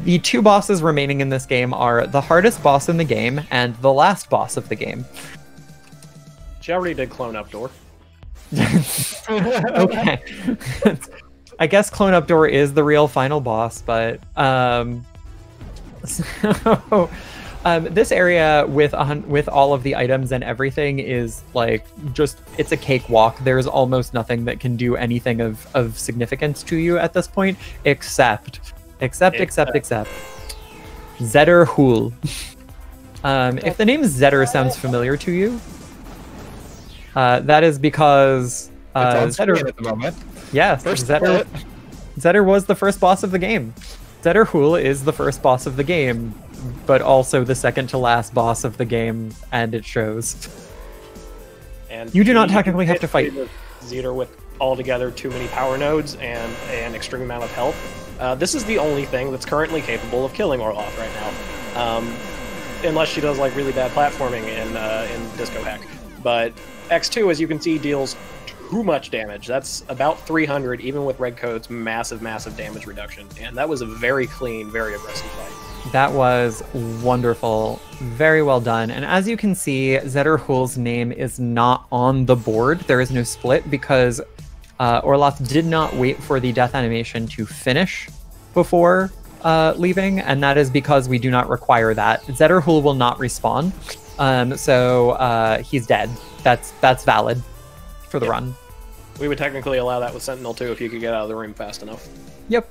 The 2 bosses remaining in this game are the hardest boss in the game and the last boss of the game. She already did Clone Up Door. Okay. I guess Clone Up Door is the real final boss, but this area with all of the items and everything is like just, it's a cakewalk. There's almost nothing that can do anything of significance to you at this point, except Zetter Hool. If the name Zetter sounds familiar to you, that is because Zetter at the moment. Yes, Zetter was the first boss of the game. Zetter Hool is the first boss of the game, but also the second to last boss of the game, and it shows. And you do not technically have to fight Zetter with altogether too many power nodes and an extreme amount of health. This is the only thing that's currently capable of killing Orloth right now, unless she does like really bad platforming in Disco Hack. But X2, as you can see, deals too much damage. That's about 300, even with red coat's massive damage reduction. And that was a very clean, very aggressive fight. That was wonderful. Very well done. And as you can see, Zetter Hool's name is not on the board. There is no split because Orloth did not wait for the death animation to finish before leaving, and that is because we do not require that. Zetter Hool will not respawn, so he's dead. That's valid for the run. We would technically allow that with Sentinel too if you could get out of the room fast enough. Yep.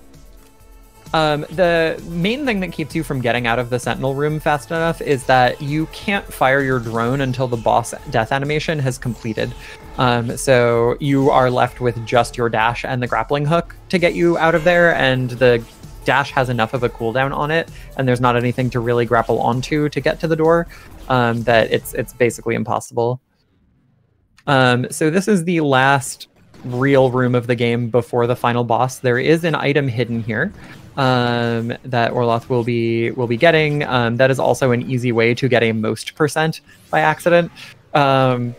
The main thing that keeps you from getting out of the Sentinel room fast enough is that you can't fire your drone until the boss death animation has completed. So you are left with just your dash and the grappling hook to get you out of there, and the dash has enough of a cooldown on it, and there's not anything to really grapple onto to get to the door, that it's basically impossible. So this is the last real room of the game before the final boss. There is an item hidden here that Orloth will be getting. That is also an easy way to get a most % by accident. And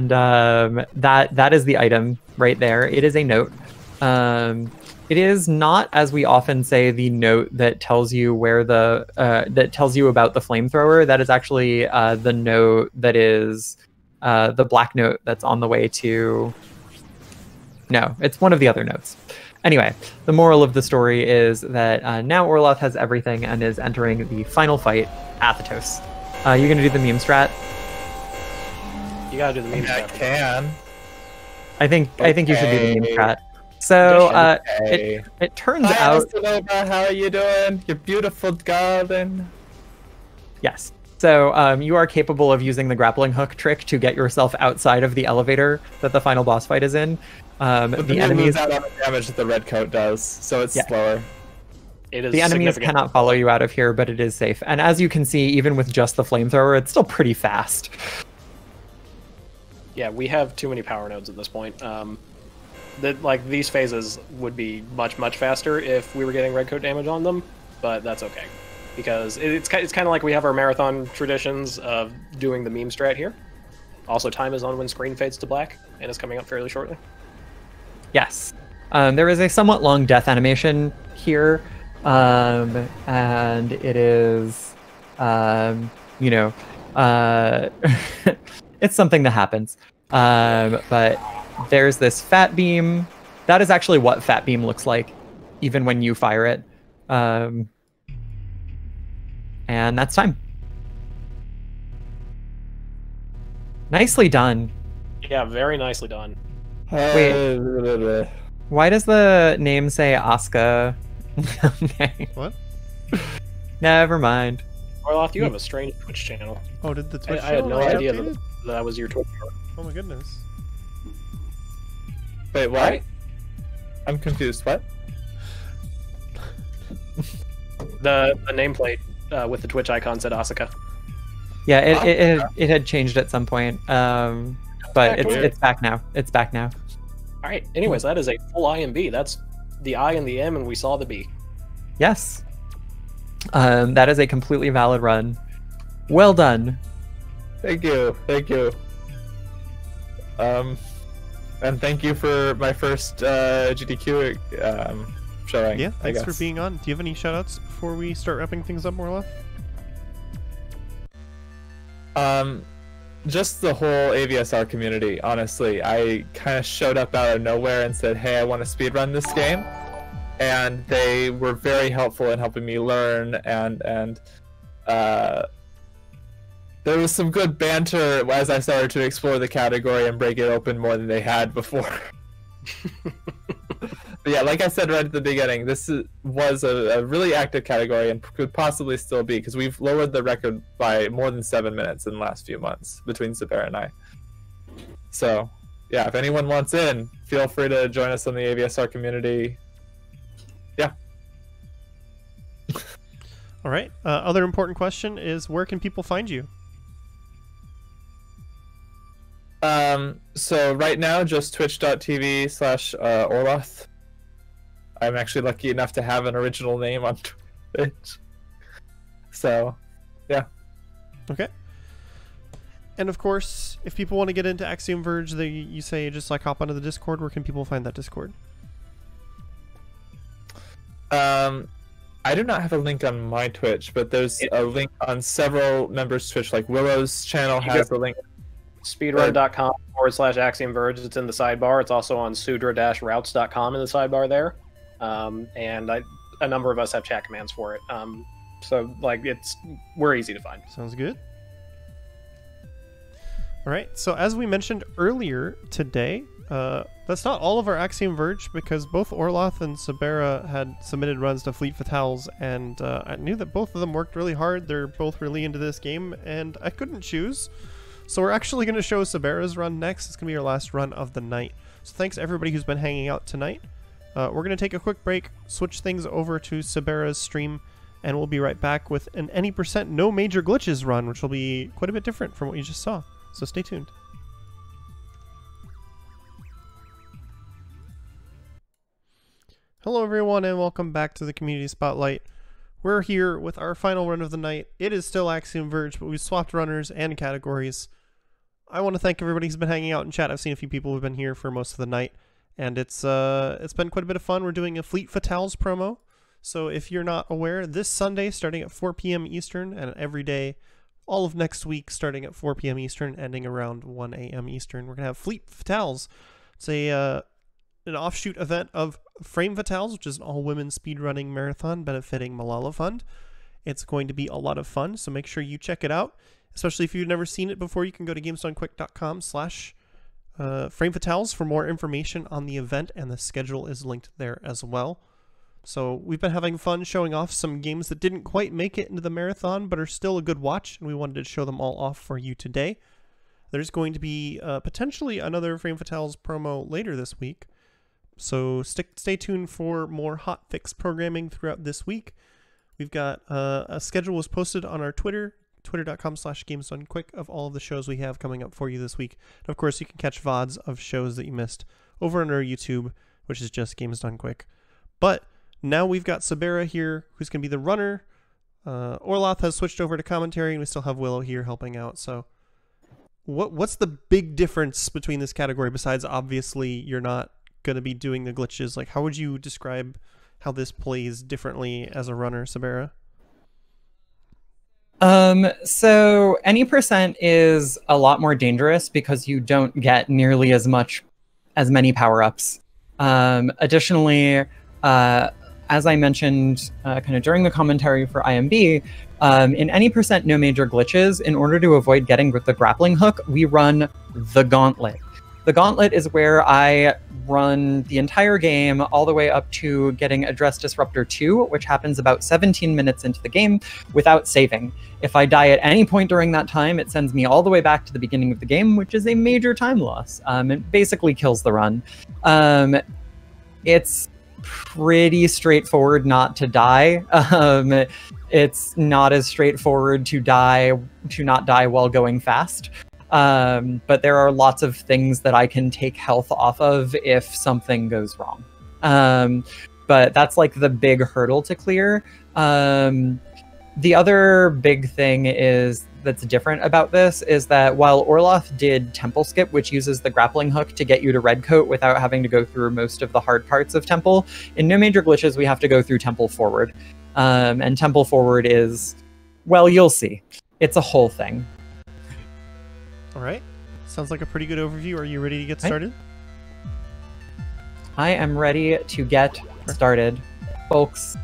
that is the item right there. It is a note. It is not, as we often say, the note that tells you where the that tells you about the flamethrower. That is actually the note that is the black note that's on the way to. No, it's one of the other notes. Anyway, the moral of the story is that now Orloth has everything and is entering the final fight, Athetos. You gonna do the meme strat? You gotta do the meme strat. I can. I think you should do the meme strat. So Okay. it turns Hi, out. Sonoma, how are you doing? Your beautiful garden. Yes. So you are capable of using the grappling hook trick to get yourself outside of the elevator that the final boss fight is in. But The enemies out on the damage that the red coat does, so it's slower. It is the enemies significant. cannot follow you out of here, but it is safe. And as you can see, even with just the flamethrower, it's still pretty fast. Yeah, we have too many power nodes at this point. Like these phases would be much faster if we were getting red coat damage on them, but that's okay because it's kind of like we have our marathon traditions of doing the meme strat here. Also, time is on when screen fades to black, and it's coming up fairly shortly. Yes. There is a somewhat long death animation here, and it is, it's something that happens. But there's this fat beam. That is actually what fat beam looks like, even when you fire it. And that's time. Nicely done. Yeah, very nicely done. Wait. Why does the name say Asuka? Okay. What? Never mind. Orloth, you have a strange Twitch channel. Oh, did the Twitch I had no channel idea updated? that was your Twitch channel. Oh my goodness. Wait, what? I'm confused. What? The nameplate with the Twitch icon said Asuka. Yeah, it had changed at some point, but it's back now. It's back now. All right. Anyways, that is a full I and B. That's the I and the M, and we saw the B. Yes. That is a completely valid run. Well done. Thank you. Thank you. And thank you for my first GDQ showing. Yeah, thanks for being on. Do you have any shoutouts before we start wrapping things up, Morla? Just the whole AVSR community, honestly. I kind of showed up out of nowhere and said, hey, I want to speedrun this game. And they were very helpful in helping me learn, and there was some good banter as I started to explore the category and break it open more than they had before. But yeah, like I said right at the beginning, this was a really active category and could possibly still be, because we've lowered the record by more than 7 minutes in the last few months between Sabera and I. So yeah, if anyone wants in, feel free to join us on the AVSR community. Yeah. All right. Other important question is, where can people find you? So right now, just twitch.tv/Orloth. I'm actually lucky enough to have an original name on Twitch. So, yeah. Okay. And of course, if people want to get into Axiom Verge, you say just like hop onto the Discord. Where can people find that Discord? I do not have a link on my Twitch, but there's a link on several members' Twitch. Like Willow's channel has a link. Speedrun.com/Axiom Verge. It's in the sidebar. It's also on sudra-routes.com in the sidebar there. And a number of us have chat commands for it. So like we're easy to find. Sounds good. All right. So as we mentioned earlier today, that's not all of our Axiom Verge, because both Orloth and Sabera had submitted runs to Fleet Fatales, and I knew that both of them worked really hard. They're both really into this game, and I couldn't choose. So we're actually going to show Sabera's run next. It's going to be our last run of the night. So thanks everybody who's been hanging out tonight. We're going to take a quick break, switch things over to Sabera's stream, and we'll be right back with an any % no major glitches run, which will be quite a bit different from what you just saw. So stay tuned. Hello everyone, and welcome back to the Community Spotlight. We're here with our final run of the night. It is still Axiom Verge, but we've swapped runners and categories. I want to thank everybody who's been hanging out in chat. I've seen a few people who've been here for most of the night. and it's been quite a bit of fun. We're doing a Fleet Fatales promo. So if you're not aware, this Sunday starting at 4 p.m. Eastern, and every day all of next week starting at 4 p.m. Eastern, ending around 1 a.m. Eastern, we're going to have Fleet Fatales. It's an offshoot event of Frame Fatales, which is an all-women speedrunning marathon benefiting Malala Fund. It's going to be a lot of fun, so make sure you check it out. Especially if you've never seen it before, you can go to gamesdonequick.com/Frame Fatales for more information on the event, and the schedule is linked there as well. So we've been having fun showing off some games that didn't quite make it into the marathon, but are still a good watch, and we wanted to show them all off for you today. There's going to be potentially another Frame Fatales promo later this week, so stay tuned for more hot fix programming throughout this week. We've got a schedule was posted on our Twitter, twitter.com/GamesDoneQuick, of all of the shows we have coming up for you this week. And of course, you can catch VODs of shows that you missed over on our YouTube, which is just Games Done Quick. But now we've got Sabera here, who's going to be the runner. Orloth has switched over to commentary, and we still have Willow here helping out. So what's the big difference between this category, besides obviously you're not going to be doing the glitches? Like, how would you describe how this plays differently as a runner, Sabera? So any percent is a lot more dangerous because you don't get nearly as many power-ups. Additionally, as I mentioned kind of during the commentary for IMB, in any percent no major glitches, in order to avoid getting the grappling hook, we run the Gauntlet. The Gauntlet is where I run the entire game all the way up to getting Address Disruptor 2, which happens about 17 minutes into the game without saving. If I die at any point during that time, it sends me all the way back to the beginning of the game, which is a major time loss. It basically kills the run. It's pretty straightforward not to die. It's not as straightforward to not die while going fast. But there are lots of things that I can take health off of if something goes wrong. But that's like the big hurdle to clear. The other big thing that's different about this is that while Orloth did Temple Skip, which uses the grappling hook to get you to Red Coat without having to go through most of the hard parts of Temple, in No Major Glitches we have to go through Temple Forward. And Temple Forward is, well, you'll see. It's a whole thing. All right. Sounds like a pretty good overview. Are you ready to get started? I am ready to get started. Folks,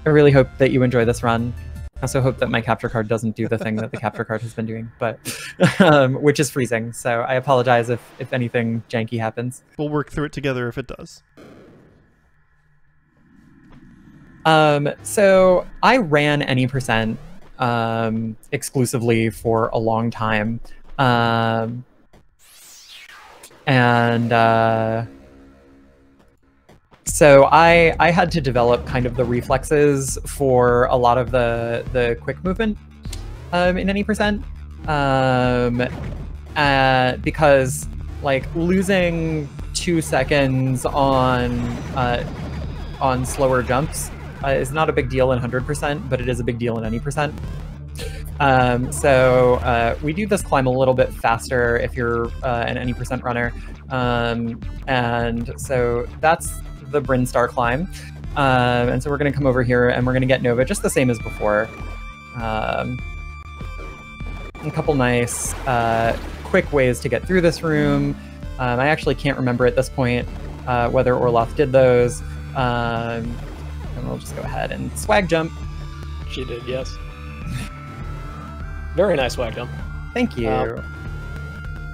I really hope that you enjoy this run. I also hope that my capture card doesn't do the thing that the capture card has been doing, but which is freezing. So I apologize if anything janky happens. We'll work through it together if it does. So I ran any percent exclusively for a long time. So I had to develop kind of the reflexes for a lot of the quick movement in any percent, because like losing 2 seconds on slower jumps is not a big deal in 100%, but it is a big deal in any percent. So we do this climb a little bit faster if you're an any percent runner, and so that's the Bryn Star climb, and so we're going to come over here and we're going to get Nova just the same as before. A couple nice quick ways to get through this room. I actually can't remember at this point whether Orloth did those, and we'll just go ahead and swag jump. She did, yes. Very nice swag jump. Thank you.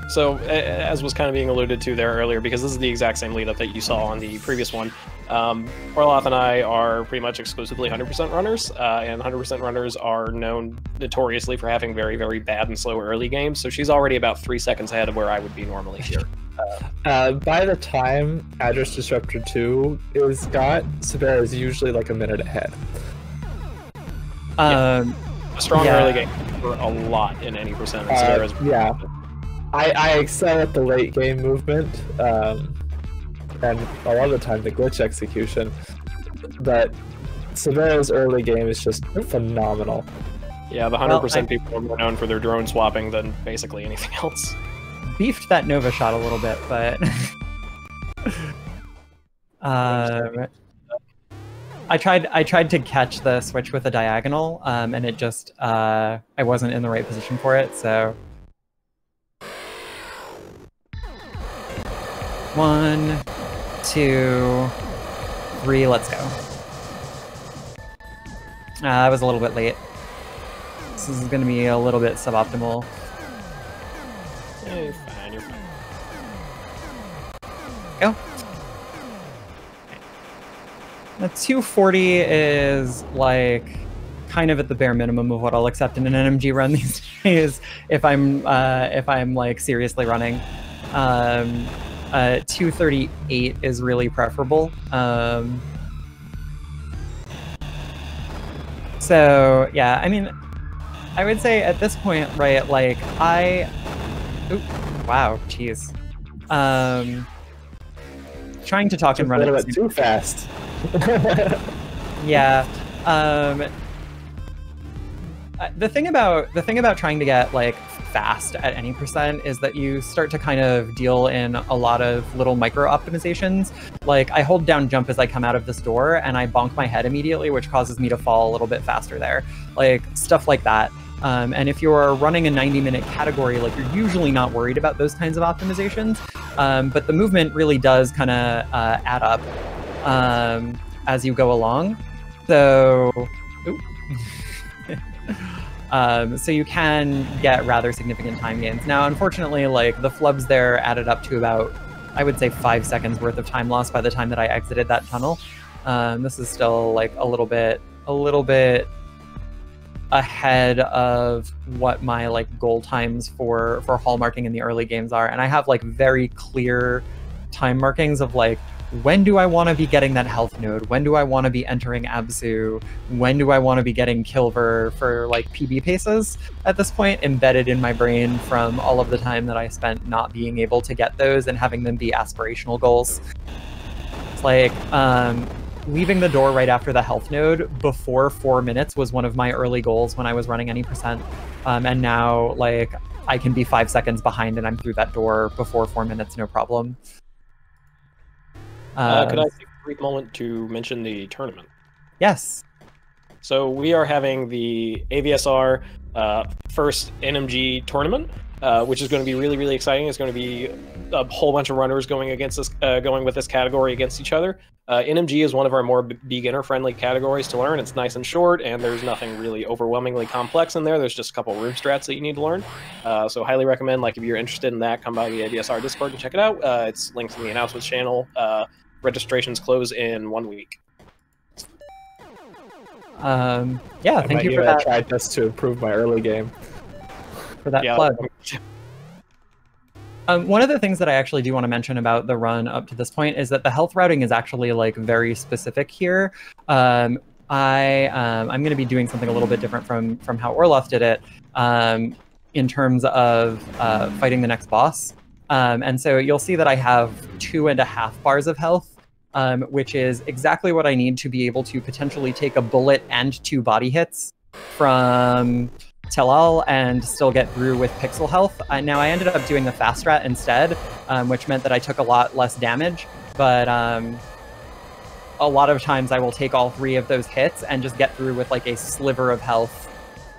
So, as was kind of being alluded to there earlier, because this is the exact same lead-up that you saw on the previous one, Orloth and I are pretty much exclusively 100% runners, and 100% runners are known notoriously for having very, very bad and slow early games, so she's already about 3 seconds ahead of where I would be normally here. By the time Address Disruptor 2 is got, Sabera is usually like a minute ahead. A strong early game for a lot in any percent. Yeah. I excel at the late game movement, and a lot of the time the glitch execution, but Sabera's early game is just phenomenal. Yeah, the 100% people are more known for their drone swapping than basically anything else. Beefed that Nova shot a little bit, but I tried to catch the switch with a diagonal, and it just I wasn't in the right position for it. So 1, 2, 3. Let's go. I was a little bit late. This is going to be a little bit suboptimal. Yeah, you're fine. You're fine. Go. The 240 is like kind of at the bare minimum of what I'll accept in an NMG run these days if I'm like seriously running. 238 is really preferable. So yeah, I mean, I would say at this point, right? Like wow, jeez. Trying to talk and run a little bit too fast. Yeah. The thing about trying to get like fast at any percent is that you start to kind of deal in a lot of little micro optimizations. Like I hold down jump as I come out of this door and I bonk my head immediately, which causes me to fall a little bit faster there. Like stuff like that. And if you're running a 90-minute category, like you're usually not worried about those kinds of optimizations. But the movement really does kind of add up as you go along. So, so you can get rather significant time gains. Now, unfortunately, like the flubs there added up to about, I would say, 5 seconds worth of time loss by the time that I exited that tunnel. This is still like a little bit ahead of what my like goal times for hallmarking in the early games are, and I have like very clear time markings of like, when do I want to be getting that health node? When do I want to be entering Abzu? When do I want to be getting Kilver for like PB paces? At this point, embedded in my brain from all of the time that I spent not being able to get those and having them be aspirational goals. It's like leaving the door right after the health node before 4 minutes was one of my early goals when I was running any percent. And now like I can be 5 seconds behind and I'm through that door before 4 minutes, no problem. Could I take a brief moment to mention the tournament? Yes. So we are having the AVSR first NMG tournament, which is going to be really, really exciting. It's going to be a whole bunch of runners going against this, going with this category against each other. NMG is one of our more beginner-friendly categories to learn. It's nice and short, and there's nothing really overwhelmingly complex in there. There's just a couple room strats that you need to learn. So highly recommend, like, if you're interested in that, come by the AVSR Discord and check it out. It's linked in the announcements channel. Registrations close in 1 week. Yeah, thank you for that. I tried this to improve my early game. For that plug. One of the things that I actually do want to mention about the run up to this point is that the health routing is actually like very specific here. I'm going to be doing something a little bit different from how Orloff did it in terms of fighting the next boss. And so you'll see that I have 2.5 bars of health, which is exactly what I need to be able to potentially take a bullet and 2 body hits from Telal and still get through with pixel health. Now I ended up doing the fast strat instead, which meant that I took a lot less damage, but a lot of times I will take all 3 of those hits and just get through with like a sliver of health.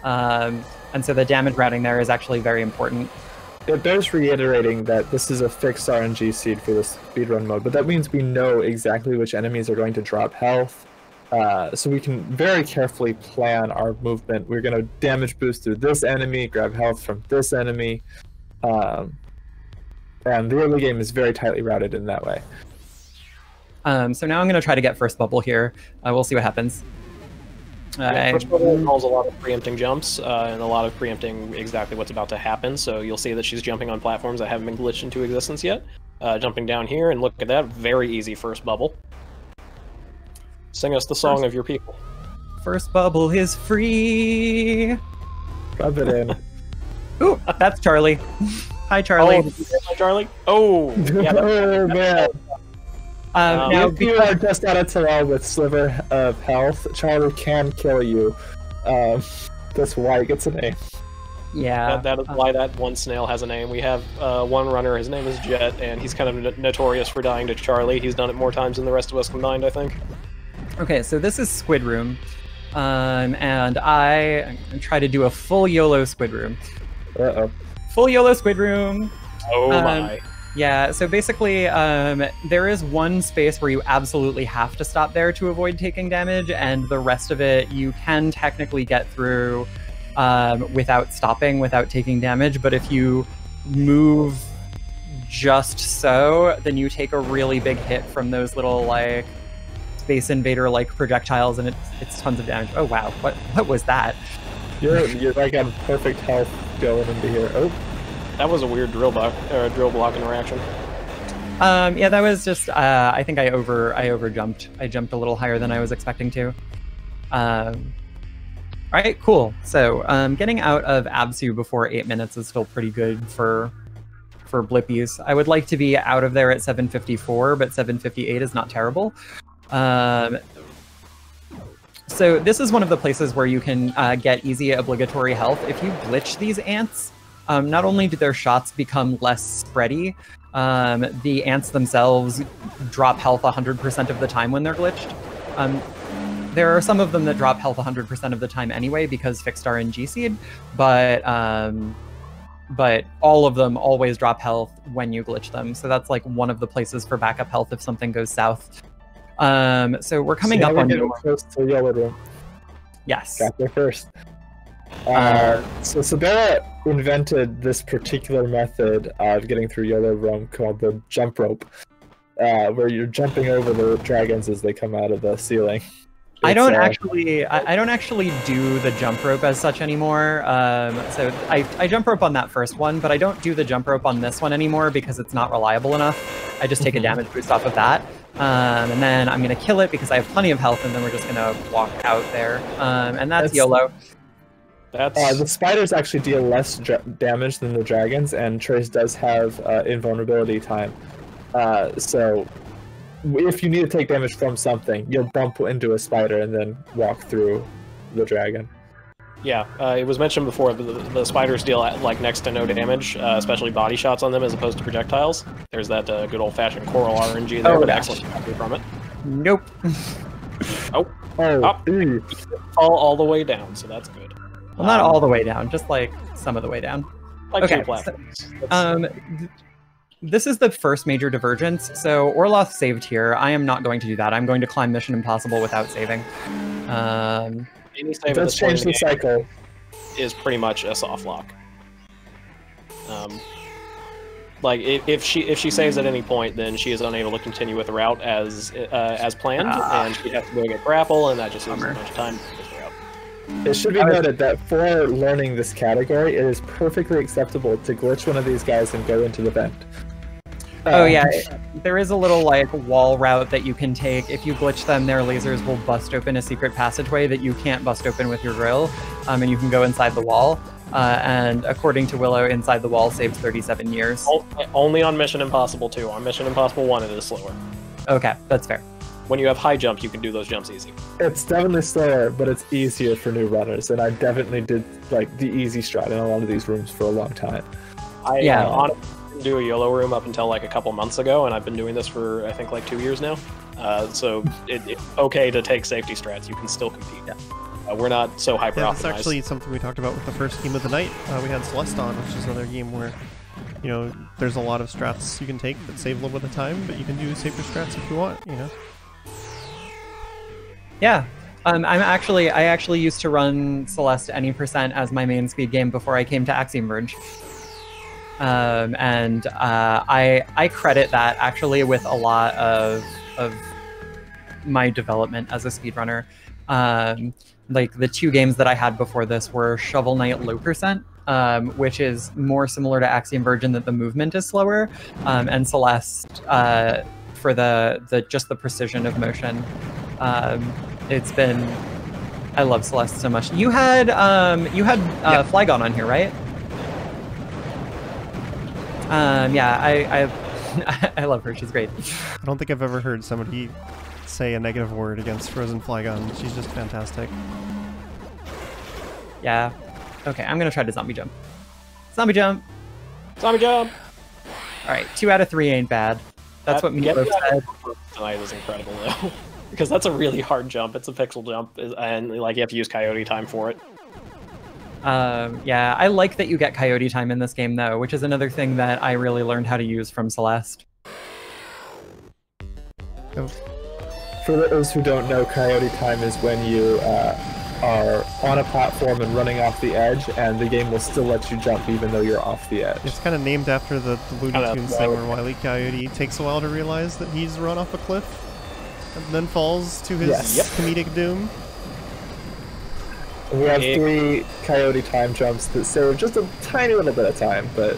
And so the damage routing there is actually very important. It bears reiterating that this is a fixed RNG seed for this speedrun mode, but that means we know exactly which enemies are going to drop health. So we can very carefully plan our movement. We're going to damage boost through this enemy, grab health from this enemy. And the early game is very tightly routed in that way. So now I'm going to try to get first bubble here. We'll see what happens. First bubble involves a lot of preempting jumps and a lot of preempting exactly what's about to happen. So you'll see that she's jumping on platforms that haven't been glitched into existence yet. Jumping down here, and look at that, very easy first bubble. Sing us the song of your people. First bubble is free. Rub it in. Ooh, that's Charlie. Hi, Charlie. Oh, hi, Charlie. Oh, yeah, oh man. Now, if you are just out of Telal with sliver of health, Charlie can kill you. That's why it gets an A. Yeah. That is why that one snail has a name. We have one runner, his name is Jet, and he's kind of notorious for dying to Charlie. He's done it more times than the rest of us combined, I think. Okay, so this is Squid Room. And I try to do a full YOLO Squid Room. Uh-oh. Full YOLO Squid Room. Oh my. Yeah, so basically, there is one space where you absolutely have to stop there to avoid taking damage, and the rest of it you can technically get through without stopping, without taking damage, but if you move just so, then you take a really big hit from those little, like, Space Invader-like projectiles, and it's tons of damage. Oh wow, what was that? You're like on perfect health going into here. Oh, that was a weird drill block interaction. Yeah, that was just I think I over jumped. I jumped a little higher than I was expecting to. All right, cool. So getting out of Absu before 8 minutes is still pretty good for blippies. I would like to be out of there at 7:54, but 7:58 is not terrible. So this is one of the places where you can get easy obligatory health. If you glitch these ants, not only do their shots become less spready, the ants themselves drop health 100% of the time when they're glitched. There are some of them that drop health 100% of the time anyway because fixed RNG seed, but all of them always drop health when you glitch them. So that's like one of the places for backup health if something goes south. So we're coming up on close to Yellow Room. Yes. Got there first. So Sabera invented this particular method of getting through Yellow Room called the jump rope, where you're jumping over the dragons as they come out of the ceiling. I don't actually do the jump rope as such anymore. So I jump rope on that first one, but I don't do the jump rope on this one anymore because it's not reliable enough. I just take a damage boost off of that. And then I'm going to kill it because I have plenty of health, and then we're just going to walk out there. And that's YOLO. The spiders actually deal less damage than the dragons, and Trace does have invulnerability time. So if you need to take damage from something, you'll bump into a spider and then walk through the dragon. Yeah, it was mentioned before, the spiders deal like next to no damage, especially body shots on them as opposed to projectiles. There's that good old-fashioned coral RNG there, but excellent copy from it. Nope. Oh, all the way down, so that's good. Well, not all the way down, just like some of the way down. Like okay, two platforms. This is the first major divergence, so Orloth saved here. I am not going to do that. I'm going to climb Mission Impossible without saving. Any save Let's change the cycle. Is pretty much a soft lock. Like if she saves at any point, then she is unable to continue with the route as planned, and she has to go get grapple, and that just loses a bunch of time. It should be noted that for learning this category, it is perfectly acceptable to glitch one of these guys and go into the vent. Oh yeah, there is a little like wall route that you can take. If you glitch them, their lasers will bust open a secret passageway that you can't bust open with your drill, and you can go inside the wall. And according to Willow, inside the wall saves 37 years. Only on Mission Impossible 2. On Mission Impossible 1, it is slower. Okay, that's fair. When you have high jump, you can do those jumps easy. It's definitely slower, but it's easier for new runners, and I definitely did like the easy strat in a lot of these rooms for a long time. I honestly didn't do a YOLO room up until like a couple months ago, and I've been doing this for I think like 2 years now. So it's okay to take safety strats. You can still compete. We're not so hyper optimized. Yeah, that's actually something we talked about with the first game of the night. We had Celeste on, which is another game where, you know, there's a lot of strats you can take that save a little bit of time, but you can do safer strats if you want, you know. Yeah, I actually used to run Celeste any % as my main speed game before I came to Axiom Verge. And I credit that actually with a lot of my development as a speedrunner. Like the 2 games that I had before this were Shovel Knight low %, which is more similar to Axiom Verge in that the movement is slower, and Celeste for the just the precision of motion. It's been, I love Celeste so much. You had Flygon on here, right? Yeah, I love her. She's great. I don't think I've ever heard somebody say a negative word against Frozen Flygon. She's just fantastic. Yeah. Okay, I'm gonna try to zombie jump. Zombie jump. Zombie jump. All right, 2 out of 3 ain't bad. That's what Meatloaf said. Tonight is incredible though, because that's a really hard jump. It's a pixel jump, and like you have to use coyote time for it. Yeah, I like that you get coyote time in this game though, which is another thing that I really learned how to use from Celeste. For those who don't know, coyote time is when you are on a platform and running off the edge, and the game will still let you jump even though you're off the edge. It's kind of named after the Looney Tunes thing where Wile E. Coyote takes a while to realize that he's run off a cliff and then falls to his comedic doom. We have 3 coyote time jumps that save just a tiny little bit of time, but...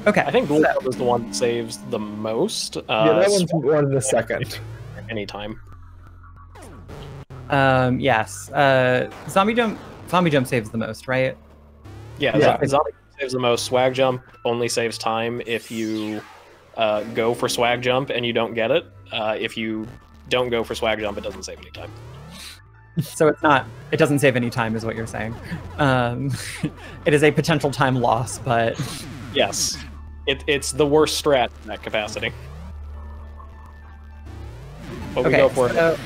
Okay. I think Blue is the one that saves the most. Yeah, that one's one in a second. Anytime. Yes. Zombie jump saves the most, right? Yeah, Zombie jump saves the most. Swag jump only saves time if you go for swag jump and you don't get it. If you don't go for swag jump, it doesn't save any time. So it doesn't save any time is what you're saying. It is a potential time loss, but... Yes. It's the worst strat in that capacity. But we go for it.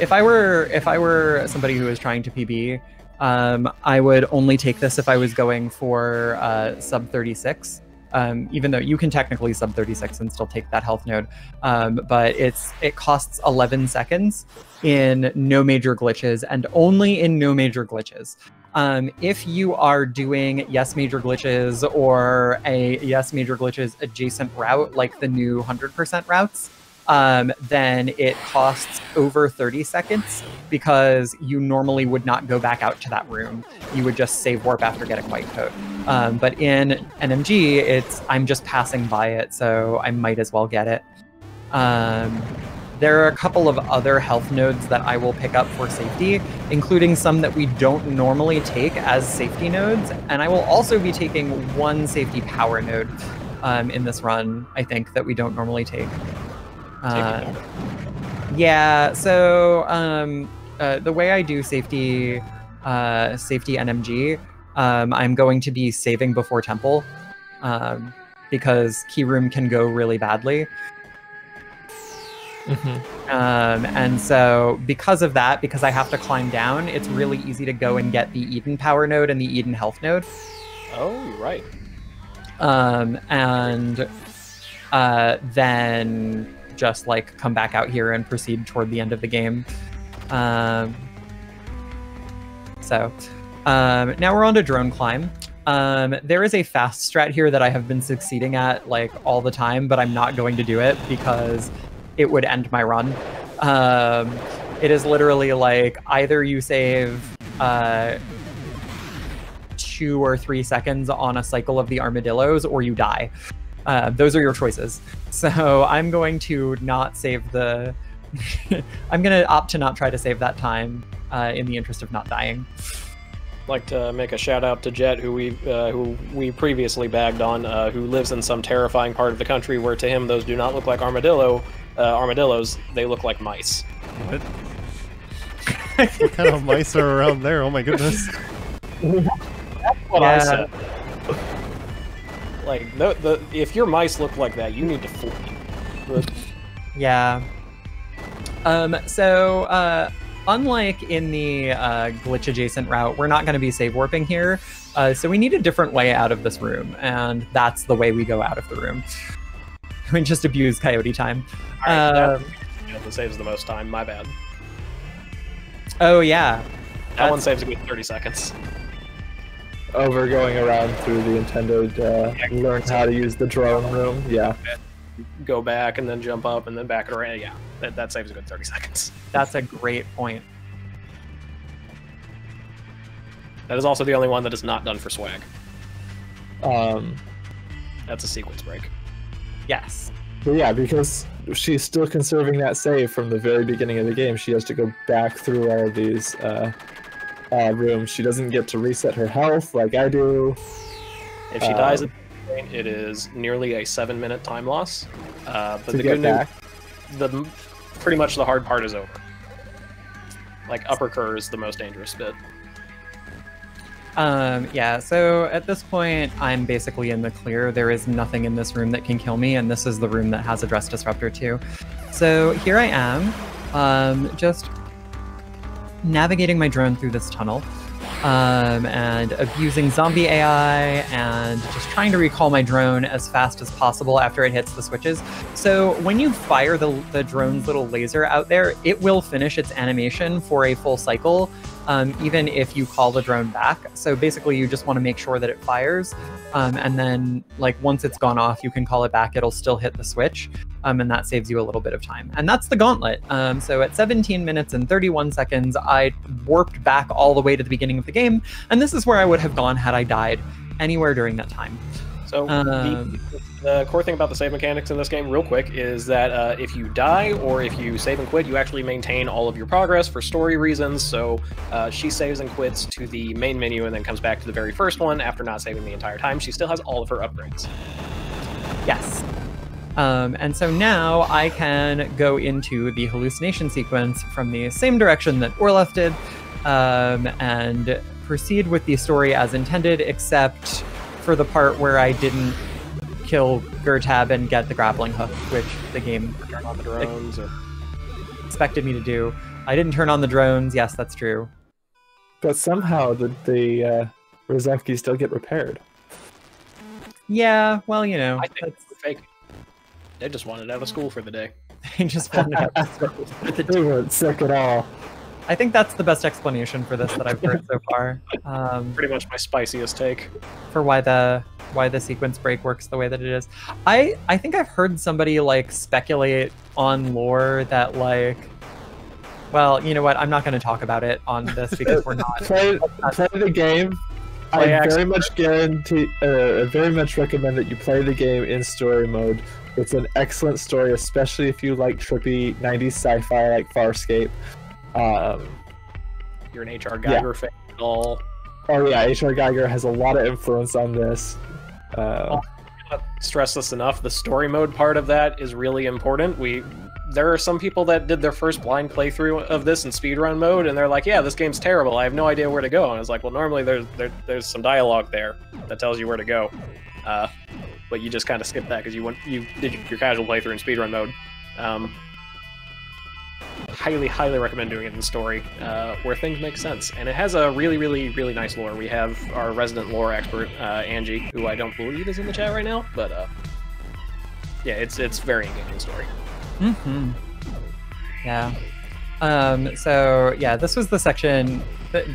If I were somebody who was trying to PB, I would only take this if I was going for sub 36. Even though you can technically sub 36 and still take that health node, but it costs 11 seconds in no major glitches and only in no major glitches. If you are doing yes major glitches or a yes major glitches adjacent route like the new 100% routes, then it costs over 30 seconds because you normally would not go back out to that room. You would just save warp after getting white coat. But in NMG, I'm just passing by it, so I might as well get it. There are a couple of other health nodes that I will pick up for safety, including some that we don't normally take as safety nodes, and I will also be taking 1 safety power node in this run, I think, that we don't normally take. Yeah, so the way I do safety NMG, I'm going to be saving before temple because key room can go really badly. And so because of that, because I have to climb down, it's really easy to go and get the Eden power node and the Eden health node. Oh, you're right. And then just like come back out here and proceed toward the end of the game. Now we're on to drone climb. There is a fast strat here that I have been succeeding at like all the time, but I'm not going to do it because it would end my run. It is literally like either you save 2 or 3 seconds on a cycle of the armadillos or you die. Those are your choices. So I'm going to not save the... I'm going to opt to not try to save that time in the interest of not dying. Like to make a shout out to Jet, who we previously bagged on, who lives in some terrifying part of the country where to him those do not look like armadillos, they look like mice. What? What kind of mice are around there? Oh my goodness. That's what I said. Like, if your mice look like that, you need to flee. Yeah. Unlike in the glitch adjacent route, we're not going to be save warping here. So we need a different way out of this room, and that's the way we go out of the room. We just abuse coyote time. Alright, that saves the most time, my bad. Oh yeah. That one saves a good 30 seconds. Over going around through the intended learn how to use the drone room, yeah. Go back and then jump up and then back around, yeah. That saves a good 30 seconds. That's a great point. That is also the only one that is not done for swag. That's a sequence break. Yes. But yeah, because she's still conserving that save from the very beginning of the game, she has to go back through all of these rooms. She doesn't get to reset her health like I do. If she dies at the point, it is nearly a 7-minute time loss. But the good news, pretty much the hard part is over. Like upper Kerr is the most dangerous bit. Yeah, so at this point, I'm basically in the clear. There is nothing in this room that can kill me, and this is the room that has a Dress Disruptor too. So here I am, just navigating my drone through this tunnel, and abusing zombie AI, and just trying to recall my drone as fast as possible after it hits the switches. So when you fire the drone's little laser out there, it will finish its animation for a full cycle, even if you call the drone back. So basically you just want to make sure that it fires, and then like once it's gone off, you can call it back, it'll still hit the switch, and that saves you a little bit of time. And that's the gauntlet. So at 17 minutes and 31 seconds, I warped back all the way to the beginning of the game, and this is where I would have gone had I died anywhere during that time. So the core thing about the save mechanics in this game, real quick, is that if you die or if you save and quit, you actually maintain all of your progress for story reasons. So she saves and quits to the main menu and then comes back to the very first one after not saving the entire time. She still has all of her upgrades. Yes. And so now I can go into the hallucination sequence from the same direction that Orleth did, and proceed with the story as intended, except for the part where I didn't kill Gertab and get the grappling hook, which the game turn on the drones expected me to do. I didn't turn on the drones, yes, that's true. But somehow the Rozevki still get repaired. Yeah, well, you know. I think it's fake. They just wanted out of school for the day. They just wanted out of school for the day. They weren't sick at all. I think that's the best explanation for this that I've heard so far. Pretty much my spiciest take. For why the sequence break works the way that it is. I think I've heard somebody like speculate on lore that like, well, you know what? I'm not going to talk about it on this because we're not. Play the game. I very much guarantee, very much recommend that you play the game in story mode. It's an excellent story, especially if you like trippy 90s sci-fi like Farscape. You're an H.R. Geiger fan at all. Oh yeah, H.R. Geiger has a lot of influence on this. I'll not stress this enough. The story mode part of that is really important. There are some people that did their first blind playthrough of this in speedrun mode, and they're like, "Yeah, this game's terrible. I have no idea where to go." And it's like, well, normally there's some dialogue there that tells you where to go, but you just kind of skip that because you did your casual playthrough in speedrun mode. Highly recommend doing it in story, where things make sense. And it has a really nice lore. We have our resident lore expert, Angie, who I don't believe is in the chat right now, but yeah, it's very engaging story. Mm-hmm. Yeah. So yeah, this was the section.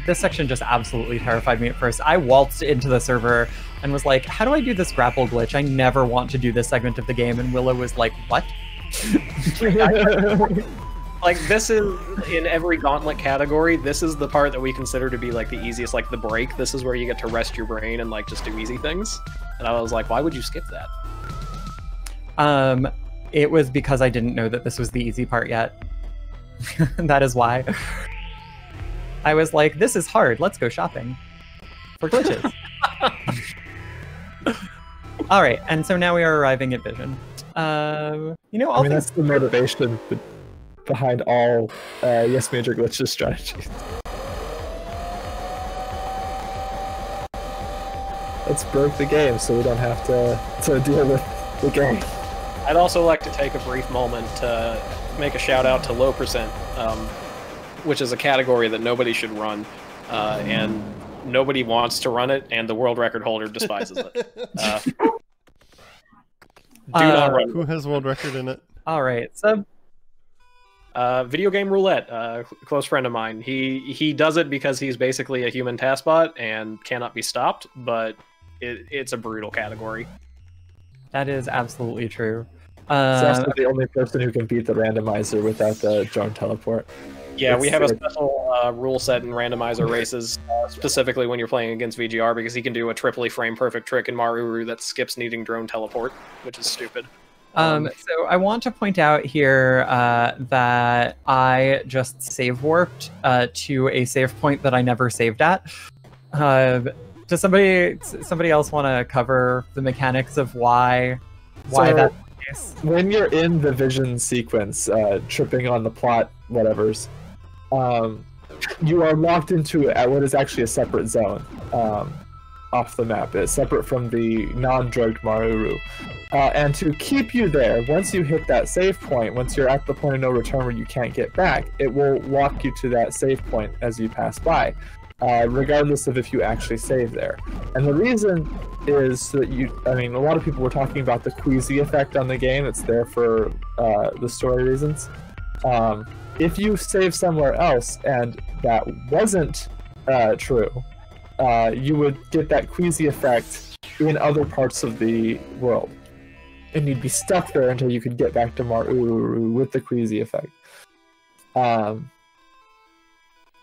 This section just absolutely terrified me at first. I waltzed into the server and was like, "How do I do this grapple glitch? I never want to do this segment of the game." And Willow was like, "What?" Like, this is, in every gauntlet category, this is the part that we consider to be, like, the easiest, like, the break. This is where you get to rest your brain and, like, just do easy things. And I was like, why would you skip that? It was because I didn't know that this was the easy part yet. That is why. I was like, this is hard, let's go shopping. For glitches. Alright, and so now we are arriving at Vision. You know, I mean, that's the motivation behind all Yes Major Glitches strategies. Let's break the game so we don't have to deal with the game. I'd also like to take a brief moment to make a shout out to Low Percent, which is a category that nobody should run, and nobody wants to run it, and the world record holder despises it. Do not run. Who has world record in it? All right, so Video Game Roulette, a close friend of mine. He does it because he's basically a human task bot and cannot be stopped, but it's a brutal category. That is absolutely true. He's also the only person who can beat the randomizer without the drone teleport. Yeah, we have a special rule set in randomizer races, specifically when you're playing against VGR, because he can do a triply frame perfect trick in Maruru that skips needing drone teleport, which is stupid. So I want to point out here that I just save warped to a save point that I never saved at. Does somebody else want to cover the mechanics of why that's the case? When you're in the vision sequence, tripping on the plot, whatevers, you are locked into what is actually a separate zone off the map. It's separate from the non-drugged Maruru. And to keep you there, once you hit that save point, once you're at the point of no return where you can't get back, it will walk you to that save point as you pass by, regardless of if you actually save there. And the reason is so that a lot of people were talking about the queasy effect on the game. It's there for the story reasons. If you save somewhere else and that wasn't true, you would get that queasy effect in other parts of the world. And you'd be stuck there until you could get back to Maruru with the queasy effect.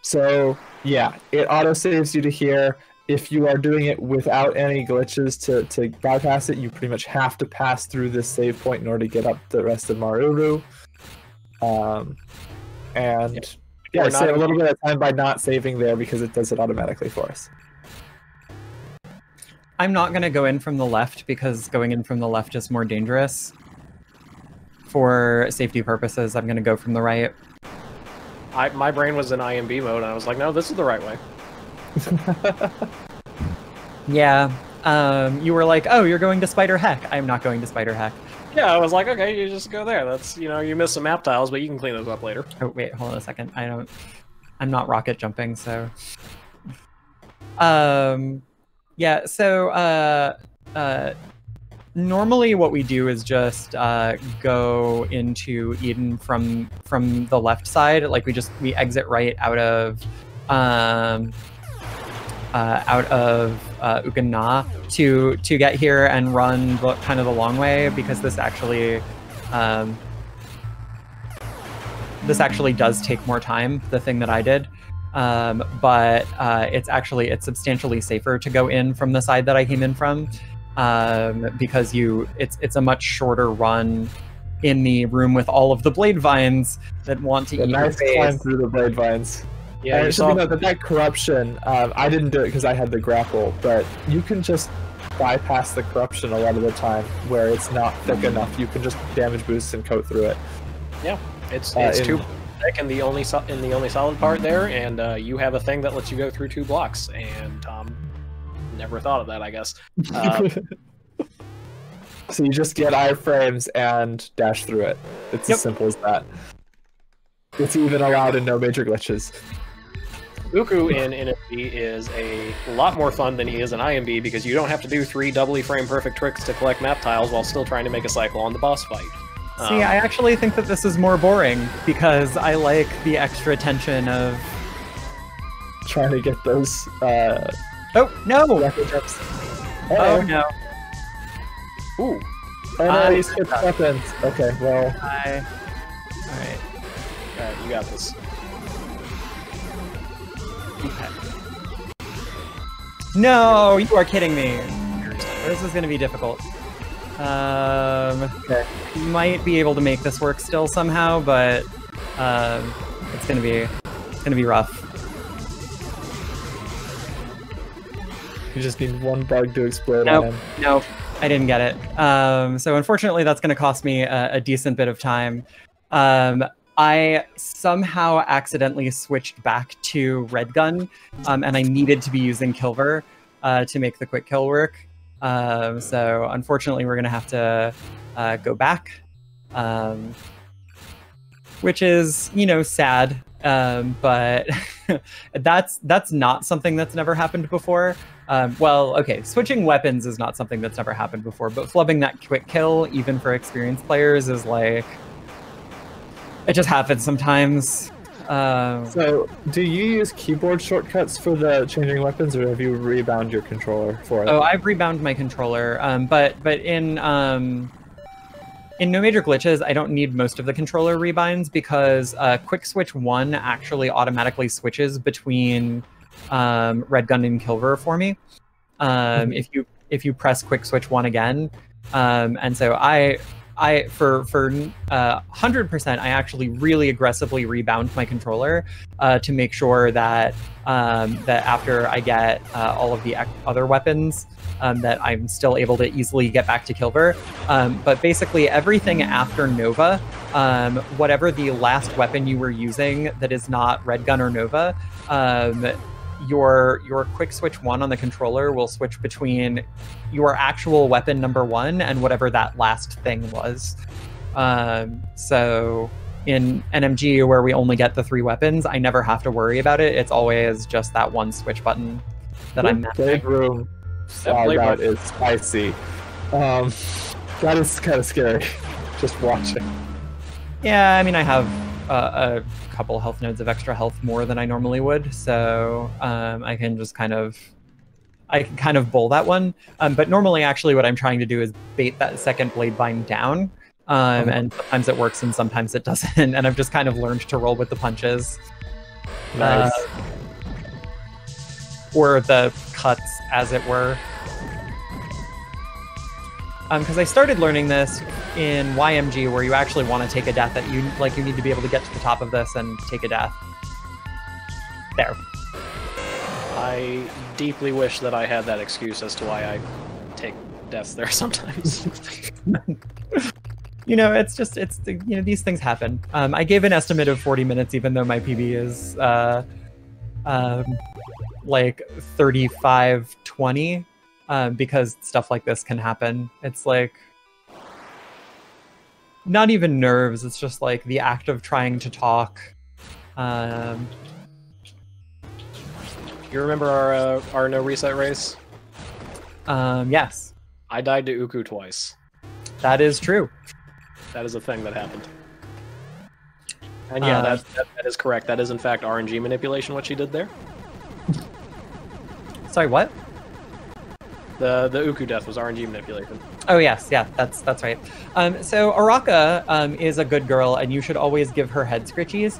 So, yeah, it auto-saves you to here. If you are doing it without any glitches to bypass it, you pretty much have to pass through this save point in order to get up the rest of Maruru. Yeah, save a little bit of time by not saving there because it does it automatically for us. I'm not going to go in from the left because going in from the left is more dangerous. For safety purposes, I'm going to go from the right. My brain was in IMB mode, and I was like, no, this is the right way. Yeah. You were like, oh, you're going to Spider Heck. I'm not going to Spider Heck. Yeah, I was like, okay, you just go there. That's, you miss some map tiles, but you can clean those up later. Oh, wait, hold on a second. I'm not rocket jumping, so... Yeah, so, normally what we do is just, go into Eden from the left side. Like, we exit right out of Ukana to get here and run kind of the long way, because this actually does take more time, the thing that I did. But it's substantially safer to go in from the side that I came in from, because it's a much shorter run in the room with all of the blade vines that want to eat your face. Climb through the blade vines. Yeah, you saw that corruption. I didn't do it because I had the grapple, but you can just bypass the corruption a lot of the time where it's not thick enough. You can just damage boost and coat through it. Yeah, it's too thick in the only solid part there, and you have a thing that lets you go through 2 blocks. And never thought of that, I guess. So you just get iframes and dash through it. It's as simple as that. It's even allowed in no major glitches. Uku in NFB is a lot more fun than he is in IMB, because you don't have to do 3 doubly frame perfect tricks to collect map tiles while still trying to make a cycle on the boss fight. See, I actually think that this is more boring, because I like the extra tension of trying to get those oh no! record jumps. Oh no. Ooh. Oh no, you skipped weapons. Okay, well. Alright. Alright, you got this. Okay. No, you are kidding me. This is gonna be difficult. Okay. Might be able to make this work still somehow, but it's gonna be rough. You just need one bug to explode on him. Nope, I didn't get it. So unfortunately, that's gonna cost me a decent bit of time. I somehow accidentally switched back to Red Gun, and I needed to be using Kilver to make the quick kill work. So unfortunately, we're gonna have to go back, which is, sad. But that's not something that's never happened before. Well, okay, switching weapons is not something that's never happened before, but flubbing that quick kill, even for experienced players, is like, it just happens sometimes. So, do you use keyboard shortcuts for the changing weapons, or have you rebound your controller for it? Oh, I've rebound my controller, but in No Major Glitches, I don't need most of the controller rebinds, because Quick Switch 1 actually automatically switches between Red Gun and Kilver for me. If you press Quick Switch 1 again, and so for 100%, I actually really aggressively rebound my controller, to make sure that that after I get all of the other weapons, that I'm still able to easily get back to Kilver. But basically everything after Nova, whatever the last weapon you were using that is not Red Gun or Nova, your quick switch 1 on the controller will switch between your actual weapon number 1 and whatever that last thing was. So in NMG, where we only get the 3 weapons, I never have to worry about it. It's always just that one switch button that I'm mashing. Playroom. That is spicy. That is kind of scary. Just watching. Yeah, I mean, I have a couple health nodes of extra health more than I normally would, so I can just kind of bowl that one. But normally, actually, what I'm trying to do is bait that second blade bind down. And sometimes it works and sometimes it doesn't. And I've just kind of learned to roll with the punches. Nice. Or the cuts, as it were. Because I started learning this in YMG, where you actually want to take a death. That you need to be able to get to the top of this and take a death. There. I deeply wish that I had that excuse as to why I take deaths there sometimes. You know, these things happen. I gave an estimate of 40 minutes, even though my PB is like 35-20, because stuff like this can happen. It's like not even nerves. It's just like the act of trying to talk. You remember our no reset race? Yes. I died to Uku twice. That is true. That is a thing that happened. And yeah, that is correct. That is in fact RNG manipulation, what she did there. Sorry, what? The Uku death was RNG manipulation. Oh yes, yeah, that's right. So Araka is a good girl, and you should always give her head scritchies.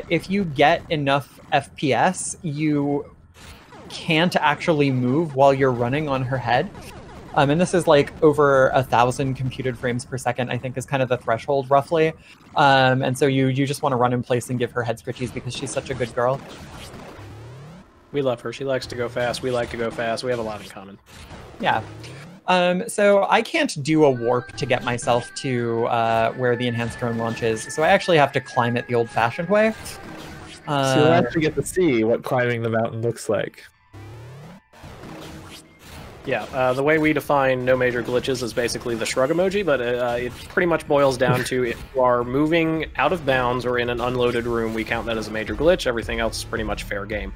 If you get enough FPS, you can't actually move while you're running on her head. And this is like over 1,000 computed frames per second, I think is kind of the threshold roughly. And so you just want to run in place and give her head scritchies because she's such a good girl. We love her. She likes to go fast. We like to go fast. We have a lot in common. Yeah. So I can't do a warp to get myself to where the enhanced drone launch is. So I actually have to climb it the old-fashioned way. So you'll actually get to see what climbing the mountain looks like. Yeah, the way we define no major glitches is basically the shrug emoji, but it pretty much boils down to if you are moving out of bounds or in an unloaded room, we count that as a major glitch. Everything else is pretty much fair game.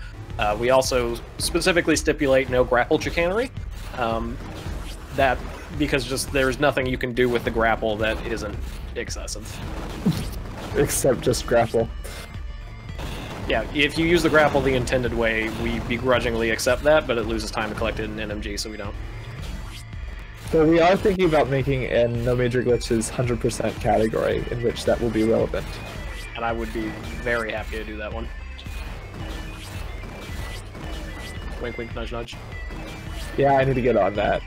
We also specifically stipulate no grapple chicanery. That because just there's nothing you can do with the grapple that isn't excessive. Except just grapple. Yeah, if you use the grapple the intended way, we begrudgingly accept that, but it loses time to collect it in NMG, so we don't. So we are thinking about making a no major glitches 100% category in which that will be relevant. And I would be very happy to do that one. Wink, wink, nudge, nudge. Yeah, I need to get on that.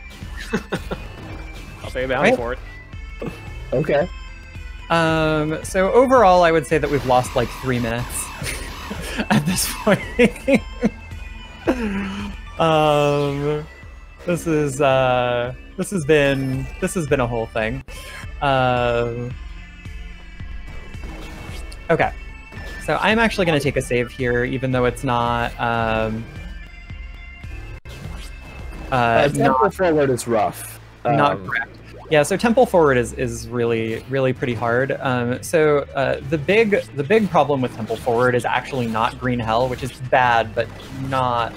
I'll pay a bounty for it. Okay. So overall, I would say that we've lost like 3 minutes at this point. This has been a whole thing. Okay, so I'm actually going to take a save here, even though it's not. Temple forward is rough. Not correct. Yeah, so temple forward is really pretty hard. So the big problem with temple forward is actually not green hell, which is bad, but not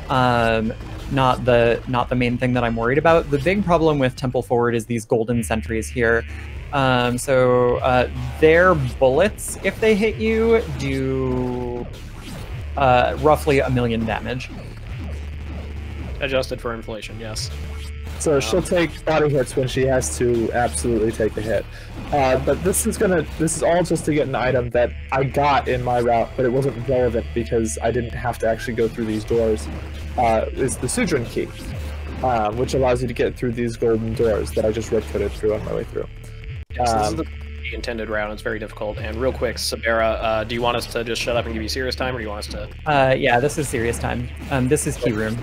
the main thing that I'm worried about. The big problem with temple forward is these golden sentries here. So their bullets, if they hit you, do roughly 1,000,000 damage. Adjusted for inflation, yes. So she'll take body hits when she has to absolutely take a hit. But this is all just to get an item that I got in my route, but it wasn't relevant because I didn't have to actually go through these doors. Is the Sudran key, which allows you to get through these golden doors that I just red-coded through on my way through. Yes, the intended route. It's very difficult. And real quick, Sabera, do you want us to just shut up and give you serious time, or do you want us to? Yeah, this is serious time. This is key room.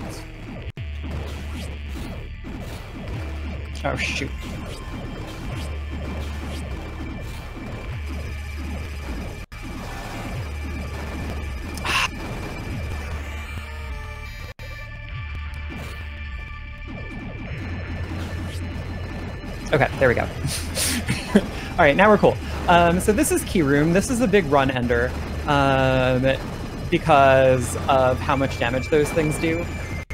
Oh shoot. Okay, there we go. All right, now we're cool. So this is key room. This is a big run ender because of how much damage those things do.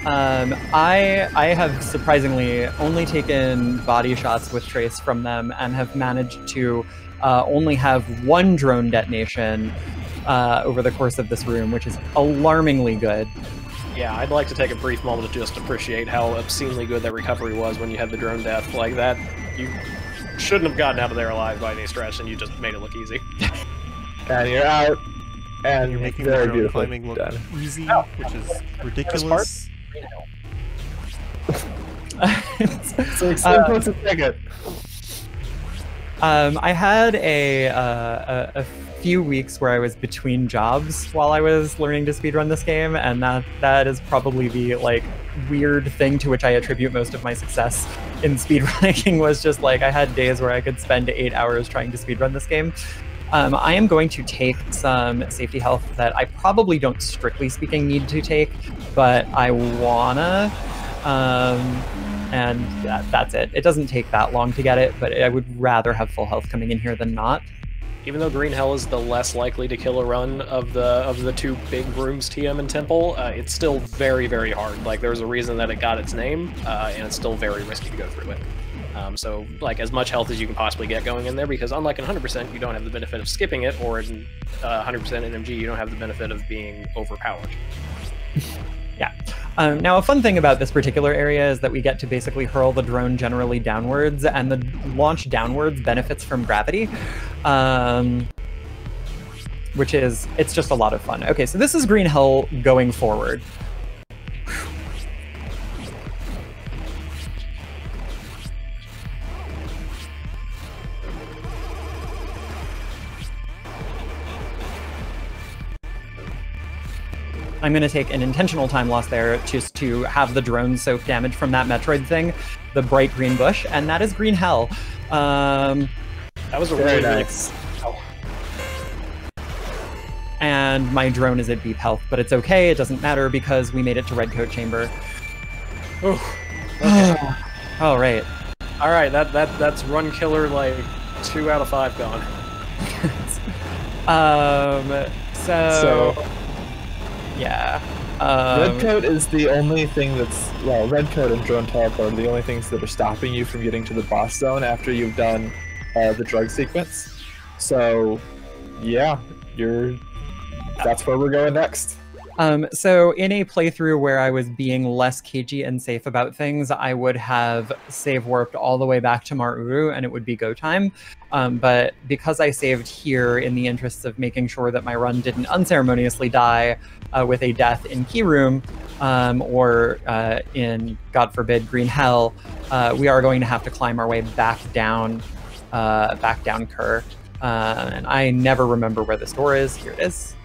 I have surprisingly only taken body shots with trace from them and have managed to only have one drone detonation over the course of this room, which is alarmingly good. Yeah, I'd like to take a brief moment to just appreciate how obscenely good that recovery was when you had the drone death. Like that, you shouldn't have gotten out of there alive by any stretch, and you just made it look easy. And you're out, and You're making very the drone beautifully climbing look done. easy, which is ridiculous. So explain what's a second. I had a few weeks where I was between jobs while I was learning to speedrun this game, and that is probably the like weird thing to which I attribute most of my success in speedrunning was just like I had days where I could spend 8 hours trying to speedrun this game. I am going to take some safety health that I probably don't strictly speaking need to take, but I wanna, and that's it. It doesn't take that long to get it, but I would rather have full health coming in here than not. Even though Green Hell is the less likely to kill a run of the two big rooms, TM and Temple, it's still very, very hard. Like, there's a reason that it got its name, and it's still very risky to go through it. So, like, as much health as you can possibly get going in there, because unlike in 100%, you don't have the benefit of skipping it, or in 100% NMG, you don't have the benefit of being overpowered. Yeah. Now, a fun thing about this particular area is that we get to basically hurl the drone generally downwards, and the launch downwards benefits from gravity, which is, it's just a lot of fun. Okay, so this is Green Hell going forward. I'm going to take an intentional time loss there just to have the drone soak damage from that Metroid thing, the bright green bush, and that is Green Hell. That was a really nice. And my drone is at beep health, but it's okay, it doesn't matter because we made it to Red Coat Chamber. Okay. All right. All right, that's run killer like 2 out of 5 gone. So yeah. Red Coat is the only thing that's, well, Red Coat and Drone Teleport are the only things that are stopping you from getting to the boss zone after you've done the drug sequence. So, yeah, that's where we're going next. So in a playthrough where I was being less cagey and safe about things, I would have save warped all the way back to Maruru and it would be go time. But because I saved here in the interests of making sure that my run didn't unceremoniously die with a death in Key Room or in, God forbid, Green Hell, we are going to have to climb our way back down Kerr. And I never remember where this door is. Here it is.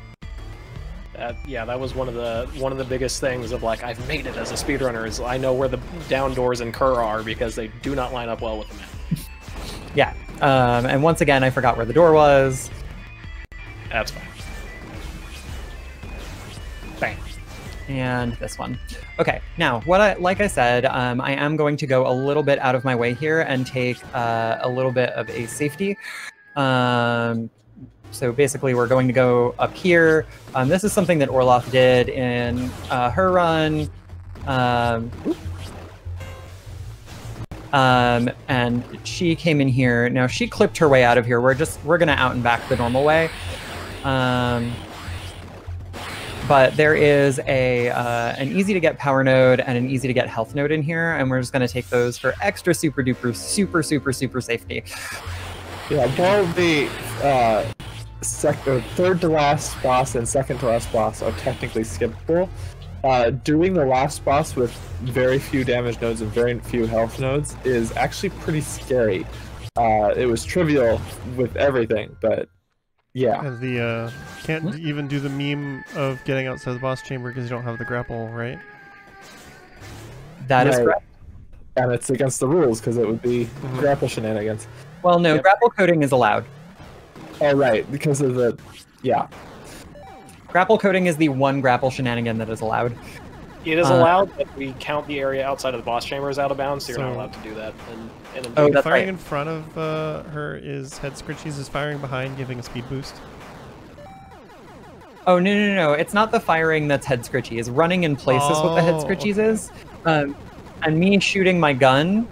Yeah, that was one of the biggest things of like I've made it as a speedrunner is I know where the down doors in Kerr are because they do not line up well with the map. Yeah, and once again I forgot where the door was. That's fine. Bang. And this one. Okay, now like I said, I am going to go a little bit out of my way here and take a little bit of a safety. So basically we're going to go up here. This is something that Orloff did in her run. And she came in here. Now she clipped her way out of here. We're gonna out and back the normal way. But there is an easy to get power node and an easy to get health node in here, and we're just gonna take those for extra super duper super safety. Yeah, while the third to last boss and second to last boss are technically skippable, doing the last boss with very few damage nodes and very few health nodes is actually pretty scary. It was trivial with everything, but yeah. And the can't even do the meme of getting outside the boss chamber because you don't have the grapple, right? That is Right. correct. And it's against the rules because it would be grapple shenanigans. Well, no, grapple coding is allowed. Oh, right, because of the... Yeah. Grapple coding is the one grapple shenanigan that is allowed. It is allowed, but we count the area outside of the boss chamber as out of bounds, so you're not allowed to do that. Firing in front of her is head scritchies. Is firing behind giving a speed boost? Oh, no. It's not the firing that's head scritchy. Running in place is what the head scritchies is. And me shooting my gun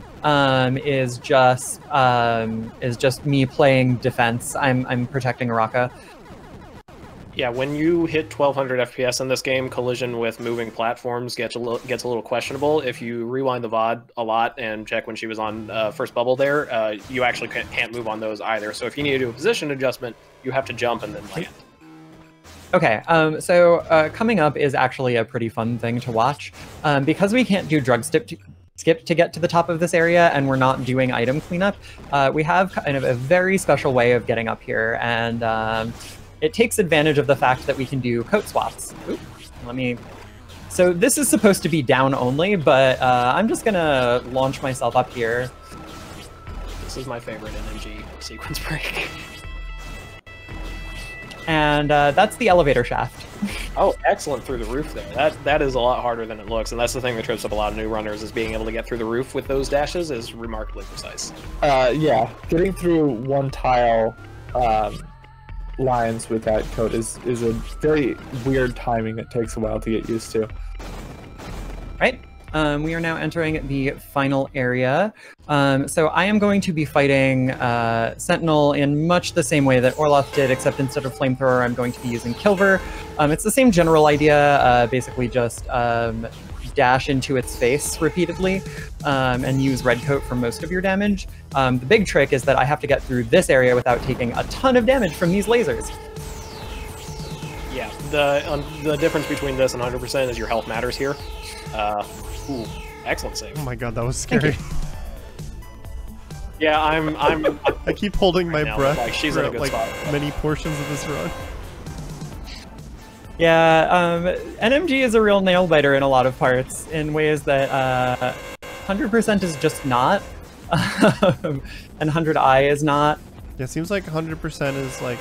is just me playing defense. I'm protecting Araka. Yeah, when you hit 1200 FPS in this game, collision with moving platforms gets a little questionable. If you rewind the VOD a lot and check when she was on first bubble there, you actually can't move on those either. So if you need to do a position adjustment, you have to jump and then land. Okay, so coming up is actually a pretty fun thing to watch. Because we can't do drug skip to get to the top of this area, and we're not doing item cleanup, we have kind of a very special way of getting up here, and it takes advantage of the fact that we can do coat swaps. Oops, So this is supposed to be down only, but I'm just gonna launch myself up here. This is my favorite NMG sequence break. And that's the elevator shaft. Oh, excellent through the roof there. That is a lot harder than it looks, and that's the thing that trips up a lot of new runners, is being able to get through the roof with those dashes is remarkably precise. Yeah, getting through one tile lines with that code is a very weird timing. It takes a while to get used to. Right. We are now entering the final area. So I am going to be fighting Sentinel in much the same way that Orloff did, except instead of Flamethrower, I'm going to be using Kilver. It's the same general idea, basically just dash into its face repeatedly and use Red Coat for most of your damage. The big trick is that I have to get through this area without taking a ton of damage from these lasers. Yeah, the difference between this and 100% is your health matters here. Ooh, excellent save. Oh my god, that was scary. Yeah, I keep holding my breath like, she's for in a good spot. many portions of this run. Yeah, NMG is a real nail biter in a lot of parts, in ways that 100% is just not, and 100i is not. Yeah, it seems like 100% is like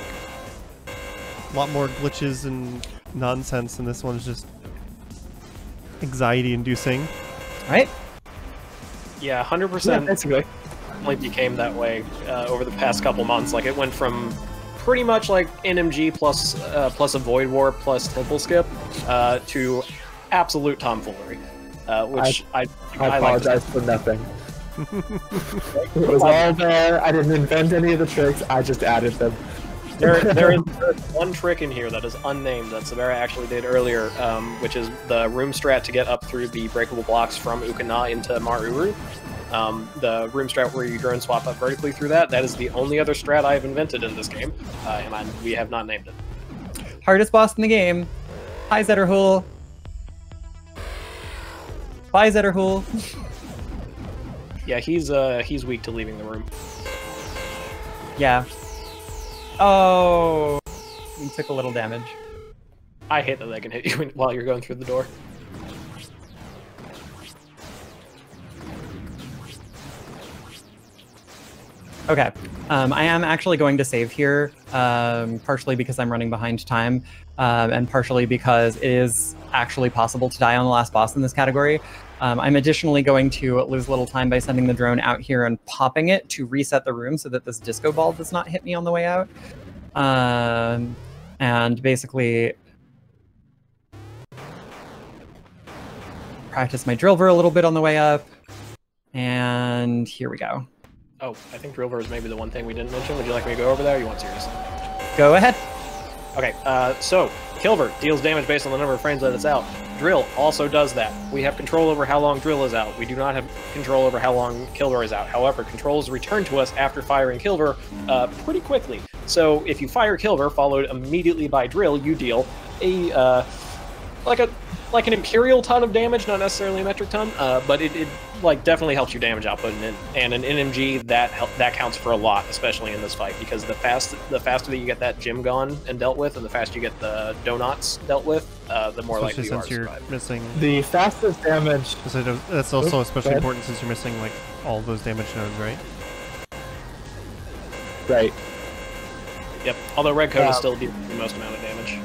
a lot more glitches and nonsense, and this one's just anxiety-inducing. Right? Yeah, 100% basically only became that way over the past couple months. Like, it went from pretty much like NMG plus a Void Warp plus Temple Skip to absolute tomfoolery, which I apologize for nothing. It was all there. I didn't invent any of the tricks. I just added them. There is one trick in here that is unnamed that Severa actually did earlier, which is the room strat to get up through the breakable blocks from Ukana into Maruru. The room strat where you drone swap up vertically through that is the only other strat I have invented in this game, and we have not named it. Hardest boss in the game. Hi, Zetterhul. Bye, Zetterhul. Yeah, he's weak to leaving the room. Yeah. Oh, you took a little damage. I hate that they can hit you while you're going through the door. Okay, I am actually going to save here, partially because I'm running behind time, and partially because it is actually possible to die on the last boss in this category. I'm additionally going to lose a little time by sending the drone out here and popping it to reset the room so that this disco ball does not hit me on the way out. And basically practice my Drillver a little bit on the way up. And here we go. Oh, I think Drillver is maybe the one thing we didn't mention. Would you like me to go over there, or you want serious? Go ahead. Okay, so Kilver deals damage based on the number of frames that it's out. Drill also does that. We have control over how long Drill is out. We do not have control over how long Kilver is out. However, controls return to us after firing Kilver pretty quickly. So if you fire Kilver followed immediately by Drill, you deal a like a like an imperial ton of damage, not necessarily a metric ton, but it like definitely helps your damage output, and an NMG that counts for a lot, especially in this fight, because the faster that you get that gym gone and dealt with, and the faster you get the donuts dealt with, the more likely you are to survive. Missing The fastest damage. That's also especially important since you're missing like all those damage nodes, right? Right. Yep. Although red code is still the most amount of damage.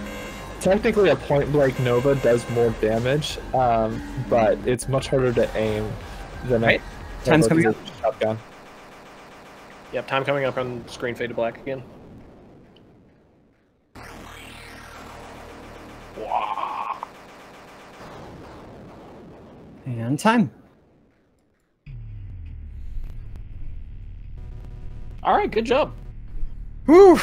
Technically, a point-blank Nova does more damage, but it's much harder to aim than Right. Time's coming up. Shotgun. Yep. Time coming up on screen fade to black again. Wow. And time. All right. Good job. Whew.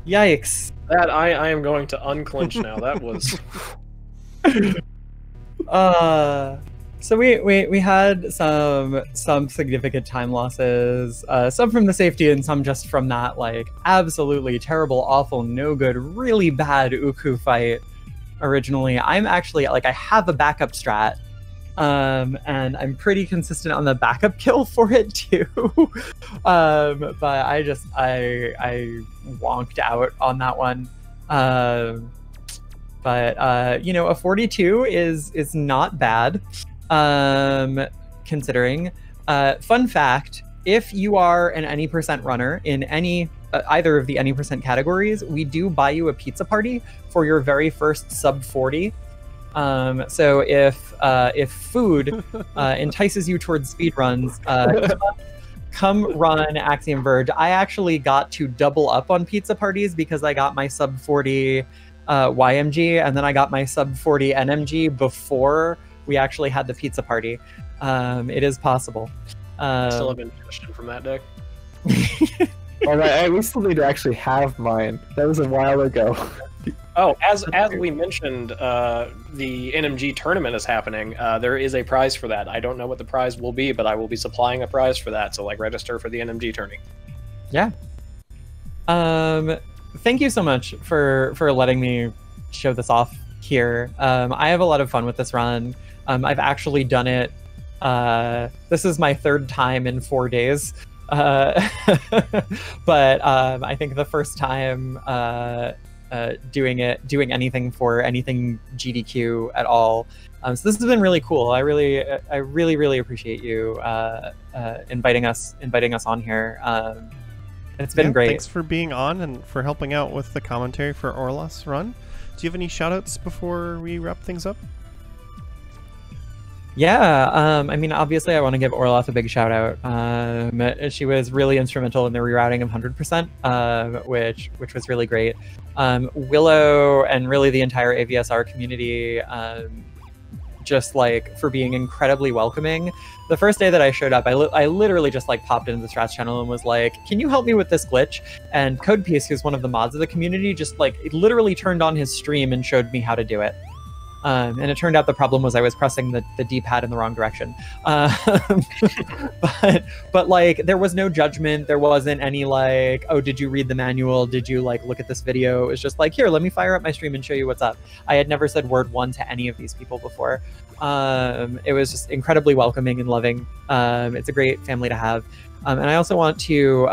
Yikes. That I am going to unclench now. That was. So we had some significant time losses, some from the safety and some just from that like absolutely terrible, awful, no good, really bad Uku fight originally. I'm actually like I have a backup strat, and I'm pretty consistent on the backup kill for it too. But I wonked out on that one. But you know, a 42 is not bad. Considering. Fun fact, if you are an any percent runner in any either of the any percent categories, we do buy you a pizza party for your very first sub 40. So if food entices you towards speed runs, come run Axiom Verge. I actually got to double up on pizza parties because I got my sub 40 YMG and then I got my sub 40 NMG before we actually had the pizza party. It is possible. Still have been finished from that deck. All right, we still need to actually have mine. That was a while ago. Oh, as we mentioned, the NMG tournament is happening. There is a prize for that. I don't know what the prize will be, but I will be supplying a prize for that. So, like, register for the NMG tourney. Yeah. Thank you so much for letting me show this off here. I have a lot of fun with this run. I've actually done it. This is my third time in 4 days. But I think the first time doing anything for anything GDQ at all. So this has been really cool. I really appreciate you inviting us on here. It's been great. Thanks for being on and for helping out with the commentary for Orla's run. Do you have any shoutouts before we wrap things up? Yeah, I mean, obviously I want to give Orloff a big shout out. She was really instrumental in the rerouting of 100%, which was really great. Willow and really the entire AVSR community, just like for being incredibly welcoming. The first day that I showed up, I literally just like popped into the Strats channel and was like, can you help me with this glitch? And Codepiece, who's one of the mods of the community, just like literally turned on his stream and showed me how to do it. And it turned out the problem was I was pressing the D-pad in the wrong direction. But like there was no judgment. There wasn't any like, oh, did you read the manual? Did you like look at this video? It was just like, here, let me fire up my stream and show you what's up. I had never said word one to any of these people before. It was just incredibly welcoming and loving. It's a great family to have. And I also want to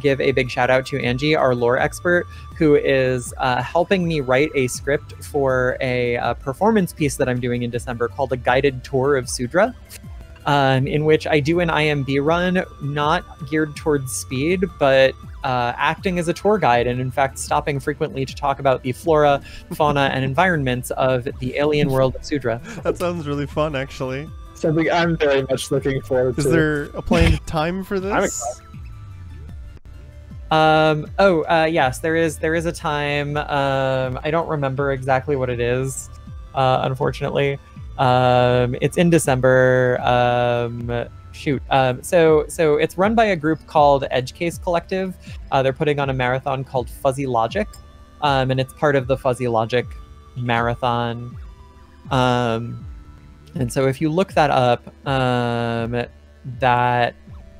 give a big shout out to Angie, our lore expert, who is helping me write a script for a performance piece that I'm doing in December called A Guided Tour of Sudra, in which I do an IMB run, not geared towards speed, but acting as a tour guide, and in fact stopping frequently to talk about the flora, fauna, and environments of the alien world of Sudra. That sounds really fun, actually. Something I'm very much looking forward to. Is there a planned time for this? I'm excited. Yes, there is a time. I don't remember exactly what it is, unfortunately. It's in December. So it's run by a group called Edge Case Collective. They're putting on a marathon called Fuzzy Logic, and it's part of the Fuzzy Logic marathon. And so if you look that up, that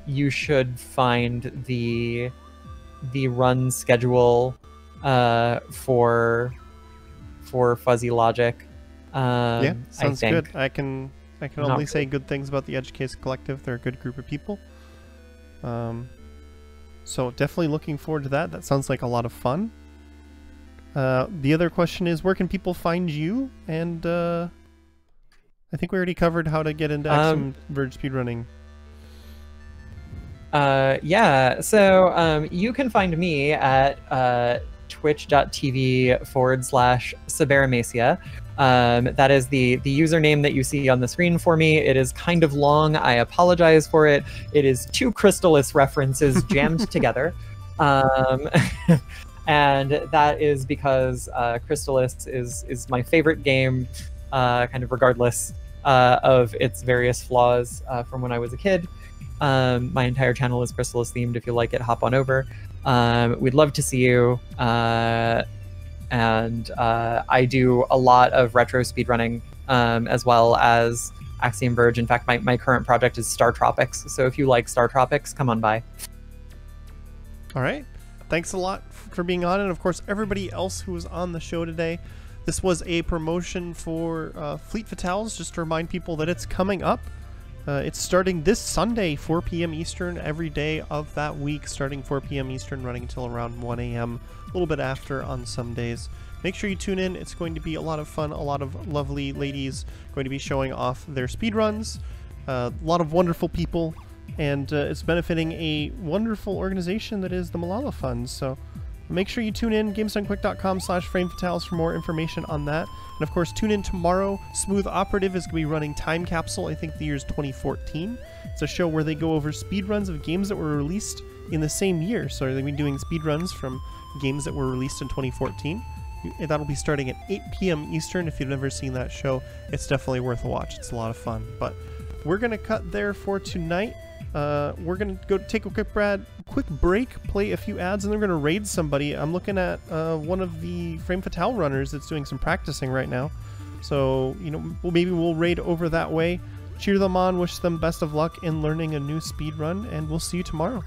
you should find the run schedule for Fuzzy Logic. Yeah, sounds I think. good. I can Not only say good things about the Edge Case Collective. They're a good group of people. So definitely looking forward to that. That sounds like a lot of fun. The other question is, where can people find you? And I think we already covered how to get into Axiom Verge speedrunning. Yeah, so you can find me at twitch.tv/Saberamacia. That is the username that you see on the screen for me. It is kind of long. I apologize for it. It is 2 Crystallis references jammed together. And that is because Crystallis is my favorite game, kind of regardless of its various flaws from when I was a kid. My entire channel is Crystallis themed. If you like it, hop on over. We'd love to see you. And I do a lot of retro speedrunning, as well as Axiom Verge. In fact, my current project is Star Tropics. So if you like Star Tropics, come on by. All right. Thanks a lot for being on, and of course, everybody else who was on the show today. This was a promotion for Fleet Fatales, just to remind people that it's coming up. It's starting this Sunday, 4 p.m. Eastern, every day of that week, starting 4 p.m. Eastern, running until around 1 a.m., a little bit after on some days. Make sure you tune in. It's going to be a lot of fun, a lot of lovely ladies going to be showing off their speedruns, a lot of wonderful people, and it's benefiting a wonderful organization that is the Malala Fund. So make sure you tune in, gamesdonequick.com/framefatales for more information on that. And of course, tune in tomorrow. Smooth Operative is going to be running Time Capsule, I think the year's 2014. It's a show where they go over speedruns of games that were released in the same year. So they're going to be doing speedruns from games that were released in 2014. That'll be starting at 8 p.m. Eastern. If you've never seen that show, it's definitely worth a watch. It's a lot of fun. But we're going to cut there for tonight. We're going to go take a quick break, play a few ads, and then we're going to raid somebody. I'm looking at one of the Frame Fatale runners that's doing some practicing right now. So, you know, maybe we'll raid over that way. Cheer them on, wish them best of luck in learning a new speed run, and we'll see you tomorrow.